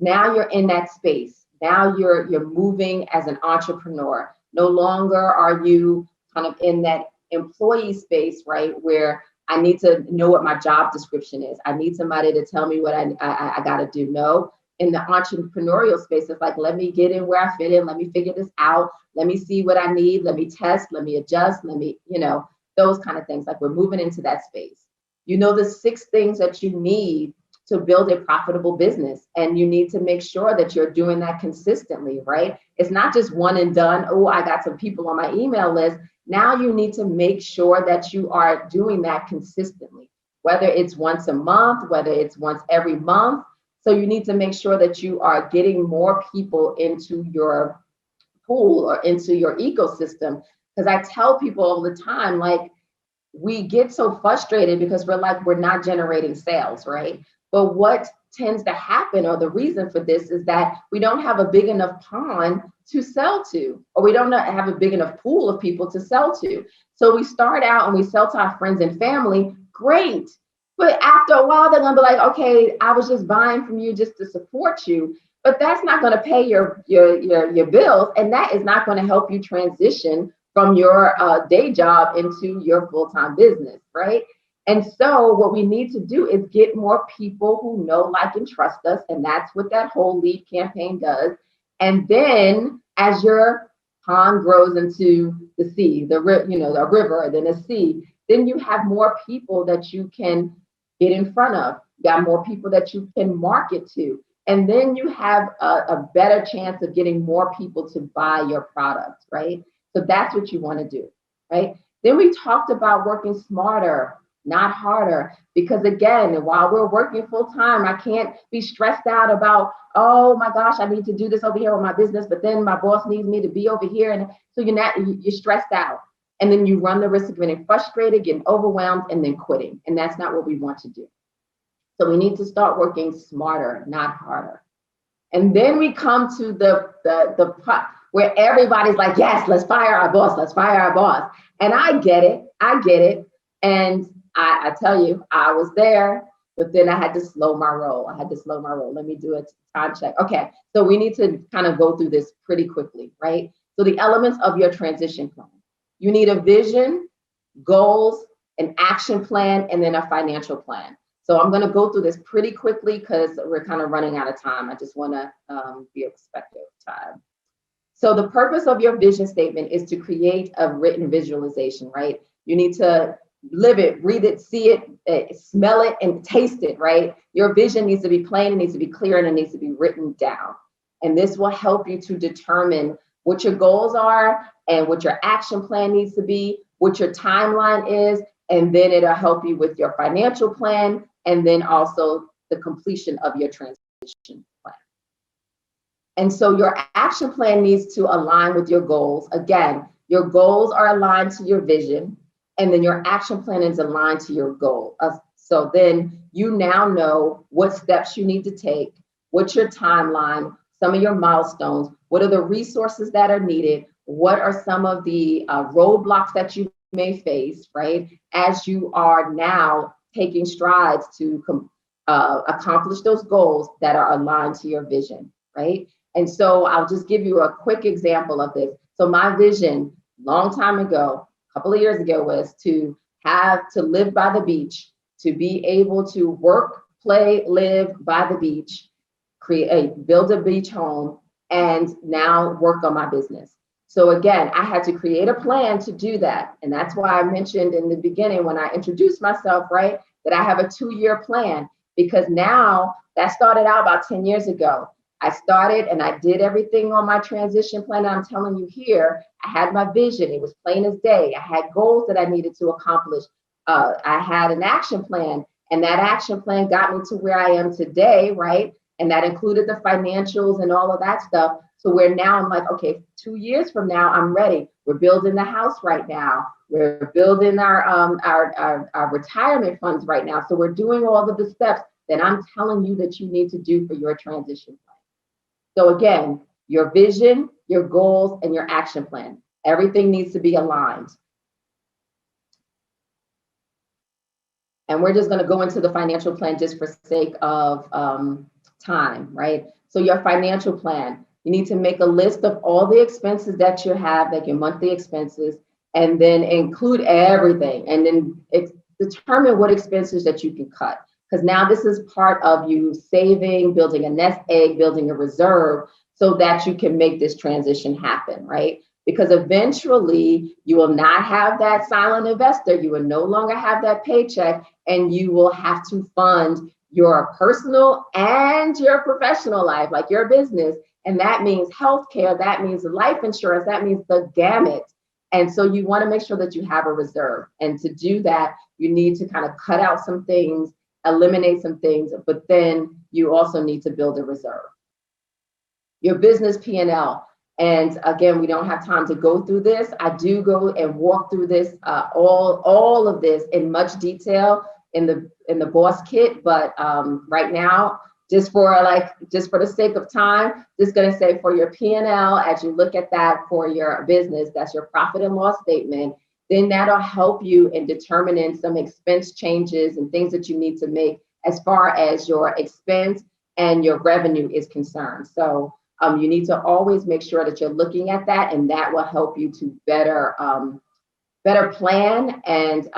Now you're in that space. Now you're moving as an entrepreneur. No longer are you kind of in that employee space, right? Where I need to know what my job description is. I need somebody to tell me what I got to do. No, in the entrepreneurial space, it's like, let me get in where I fit in. Let me figure this out. Let me see what I need. Let me test. Let me adjust. Let me, those kind of things. Like we're moving into that space. The 6 things that you need to build a profitable business. And you need to make sure that you're doing that consistently, right? It's not just one and done. Oh, I got some people on my email list. Now you need to make sure that you are doing that consistently, whether it's once a month, whether it's once every month. So you need to make sure that you are getting more people into your pool or into your ecosystem. Because I tell people all the time, like, we get so frustrated because we're not generating sales, right? But what tends to happen, or the reason for this, is that we don't have a big enough pond to sell to, or we don't have a big enough pool of people to sell to. So we start out and we sell to our friends and family, great. But after a while, they're gonna be like, okay, I was just buying from you just to support you, but that's not gonna pay your bills, and that is not gonna help you transition from your day job into your full-time business, right? And so what we need to do is get more people who know, like, and trust us, and that's what that whole lead campaign does. And then as your pond grows into the sea, the river, then a sea, then you have more people that you can get in front of. You got more people that you can market to. And then you have a better chance of getting more people to buy your products, right? So that's what you want to do, right? Then we talked about working smarter, not harder, because again, while we're working full time, I can't be stressed out about, oh my gosh, I need to do this over here with my business, but then my boss needs me to be over here. And so you're stressed out. And then you run the risk of getting frustrated, getting overwhelmed, and then quitting. And that's not what we want to do. So we need to start working smarter, not harder. And then we come to the part where everybody's like, yes, let's fire our boss, let's fire our boss. And I get it. And I tell you, I was there, but then I had to slow my roll. Let me do a time check. Okay, so we need to kind of go through this pretty quickly, right? So the elements of your transition plan. You need a vision, goals, an action plan, and then a financial plan. So I'm going to go through this pretty quickly because we're kind of running out of time. I just want to be respectful of time. So the purpose of your vision statement is to create a written visualization, right? You need to live it, read it, see it, smell it, and taste it, right? Your vision needs to be plain, it needs to be clear, and it needs to be written down. And this will help you to determine what your goals are and what your action plan needs to be, what your timeline is, and then it'll help you with your financial plan, and then also the completion of your transition plan. And so your action plan needs to align with your goals. Again, your goals are aligned to your vision, and then your action plan is aligned to your goal. So then you now know what steps you need to take, what's your timeline, some of your milestones, what are the resources that are needed, what are some of the roadblocks that you may face, right? As you are now taking strides to accomplish those goals that are aligned to your vision, right? And so I'll just give you a quick example of this. So my vision, long time ago, a couple of years ago, was to live by the beach, to be able to work, play, live by the beach, build a beach home, and now work on my business. So again, I had to create a plan to do that. And that's why I mentioned in the beginning when I introduced myself, right, that I have a 2-year plan, because now that started out about 10 years ago. I started and I did everything on my transition plan. I'm telling you here, I had my vision. It was plain as day. I had goals that I needed to accomplish. I had an action plan, and that action plan got me to where I am today, right? And that included the financials and all of that stuff. So where now I'm like, okay, 2 years from now, I'm ready. We're building the house right now. We're building our retirement funds right now. So we're doing all of the steps that I'm telling you that you need to do for your transition plan. So again, your vision, your goals, and your action plan. Everything needs to be aligned. And we're just going to go into the financial plan just for sake of time, right? So your financial plan, you need to make a list of all the expenses that you have, like your monthly expenses, and then include everything, and then determine what expenses that you can cut. Because now this is part of you saving, building a nest egg, building a reserve so that you can make this transition happen, right? Because eventually you will not have that silent investor. You will no longer have that paycheck, and you will have to fund your personal and your professional life, like your business. And that means healthcare, that means life insurance, that means the gamut. And so you want to make sure that you have a reserve. And to do that, you need to kind of cut out some things, eliminate some things, but then you also need to build a reserve. Your business P&L. And again, we don't have time to go through this. I do go and walk through this, all of this in much detail in the boss kit, but right now just for the sake of time, just going to say for your P&L, as you look at that for your business, that's your profit and loss statement, then that'll help you in determining some expense changes and things that you need to make as far as your expense and your revenue is concerned. So you need to always make sure that you're looking at that, and that will help you to better plan and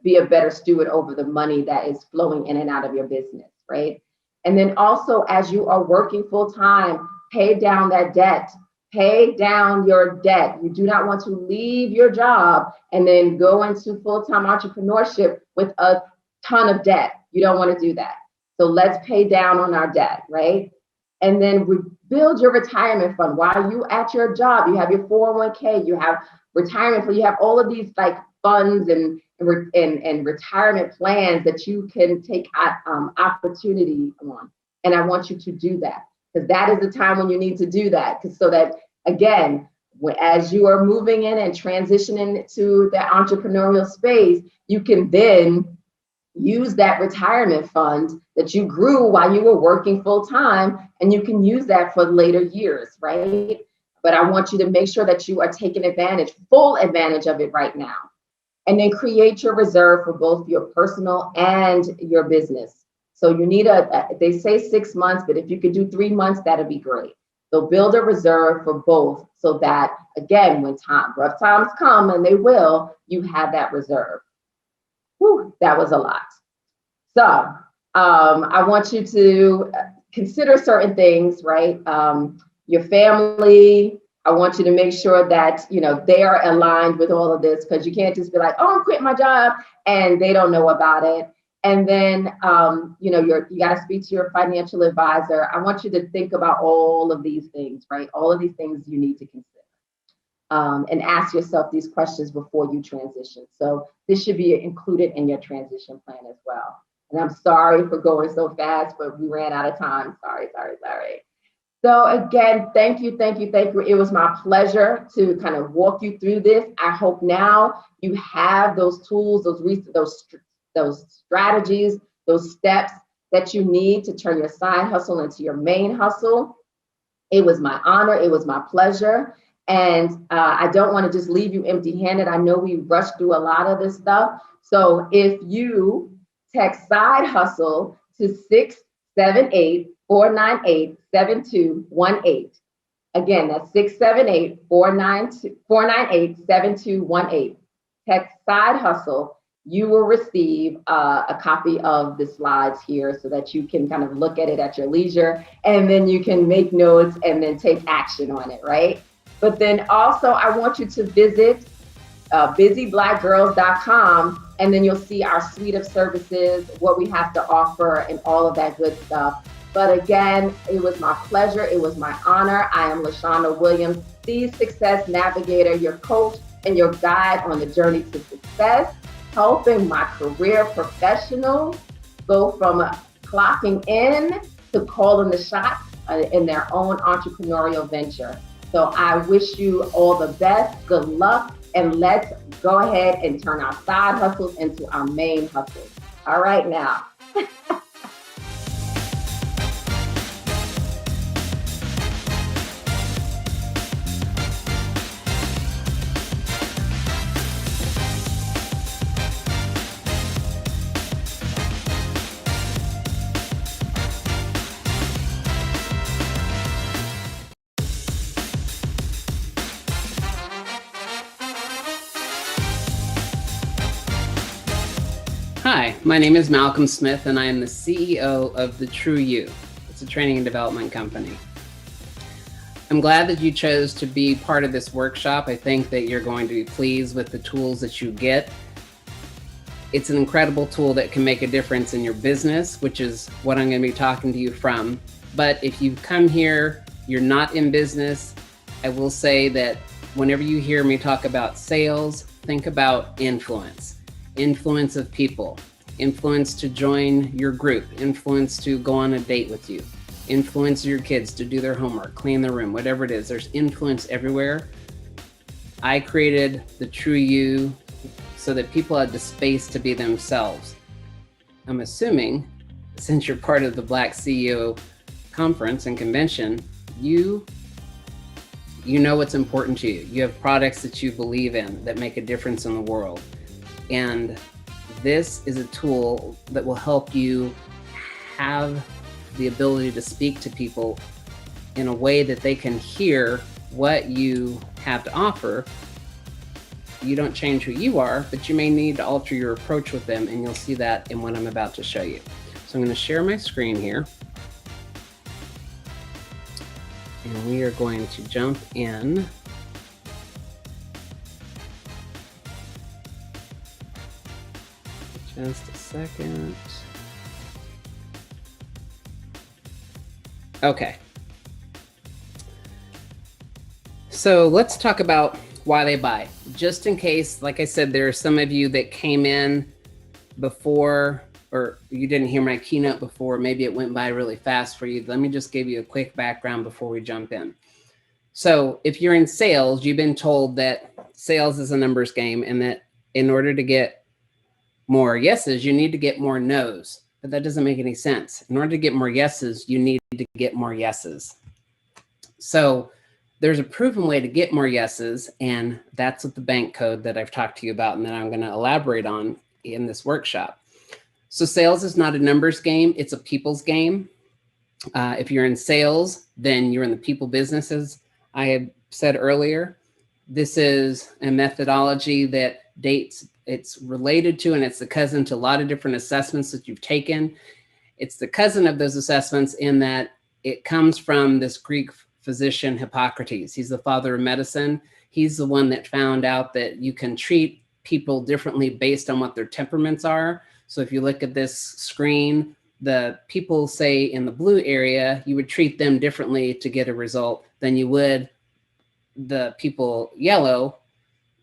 be a better steward over the money that is flowing in and out of your business, right? And then also, as you are working full time, pay down that debt. Pay down your debt. You do not want to leave your job and then go into full-time entrepreneurship with a ton of debt. You don't want to do that. So let's pay down on our debt, right? And then build your retirement fund while you at your job. You have your 401k, you have retirement fund, you have all of these like funds and retirement plans that you can take opportunity on. And I want you to do that, because that is the time when you need to do that. So that, again, as you are moving in and transitioning to the entrepreneurial space, you can then use that retirement fund that you grew while you were working full time, and you can use that for later years, right? But I want you to make sure that you are taking full advantage of it right now. And then create your reserve for both your personal and your business. So you need they say 6 months, but if you could do 3 months, that'd be great. So build a reserve for both so that, again, when rough times come, and they will, you have that reserve. Whew, that was a lot. So I want you to consider certain things, right? Your family, I want you to make sure that, they are aligned with all of this, because you can't just be like, oh, I'm quitting my job, and they don't know about it. And then, you got to speak to your financial advisor. I want you to think about all of these things, right? All of these things you need to consider. And ask yourself these questions before you transition. So this should be included in your transition plan as well. And I'm sorry for going so fast, but we ran out of time. Sorry. So again, thank you. It was my pleasure to kind of walk you through this. I hope now you have those tools, those strategies, those steps that you need to turn your side hustle into your main hustle. It was my honor. It was my pleasure. And I don't want to just leave you empty-handed. I know we rushed through a lot of this stuff. So if you text side hustle to 678-498-7218. Again, that's 678-498-7218. Text side hustle. You will receive a copy of the slides here so that you can kind of look at it at your leisure, and then you can make notes and then take action on it, right? But then also I want you to visit busyblackgirls.com, and then you'll see our suite of services, what we have to offer, and all of that good stuff. But again, it was my pleasure. It was my honor. I am LaShonda Williams, the Success Navigator, your coach and your guide on the journey to success, helping my career professionals go from clocking in to calling the shots in their own entrepreneurial venture. So I wish you all the best, good luck, and let's go ahead and turn our side hustles into our main hustles. All right now. Hi, my name is Malcolm Smith, and I am the CEO of The True You. It's a training and development company. I'm glad that you chose to be part of this workshop. I think that you're going to be pleased with the tools that you get. It's an incredible tool that can make a difference in your business, which is what I'm going to be talking to you from. But if you've come here, you're not in business, I will say that whenever you hear me talk about sales, think about influence. Influence of people, influence to join your group, influence to go on a date with you, influence your kids to do their homework, clean their room, whatever it is. There's influence everywhere. I created The True You so that people had the space to be themselves. I'm assuming since you're part of the BlackCEO conference and convention, you know what's important to you. You have products that you believe in that make a difference in the world. And this is a tool that will help you have the ability to speak to people in a way that they can hear what you have to offer. You don't change who you are, but you may need to alter your approach with them, and you'll see that in what I'm about to show you. So I'm going to share my screen here. And we are going to jump in. Just a second. Okay. So let's talk about why they buy. Just in case, like I said, there are some of you that came in before, or you didn't hear my keynote before, maybe it went by really fast for you. Let me just give you a quick background before we jump in. So if you're in sales, you've been told that sales is a numbers game and that in order to get more yeses, you need to get more nos. But that doesn't make any sense. In order to get more yeses, you need to get more yeses. So there's a proven way to get more yeses, and that's with the bank code that I've talked to you about and that I'm going to elaborate on in this workshop. So sales is not a numbers game, it's a people's game. If you're in sales, then you're in the people businesses. I had said earlier, this is a methodology that dates, it's related to, and it's the cousin to a lot of different assessments that you've taken. It's the cousin of those assessments in that it comes from this Greek physician Hippocrates. He's the father of medicine. He's the one that found out that you can treat people differently based on what their temperaments are. So if you look at this screen, the people, say, in the blue area, you would treat them differently to get a result than you would the people yellow,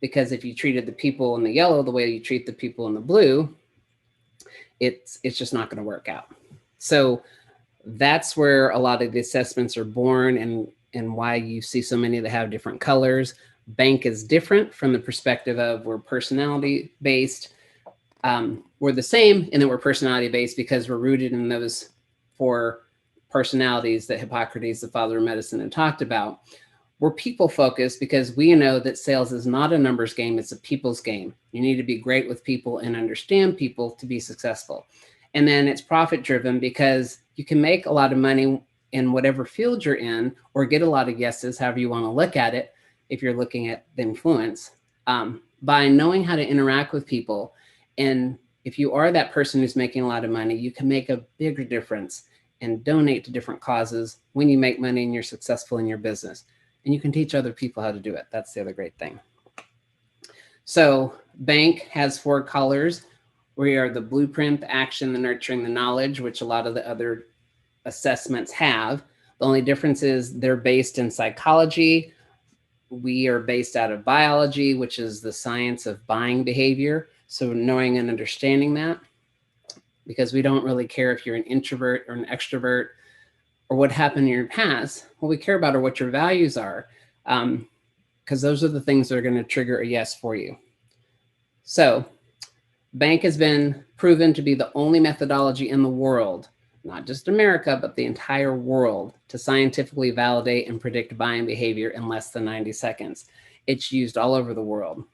because if you treated the people in the yellow the way you treat the people in the blue, it's just not going to work out. So that's where a lot of the assessments are born, and why you see so many that have different colors. Bank is different from the perspective of we're personality based. We're the same in that we're personality based because we're rooted in those 4 personalities that Hippocrates, the father of medicine, had talked about. We're people focused because we know that sales is not a numbers game, it's a people's game. You need to be great with people and understand people to be successful. And then it's profit driven because you can make a lot of money in whatever field you're in, or get a lot of yeses, however you want to look at it, if you're looking at the influence, by knowing how to interact with people. And if you are that person who's making a lot of money, you can make a bigger difference and donate to different causes when you make money and you're successful in your business. And you can teach other people how to do it. That's the other great thing. So bank has 4 colors. We are the blueprint, the action, the nurturing, the knowledge, which a lot of the other assessments have. The only difference is they're based in psychology. We are based out of biology, which is the science of buying behavior. So knowing and understanding that, because we don't really care if you're an introvert or an extrovert or what happened in your past. What we care about are what your values are, because those are the things that are going to trigger a yes for you. So bank has been proven to be the only methodology in the world, not just America, but the entire world, to scientifically validate and predict buying behavior in less than 90 seconds. It's used all over the world.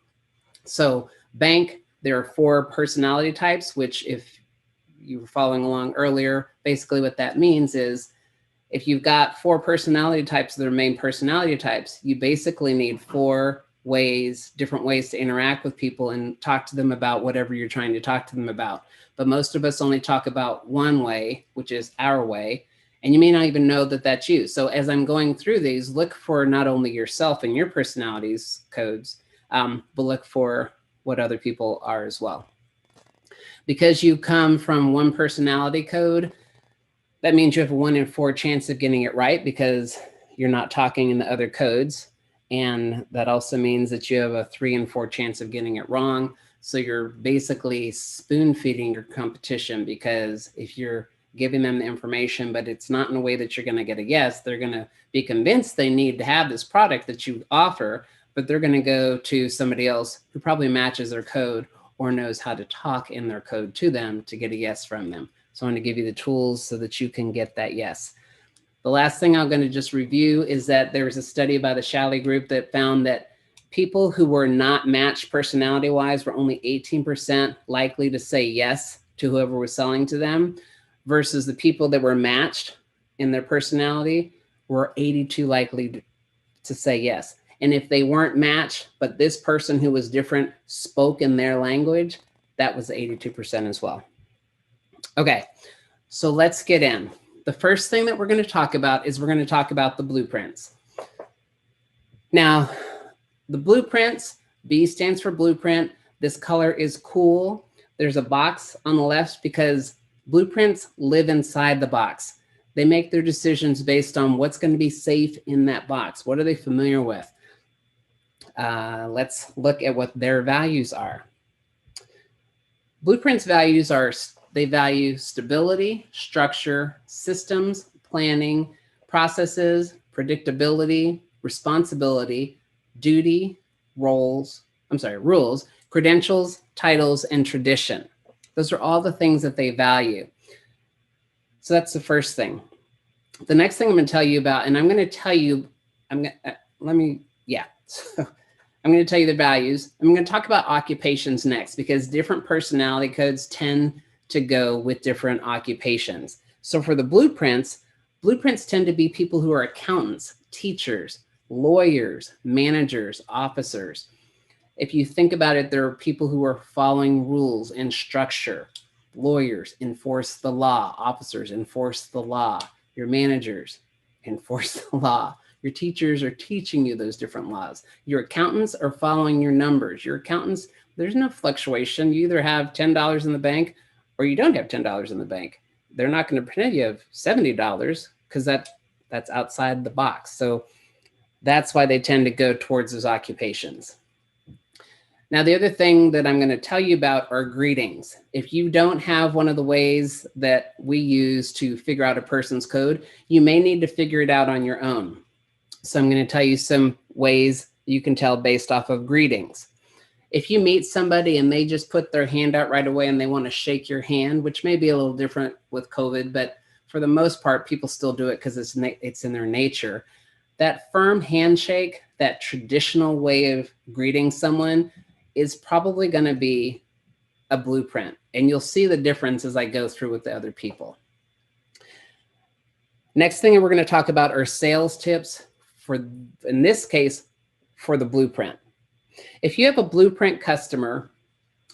So bank, there are 4 personality types, which if you were following along earlier, basically what that means is if you've got 4 personality types that are main personality types, you basically need 4 ways, different ways to interact with people and talk to them about whatever you're trying to talk to them about. But most of us only talk about one way, which is our way. And you may not even know that that's you. So as I'm going through these, look for not only yourself and your personalities codes, but look for what other people are as well. Because you come from one personality code, that means you have a 1 in 4 chance of getting it right because you're not talking in the other codes. And that also means that you have a 3 in 4 chance of getting it wrong. So you're basically spoon feeding your competition, because if you're giving them the information, but it's not in a way that you're going to get a yes, they're going to be convinced they need to have this product that you offer, but they're going to go to somebody else who probably matches their code or knows how to talk in their code to them to get a yes from them. So I want to give you the tools so that you can get that yes. The last thing I'm going to just review is that there was a study by the Shalley Group that found that people who were not matched personality-wise were only 18% likely to say yes to whoever was selling to them, versus the people that were matched in their personality were 82 likely to say yes. And if they weren't matched, but this person who was different spoke in their language, that was 82% as well. Okay, so let's get in. The first thing that we're going to talk about is we're going to talk about the blueprints. Now, the blueprints, B stands for blueprint. This color is cool. There's a box on the left because blueprints live inside the box. They make their decisions based on what's going to be safe in that box. What are they familiar with? Let's look at what their values are. Blueprints values are, they value stability, structure, systems, planning, processes, predictability, responsibility, duty, rules, credentials, titles, and tradition. Those are all the things that they value. So that's the first thing. The next thing I'm going to tell you about, and I'm going to tell you, I'm going to tell you the values. I'm going to talk about occupations next because different personality codes tend to go with different occupations. So for the blueprints tend to be people who are accountants, teachers, lawyers, managers, officers. If you think about it, there are people who are following rules and structure. Lawyers enforce the law, officers enforce the law, your managers enforce the law. Your teachers are teaching you those different laws. Your accountants are following your numbers. Your accountants, there's no fluctuation. You either have $10 in the bank or you don't have $10 in the bank. They're not going to pretend you have $70 because that's outside the box. So that's why they tend to go towards those occupations. Now, the other thing that I'm going to tell you about are greetings. If you don't have one of the ways that we use to figure out a person's code, you may need to figure it out on your own. So I'm going to tell you some ways you can tell based off of greetings. If you meet somebody and they just put their hand out right away and they want to shake your hand, which may be a little different with COVID, but for the most part, people still do it because it's in their nature. That firm handshake, that traditional way of greeting someone is probably going to be a blueprint. And you'll see the difference as I go through with the other people. Next thing we're going to talk about are sales tips for, in this case, for the blueprint. If you have a blueprint customer,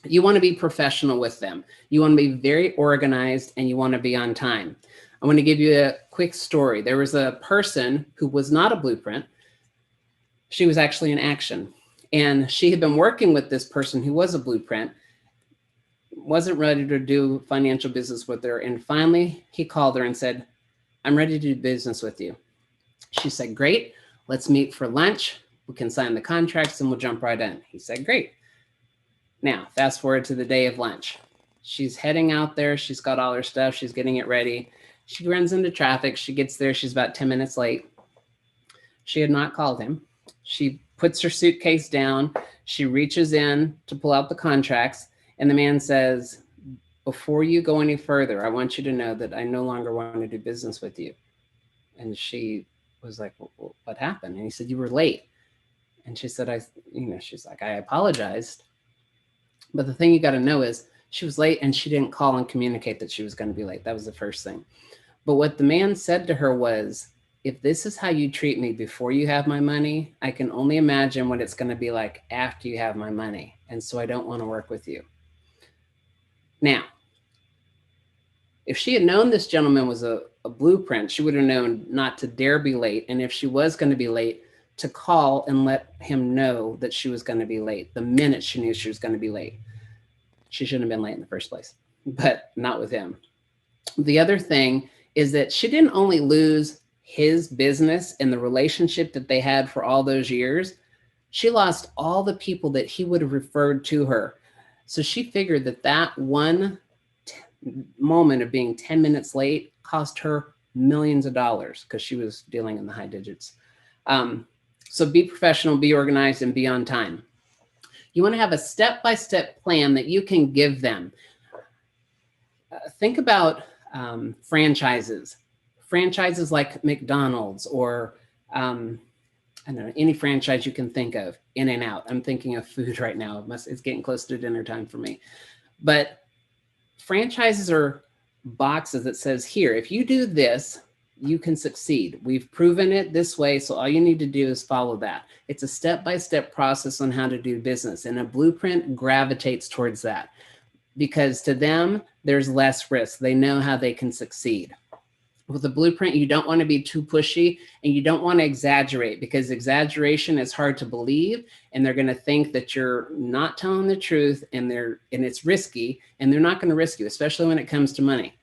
you want to be professional with them. You want to be very organized and you want to be on time. I want to give you a quick story. There was a person who was not a blueprint. She was actually in action. And she had been working with this person who was a blueprint, wasn't ready to do financial business with her. And finally, he called her and said, "I'm ready to do business with you." She said, "Great, let's meet for lunch. We can sign the contracts and we'll jump right in." He said, "Great." Now, fast forward to the day of lunch. She's heading out there. She's got all her stuff. She's getting it ready. She runs into traffic. She gets there. She's about 10 minutes late. She had not called him. She puts her suitcase down. She reaches in to pull out the contracts. And the man says, "Before you go any further, I want you to know that I no longer want to do business with you." And she was like, "Well, what happened?" And he said, "You were late." And she said, she's like, "I apologized. But the thing you got to know is she was late and she didn't call and communicate that she was going to be late." That was the first thing. But what the man said to her was, "If this is how you treat me before you have my money, I can only imagine what it's going to be like after you have my money. And so I don't want to work with you." Now, if she had known this gentleman was a blueprint, she would have known not to dare be late. And if she was going to be late, to call and let him know that she was going to be late the minute she knew she was going to be late. She shouldn't have been late in the first place, but not with him. The other thing is that she didn't only lose his business and the relationship that they had for all those years, she lost all the people that he would have referred to her. So she figured that one moment of being 10 minutes late cost her millions of dollars because she was dealing in the high digits. So be professional, be organized, and be on time. You want to have a step-by-step plan that you can give them. Think about franchises. Franchises like McDonald's or I don't know, any franchise you can think of, In and Out. I'm thinking of food right now. It's getting close to dinner time for me. But franchises are boxes that says, here, if you do this, you can succeed. We've proven it this way, so all you need to do is follow that. It's a step-by-step process on how to do business, and a blueprint gravitates towards that because to them, there's less risk. They know how they can succeed. With a blueprint, you don't want to be too pushy and you don't want to exaggerate because exaggeration is hard to believe and they're going to think that you're not telling the truth and it's risky and they're not going to risk you, especially when it comes to money.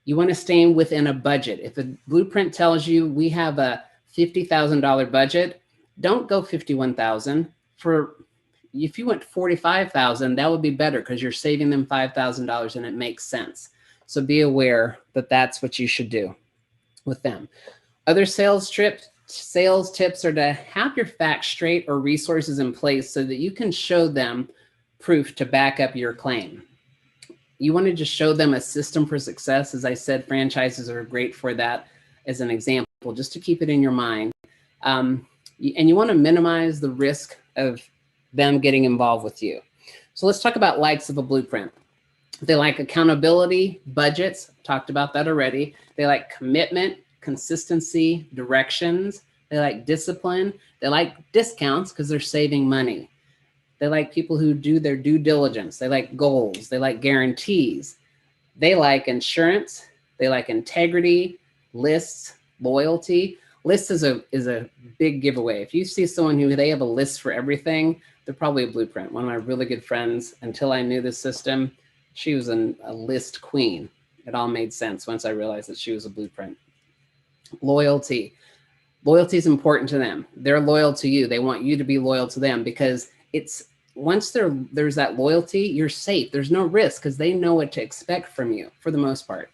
You want to stay within a budget. If a blueprint tells you we have a $50,000 budget, don't go $51,000. If you went $45,000, that would be better because you're saving them $5,000 and it makes sense. So be aware that that's what you should do with them. Other sales tips are to have your facts straight or resources in place so that you can show them proof to back up your claim. You want to just show them a system for success. As I said, franchises are great for that as an example, just to keep it in your mind. And you want to minimize the risk of them getting involved with you. So let's talk about likes of a blueprint. They like accountability, budgets, talked about that already. They like commitment, consistency, directions. They like discipline. They like discounts because they're saving money. They like people who do their due diligence. They like goals. They like guarantees. They like insurance. They like integrity, lists, loyalty. List is a big giveaway. If you see someone who they have a list for everything, they're probably a blueprint. One of my really good friends, until I knew this system, she was a list queen. It all made sense once I realized that she was a blueprint. Loyalty. Loyalty is important to them. They're loyal to you. They want you to be loyal to them because once there's that loyalty, you're safe. There's no risk because they know what to expect from you for the most part.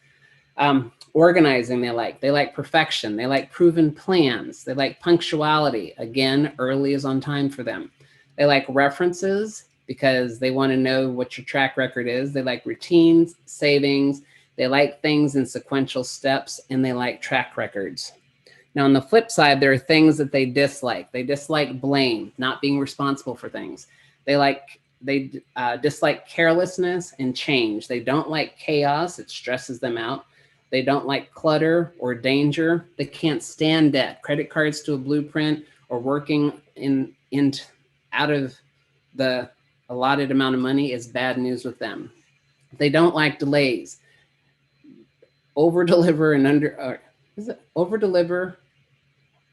Organizing they like perfection. They like proven plans. They like punctuality. Again, early is on time for them. They like references because they want to know what your track record is. They like routines, savings. They like things in sequential steps, and they like track records. Now, on the flip side, there are things that they dislike. They dislike blame, not being responsible for things. They dislike carelessness and change. They don't like chaos. It stresses them out. They don't like clutter or danger. They can't stand debt. Credit cards to a blueprint or working out of the allotted amount of money is bad news with them. They don't like delays. Over-deliver and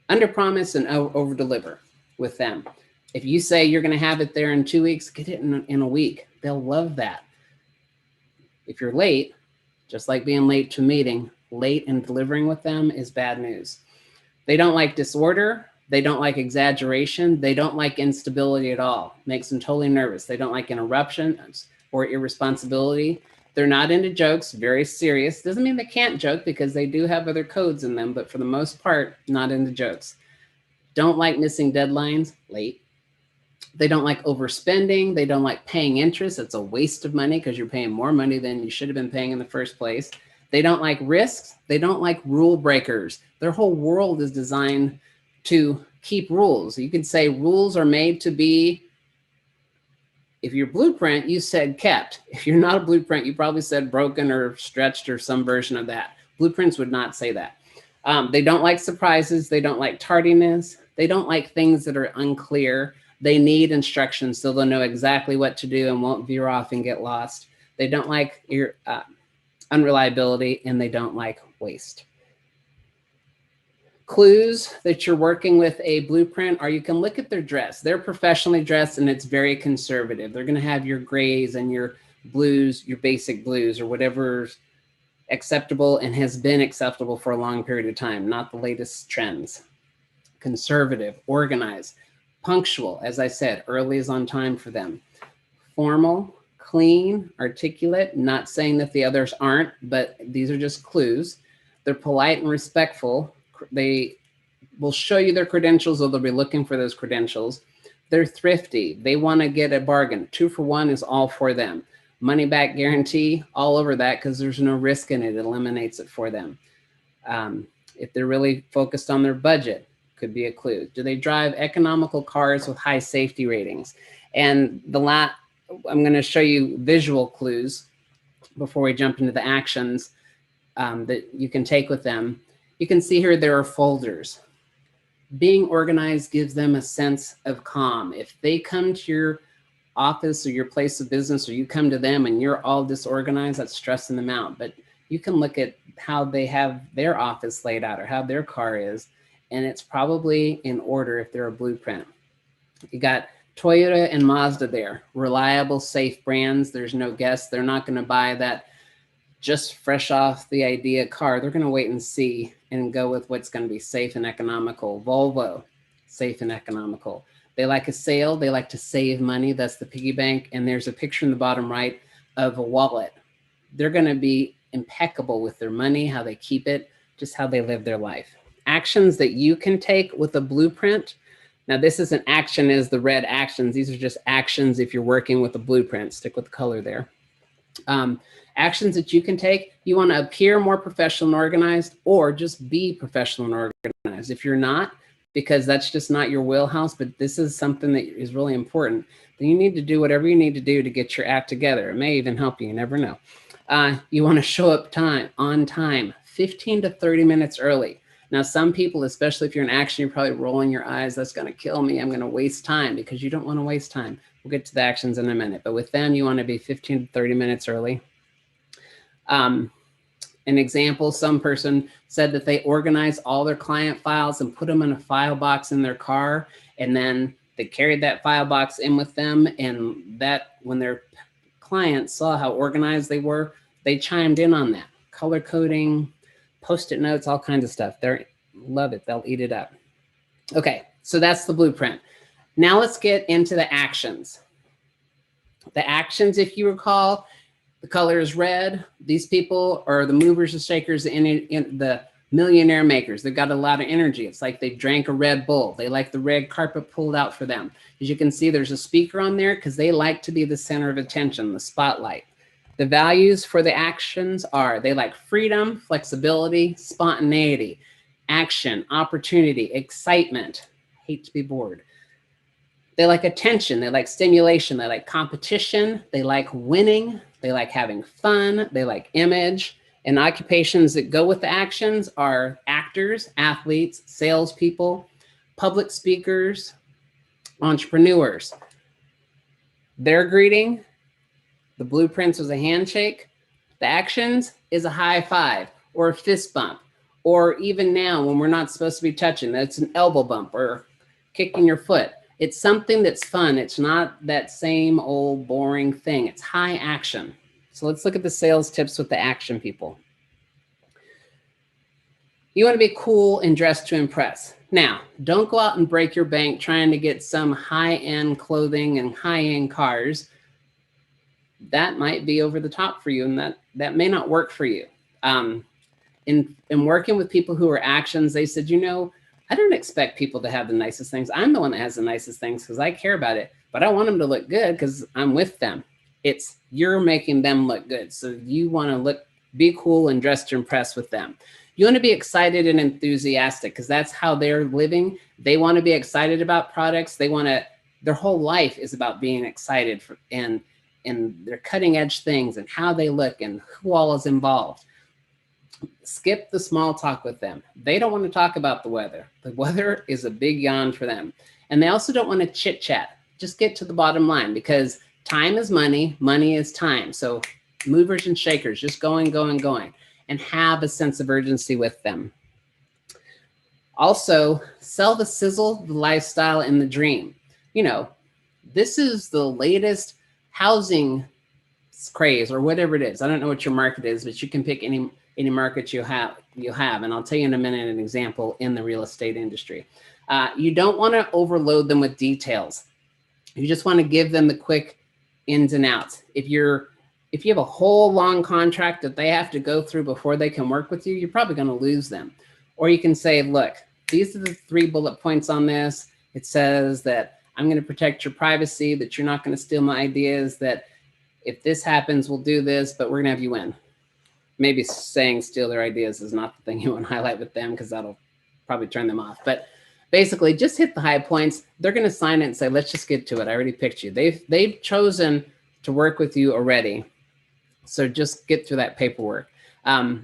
under-promise and over-deliver with them. If you say you're going to have it there in 2 weeks, get it in a week. They'll love that. If you're late, just like being late to a meeting, late and delivering with them is bad news. They don't like disorder. They don't like exaggeration. They don't like instability at all. Makes them totally nervous. They don't like interruptions or irresponsibility. They're not into jokes, very serious. Doesn't mean they can't joke because they do have other codes in them, but for the most part, not into jokes. Don't like missing deadlines, late. They don't like overspending. They don't like paying interest. It's a waste of money because you're paying more money than you should have been paying in the first place. They don't like risks. They don't like rule breakers. Their whole world is designed to keep rules. You could say rules are made to be, if you're blueprint, you said kept. If you're not a blueprint, you probably said broken or stretched or some version of that. Blueprints would not say that. They don't like surprises. They don't like tardiness. They don't like things that are unclear. They need instructions so they'll know exactly what to do and won't veer off and get lost. They don't like your unreliability, and they don't like waste. Clues that you're working with a blueprint are you can look at their dress. They're professionally dressed and it's very conservative. They're going to have your grays and your blues, your basic blues or whatever's acceptable and has been acceptable for a long period of time, not the latest trends. Conservative, organized, punctual. As I said, early is on time for them. Formal, clean, articulate, not saying that the others aren't, but these are just clues. They're polite and respectful. They will show you their credentials or they'll be looking for those credentials. They're thrifty. They want to get a bargain. 2 for 1 is all for them. money back guarantee all over that because there's no risk in it. It eliminates it for them. If they're really focused on their budget, could be a clue. Do they drive economical cars with high safety ratings? And I'm going to show you visual clues before we jump into the actions that you can take with them. You can see here there are folders. Being organized gives them a sense of calm. If they come to your office or your place of business, or you come to them and you're all disorganized, that's stressing them out. But you can look at how they have their office laid out or how their car is, and it's probably in order if they're a blueprint. You got Toyota and Mazda there, reliable, safe brands. There's no guess. They're not going to buy that just fresh off the idea car. They're going to wait and see and go with what's going to be safe and economical. Volvo, safe and economical. They like a sale. They like to save money. That's the piggy bank. And there's a picture in the bottom right of a wallet. They're going to be impeccable with their money, how they keep it, just how they live their life. Actions that you can take with a blueprint. Now, this isn't action as the red actions. These are just actions if you're working with a blueprint. Stick with the color there. Actions that you can take. You want to appear more professional and organized, or just be professional and organized. If you're not, because that's just not your wheelhouse, but this is something that is really important, then you need to do whatever you need to do to get your act together. It may even help you. You never know. You want to show up on time, 15 to 30 minutes early. Now, some people, especially if you're in action, you're probably rolling your eyes. That's going to kill me. I'm going to waste time, because you don't want to waste time. We'll get to the actions in a minute. But with them, you want to be 15 to 30 minutes early. An example, some person said that they organize all their client files and put them in a file box in their car. And then they carried that file box in with them. And that when their clients saw how organized they were, they chimed in on that. Color coding, Post-it notes, all kinds of stuff. They love it. They'll eat it up. Okay, so that's the blueprint. Now let's get into the actions. The actions, if you recall, the color is red. These people are the movers and shakers in the millionaire makers. They've got a lot of energy. It's like they drank a Red Bull. They like the red carpet pulled out for them. As you can see, there's a speaker on there because they like to be the center of attention, the spotlight. The values for the actions are they like freedom, flexibility, spontaneity, action, opportunity, excitement. Hate to be bored. They like attention. They like stimulation. They like competition. They like winning. They like having fun. They like image. And occupations that go with the actions are actors, athletes, salespeople, public speakers, entrepreneurs. Their greeting, the blueprints was a handshake. The actions is a high five or a fist bump. Or even now when we're not supposed to be touching, that's an elbow bump or kicking your foot. It's something that's fun. It's not that same old boring thing. It's high action. So let's look at the sales tips with the action people. You want to be cool and dressed to impress. Now, don't go out and break your bank trying to get some high-end clothing and high-end cars. That might be over the top for you, and that may not work for you. In working with people who are actions, they said, you know, I don't expect people to have the nicest things. I'm the one that has the nicest things because I care about it, but I want them to look good because I'm with them. It's you're making them look good. So you want to be cool and dress to impress with them. You want to be excited and enthusiastic because that's how they're living. They want to be excited about products. Their whole life is about being excited and their cutting edge things and how they look and who all is involved. Skip the small talk with them. They don't want to talk about the weather. The weather is a big yawn for them. And they also don't want to chit chat. Just get to the bottom line because time is money. Money is time. So movers and shakers, just going, and have a sense of urgency with them. Also, sell the sizzle, the lifestyle, and the dream. You know, this is the latest housing craze or whatever it is. I don't know what your market is, but you can pick any market you have, and I'll tell you in a minute an example in the real estate industry. You don't want to overload them with details. You just want to give them the quick ins and outs. If you have a whole long contract that they have to go through before they can work with you, you're probably going to lose them. Or you can say, look, these are the 3 bullet points on this. It says that I'm going to protect your privacy, that you're not going to steal my ideas, that If this happens, we'll do this, but we're going to have you win. Maybe saying steal their ideas is not the thing you want to highlight with them, because that'll probably turn them off. But basically, just hit the high points. They're going to sign it and say, let's just get to it. I already picked you. They've chosen to work with you already. So just get through that paperwork.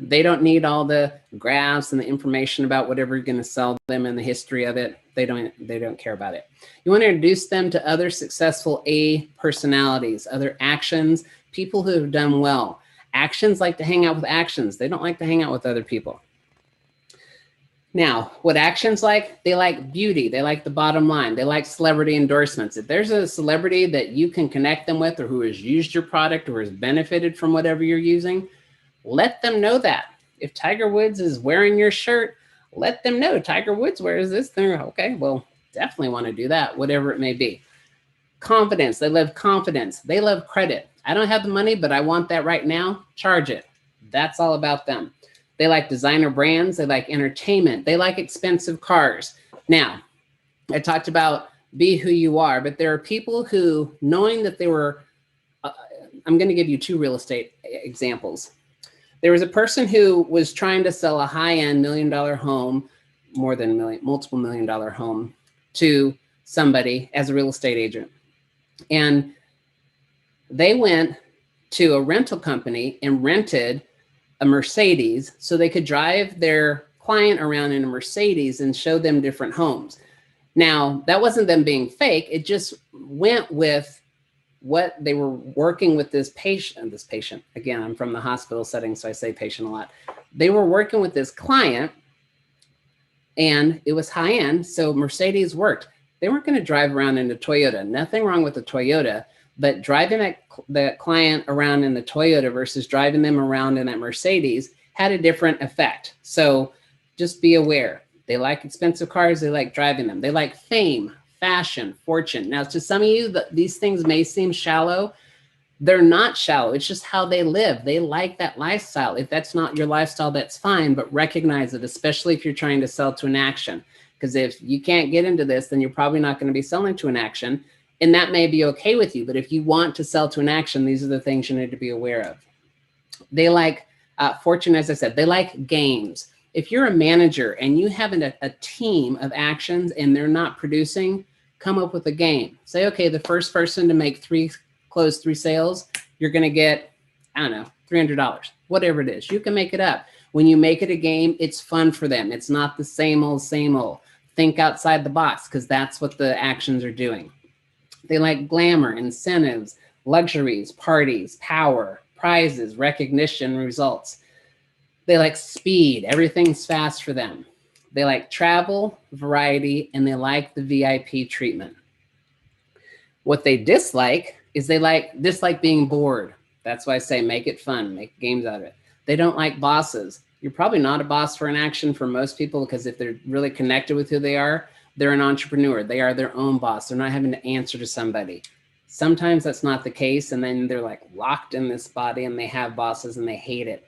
They don't need all the graphs and the information about whatever you're going to sell them and the history of it. They don't care about it. You want to introduce them to other successful A personalities, other actions, people who have done well. Actions like to hang out with actions. They don't like to hang out with other people. Now, what actions like? They like beauty. They like the bottom line. They like celebrity endorsements. If there's a celebrity that you can connect them with, or who has used your product or has benefited from whatever you're using, let them know that. If Tiger Woods is wearing your shirt, let them know Tiger Woods wears this thing. Okay, well, definitely want to do that, whatever it may be. Confidence. They love confidence. They love credit. I don't have the money, but I want that right now. Charge it. That's all about them. They like designer brands. They like entertainment. They like expensive cars. Now, I talked about be who you are, but there are people who, knowing that they were, I'm going to give you two real estate examples. There was a person who was trying to sell a high-end $1 million home, more than multiple $1 million home, to somebody as a real estate agent. And they went to a rental company and rented a Mercedes so they could drive their client around in a Mercedes and show them different homes. Now, that wasn't them being fake. It just went with what they were working with this patient. Again, I'm from the hospital setting, so I say patient a lot. They were working with this client, and it was high end, so Mercedes worked. They weren't going to drive around in a Toyota. Nothing wrong with the Toyota, but driving that client around in the Toyota versus driving them around in that Mercedes had a different effect. So just be aware. They like expensive cars. They like driving them. They like fame, fashion, fortune. Now, to some of you, these things may seem shallow. They're not shallow. It's just how they live. They like that lifestyle. If that's not your lifestyle, that's fine, but recognize it, especially if you're trying to sell to an action. Because if you can't get into this, then you're probably not going to be selling to an action. And that may be okay with you. But if you want to sell to an action, these are the things you need to be aware of. They like fortune, as I said. They like games. If you're a manager and you have a team of actions and they're not producing, come up with a game. Say, okay, the first person to close 3 sales, you're going to get, I don't know, $300, whatever it is. You can make it up. When you make it a game, it's fun for them. It's not the same old, same old. Think outside the box, because that's what the actions are doing. They like glamour, incentives, luxuries, parties, power, prizes, recognition, results. They like speed. Everything's fast for them. They like travel, variety, and they like the VIP treatment. What they dislike is they dislike being bored. That's why I say make it fun, make games out of it. They don't like bosses. You're probably not a boss for an action for most people, because if they're really connected with who they are, they're an entrepreneur. They are their own boss. They're not having to answer to somebody. Sometimes that's not the case, and then they're like locked in this body and they have bosses and they hate it.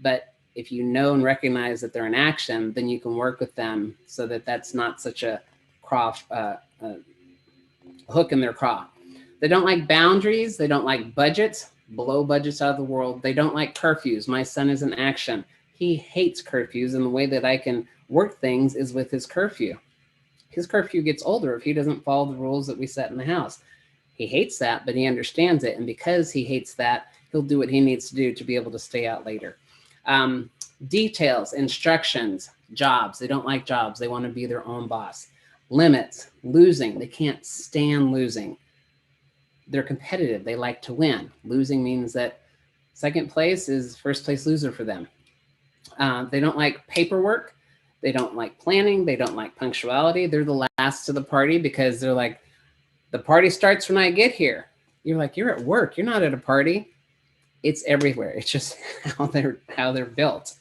But if you know and recognize that they're in action, then you can work with them so that that's not such a hook in their craw. They don't like boundaries. They don't like budgets. Blow budgets out of the world. They don't like curfews. My son is in action. He hates curfews, and the way that I can work things is with his curfew. His curfew gets older if he doesn't follow the rules that we set in the house. He hates that, but he understands it. And because he hates that, he'll do what he needs to do to be able to stay out later. Details, instructions, jobs. They don't like jobs. They want to be their own boss. Limits, losing. They can't stand losing. They're competitive. They like to win. Losing means that second place is first place loser for them. They don't like paperwork. They don't like planning. They don't like punctuality. They're the last to the party because they're like, the party starts when I get here. You're like, you're at work. You're not at a party. It's everywhere. It's just how they're built.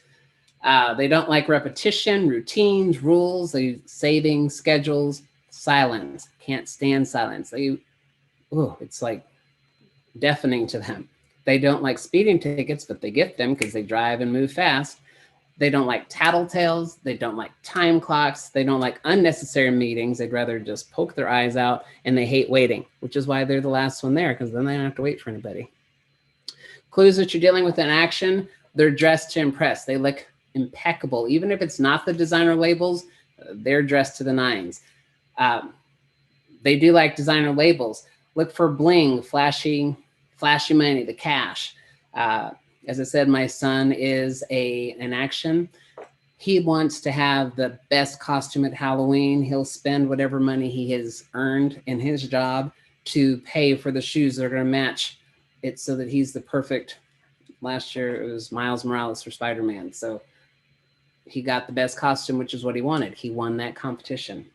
They don't like repetition, routines, rules, saving, schedules, silence. Can't stand silence. It's like deafening to them. They don't like speeding tickets, but they get them because they drive and move fast. They don't like tattletales. They don't like time clocks. They don't like unnecessary meetings. They'd rather just poke their eyes out, and they hate waiting, which is why they're the last one there, because then they don't have to wait for anybody. Clues that you're dealing with in action, they're dressed to impress. They look impeccable. Even if it's not the designer labels, they're dressed to the nines. They do like designer labels. Look for bling, flashy money, the cash. As I said, my son is an action. He wants to have the best costume at Halloween. He'll spend whatever money he has earned in his job to pay for the shoes that are going to match it so that he's the perfect. Last year it was Miles Morales for Spider-Man. So he got the best costume, which is what he wanted. He won that competition.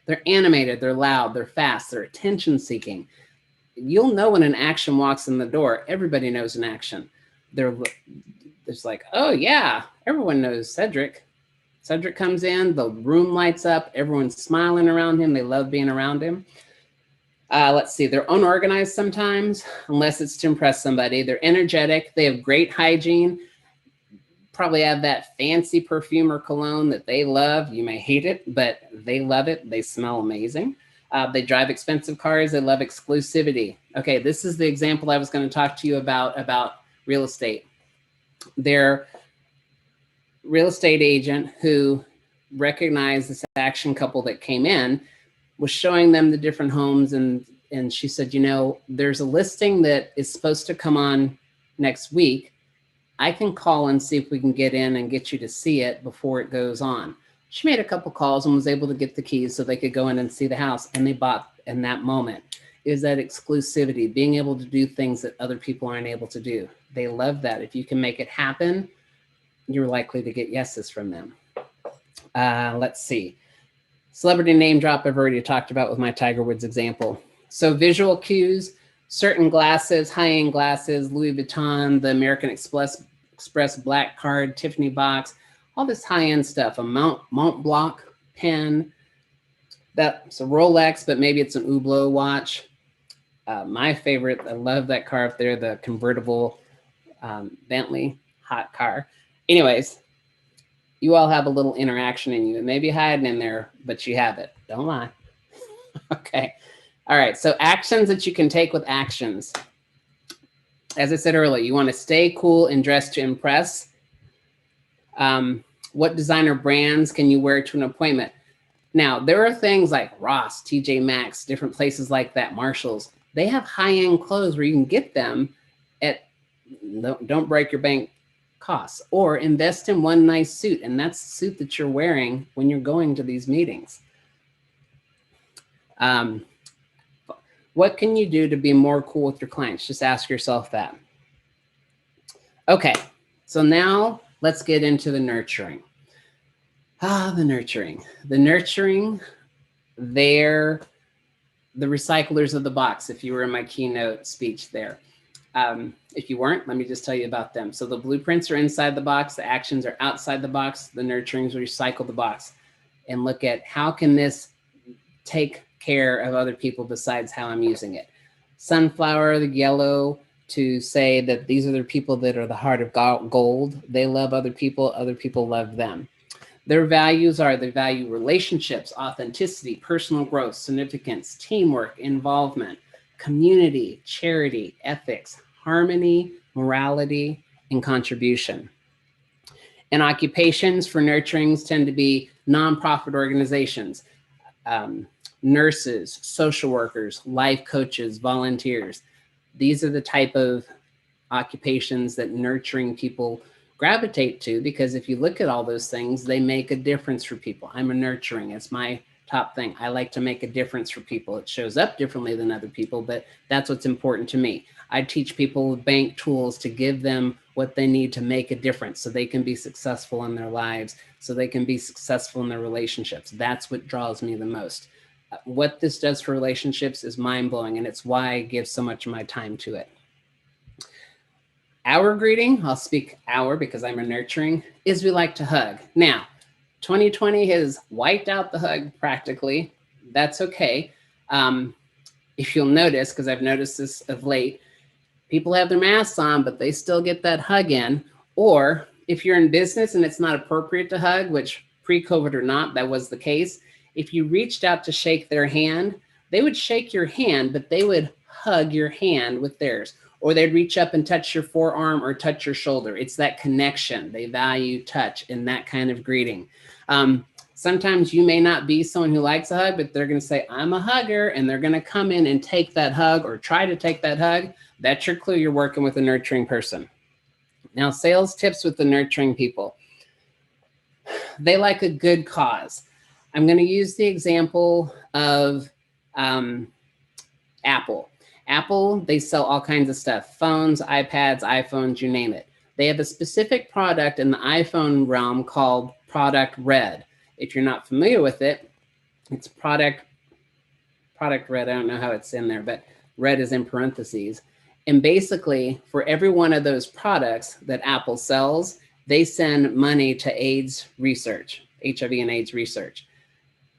They're animated, they're loud, they're fast, they're attention seeking. You'll know when an action walks in the door. Everybody knows an action. It's like, oh yeah, everyone knows Cedric. Cedric comes in, the room lights up, everyone's smiling around him. They love being around him. Let's see, they're unorganized sometimes, unless it's to impress somebody. They're energetic, they have great hygiene, probably have that fancy perfume or cologne that they love. You may hate it, but they love it. They smell amazing. They drive expensive cars. They love exclusivity. Okay, this is the example I was going to talk to you about real estate. Their real estate agent who recognized this action couple that came in was showing them the different homes, and she said, you know, there's a listing that is supposed to come on next week. I can call and see if we can get in and get you to see it before it goes on. She made a couple calls and was able to get the keys so they could go in and see the house, and they bought in that moment. Is that exclusivity, being able to do things that other people aren't able to do. They love that. If you can make it happen, you're likely to get yeses from them. Let's see. Celebrity name drop I've already talked about with my Tiger Woods example. So visual cues, certain glasses, high-end glasses, Louis Vuitton, the American Express black card, Tiffany box, all this high-end stuff, a Mont Blanc pen, that's a Rolex, but maybe it's an Hublot watch. My favorite, I love that car up there, the convertible Bentley, hot car. Anyways, you all have a little interaction in you. It may be hiding in there, but you have it. Don't lie. Okay. All right. So actions that you can take with actions. As I said earlier, you want to stay cool and dress to impress. What designer brands can you wear to an appointment? Now, there are things like Ross, TJ Maxx, different places like that, Marshalls. They have high-end clothes where you can get them at, don't break your bank costs, or invest in one nice suit, and that's the suit that you're wearing when you're going to these meetings. What can you do to be more cool with your clients? Just ask yourself that. Okay, so now let's get into the nurturing. The nurturing. The nurturing, they're the recyclers of the box, if you were in my keynote speech there. If you weren't, let me just tell you about them. So the blueprints are inside the box, the actions are outside the box, the nurturings recycle the box and look at how can this take care of other people besides how I'm using it. Sunflower, the yellow, to say that these are the people that are the heart of gold. They love other people love them. Their values are, they value relationships, authenticity, personal growth, significance, teamwork, involvement, community, charity, ethics, harmony, morality, and contribution. And occupations for nurturings tend to be nonprofit organizations, nurses, social workers, life coaches, volunteers. These are the type of occupations that nurturing people gravitate to, because if you look at all those things, they make a difference for people. I'm a nurturing, it's my top thing. I like to make a difference for people. It shows up differently than other people, but that's what's important to me. I teach people with bank tools to give them what they need to make a difference so they can be successful in their lives, so they can be successful in their relationships. That's what draws me the most. What this does for relationships is mind-blowing, and it's why I give so much of my time to it. Our greeting, I'll speak our because I'm a nurturing, is we like to hug. Now, 2020 has wiped out the hug practically. That's okay. If you'll notice, because I've noticed this of late, people have their masks on, but they still get that hug in. Or if you're in business and it's not appropriate to hug, which pre-COVID or not, that was the case. If you reached out to shake their hand, they would shake your hand, but they would hug your hand with theirs. or they'd reach up and touch your forearm or touch your shoulder. It's that connection. They value touch and that kind of greeting. Sometimes you may not be someone who likes a hug, but they're going to say, I'm a hugger, and they're going to come in and take that hug or try to take that hug. That's your clue you're working with a nurturing person. Now, sales tips with the nurturing people. They like a good cause. I'm going to use the example of Apple. Apple, they sell all kinds of stuff, phones, iPads, iPhones, you name it. They have a specific product in the iPhone realm called Product Red. If you're not familiar with it, it's product red. I don't know how it's in there, but red is in parentheses. And basically, for every one of those products that Apple sells, they send money to AIDS research, HIV and AIDS research.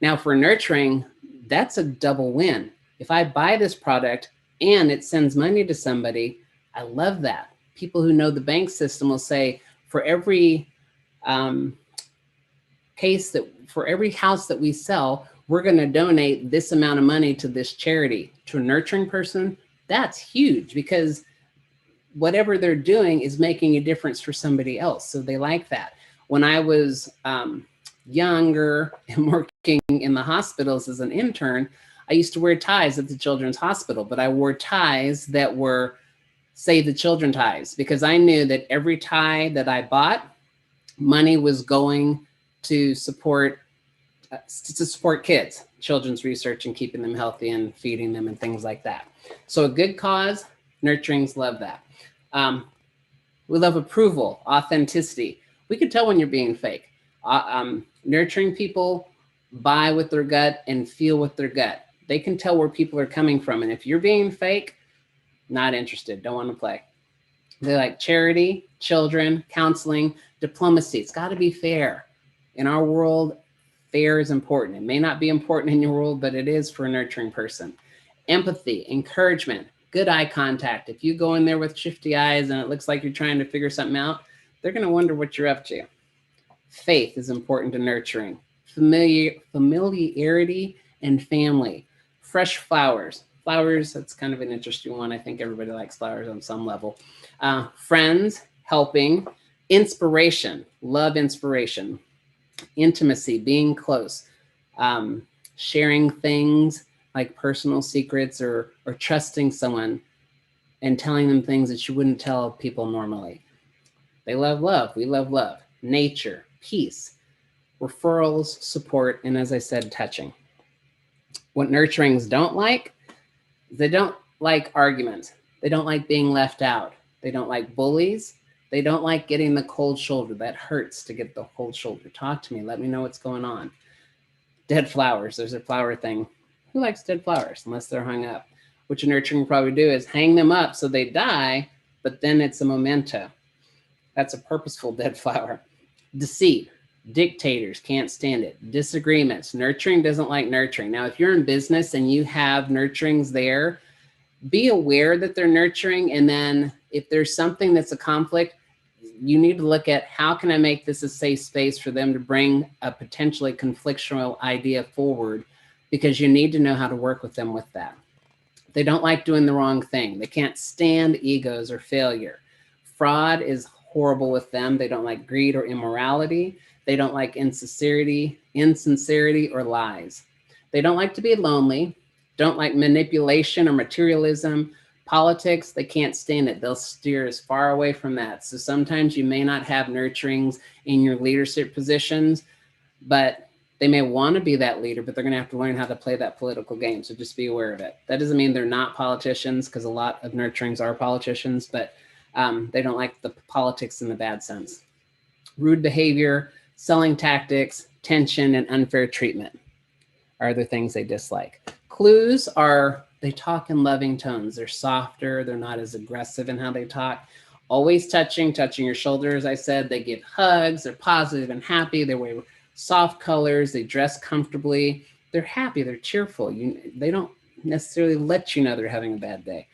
Now, for nurturing, that's a double win. If I buy this product and it sends money to somebody, I love that. People who know the bank system will say, for every for every house that we sell, we're going to donate this amount of money to this charity. To a nurturing person, that's huge, because whatever they're doing is making a difference for somebody else. So they like that. When I was younger and working in the hospitals as an intern, I used to wear ties at the children's hospital, but I wore ties that were Save the Children ties, because I knew that every tie that I bought, money was going to support kids, children's research, and keeping them healthy and feeding them and things like that. So a good cause, nurturings love that. We love approval, authenticity. We can tell when you're being fake. Nurturing people buy with their gut and feel with their gut. They can tell where people are coming from. And if you're being fake, not interested, don't want to play. They like charity, children, counseling, diplomacy. It's got to be fair. In our world, fair is important. It may not be important in your world, but it is for a nurturing person. Empathy, encouragement, good eye contact. If you go in there with shifty eyes and it looks like you're trying to figure something out, they're going to wonder what you're up to. Faith is important to nurturing. Familiarity and family. Fresh flowers. Flowers, that's kind of an interesting one. I think everybody likes flowers on some level. Friends, helping. Inspiration, love inspiration. Intimacy, being close. Sharing things like personal secrets, or trusting someone and telling them things that you wouldn't tell people normally. They love love. We love love. Nature, peace, referrals, support, and as I said, touching. What nurturings don't like, they don't like arguments. They don't like being left out. They don't like bullies. They don't like getting the cold shoulder. That hurts to get the cold shoulder. Talk to me. Let me know what's going on. Dead flowers. There's a flower thing. Who likes dead flowers unless they're hung up? What your nurturing will probably do is hang them up so they die, but then it's a memento. That's a purposeful dead flower. Deceit. Dictators, can't stand it. Disagreements. Nurturing doesn't like nurturing. Now, if you're in business and you have nurturings there, be aware that they're nurturing. And then if there's something that's a conflict, you need to look at how can I make this a safe space for them to bring a potentially conflictual idea forward, because you need to know how to work with them with that. They don't like doing the wrong thing. They can't stand egos or failure. Fraud is horrible with them. They don't like greed or immorality. They don't like insincerity or lies. They don't like to be lonely, don't like manipulation or materialism. Politics, they can't stand it. They'll steer as far away from that. So sometimes you may not have nurturings in your leadership positions, but they may want to be that leader, but they're going to have to learn how to play that political game. So just be aware of it. That doesn't mean they're not politicians, because a lot of nurturings are politicians, but they don't like the politics in the bad sense. Rude behavior, selling tactics, tension, and unfair treatment are the things they dislike. Clues are they talk in loving tones. They're softer. They're not as aggressive in how they talk. Always touching your shoulder, as I said. They give hugs. They're positive and happy. They wear soft colors. They dress comfortably. They're happy. They're cheerful. They don't necessarily let you know they're having a bad day.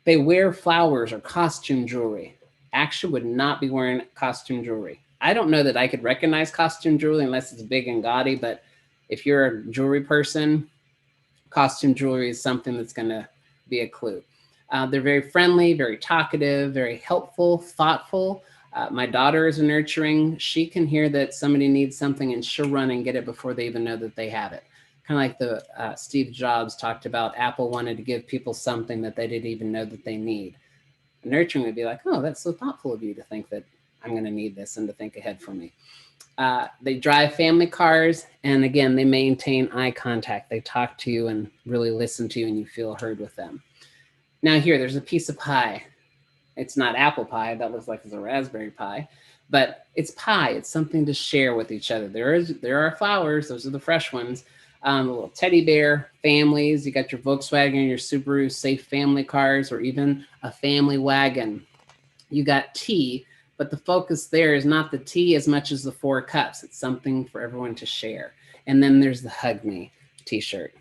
They wear flowers or costume jewelry. Actually would not be wearing costume jewelry. I don't know that I could recognize costume jewelry unless it's big and gaudy, but if you're a jewelry person, costume jewelry is something that's going to be a clue. They're very friendly, very talkative, very helpful, thoughtful. My daughter is nurturing. She can hear that somebody needs something and she'll run and get it before they even know that they have it. Kind of like the Steve Jobs talked about, Apple wanted to give people something that they didn't even know that they need. Nurturing would be like, oh, that's so thoughtful of you to think that I'm going to need this and to think ahead for me. They drive family cars, and again, they maintain eye contact. They talk to you and really listen to you, and you feel heard with them. Now here, there's a piece of pie. It's not apple pie. That looks like it's a raspberry pie, but it's pie. It's something to share with each other. There are flowers. Those are the fresh ones. A little teddy bear, families. You got your Volkswagen, your Subaru safe family cars, or even a family wagon. You got tea, but the focus there is not the tea as much as the 4 cups. It's something for everyone to share. And then there's the Hug Me t-shirt.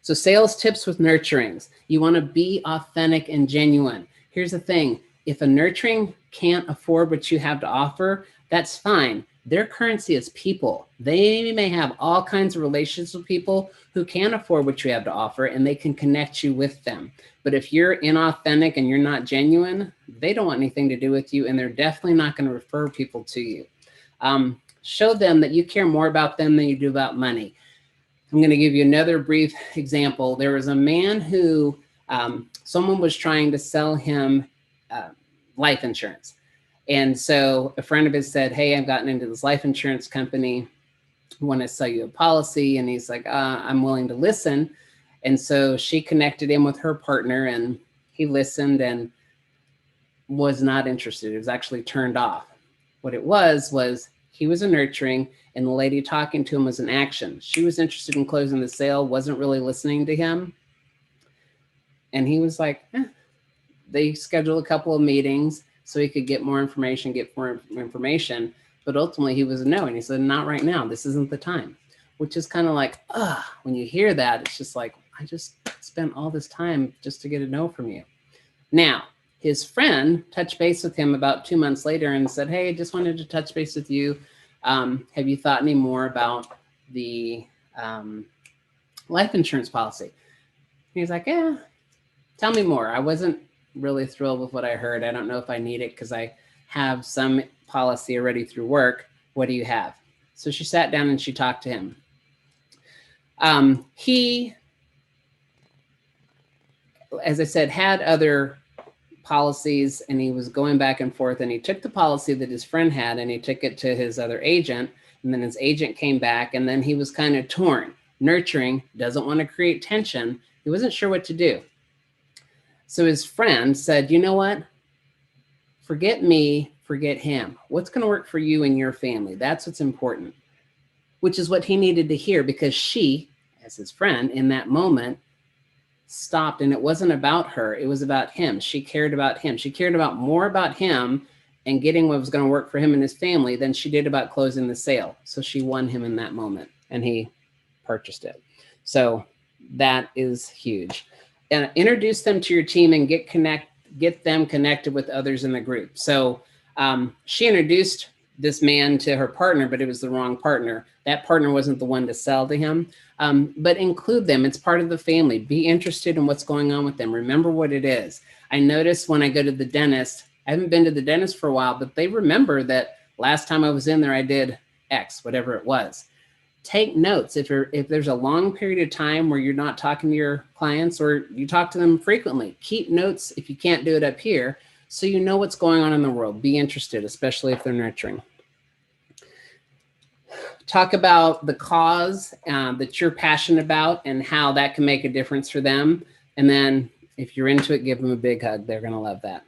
So sales tips with nurturings. You want to be authentic and genuine. Here's the thing. If a nurturing can't afford what you have to offer, that's fine. Their currency is people. They may have all kinds of relationships with people who can afford what you have to offer, and they can connect you with them. But if you're inauthentic and you're not genuine, they don't want anything to do with you, and they're definitely not going to refer people to you. Show them that you care more about them than you do about money. I'm going to give you another brief example. There was a man who someone was trying to sell him life insurance. And so a friend of his said, hey, I've gotten into this life insurance company. I want to sell you a policy. And he's like, I'm willing to listen. And so she connected him with her partner, and he listened and was not interested. It was actually turned off. What it was he was a nurturing, and the lady talking to him was an action. She was interested in closing the sale, wasn't really listening to him. And he was like, They scheduled a couple of meetings so he could get more information, But ultimately he was a no. And he said, not right now. This isn't the time, which is kind of like, when you hear that, it's just like, I just spent all this time just to get a no from you. Now, his friend touched base with him about 2 months later and said, hey, I just wanted to touch base with you. Have you thought any more about the life insurance policy? And he's like, yeah, tell me more. I wasn't really thrilled with what I heard. I don't know if I need it because I have some policy already through work. What do you have? So she sat down and she talked to him. He, as I said, had other policies, and he was going back and forth, and he took the policy that his friend had and he took it to his other agent, and then his agent came back, and then he was kind of torn. Nurturing, doesn't want to create tension. He wasn't sure what to do. So his friend said, you know what? Forget me, forget him. What's going to work for you and your family? That's what's important, which is what he needed to hear, because she, as his friend in that moment, stopped, and it wasn't about her. It was about him. She cared about him. She cared about more about him and getting what was going to work for him and his family than she did about closing the sale. So she won him in that moment, and he purchased it. So that is huge. And introduce them to your team and get them connected with others in the group. So she introduced this man to her partner, but it was the wrong partner. That partner wasn't the one to sell to him. But include them. It's part of the family. Be interested in what's going on with them. Remember what it is. I notice when I go to the dentist, I haven't been to the dentist for a while, but they remember that last time I was in there, I did X, whatever it was. Take notes. If there's a long period of time where you're not talking to your clients, or you talk to them frequently, keep notes if you can't do it up here, so you know what's going on in the world. Be interested, especially if they're nurturing. Talk about the cause that you're passionate about and how that can make a difference for them. And then if you're into it, give them a big hug. They're going to love that.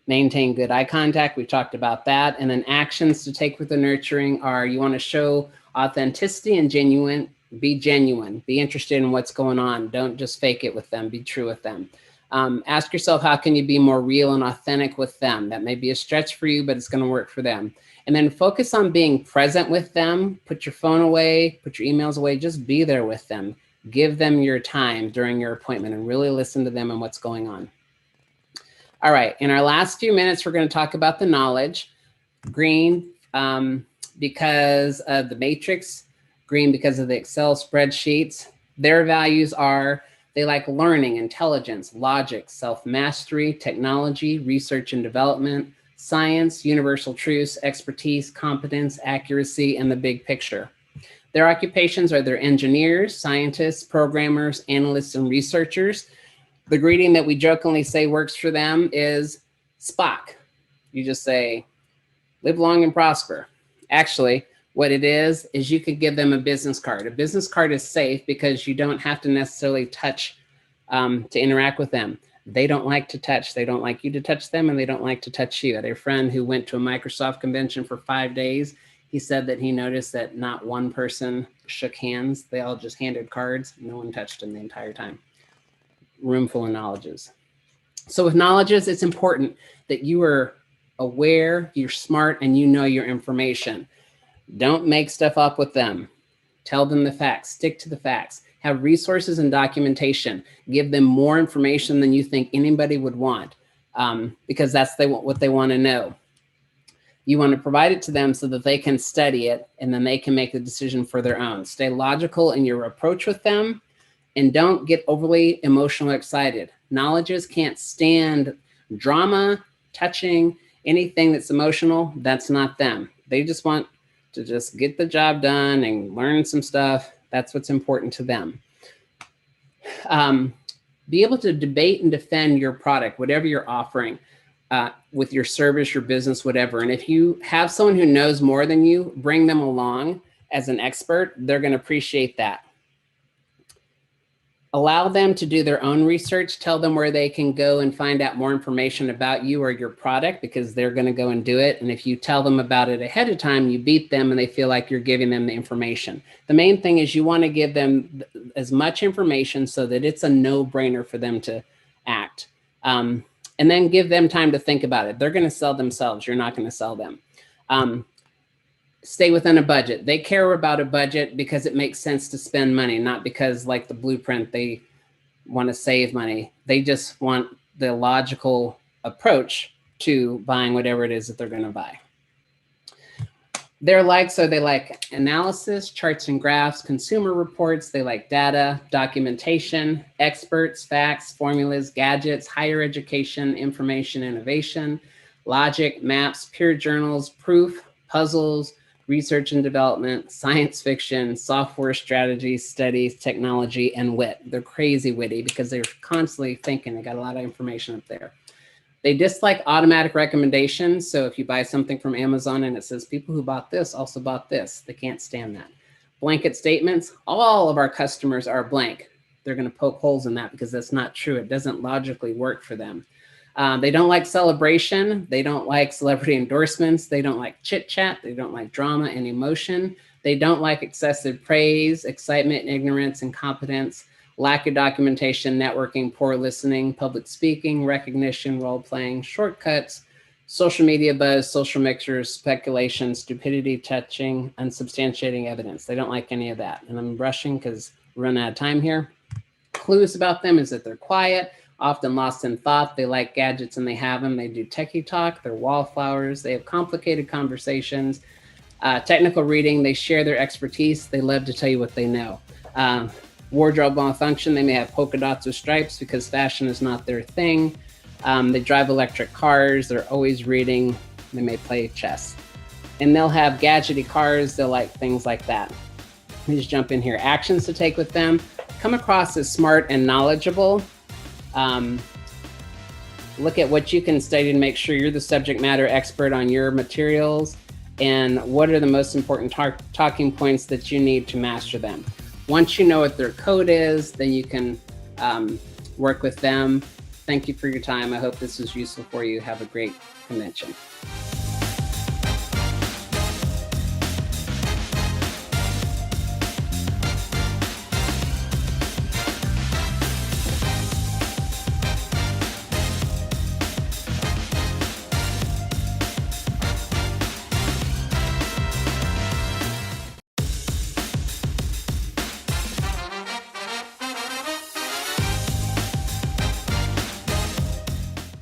Maintain good eye contact. We talked about that. And then actions to take with the nurturing are, you want to show authenticity and genuine. Be genuine. Be interested in what's going on. Don't just fake it with them. Be true with them. Ask yourself, how can you be more real and authentic with them? That may be a stretch for you, but it's going to work for them. And then focus on being present with them. Put your phone away, put your emails away, just be there with them. Give them your time during your appointment and really listen to them and what's going on. All right, in our last few minutes, we're going to talk about the knowledge. Green, because of the matrix. Green, because of the Excel spreadsheets. Their values are They like learning, intelligence, logic, self-mastery, technology, research and development, science, universal truths, expertise, competence, accuracy, and the big picture. Their occupations are their engineers, scientists, programmers, analysts, and researchers. The greeting that we jokingly say works for them is Spock. You just say, live long and prosper. Actually, what it is you could give them a business card. A business card is safe because you don't have to necessarily touch to interact with them. They don't like to touch. They don't like you to touch them, and they don't like to touch you. I had a friend who went to a Microsoft convention for 5 days. He said that he noticed that not one person shook hands. They all just handed cards. No one touched him the entire time. Room full of knowledges. So with knowledges, it's important that you are aware, you're smart, and you know your information. Don't make stuff up with them. Tell them the facts. Stick to the facts. Have resources and documentation. Give them more information than you think anybody would want, because that's what they want to know. You want to provide it to them so that they can study it, and then they can make the decision for their own. Stay logical in your approach with them, and don't get overly emotional excited. Knowledges can't stand drama, touching, anything that's emotional. That's not them. They just want to just get the job done and learn some stuff. That's what's important to them. Be able to debate and defend your product, whatever you're offering, with your service, your business, whatever. And if you have someone who knows more than you, bring them along as an expert. They're going to appreciate that. Allow them to do their own research. Tell them where they can go and find out more information about you or your product, because they're going to go and do it. And if you tell them about it ahead of time, you beat them and they feel like you're giving them the information. The main thing is you want to give them as much information so that it's a no-brainer for them to act. And then give them time to think about it. They're going to sell themselves. You're not going to sell them. Stay within a budget. They care about a budget because it makes sense to spend money, not because, like the blueprint, they want to save money. They just want the logical approach to buying whatever it is that they're going to buy. Their likes are they like analysis, charts and graphs, consumer reports. They like data, documentation, experts, facts, formulas, gadgets, higher education, information, innovation, logic, maps, peer journals, proof, puzzles, research and development, science fiction, software strategy, studies, technology, and wit. They're crazy witty because they're constantly thinking. They got a lot of information up there. They dislike automatic recommendations. So if you buy something from Amazon and it says people who bought this also bought this, they can't stand that. Blanket statements, all of our customers are blank. They're going to poke holes in that because that's not true. It doesn't logically work for them. They don't like celebration. They don't like celebrity endorsements. They don't like chit chat. They don't like drama and emotion. They don't like excessive praise, excitement, ignorance, incompetence, lack of documentation, networking, poor listening, public speaking, recognition, role playing, shortcuts, social media buzz, social mixers, speculation, stupidity, touching, unsubstantiating evidence. They don't like any of that. And I'm rushing because we're running out of time here. Clues about them is that they're quiet, often lost in thought. They like gadgets and they have them. They do techie talk. They're wallflowers. They have complicated conversations. Technical reading. They share their expertise. They love to tell you what they know. Wardrobe malfunction. They may have polka dots or stripes because fashion is not their thing. They drive electric cars. They're always reading. They may play chess. And they'll have gadgety cars. They'll like things like that. Let me just jump in here. Actions to take with them. Come across as smart and knowledgeable. Look at what you can study to make sure you're the subject matter expert on your materials, and what are the most important talking points that you need to master them. Once you know what their code is, then you can work with them. Thank you for your time. I hope this was useful for you. Have a great convention.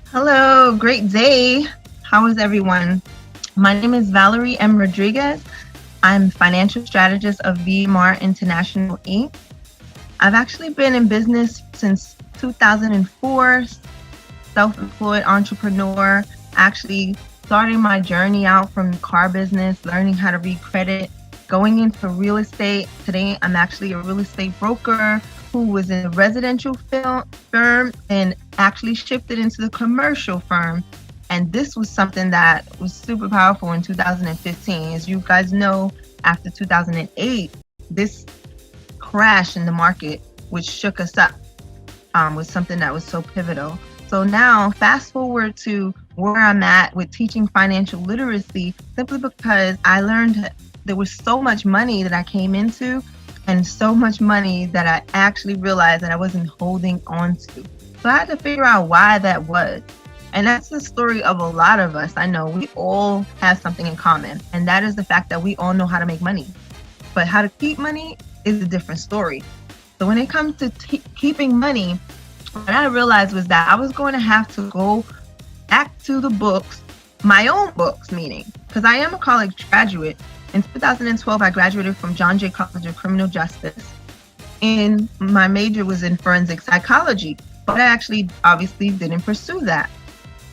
Hello, great day. How is everyone? My name is Valerie M. Rodriguez. I'm financial strategist of VMAR International Inc. I've actually been in business since 2004, self-employed entrepreneur, actually starting my journey out from the car business, learning how to read credit, going into real estate. Today, I'm actually a real estate broker who was in a residential firm and actually shifted into the commercial firm. And this was something that was super powerful in 2015. As you guys know, after 2008, this crash in the market, which shook us up, was something that was so pivotal. So now, fast forward to where I'm at with teaching financial literacy, simply because I learned that there was so much money that I came into and so much money that I actually realized that I wasn't holding on to. So I had to figure out why that was. And that's the story of a lot of us. I know we all have something in common, and that is the fact that we all know how to make money. But how to keep money is a different story. So when it comes to keeping money, what I realized was that I was going to have to go back to the books, my own books, meaning, because I am a college graduate. In 2012, I graduated from John Jay College of Criminal Justice, and my major was in forensic psychology, but I actually obviously didn't pursue that.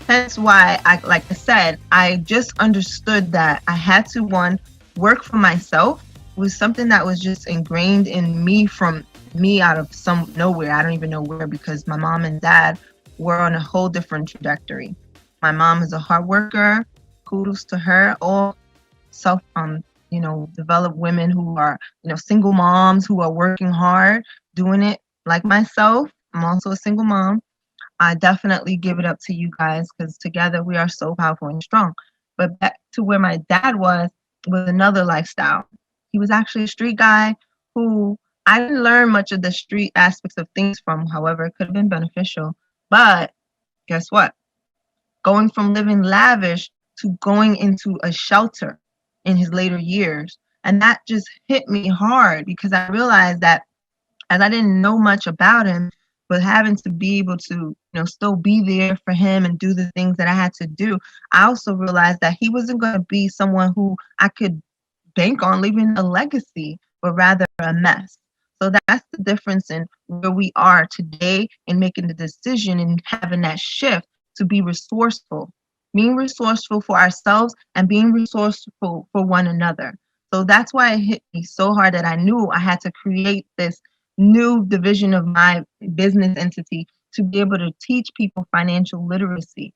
Hence why, like I said, I just understood that I had to, one, work for myself. It was something that was just ingrained in me from me out of nowhere. I don't even know where, because my mom and dad were on a whole different trajectory. My mom is a hard worker. Kudos to her. All developed women who are, single moms who are working hard, doing it like myself. I'm also a single mom. I definitely give it up to you guys, because together we are so powerful and strong. But back to where my dad was another lifestyle. He was actually a street guy who I didn't learn much of the street aspects of things from. However, it could have been beneficial. But guess what? Going from living lavish to going into a shelter in his later years. And that just hit me hard, because I realized that as I didn't know much about him, but having to be able to, still be there for him and do the things that I had to do, I also realized that he wasn't going to be someone who I could bank on leaving a legacy, but rather a mess. So that's the difference in where we are today in making the decision and having that shift to be resourceful, being resourceful for ourselves and being resourceful for one another. So that's why it hit me so hard that I knew I had to create this new division of my business entity to be able to teach people financial literacy.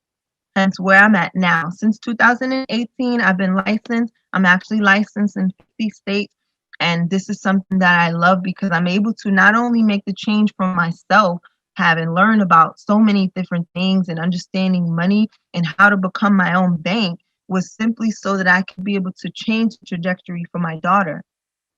Hence where I'm at now. Since 2018, I've been licensed. I'm actually licensed in 50 states. And this is something that I love, because I'm able to not only make the change for myself, having learned about so many different things and understanding money and how to become my own bank, was simply so that I could be able to change the trajectory for my daughter.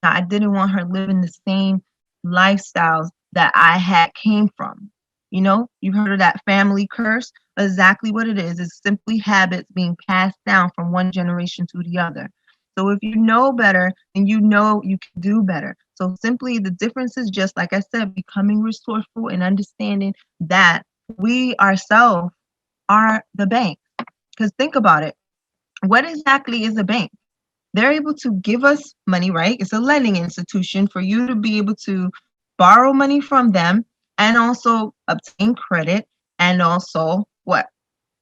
Now, I didn't want her living the same lifestyles that I had came from. You've heard of that family curse. Exactly what it is. It's simply habits being passed down from one generation to the other. So if you know better, then you know you can do better. So simply the difference is just, like I said, becoming resourceful and understanding that we ourselves are the bank. Because think about it. What exactly is a bank? They're able to give us money, right? It's a lending institution for you to be able to borrow money from them and also obtain credit. And also what?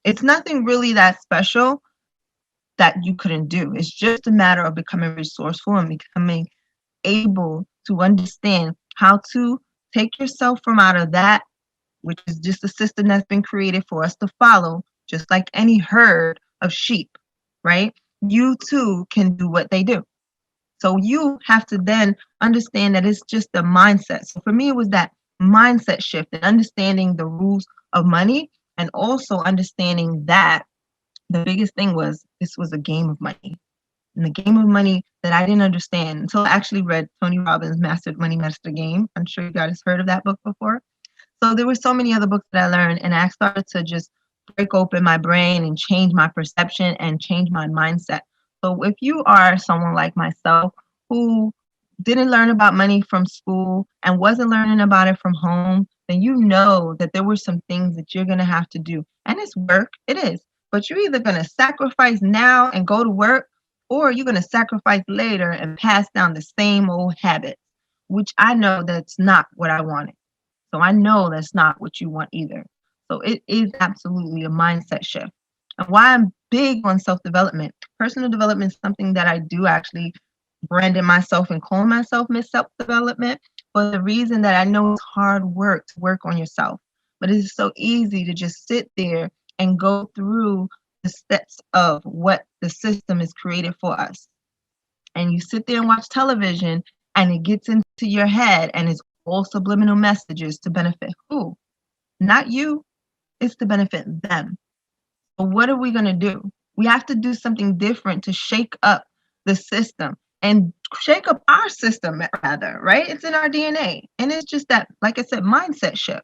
It's nothing really that special that you couldn't do. It's just a matter of becoming resourceful and becoming able to understand how to take yourself from out of that, which is just a system that's been created for us to follow, just like any herd of sheep, right? You too can do what they do. So you have to then understand that it's just a mindset. So for me, it was that mindset shift and understanding the rules of money, and also understanding that the biggest thing was this was a game of money. And the game of money that I didn't understand until I actually read Tony Robbins' Master Money, Master Game. I'm sure you guys heard of that book before. So there were so many other books that I learned, and I started to just break open my brain and change my perception and change my mindset. So if you are someone like myself who didn't learn about money from school and wasn't learning about it from home, then you know that there were some things that you're going to have to do. And it's work, it is. But you're either going to sacrifice now and go to work, or you're going to sacrifice later and pass down the same old habits. which I know that's not what I wanted. So I know that's not what you want either. So it is absolutely a mindset shift. And why I'm big on self-development, personal development is something that I do actually branded myself and call myself Miss Self-Development for the reason that I know it's hard work to work on yourself. But it's so easy to just sit there and go through the steps of what the system is created for us. And you sit there and watch television and it gets into your head and it's all subliminal messages to benefit who? Not you, it's to benefit them. So what are we going to do? We have to do something different to shake up the system and shake up our system rather, right? It's in our DNA. And it's just that, like I said, mindset shift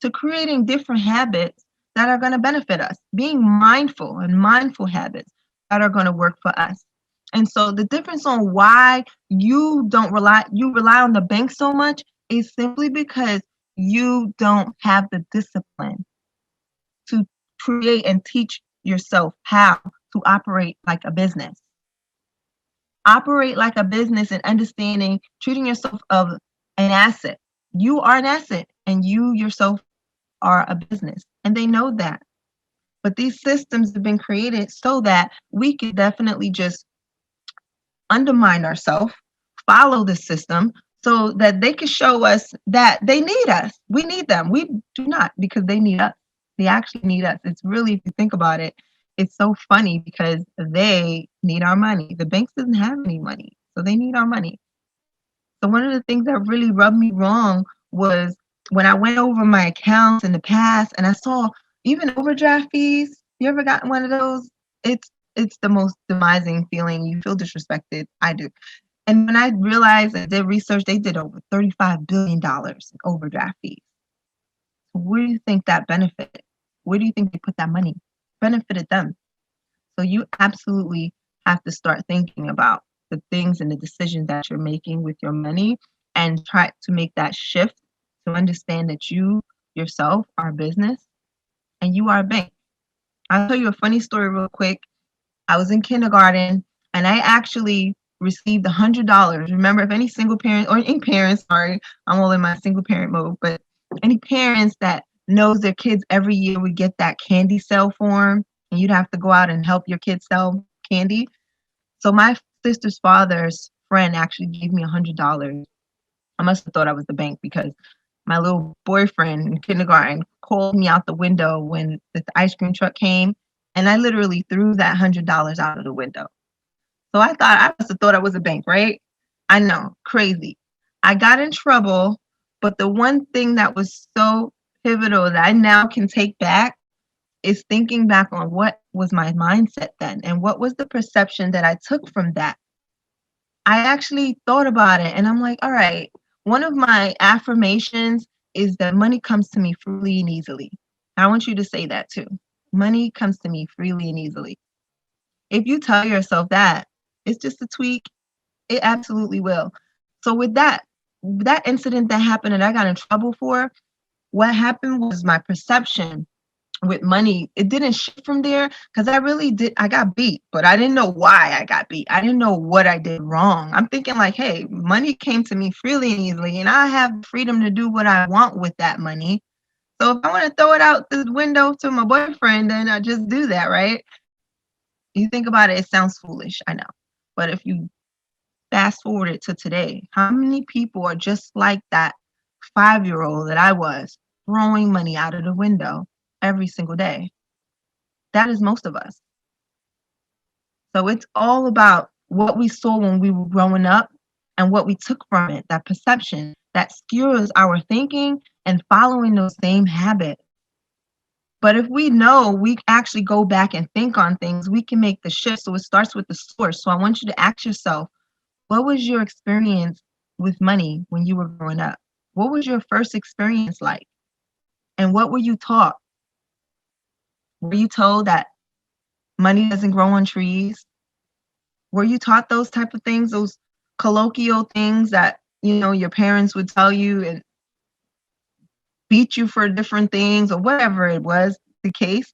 to creating different habits that are going to benefit us, being mindful and mindful habits that are going to work for us. And so the difference on why you rely on the bank so much is simply because you don't have the discipline to create and teach yourself how to operate like a business. Operate like a business and understanding, treating yourself of an asset. You are an asset and you yourself are a business. And they know that. But these systems have been created so that we could definitely just undermine ourselves, follow the system so that they can show us that they need us. We need them. We do not, because they need us. They actually need us. It's really, if you think about it, it's so funny because they need our money. The banks doesn't have any money, so they need our money. So one of the things that really rubbed me wrong was when I went over my accounts in the past and I saw even overdraft fees. You ever gotten one of those? It's the most demising feeling. You feel disrespected. I do. And when I realized I did research, they did over $35 billion in overdraft fees. Where do you think that benefited? Where do you think they put that money? Benefited them. So you absolutely have to start thinking about the things and the decisions that you're making with your money and try to make that shift to understand that you yourself are a business and you are a bank. I'll tell you a funny story real quick. I was in kindergarten and I actually received $100. Remember, if any single parent or any parents, sorry, I'm all in my single parent mode, but any parents that knows their kids every year would get that candy sale form and you'd have to go out and help your kids sell candy. So my sister's father's friend actually gave me $100. I must have thought I was the bank because my little boyfriend in kindergarten called me out the window when the ice cream truck came, and I literally threw that $100 out of the window. So I must have thought I was a bank, right? I know, crazy. I got in trouble, but the one thing that was so pivotal that I now can take back is thinking back on what was my mindset then and what was the perception that I took from that. I actually thought about it and I'm like, all right, one of my affirmations is that money comes to me freely and easily. I want you to say that too. Money comes to me freely and easily. If you tell yourself that, it's just a tweak, it absolutely will. So with that incident that happened and I got in trouble for, what happened was my perception with money, it didn't shift from there because I got beat, but I didn't know why I got beat. I didn't know what I did wrong. I'm thinking like, hey, money came to me freely and easily, and I have freedom to do what I want with that money. So if I want to throw it out the window to my boyfriend, then I just do that, right? You think about it, it sounds foolish, I know. But if you fast forward it to today, how many people are just like that 5-year-old that I was, throwing money out of the window every single day? That is most of us. So it's all about what we saw when we were growing up and what we took from it, that perception that skews our thinking and following those same habits. But if we know we actually go back and think on things, we can make the shift. So it starts with the source. So I want you to ask yourself, what was your experience with money when you were growing up? What was your first experience like? And what were you taught? Were you told that money doesn't grow on trees? Were you taught those type of things, those colloquial things that, your parents would tell you and beat you for different things or whatever it was the case?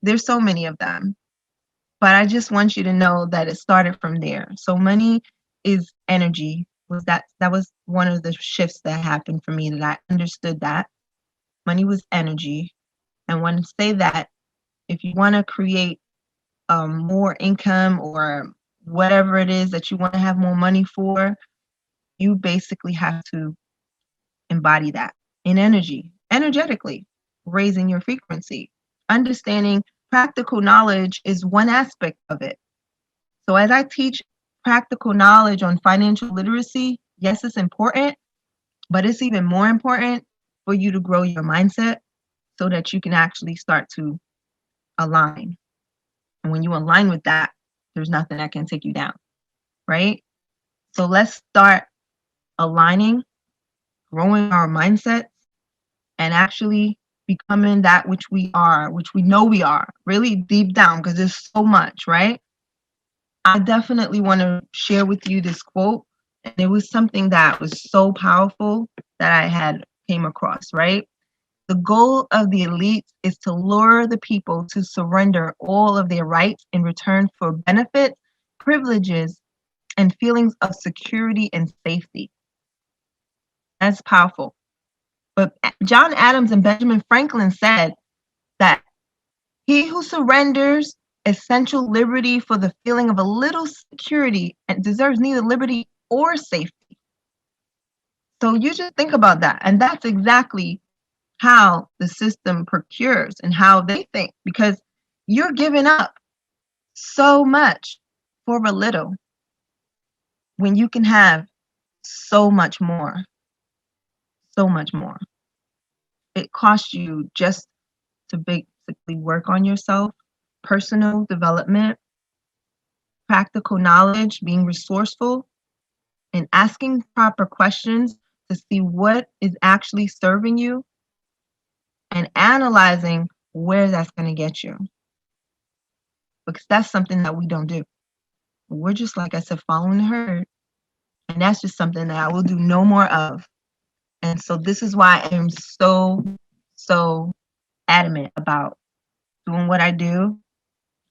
There's so many of them. But I just want you to know that it started from there. So money is energy. was that was one of the shifts that happened for me, that I understood that money was energy. And when I say that, if you want to create more income or whatever it is that you want to have more money for, you basically have to embody that in energy, energetically, raising your frequency. Understanding practical knowledge is one aspect of it. So as I teach practical knowledge on financial literacy, yes, it's important, but it's even more important for you to grow your mindset so that you can actually start to align. And when you align with that, there's nothing that can take you down, right? So let's start aligning, growing our mindsets, and actually becoming that which we are, which we know we are, really deep down, because there's so much, right? I definitely want to share with you this quote. And it was something that was so powerful that I had came across, right? The goal of the elites is to lure the people to surrender all of their rights in return for benefits, privileges, and feelings of security and safety. That's powerful. But John Adams and Benjamin Franklin said that he who surrenders essential liberty for the feeling of a little security and deserves neither liberty or safety. So you just think about that. And that's exactly how the system procures and how they think, because you're giving up so much for a little when you can have so much more. So much more. It costs you just to basically work on yourself, personal development, practical knowledge, being resourceful, and asking proper questions to see what is actually serving you and analyzing where that's going to get you. Because that's something that we don't do. We're just, like I said, following the herd. And that's just something that I will do no more of. And so this is why I am so adamant about doing what I do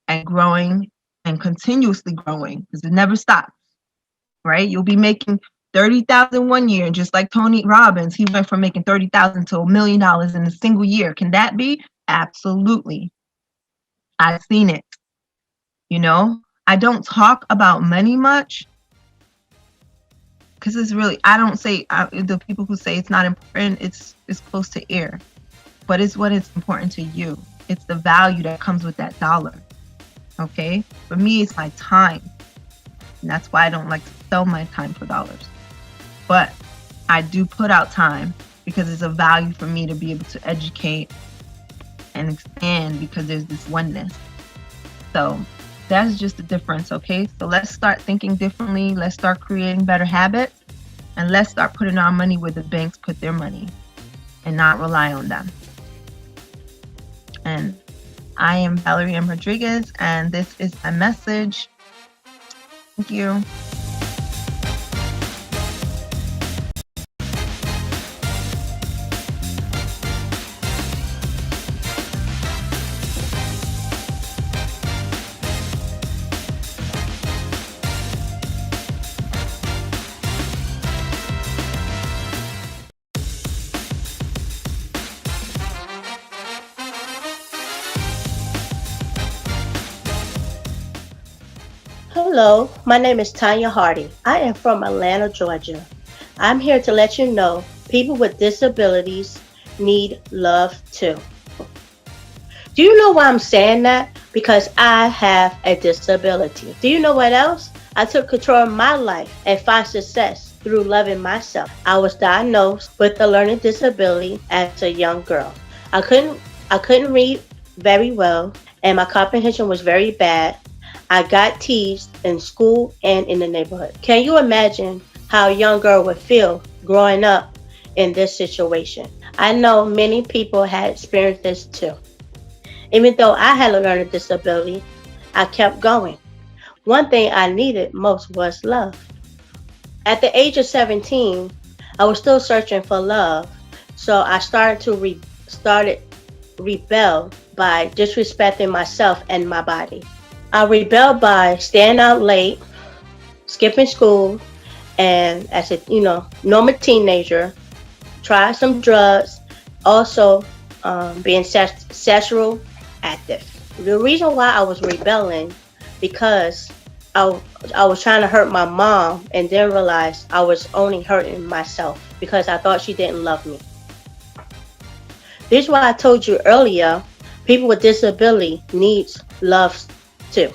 and growing and continuously growing, because it never stops, right? You'll be making $30,000 one year, and just like Tony Robbins, he went from making $30,000 to $1 million in a single year. Can that be? Absolutely. I've seen it. You know, I don't talk about money much because it's really, I don't say, the people who say it's not important, it's close to air, but it's what is important to you. It's the value that comes with that dollar. Okay. For me, it's my time. And that's why I don't like to sell my time for dollars. But I do put out time because it's a value for me to be able to educate and expand, because there's this oneness. So that's just the difference, okay? So let's start thinking differently. Let's start creating better habits. And let's start putting our money where the banks put their money and not rely on them. And I am Valerie M. Rodriguez, and this is my message. Thank you. Hello, my name is Tanya Hardy. I am from Atlanta, Georgia. I'm here to let you know people with disabilities need love too. Do you know why I'm saying that? Because I have a disability. Do you know what else? I took control of my life and found success through loving myself. I was diagnosed with a learning disability as a young girl. I couldn't read very well, and my comprehension was very bad. I got teased in school and in the neighborhood. Can you imagine how a young girl would feel growing up in this situation? I know many people had experienced this too. Even though I had a learning disability, I kept going. One thing I needed most was love. At the age of 17, I was still searching for love, so I started to rebel by disrespecting myself and my body. I rebelled by staying out late, skipping school, And as a normal teenager, tried some drugs, also being sexual active. The reason why I was rebelling because I, I was trying to hurt my mom and then realized I was only hurting myself because I thought she didn't love me. This is why I told you earlier, people with disability needs love too.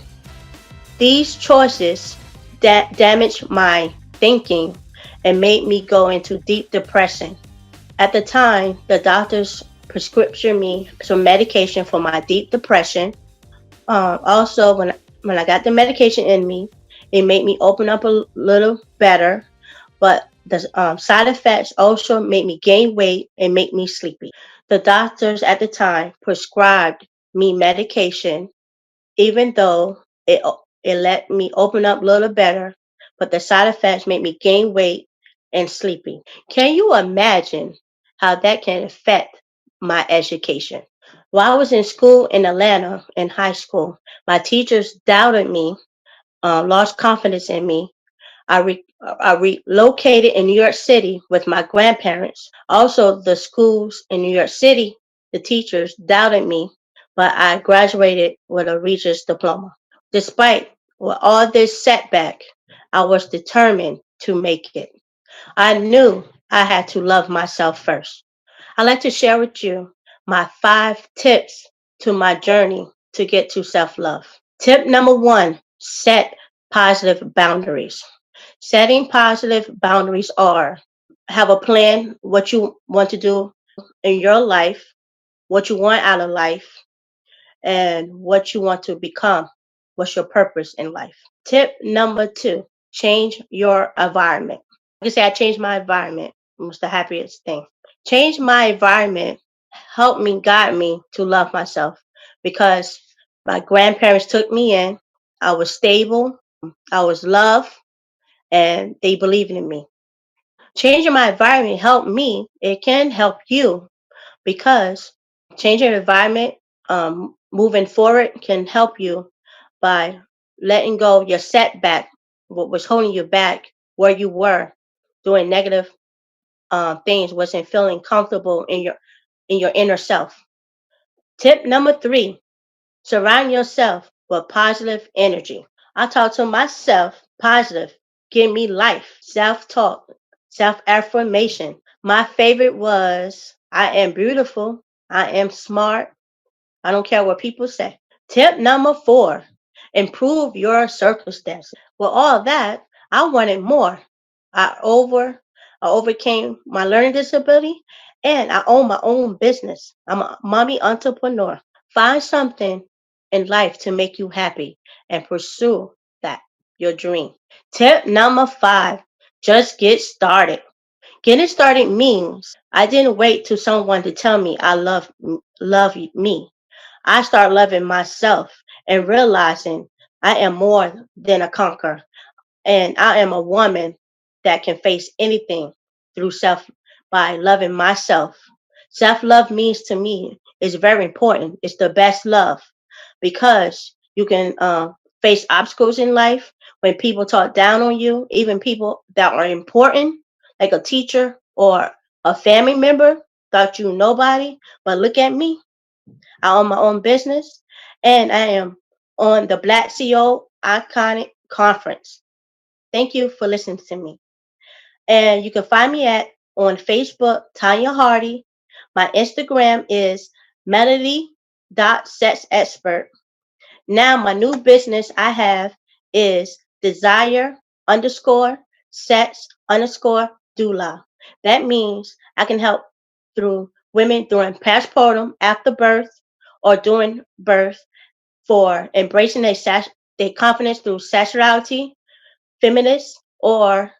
These choices that damaged my thinking and made me go into deep depression. At the time, the doctors prescribed me some medication for my deep depression. Also, when I got the medication in me, it made me open up a little better, but the side effects also made me gain weight and make me sleepy. The doctors at the time prescribed me medication, even though it let me open up a little better, but the side effects made me gain weight and sleepy. Can you imagine how that can affect my education? While I was in school in Atlanta in high school, my teachers doubted me, lost confidence in me. I relocated in New York City with my grandparents. Also, the schools in New York City, the teachers doubted me, but I graduated with a Regents diploma. Despite all this setback, I was determined to make it. I knew I had to love myself first. I'd like to share with you my 5 tips to my journey to get to self love. Tip number 1, set positive boundaries. Setting positive boundaries are have a plan, what you want to do in your life, what you want out of life, and what you want to become. What's your purpose in life? Tip number 2, change your environment. Like I say, I changed my environment. It was the happiest thing. Change my environment helped me, guide me to love myself because my grandparents took me in. I was stable, I was loved, and they believed in me. Changing my environment helped me. It can help you because changing your environment, moving forward, can help you by letting go of your setback, what was holding you back, where you were doing negative things, wasn't feeling comfortable in your inner self. Tip number 3: surround yourself with positive energy. I talk to myself positive, give me life, self talk, self affirmation. My favorite was I am beautiful, I am smart, I don't care what people say. Tip number 4: improve your circumstances. With all that, I wanted more. I over I overcame my learning disability and I own my own business. I'm a mommy entrepreneur. Find something in life to make you happy and pursue that, your dream. Tip number 5, just get started. Getting started means I didn't wait till someone to tell me I love me. I start loving myself and realizing I am more than a conqueror and I am a woman that can face anything through self by loving myself. Self love means to me is very important. It's the best love because you can face obstacles in life when people talk down on you, even people that are important, like a teacher or a family member, thought you nobody. But look at me. I own my own business and I am on the BlackCEO Iconic Conference. Thank you for listening to me. And you can find me at on Facebook, Tanya Hardy. My Instagram is melody.sexexpert. Now my new business I have is desire underscore sex underscore doula. That means I can help through women during postpartum, after birth, or during birth for embracing their confidence through sexuality, feminist, or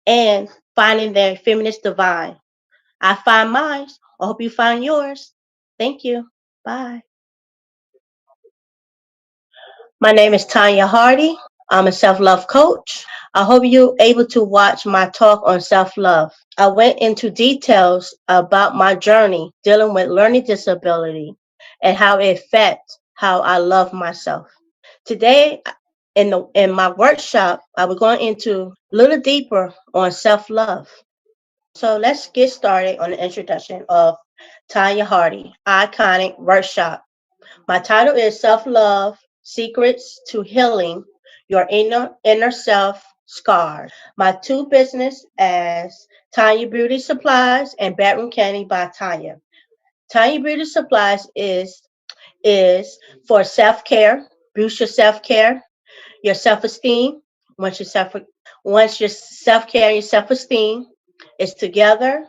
and finding their feminist divine. I find mine. I hope you find yours. Thank you. Bye. My name is Tanya Hardy. I'm a self love coach. I hope you're able to watch my talk on self love. I went into details about my journey dealing with learning disability and how it affects how I love myself. Today, in my workshop, I was going into a little deeper on self-love. So let's get started on the introduction of Tanya Hardy, Iconic Workshop. My title is Self-Love, Secrets to Healing Your Inner Self Scars. My two business as Tanya Beauty Supplies and Bedroom Candy by Tanya. Tanya Beauty Supplies is for self-care, boost your self-care, your self-esteem. Once your self once your self-care and your self-esteem is together,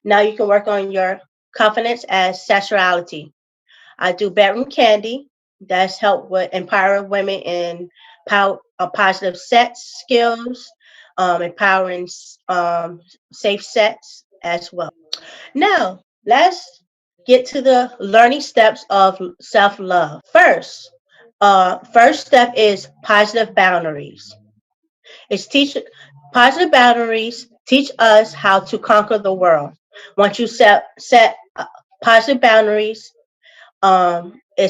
now you can work on your confidence as sexuality. I do bedroom candy. That's help with empowering women in positive sex skills, empowering safe sex as well. Now, let's get to the learning steps of self love. First step is positive boundaries. It's teach positive boundaries teach us how to conquer the world. Once you set positive boundaries, it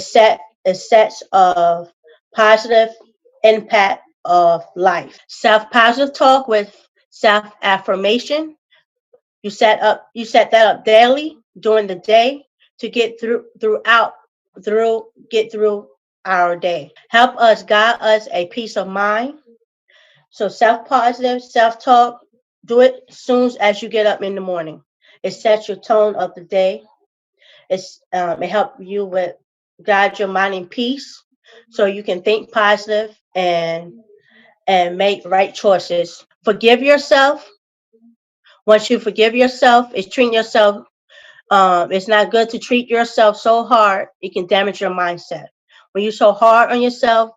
sets of positive impact of life. Self positive talk with self affirmation. You set that up daily during the day to get through our day. Help us guide us a peace of mind. So self positive, self talk, do it as soon as you get up in the morning. It sets your tone of the day. It helps you with guide your mind in peace, so you can think positive and make right choices. Forgive yourself. Once you forgive yourself, it's treating yourself. It's not good to treat yourself so hard. It can damage your mindset. When you're so hard on yourself,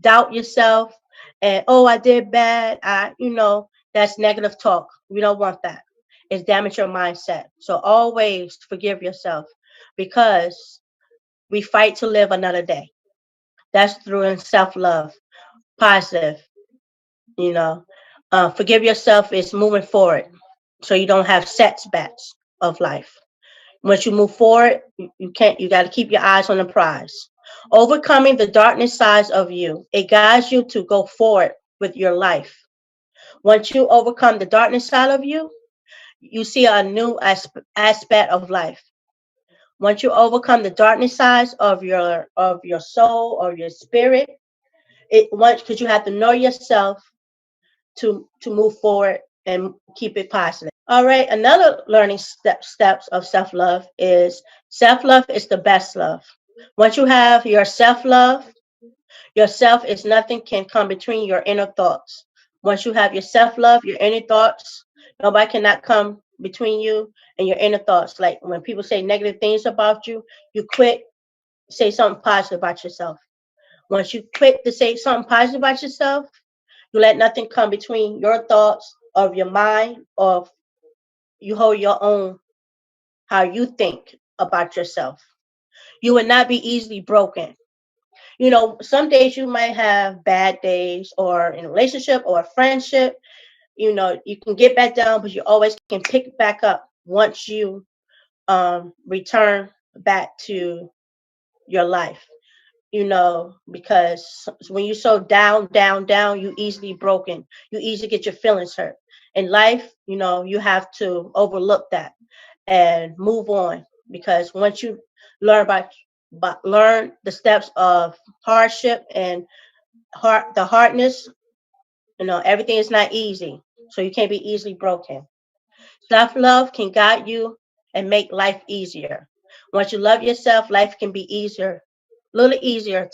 doubt yourself, and oh, I did bad. That's negative talk. We don't want that. It's damage your mindset. So always forgive yourself, because we fight to live another day. That's through self love, positive. You know, forgive yourself is moving forward, so you don't have setbacks of life. Once you move forward, you can't. You got to keep your eyes on the prize. Overcoming the darkness sides of you, it guides you to go forward with your life. Once you overcome the darkness side of you, you see a new aspect of life. Once you overcome the darkness sides of your soul or your spirit, it once because you have to know yourself to move forward and keep it positive. All right, another learning steps of self-love is self-love is the best love. Once you have your self-love, yourself is nothing can come between your inner thoughts. Once you have your self-love, your inner thoughts, nobody cannot come between you and your inner thoughts. Like when people say negative things about you, you quit, say something positive about yourself. Once you quit to say something positive about yourself, you let nothing come between your thoughts of your mind, of you hold your own, how you think about yourself. You will not be easily broken. Some days you might have bad days, or in a relationship or a friendship, you can get back down, but you always can pick back up once you return back to your life. Because when you're so down, you easily broken. You easily get your feelings hurt. In life, you have to overlook that and move on, because once you learn learn the steps of hardship and the hardness, everything is not easy. So you can't be easily broken. Self-love can guide you and make life easier. Once you love yourself, life can be easier, a little easier.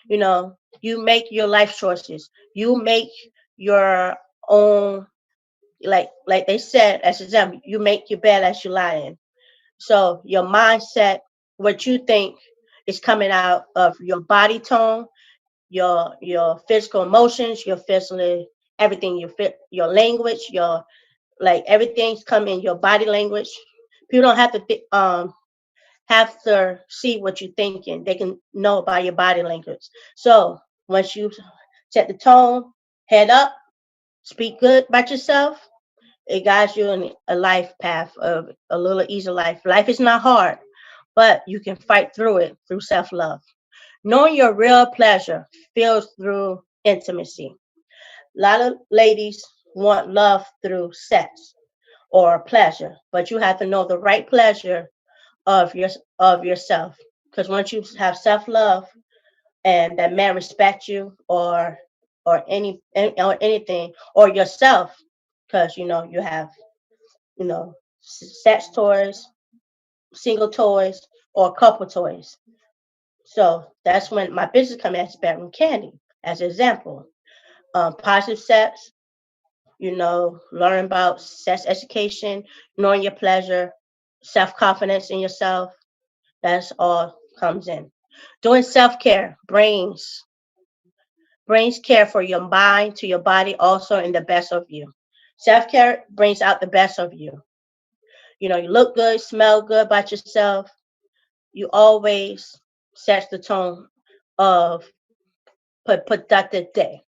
You make your life choices. You make your own, like they said, as example, you make your bed as you lie in. So your mindset, what you think is coming out of your body tone, your physical emotions, your physical everything, your language, your like everything's come in your body language. People don't have to see what you're thinking. They can know by your body language. So once you set the tone, head up, speak good about yourself, it guides you in a life path of a little easier life. Life is not hard, but you can fight through it through self-love. Knowing your real pleasure feels through intimacy. A lot of ladies want love through sex or pleasure, but you have to know the right pleasure of your of yourself. Because once you have self love and that man respect you or anything or yourself, because you have sex toys, single toys, or couple toys. So that's when my business come as bedroom candy as an example. Positive sex, learn about sex education, knowing your pleasure, self confidence in yourself. That's all comes in. Doing self care brings care for your mind to your body also in the best of you. Self care brings out the best of you. You look good, smell good about yourself. You always sets the tone of productive day.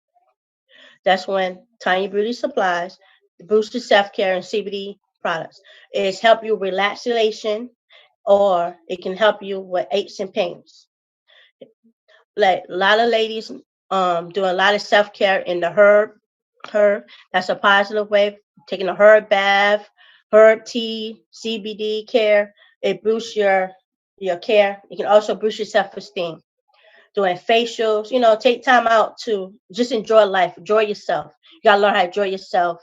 That's when Tiny Beauty Supplies, the boosted self care and CBD products, is help you relaxation or it can help you with aches and pains. Like a lot of ladies do a lot of self care in the herb. That's a positive way. Taking a herb bath, herb tea, CBD care. It boosts your care. It can also boost your self esteem. Doing facials, take time out to just enjoy life, enjoy yourself. You gotta learn how to enjoy yourself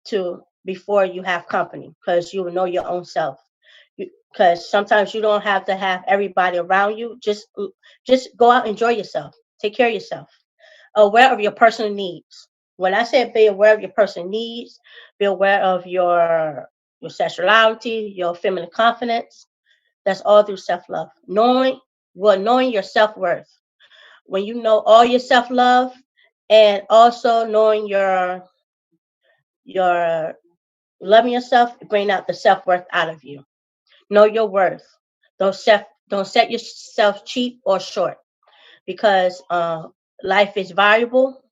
to before you have company, because you will know your own self. Because sometimes you don't have to have everybody around you. Just go out, enjoy yourself, take care of yourself. Aware of your personal needs. When I say be aware of your personal needs, be aware of your sexuality, your feminine confidence. That's all through self love. Knowing your self worth. When you know all your self love, and also knowing your loving yourself, bring out the self worth out of you. Know your worth. Don't set yourself cheap or short, because life is valuable.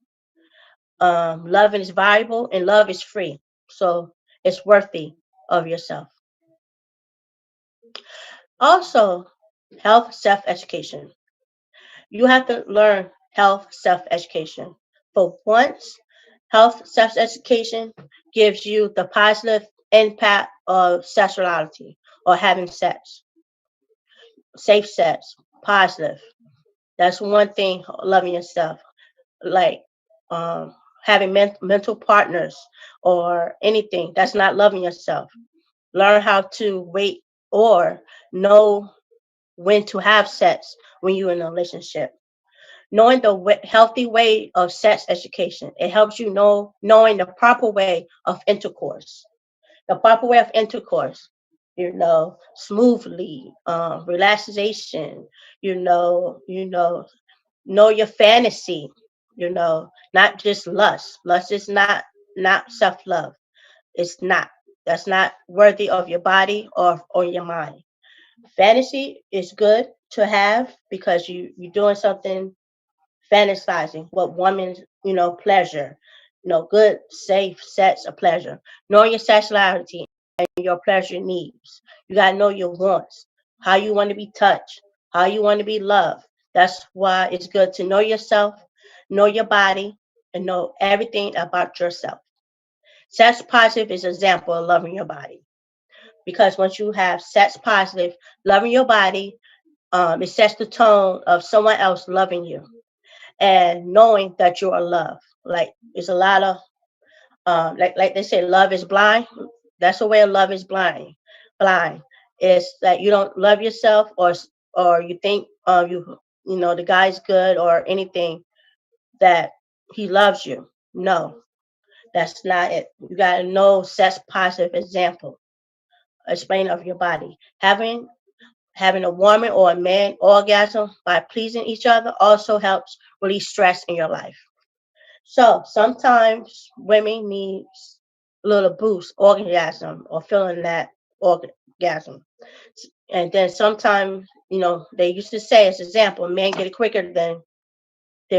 Love is valuable, and love is free. So it's worthy of yourself. Also, health self education. You have to learn health self education. For once, health self education gives you the positive impact of sexuality or having sex, safe sex, positive. That's one thing, loving yourself. Like having mental partners or anything, that's not loving yourself. Learn how to wait or know when to have sex when you're in a relationship. Knowing the healthy way of sex education, it helps you knowing the proper way of intercourse. The proper way of intercourse, smoothly, relaxation, know your fantasy, not just lust. Lust is not self-love. It's not. That's not worthy of your body or your mind. Fantasy is good to have because you're doing something, fantasizing what woman's, pleasure, good, safe sex of pleasure. Knowing your sexuality and your pleasure needs. You gotta know your wants, how you want to be touched, how you want to be loved. That's why it's good to know yourself, know your body, and know everything about yourself. Sex positive is an example of loving your body. Because once you have sex positive, loving your body, it sets the tone of someone else loving you and knowing that you are loved. Like it's a lot of like they say, love is blind. That's the way love is blind. Blind. It's that you don't love yourself, or you think the guy's good or anything that he loves you. No, that's not it. You gotta know sex positive example. Explain of your body. Having a woman or a man orgasm by pleasing each other also helps release stress in your life. So sometimes women need a little boost, orgasm, or feeling that orgasm. And then sometimes, they used to say, as an example, men get it quicker than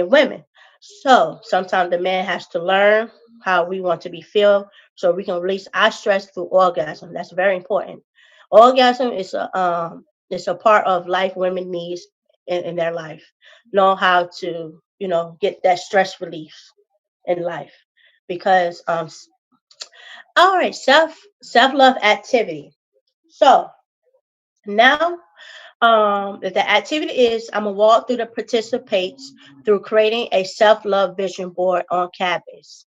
women. So sometimes the man has to learn how we want to be feel so we can release our stress through orgasm. That's very important. Orgasm is a part of life women needs in their life. Know how to get that stress relief in life. Because all right, self-love activity. So now the activity is I'm gonna walk through the participates through creating a self-love vision board on Canvas.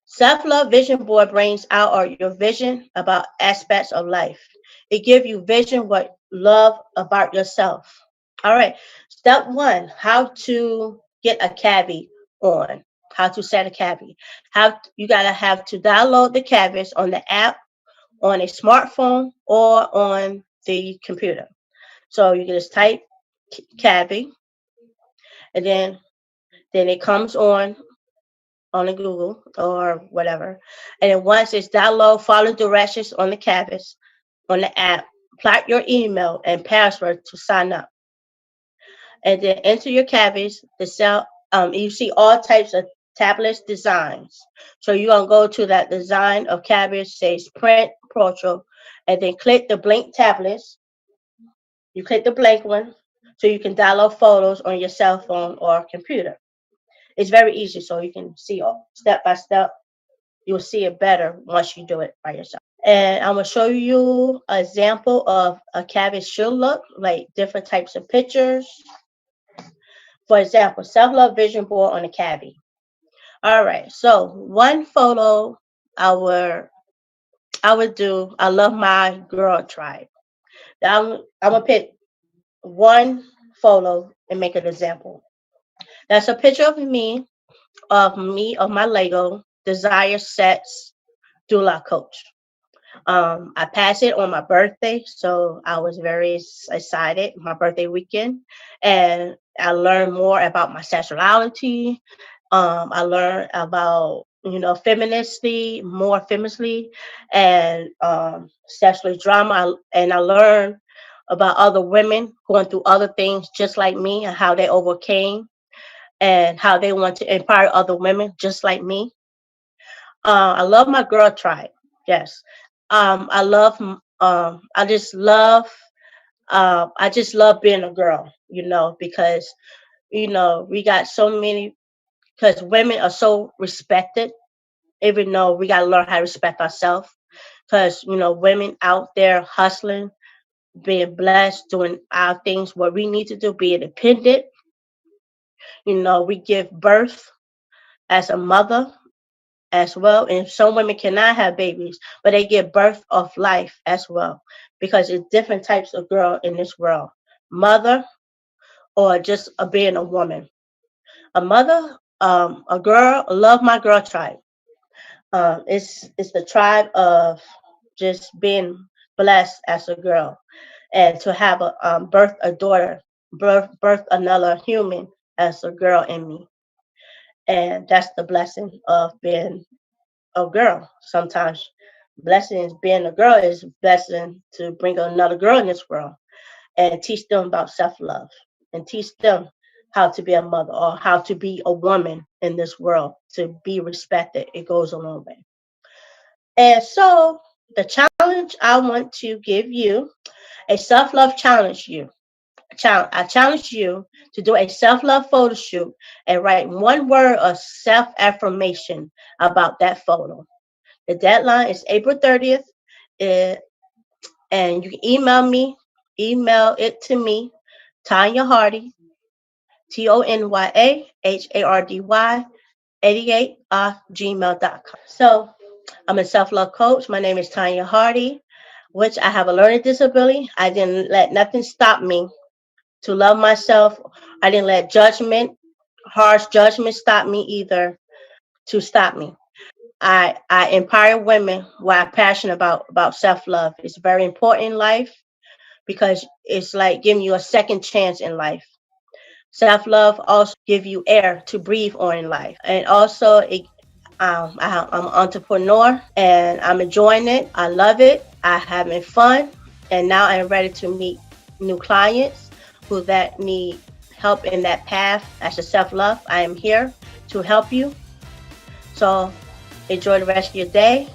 Self-love vision board brings out your vision about aspects of life. It gives you vision what love about yourself. All right. Step one, how to get a cabbie on. How to set a cabbie. You gotta have to download the Canvas on the app, on a smartphone, or on the computer. So you can just type cabbie, and then it comes on the Google or whatever. And then once it's download, follow directions on the Canvas on the app. Plot your email and password to sign up, and then enter your Canvas. The cell, you see all types of tablets designs. So you're gonna go to that design of Canvas, says print portrait, and then click the blank tablets. You click the blank one, so you can download photos on your cell phone or computer. It's very easy, so you can see all step by step. You'll see it better once you do it by yourself. And I'm gonna show you an example of a Canvas should look like different types of pictures. For example, self-love vision board on a cabbie. All right, so one photo I would do. I love my girl tribe. I'm gonna pick one photo and make an example. That's a picture of my Lego Desire Sets Doula Coach. I passed it on my birthday, so I was very excited. My birthday weekend, and I learned more about my sexuality. I learned about more feministly, and sexual drama. And I learned about other women going through other things just like me and how they overcame and how they want to empower other women just like me. I love my girl tribe. Yes. I love. I just love being a girl. Because we got so many. Because women are so respected, even though we gotta learn how to respect ourselves. Because women out there hustling, being blessed, doing our things, what we need to do, be independent. We give birth as a mother as well. And some women cannot have babies, but they give birth of life as well. Because it's different types of girl in this world. Mother or just being a woman. A mother, a girl, love my girl tribe. It's the tribe of just being blessed as a girl and to have birth a daughter, birth another human as a girl in me. And that's the blessing of being a girl. Sometimes blessings being a girl is blessing to bring another girl in this world and teach them about self-love and teach them how to be a mother or how to be a woman in this world, to be respected. It goes a long way. And so the challenge I want to give you, a self-love challenge I challenge you to do a self-love photo shoot and write one word of self-affirmation about that photo. The deadline is April 30th, and you can email it to me, Tanya Hardy, TonyAHardy 88 gmail.com. So I'm a self-love coach. My name is Tanya Hardy, which I have a learning disability. I didn't let nothing stop me to love myself. I didn't let harsh judgment stop me either to stop me. I empower women what I'm passionate about self-love. It's very important in life because it's like giving you a second chance in life. Self-love also give you air to breathe on in life. And also I'm an entrepreneur and I'm enjoying it. I love it. I'm having fun. And now I'm ready to meet new clients that need help in that path as a self-love. I am here to help you. So enjoy the rest of your day.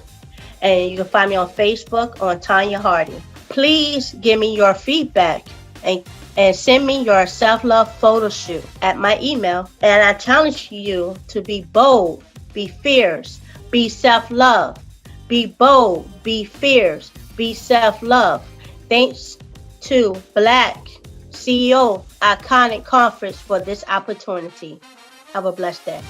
And you can find me on Facebook on Tanya Hardy. Please give me your feedback and and send me your self-love photo shoot at my email. And I challenge you to be bold, be fierce, be self-love. Be bold, be fierce, be self-love. Thanks to Black CEO Iconic Conference for this opportunity. Have a blessed day.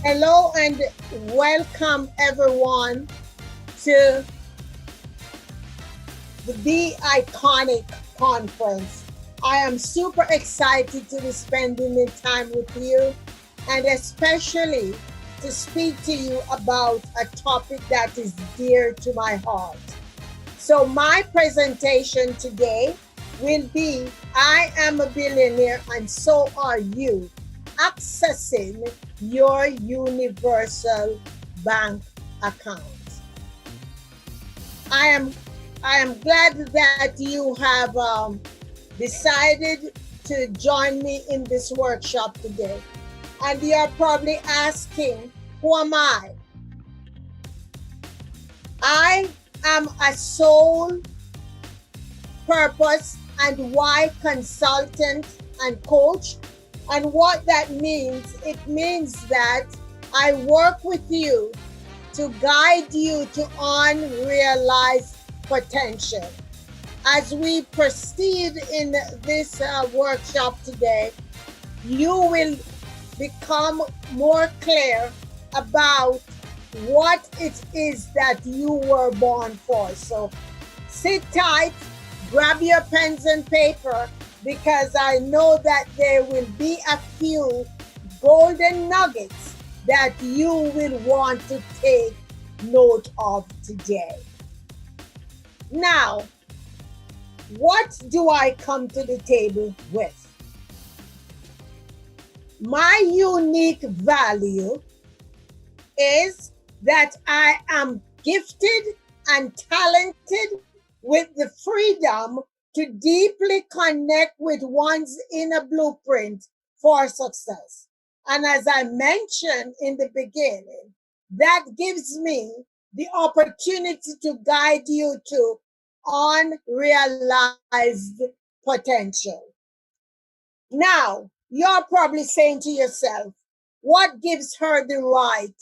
Hello and welcome everyone to the Be Iconic Conference. I am super excited to be spending the time with you and especially to speak to you about a topic that is dear to my heart. So my presentation today will be I am a billionaire and so are you, accessing your universal bank account. I am glad that you have decided to join me in this workshop today. And you're probably asking, who am I? I am a soul, purpose, and why consultant and coach. And what that means, it means that I work with you to guide you to unrealized potential. As we proceed in this workshop today, you will become more clear about what it is that you were born for. So sit tight, grab your pens and paper, because I know that there will be a few golden nuggets that you will want to take note of today. Now, what do I come to the table with? My unique value is that I am gifted and talented with the freedom to deeply connect with one's inner blueprint for success. And as I mentioned in the beginning, that gives me the opportunity to guide you to unrealized potential. Now, you're probably saying to yourself, what gives her the right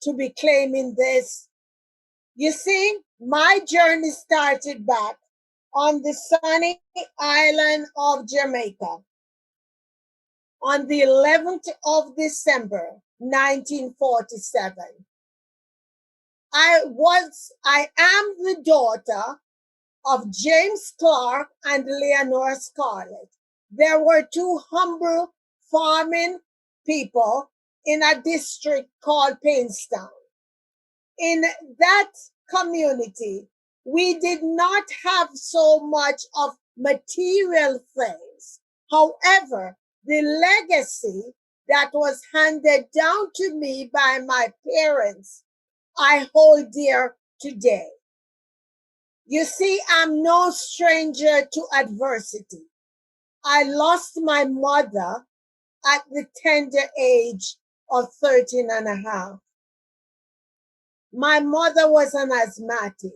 to be claiming this? You see, my journey started back on the sunny island of Jamaica on the 11th of December, 1947. I am the daughter of James Clarke and Leonora Scarlett. There were two humble farming people in a district called Painstown. In that community, we did not have so much of material things. However, the legacy that was handed down to me by my parents, I hold dear today. You see, I'm no stranger to adversity. I lost my mother at the tender age of 13 and a half. My mother was an asthmatic,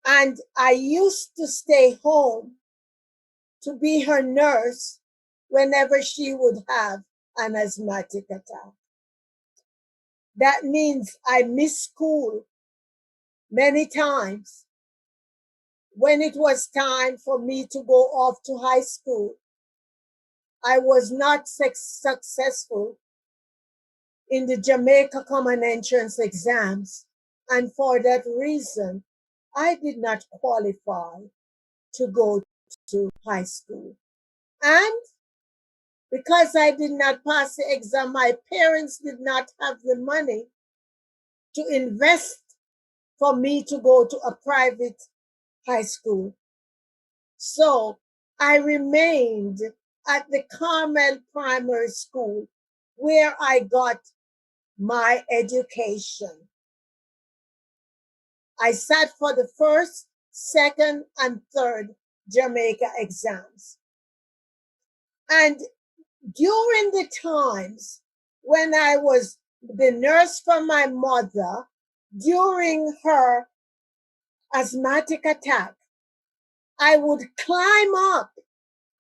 and I used to stay home to be her nurse whenever she would have an asthmatic attack. That means I missed school many times. When it was time for me to go off to high school, I was not successful in the Jamaica Common Entrance exams, and for that reason, I did not qualify to go to high school. And because I did not pass the exam, my parents did not have the money to invest for me to go to a private high school. So I remained at the Carmel Primary School, where I got my education. I sat for the first, second, and third Jamaica exams. And during the times when I was the nurse for my mother, during her asthmatic attack, I would climb up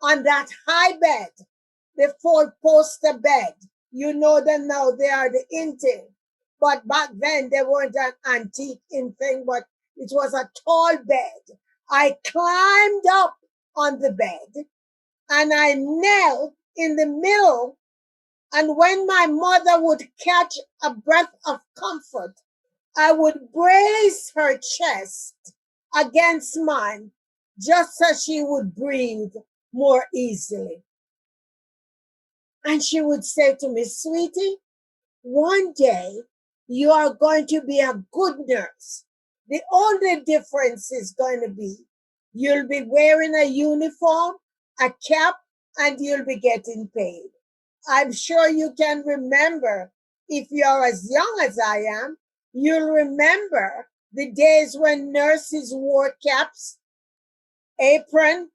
on that high bed, the four-poster bed. You know them now, they are the in-thing. But back then, they weren't an antique in-thing, but it was a tall bed. I climbed up on the bed and I knelt in the middle. And when my mother would catch a breath of comfort, I would brace her chest against mine just so she would breathe more easily. And she would say to me, sweetie, one day you are going to be a good nurse. The only difference is going to be you'll be wearing a uniform, a cap, and you'll be getting paid. I'm sure you can remember, if you're as young as I am, you'll remember the days when nurses wore caps, apron,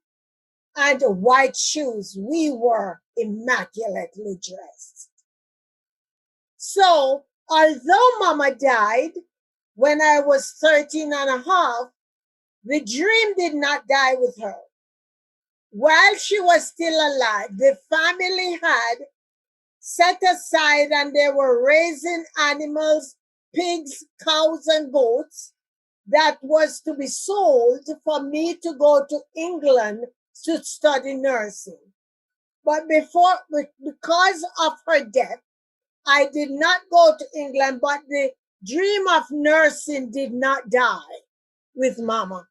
and white shoes. We were immaculately dressed. So, although Mama died when I was 13 and a half, the dream did not die with her. While she was still alive, the family had set aside and they were raising animals, pigs, cows, and goats that was to be sold for me to go to England to study nursing. But because of her death, I did not go to England, but the dream of nursing did not die with Mama.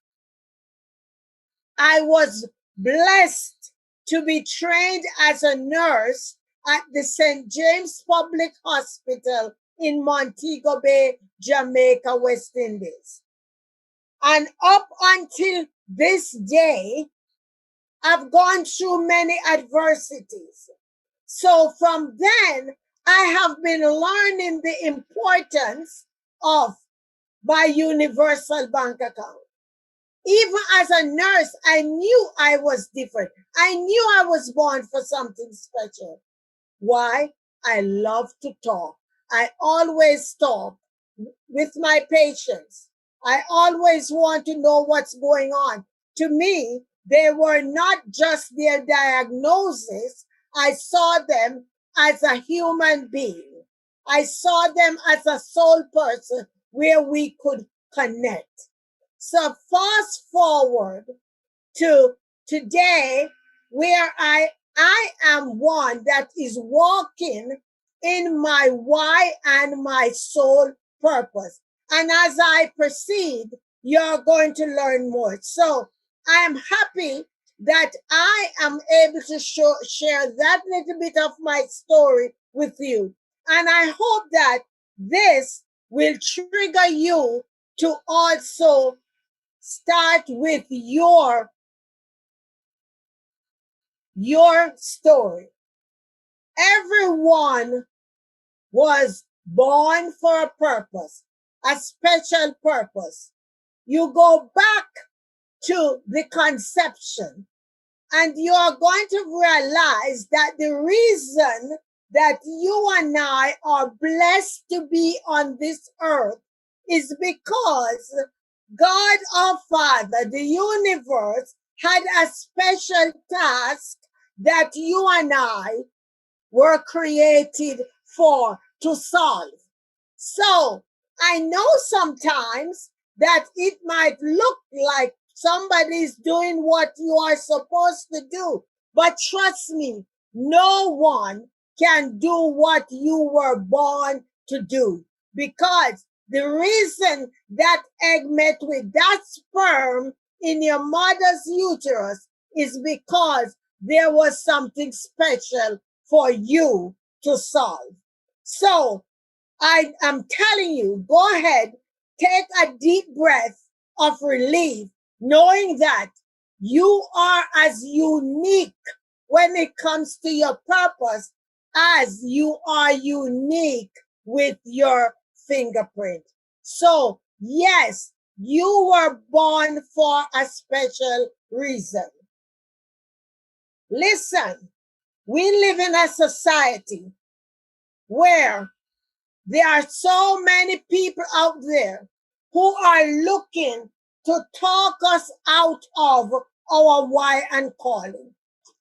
I was blessed to be trained as a nurse at the St. James Public Hospital in Montego Bay, Jamaica, West Indies. And up until this day, I've gone through many adversities. So from then, I have been learning the importance of my universal bank account. Even as a nurse, I knew I was different. I knew I was born for something special. Why? I love to talk. I always talk with my patients. I always want to know what's going on. To me, they were not just their diagnosis. I saw them as a human being. I saw them as a soul person where we could connect. So fast forward to today, where I am one that is walking in my why and my soul purpose. And as I proceed, you're going to learn more. So I am happy that I am able to share that little bit of my story with you. And I hope that this will trigger you to also start with your story. Everyone was born for a purpose, a special purpose. You go back to the conception and you are going to realize that the reason that you and I are blessed to be on this earth is because God our Father, the universe, had a special task that you and I were created for to solve. So I know sometimes that it might look like somebody's doing what you are supposed to do, but trust me, no one can do what you were born to do, because the reason that egg met with that sperm in your mother's uterus is because there was something special for you to solve. So I am telling you, go ahead, take a deep breath of relief, knowing that you are as unique when it comes to your purpose, as you are unique with your fingerprint. So, yes, you were born for a special reason. Listen, we live in a society where there are so many people out there who are looking to talk us out of our why and calling.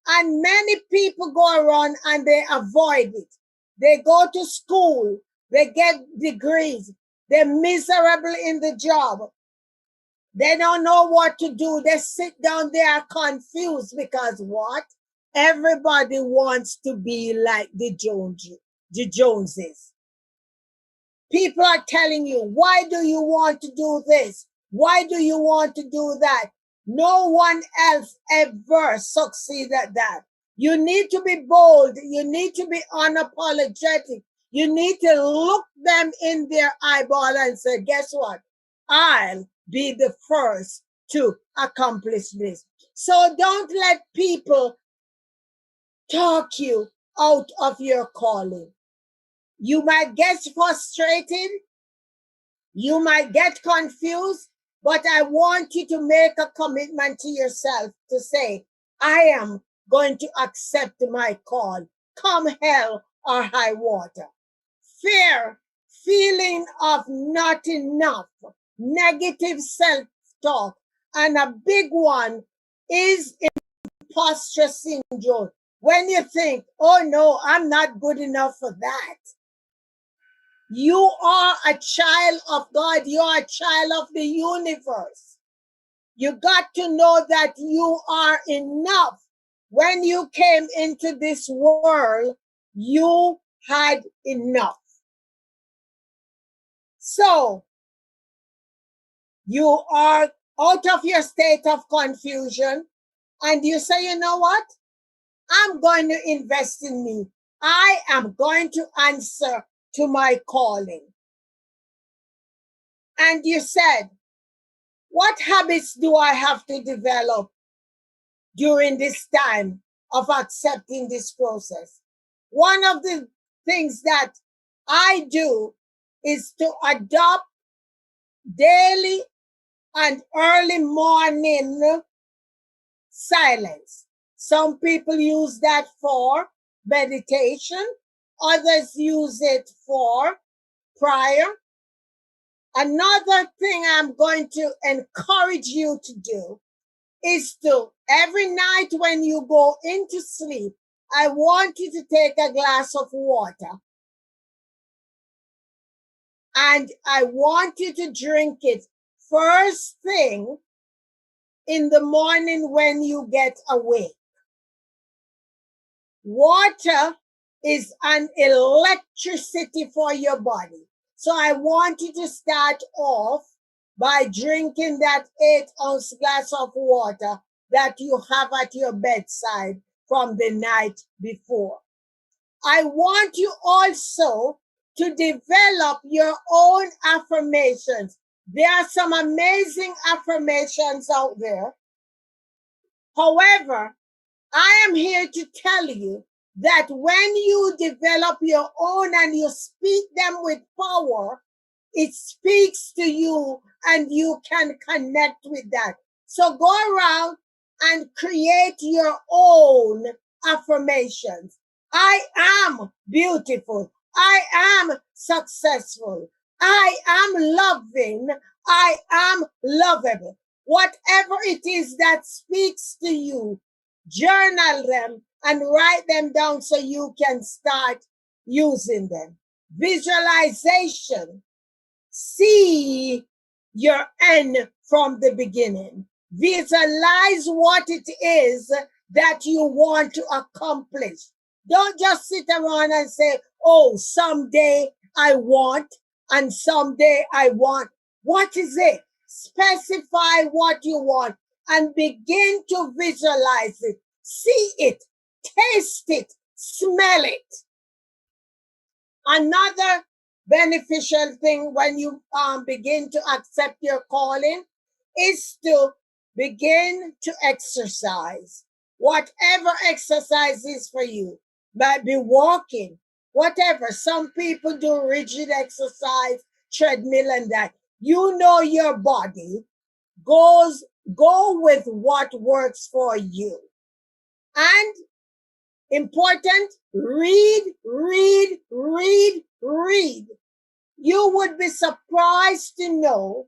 And many people go around and they avoid it. They go to school, they get degrees, they're miserable in the job. They don't know what to do. They sit down, they are confused because what? Everybody wants to be like the Joneses. People are telling you, why do you want to do this? Why do you want to do that? No one else ever succeeds at that. You need to be bold. You need to be unapologetic. You need to look them in their eyeball and say, guess what? I'll be the first to accomplish this. So don't let people talk you out of your calling. You might get frustrated. You might get confused, but I want you to make a commitment to yourself to say, I am going to accept my call, come hell or high water. Fear, feeling of not enough, negative self-talk, and a big one is imposter syndrome. When you think, oh no, I'm not good enough for that. You are a child of God. You are a child of the universe. You got to know that you are enough. When you came into this world, you had enough. So, you are out of your state of confusion and you say, you know what? I'm going to invest in me. I am going to answer to my calling. And you said, what habits do I have to develop during this time of accepting this process? One of the things that I do is to adopt daily and early morning silence. Some people use that for meditation. Others use it for prayer. Another thing I'm going to encourage you to do is to, every night when you go into sleep, I want you to take a glass of water. And I want you to drink it first thing in the morning when you get awake. Water is an electricity for your body. So I want you to start off by drinking that 8-ounce glass of water that you have at your bedside from the night before. I want you also to develop your own affirmations. There are some amazing affirmations out there. However, I am here to tell you that when you develop your own and you speak them with power, it speaks to you and you can connect with that. So go around and create your own affirmations. I am beautiful. I am successful. I am loving. I am lovable. Whatever it is that speaks to you, journal them and write them down so you can start using them. Visualization. See your end from the beginning. Visualize what it is that you want to accomplish. Don't just sit around and say, oh, someday I want, and someday I want. What is it? Specify what you want and begin to visualize it. See it, taste it, smell it. Another beneficial thing when you begin to accept your calling is to begin to exercise. whatever exercise is for you, might be walking, whatever. Some people do rigid exercise, treadmill and that. You know your body. Go with what works for you. And important, read, read, read, read. You would be surprised to know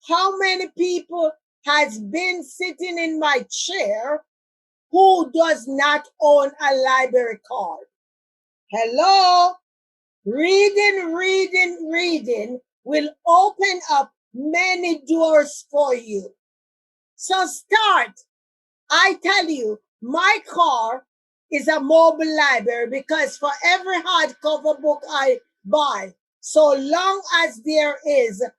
how many people has been sitting in my chair who does not own a library card. Hello? Reading, reading, reading will open up many doors for you. So start. I tell you, my car is a mobile library because for every hardcover book I buy, so long as there is an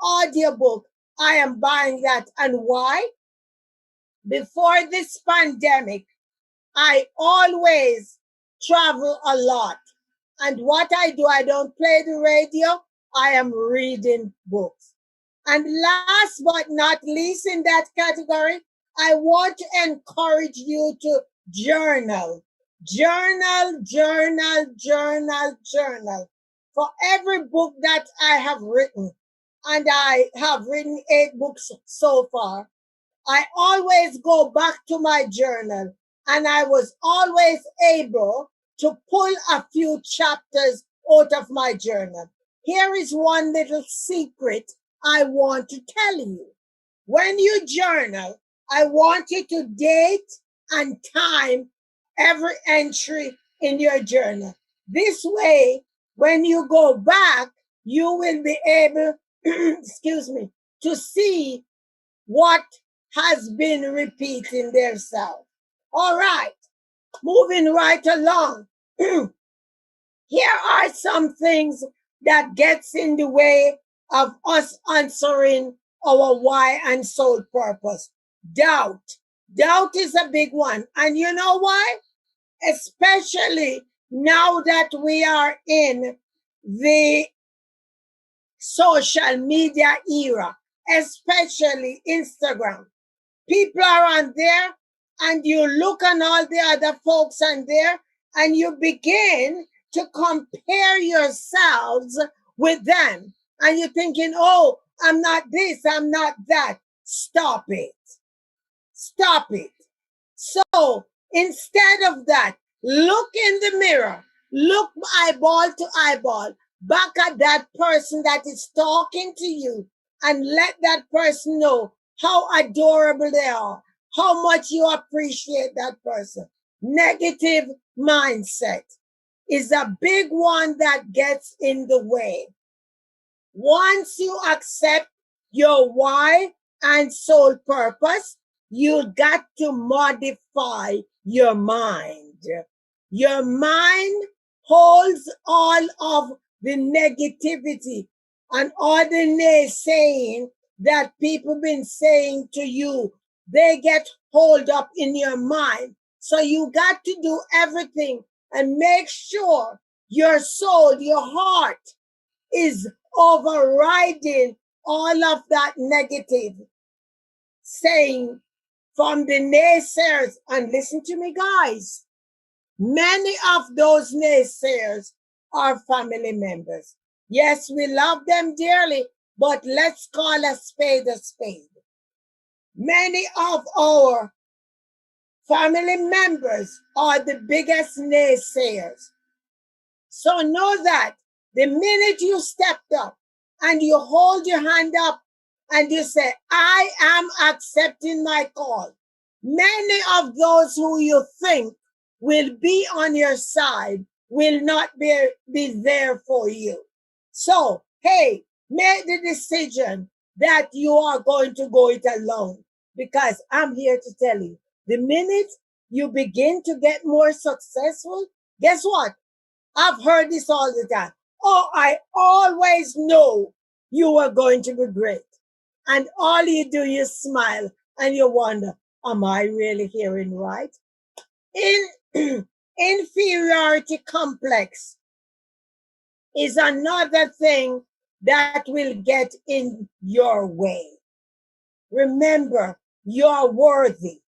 audiobook, I am buying that. And why? Before this pandemic, I always travel a lot. And what I do, I don't play the radio, I am reading books. And last but not least in that category, I want to encourage you to journal. Journal, journal, journal, journal. For every book that I have written, and I have written 8 books so far, I always go back to my journal, and I was always able to pull a few chapters out of my journal. Here is one little secret I want to tell you. When you journal, I want you to date and time every entry in your journal. This way, when you go back, you will be able, excuse me, to see what has been repeating themselves. All right, moving right along. Here are some things that gets in the way of us answering our why and soul purpose. Doubt. Doubt is a big one. And you know why? Especially now that we are in the social media era, especially Instagram. People are on there, and you look on all the other folks on there, and you begin to compare yourselves with them. And you're thinking, oh, I'm not this, I'm not that. Stop it. Stop it. So instead of that, look in the mirror, look eyeball to eyeball, back at that person that is talking to you, and let that person know how adorable they are, how much you appreciate that person. Negative mindset is a big one that gets in the way. Once you accept your why and soul purpose, you got to modify your mind. Your mind holds all of the negativity and all the naysaying that people been saying to you. They get hold up in your mind. So you got to do everything and make sure your soul, your heart is overriding all of that negative saying from the naysayers. And listen to me, guys. Many of those naysayers are family members. Yes, we love them dearly, but let's call a spade a spade. Many of our family members are the biggest naysayers. So know that the minute you stepped up and you hold your hand up and you say, I am accepting my call, many of those who you think will be on your side will not be there for you. So, hey, make the decision that you are going to go it alone, because I'm here to tell you, the minute you begin to get more successful, guess what? I've heard this all the time. Oh, I always know you are going to be great. And all you do is smile and you wonder, am I really hearing right? Inferiority complex is another thing that will get in your way. Remember, you're worthy.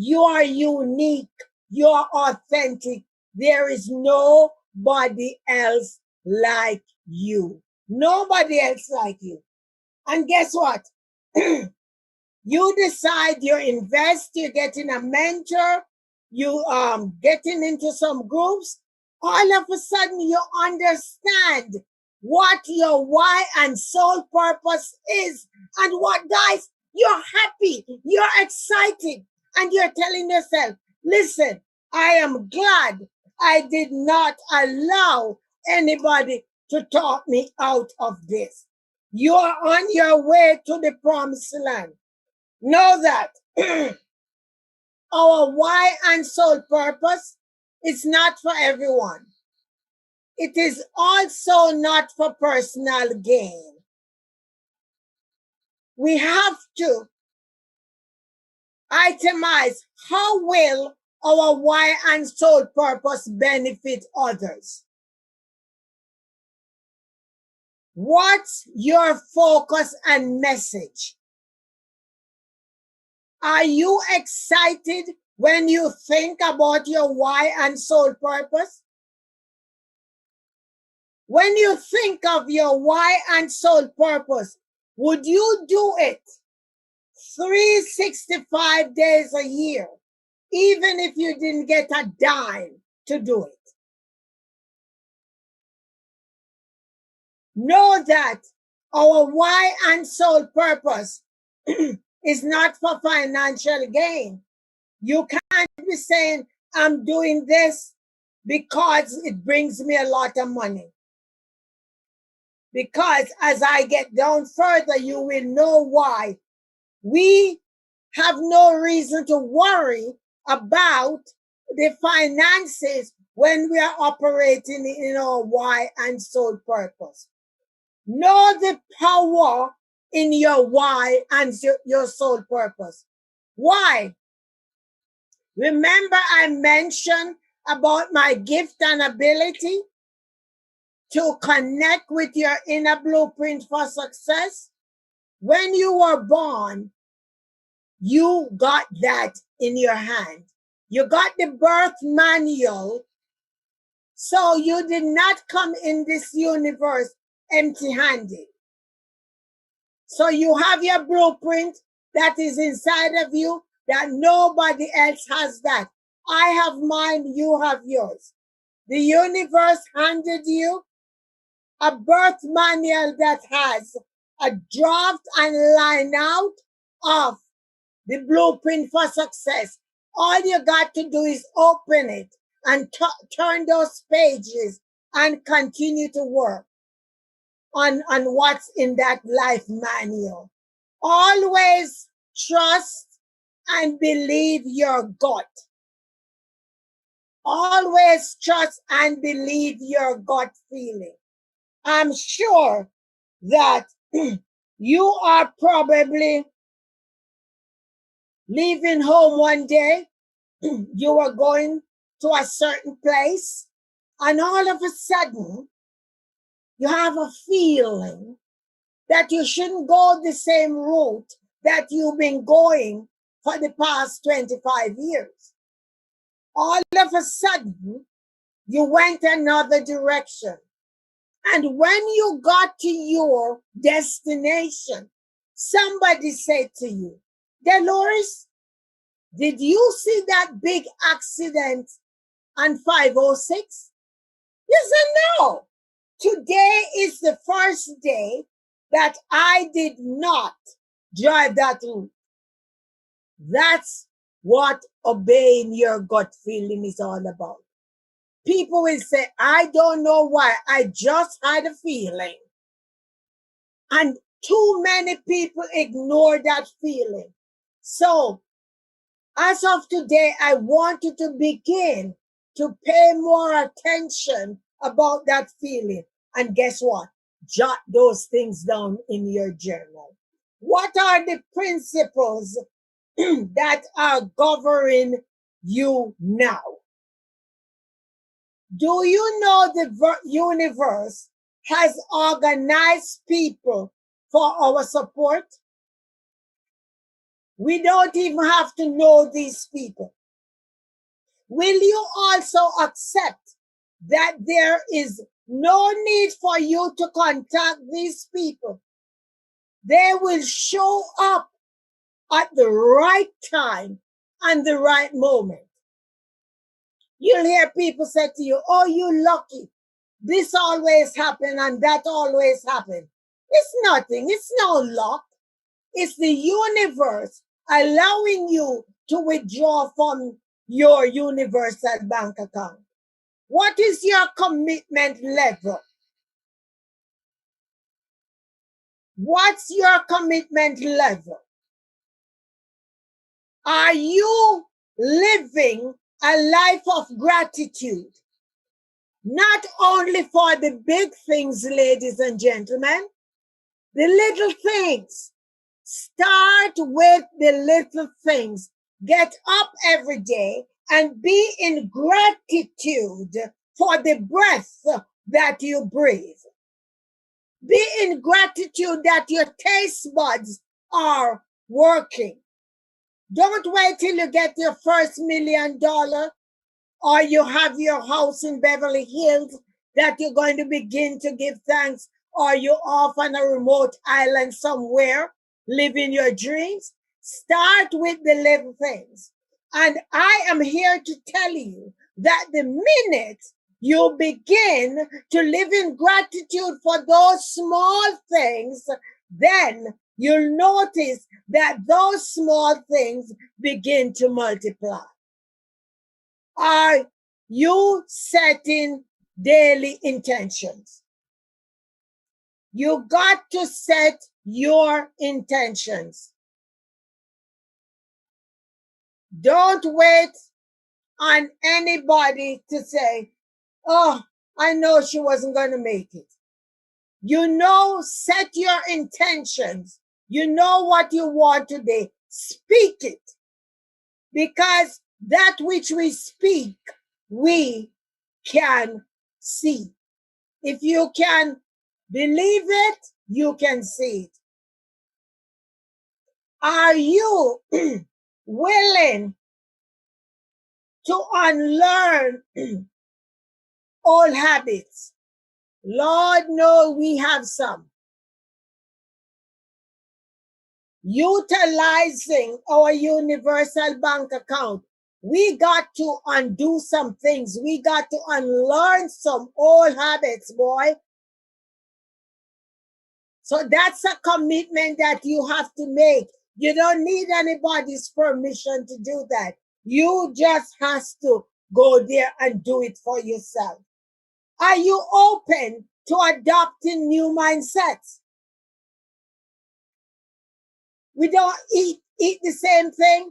You are unique. You are authentic. There is nobody else like you. Nobody else like you. And guess what? You decide you invest, you're getting a mentor, you getting into some groups, all of a sudden you understand what your why and soul purpose is. And what, guys, you're happy, you're excited, and you're telling yourself, listen, I am glad I did not allow anybody to talk me out of this. You are on your way to the promised land. Know that our why and soul purpose is not for everyone. It is also not for personal gain. We have to itemize how will our why and soul purpose benefit others. What's your focus and message? Are you excited when you think about your why and soul purpose? When you think of your why and soul purpose, would you do it 365 days a year, even if you didn't get a dime to do it? Know that our why and soul purpose is not for financial gain. You can't be saying, I'm doing this because it brings me a lot of money. Because as I get down further, you will know why. We have no reason to worry about the finances when we are operating in our why and soul purpose. Know the power in your why and your soul purpose. Why? Remember I mentioned about my gift and ability to connect with your inner blueprint for success? When you were born, you got that in your hand. You got the birth manual, so you did not come in this universe empty-handed. So you have your blueprint that is inside of you that nobody else has that. I have mine, you have yours. The universe handed you a birth manual that has a draft and line out of the blueprint for success. All you got to do is open it and turn those pages and continue to work on what's in that life manual. Always trust and believe your gut. Always trust and believe your gut feeling. I'm sure that you are probably leaving home one day. You are going to a certain place, and all of a sudden, you have a feeling that you shouldn't go the same route that you've been going for the past 25 years. All of a sudden, you went another direction. And when you got to your destination, somebody said to you, Dolores, did you see that big accident on 506? You said, no. Today is the first day that I did not drive that route. That's what obeying your gut feeling is all about. People will say, I don't know why, I just had a feeling. And too many people ignore that feeling. So, as of today, I want you to begin to pay more attention about that feeling. And guess what? Jot those things down in your journal. What are the principles that are governing you now? Do you know the universe has organized people for our support? We don't even have to know these people. Will you also accept that there is no need for you to contact these people? They will show up at the right time and the right moment. You'll hear people say to you, oh, you lucky. This always happen and that always happen. It's nothing. It's no luck. It's the universe allowing you to withdraw from your universal bank account. What is your commitment level? What's your commitment level? Are you living a life of gratitude? Not only for the big things, ladies and gentlemen, the little things. Start with the little things. Get up every day and be in gratitude for the breath that you breathe. Be in gratitude that your taste buds are working. Don't wait till you get your first $1 million or you have your house in Beverly Hills that you're going to begin to give thanks, or you're off on a remote island somewhere living your dreams. Start with the little things. And I am here to tell you that the minute you begin to live in gratitude for those small things, then you'll notice that those small things begin to multiply. Are you setting daily intentions? You got to set your intentions. Don't wait on anybody to say, oh, I know she wasn't going to make it. You know, set your intentions. You know what you want today. Speak it. Because that which we speak, we can see. If you can believe it, you can see it. Are you willing to unlearn old habits? Lord knows we have some. Utilizing our universal bank account, we got to undo some things. We got to unlearn some old habits, boy. So that's a commitment that you have to make. You don't need anybody's permission to do that. You just have to go there and do it for yourself. Are you open to adopting new mindsets? We don't eat the same thing.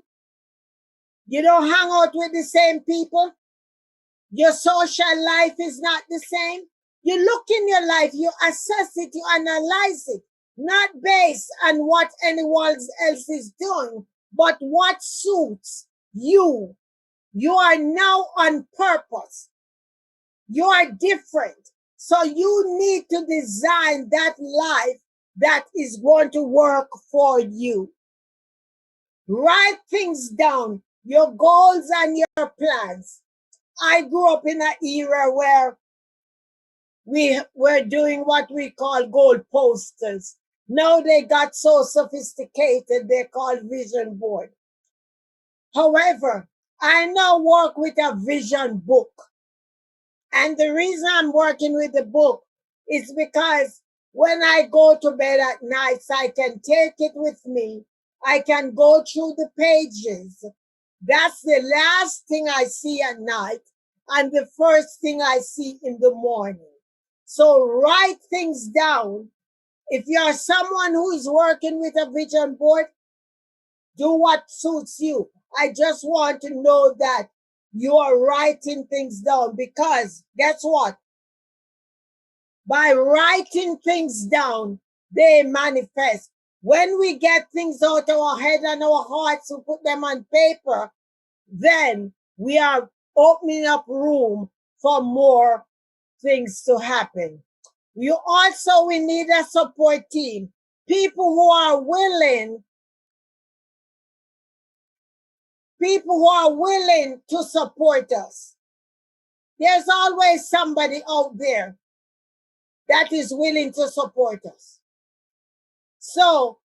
You don't hang out with the same people. Your social life is not the same. You look in your life, you assess it, you analyze it, not based on what anyone else is doing, but what suits you. You are now on purpose. You are different. So you need to design that life that is going to work for you. Write things down, your goals and your plans. I grew up in an era where we were doing what we call goal posters. Now they got so sophisticated, they're called vision board. However, I now work with a vision book. And the reason I'm working with the book is because when I go to bed at night, I can take it with me. I can go through the pages. That's the last thing I see at night and the first thing I see in the morning. So write things down. If you're someone who is working with a vision board, do what suits you. I just want to know that you are writing things down, because guess what? By writing things down, they manifest. When we get things out of our head and our hearts and put them on paper, then we are opening up room for more things to happen. We need a support team. People who are willing people who are willing to support us. There's always somebody out there that is willing to support us. So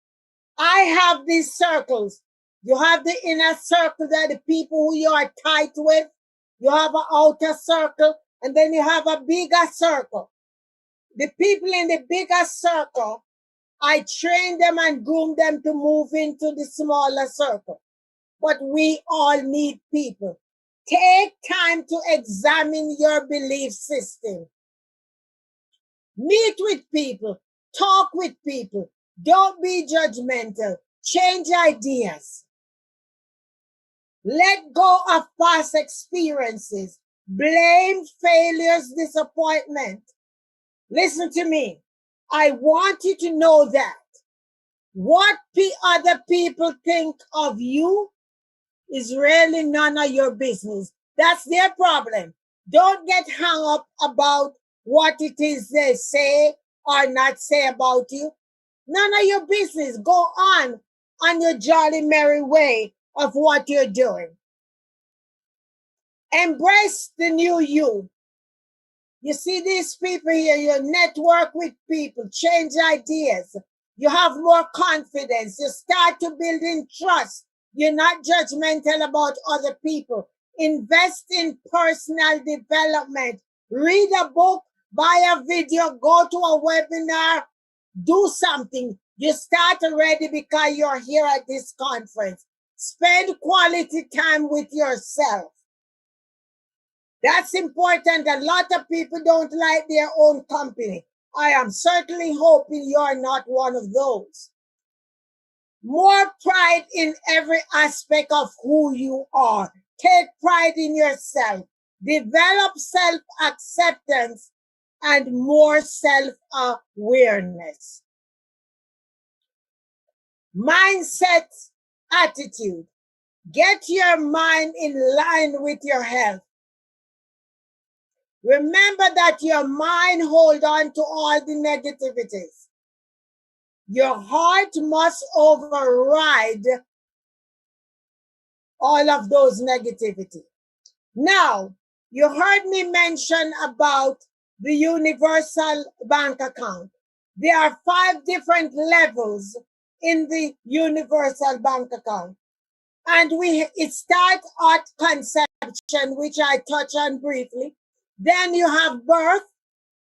I have these circles. You have the inner circle, that the people who you are tight with. You have an outer circle, and then you have a bigger circle. The people in the bigger circle, I train them and groom them to move into the smaller circle. But we all need people. Take time to examine your belief system. Meet with people, talk with people. Don't be judgmental. Change ideas. Let go of past experiences. Blame failures, disappointment. Listen to me. I want you to know that what other people think of you is really none of your business. That's their problem. Don't get hung up about what it is they say or not say about you. None of your business. Go on your jolly merry way of what you're doing. Embrace the new you. You see these people here, you network with people, change ideas. You have more confidence. You start to build in trust. You're not judgmental about other people. Invest in personal development. Read a book, buy a video, go to a webinar, do something. You start already because you're here at this conference. Spend quality time with yourself. That's important. A lot of people don't like their own company. I am certainly hoping you're not one of those. More pride in every aspect of who you are. Take pride in yourself. Develop self-acceptance and more self-awareness. Mindset, attitude. Get your mind in line with your health. Remember that your mind holds on to all the negativities. Your heart must override all of those negativity. Now, you heard me mention about the universal bank account. There are 5 different levels in the universal bank account. And it starts at conception, which I touch on briefly. Then you have birth.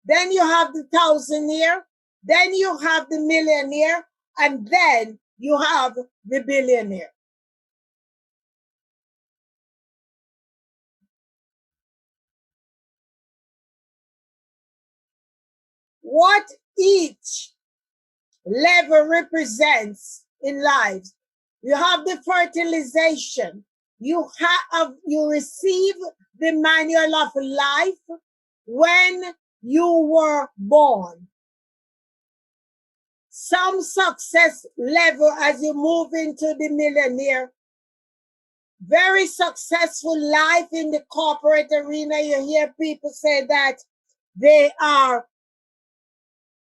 Then you have the thousandaire. Then you have the millionaire. And then you have the billionaire. What each level represents in life. You have the fertilization. You receive the manual of life when you were born. Some success level as you move into the millionaire. Very successful life in the corporate arena. You hear people say that they are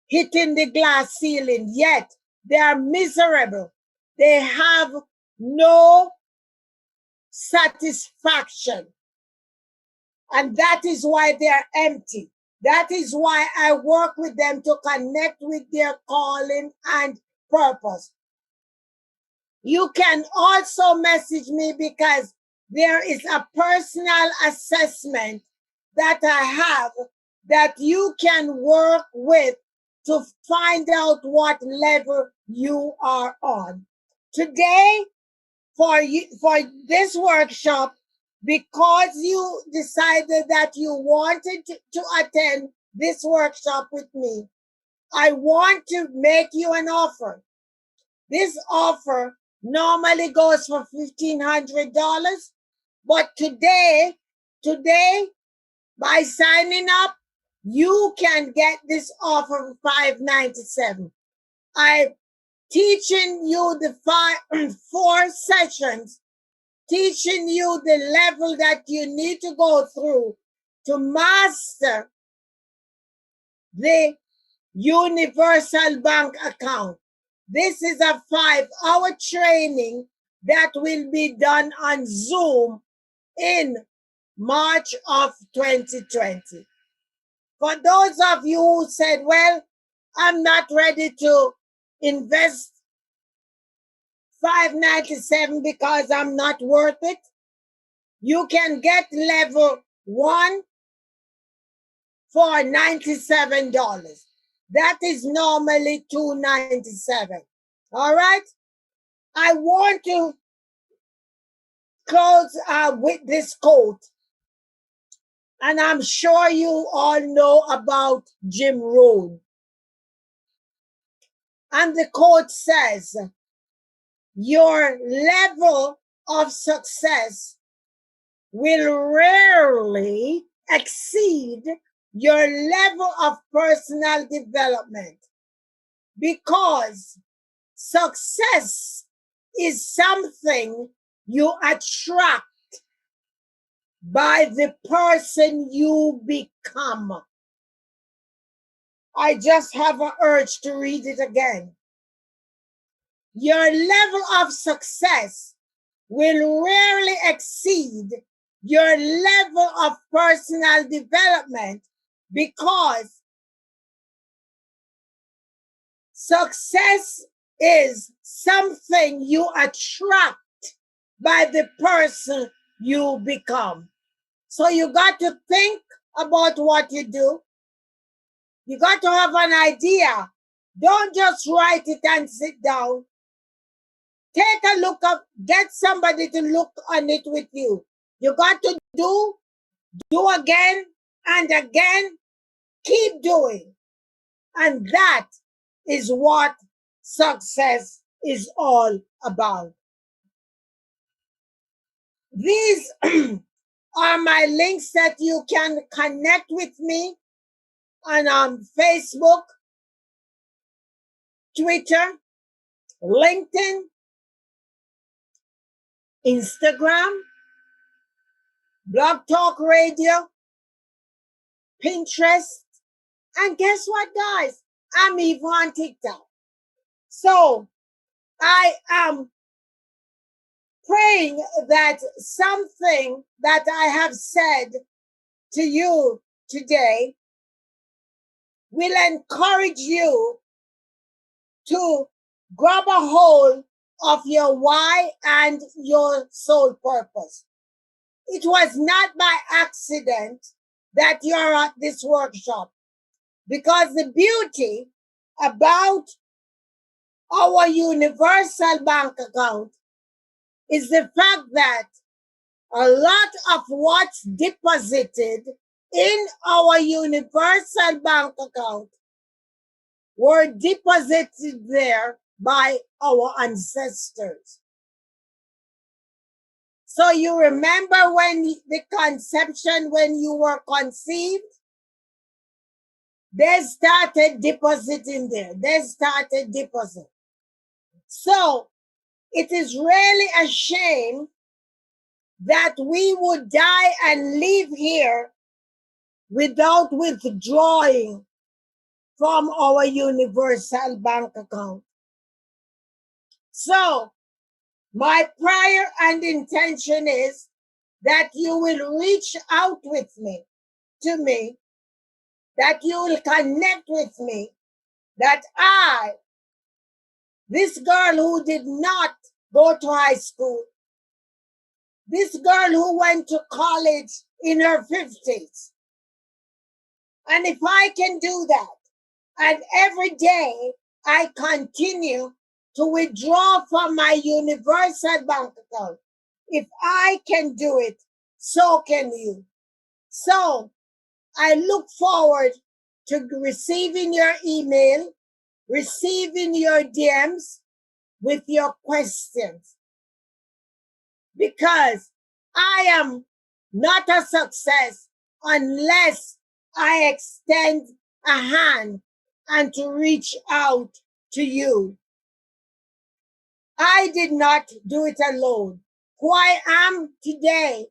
hitting the glass ceiling, yet they are miserable. They have no satisfaction. And that is why they are empty. That is why I work with them to connect with their calling and purpose. You can also message me because there is a personal assessment that I have that you can work with to find out what level you are on. Today, for this workshop, because you decided that you wanted to attend this workshop with me, I want to make you an offer. This offer normally goes for $1,500, but today, by signing up, you can get this offer for $597. I'm teaching you the 4 sessions, teaching you the level that you need to go through to master the universal bank account. This is a 5-hour training that will be done on Zoom in March of 2020. For those of you who said, well, I'm not ready to invest $597 because I'm not worth it, you can get level 1 for $97. That is normally $297. All right? I want to close with this quote. And I'm sure you all know about Jim Rohn. And the quote says, your level of success will rarely exceed your level of personal development, because success is something you attract by the person you become. I just have an urge to read it again. Your level of success will rarely exceed your level of personal development, because success is something you attract by the person you become. So you got to think about what you do. You got to have an idea. Don't just write it and sit down. Take a look up, get somebody to look on it with you. You got to do again and again, keep doing. And that is what success is all about. These are my links that you can connect with me on Facebook, Twitter, LinkedIn, Instagram, Blog Talk Radio, Pinterest, and guess what, guys? I'm even on TikTok. So I am praying that something that I have said to you today will encourage you to grab a hold of your why and your sole purpose. It was not by accident that you're at this workshop, because the beauty about our universal bank account is the fact that a lot of what's deposited in our universal bank account were deposited there by our ancestors. So you remember when the conception, when you were conceived, they started depositing there. They started depositing. So it is really a shame that we would die and live here without withdrawing from our universal bank account. So my prayer and intention is that you will reach out with me, to me, that you will connect with me, that I, this girl who did not go to high school, this girl who went to college in her 50s, and if I can do that, and every day I continue to withdraw from my universal bank account, if I can do it, so can you. So I look forward to receiving your email, receiving your DMs with your questions, because I am not a success unless I extend a hand and to reach out to you. I did not do it alone. Who I am today,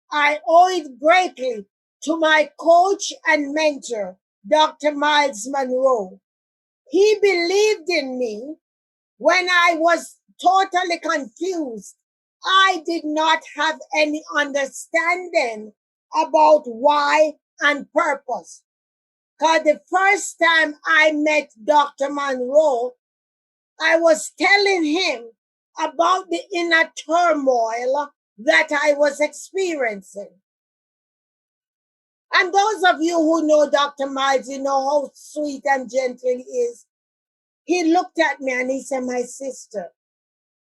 I owe it greatly to my coach and mentor, Dr. Miles Monroe. He believed in me when I was totally confused I did not have any understanding about why and purpose. Because the first time I met Dr. Monroe, I was telling him about the inner turmoil that I was experiencing. And those of you who know Dr. Miles, you know how sweet and gentle he is. He looked at me and he said, my sister,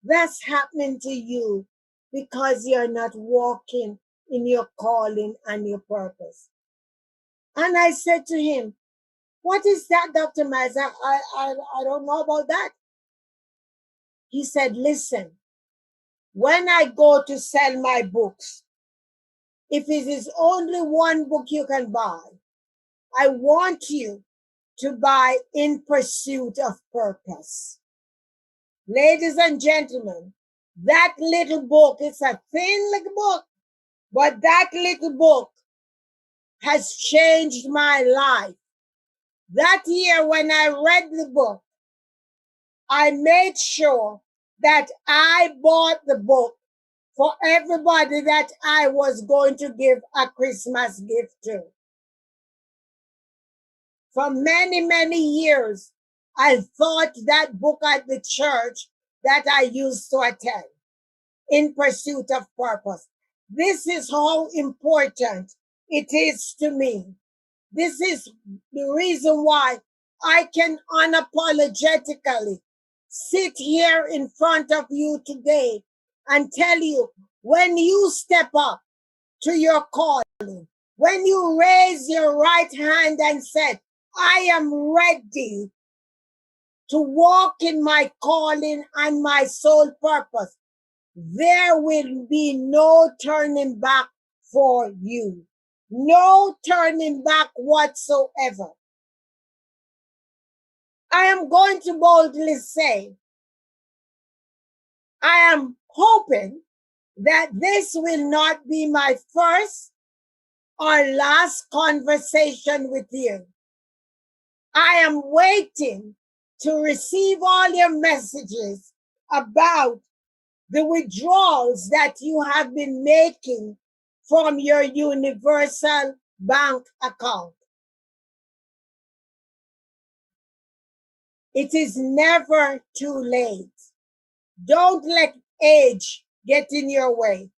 that's happening to you because you're not walking in your calling and your purpose. And I said to him, what is that, Dr. Miles? I don't know about that. He said, listen, when I go to sell my books, if it is only one book you can buy, I want you to buy In Pursuit of Purpose. Ladies and gentlemen, that little book, it's a thin little book, but that little book has changed my life. That year when I read the book, I made sure that I bought the book for everybody that I was going to give a Christmas gift to. For many, many years, I taught that book at the church that I used to attend, In Pursuit of Purpose. This is how important it is to me. This is the reason why I can unapologetically sit here in front of you today and tell you, when you step up to your calling, when you raise your right hand and said, I am ready to walk in my calling and my sole purpose, there will be no turning back for you. No turning back whatsoever. I am going to boldly say, I am hoping that this will not be my first or last conversation with you. I am waiting to receive all your messages about the withdrawals that you have been making from your universal bank account. It is never too late. Don't let age get in your way.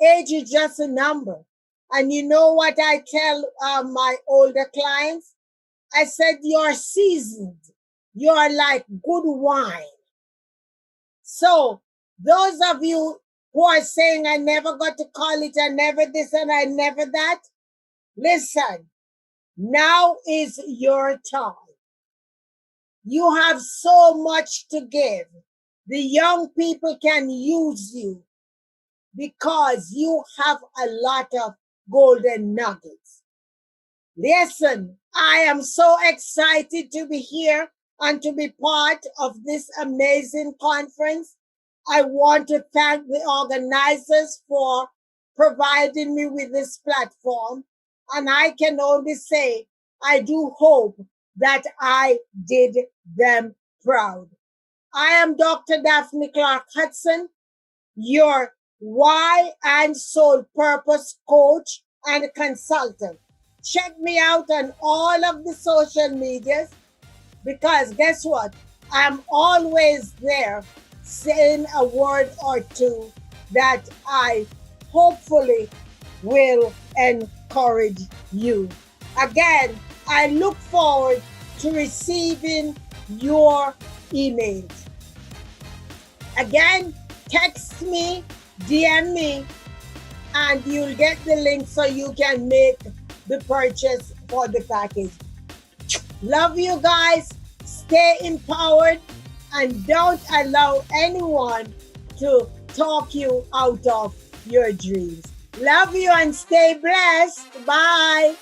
Age is just a number. And you know what I tell my older clients? I said, you're seasoned. You're like good wine. So those of you who are saying, I never got to college, I never this and I never that, listen, now is your time. You have so much to give. The young people can use you because you have a lot of golden nuggets. Listen, I am so excited to be here and to be part of this amazing conference. I want to thank the organizers for providing me with this platform. And I can only say, I do hope that I did them proud. I am Dr. Daphne Clarke-Hudson, your why and soul purpose coach and consultant. Check me out on all of the social medias because guess what? I'm always there saying a word or two that I hopefully will encourage you. Again, I look forward to receiving your emails. Again, text me, DM me, and you'll get the link so you can make the purchase for the package. Love you guys. Stay empowered and don't allow anyone to talk you out of your dreams. Love you and stay blessed. Bye.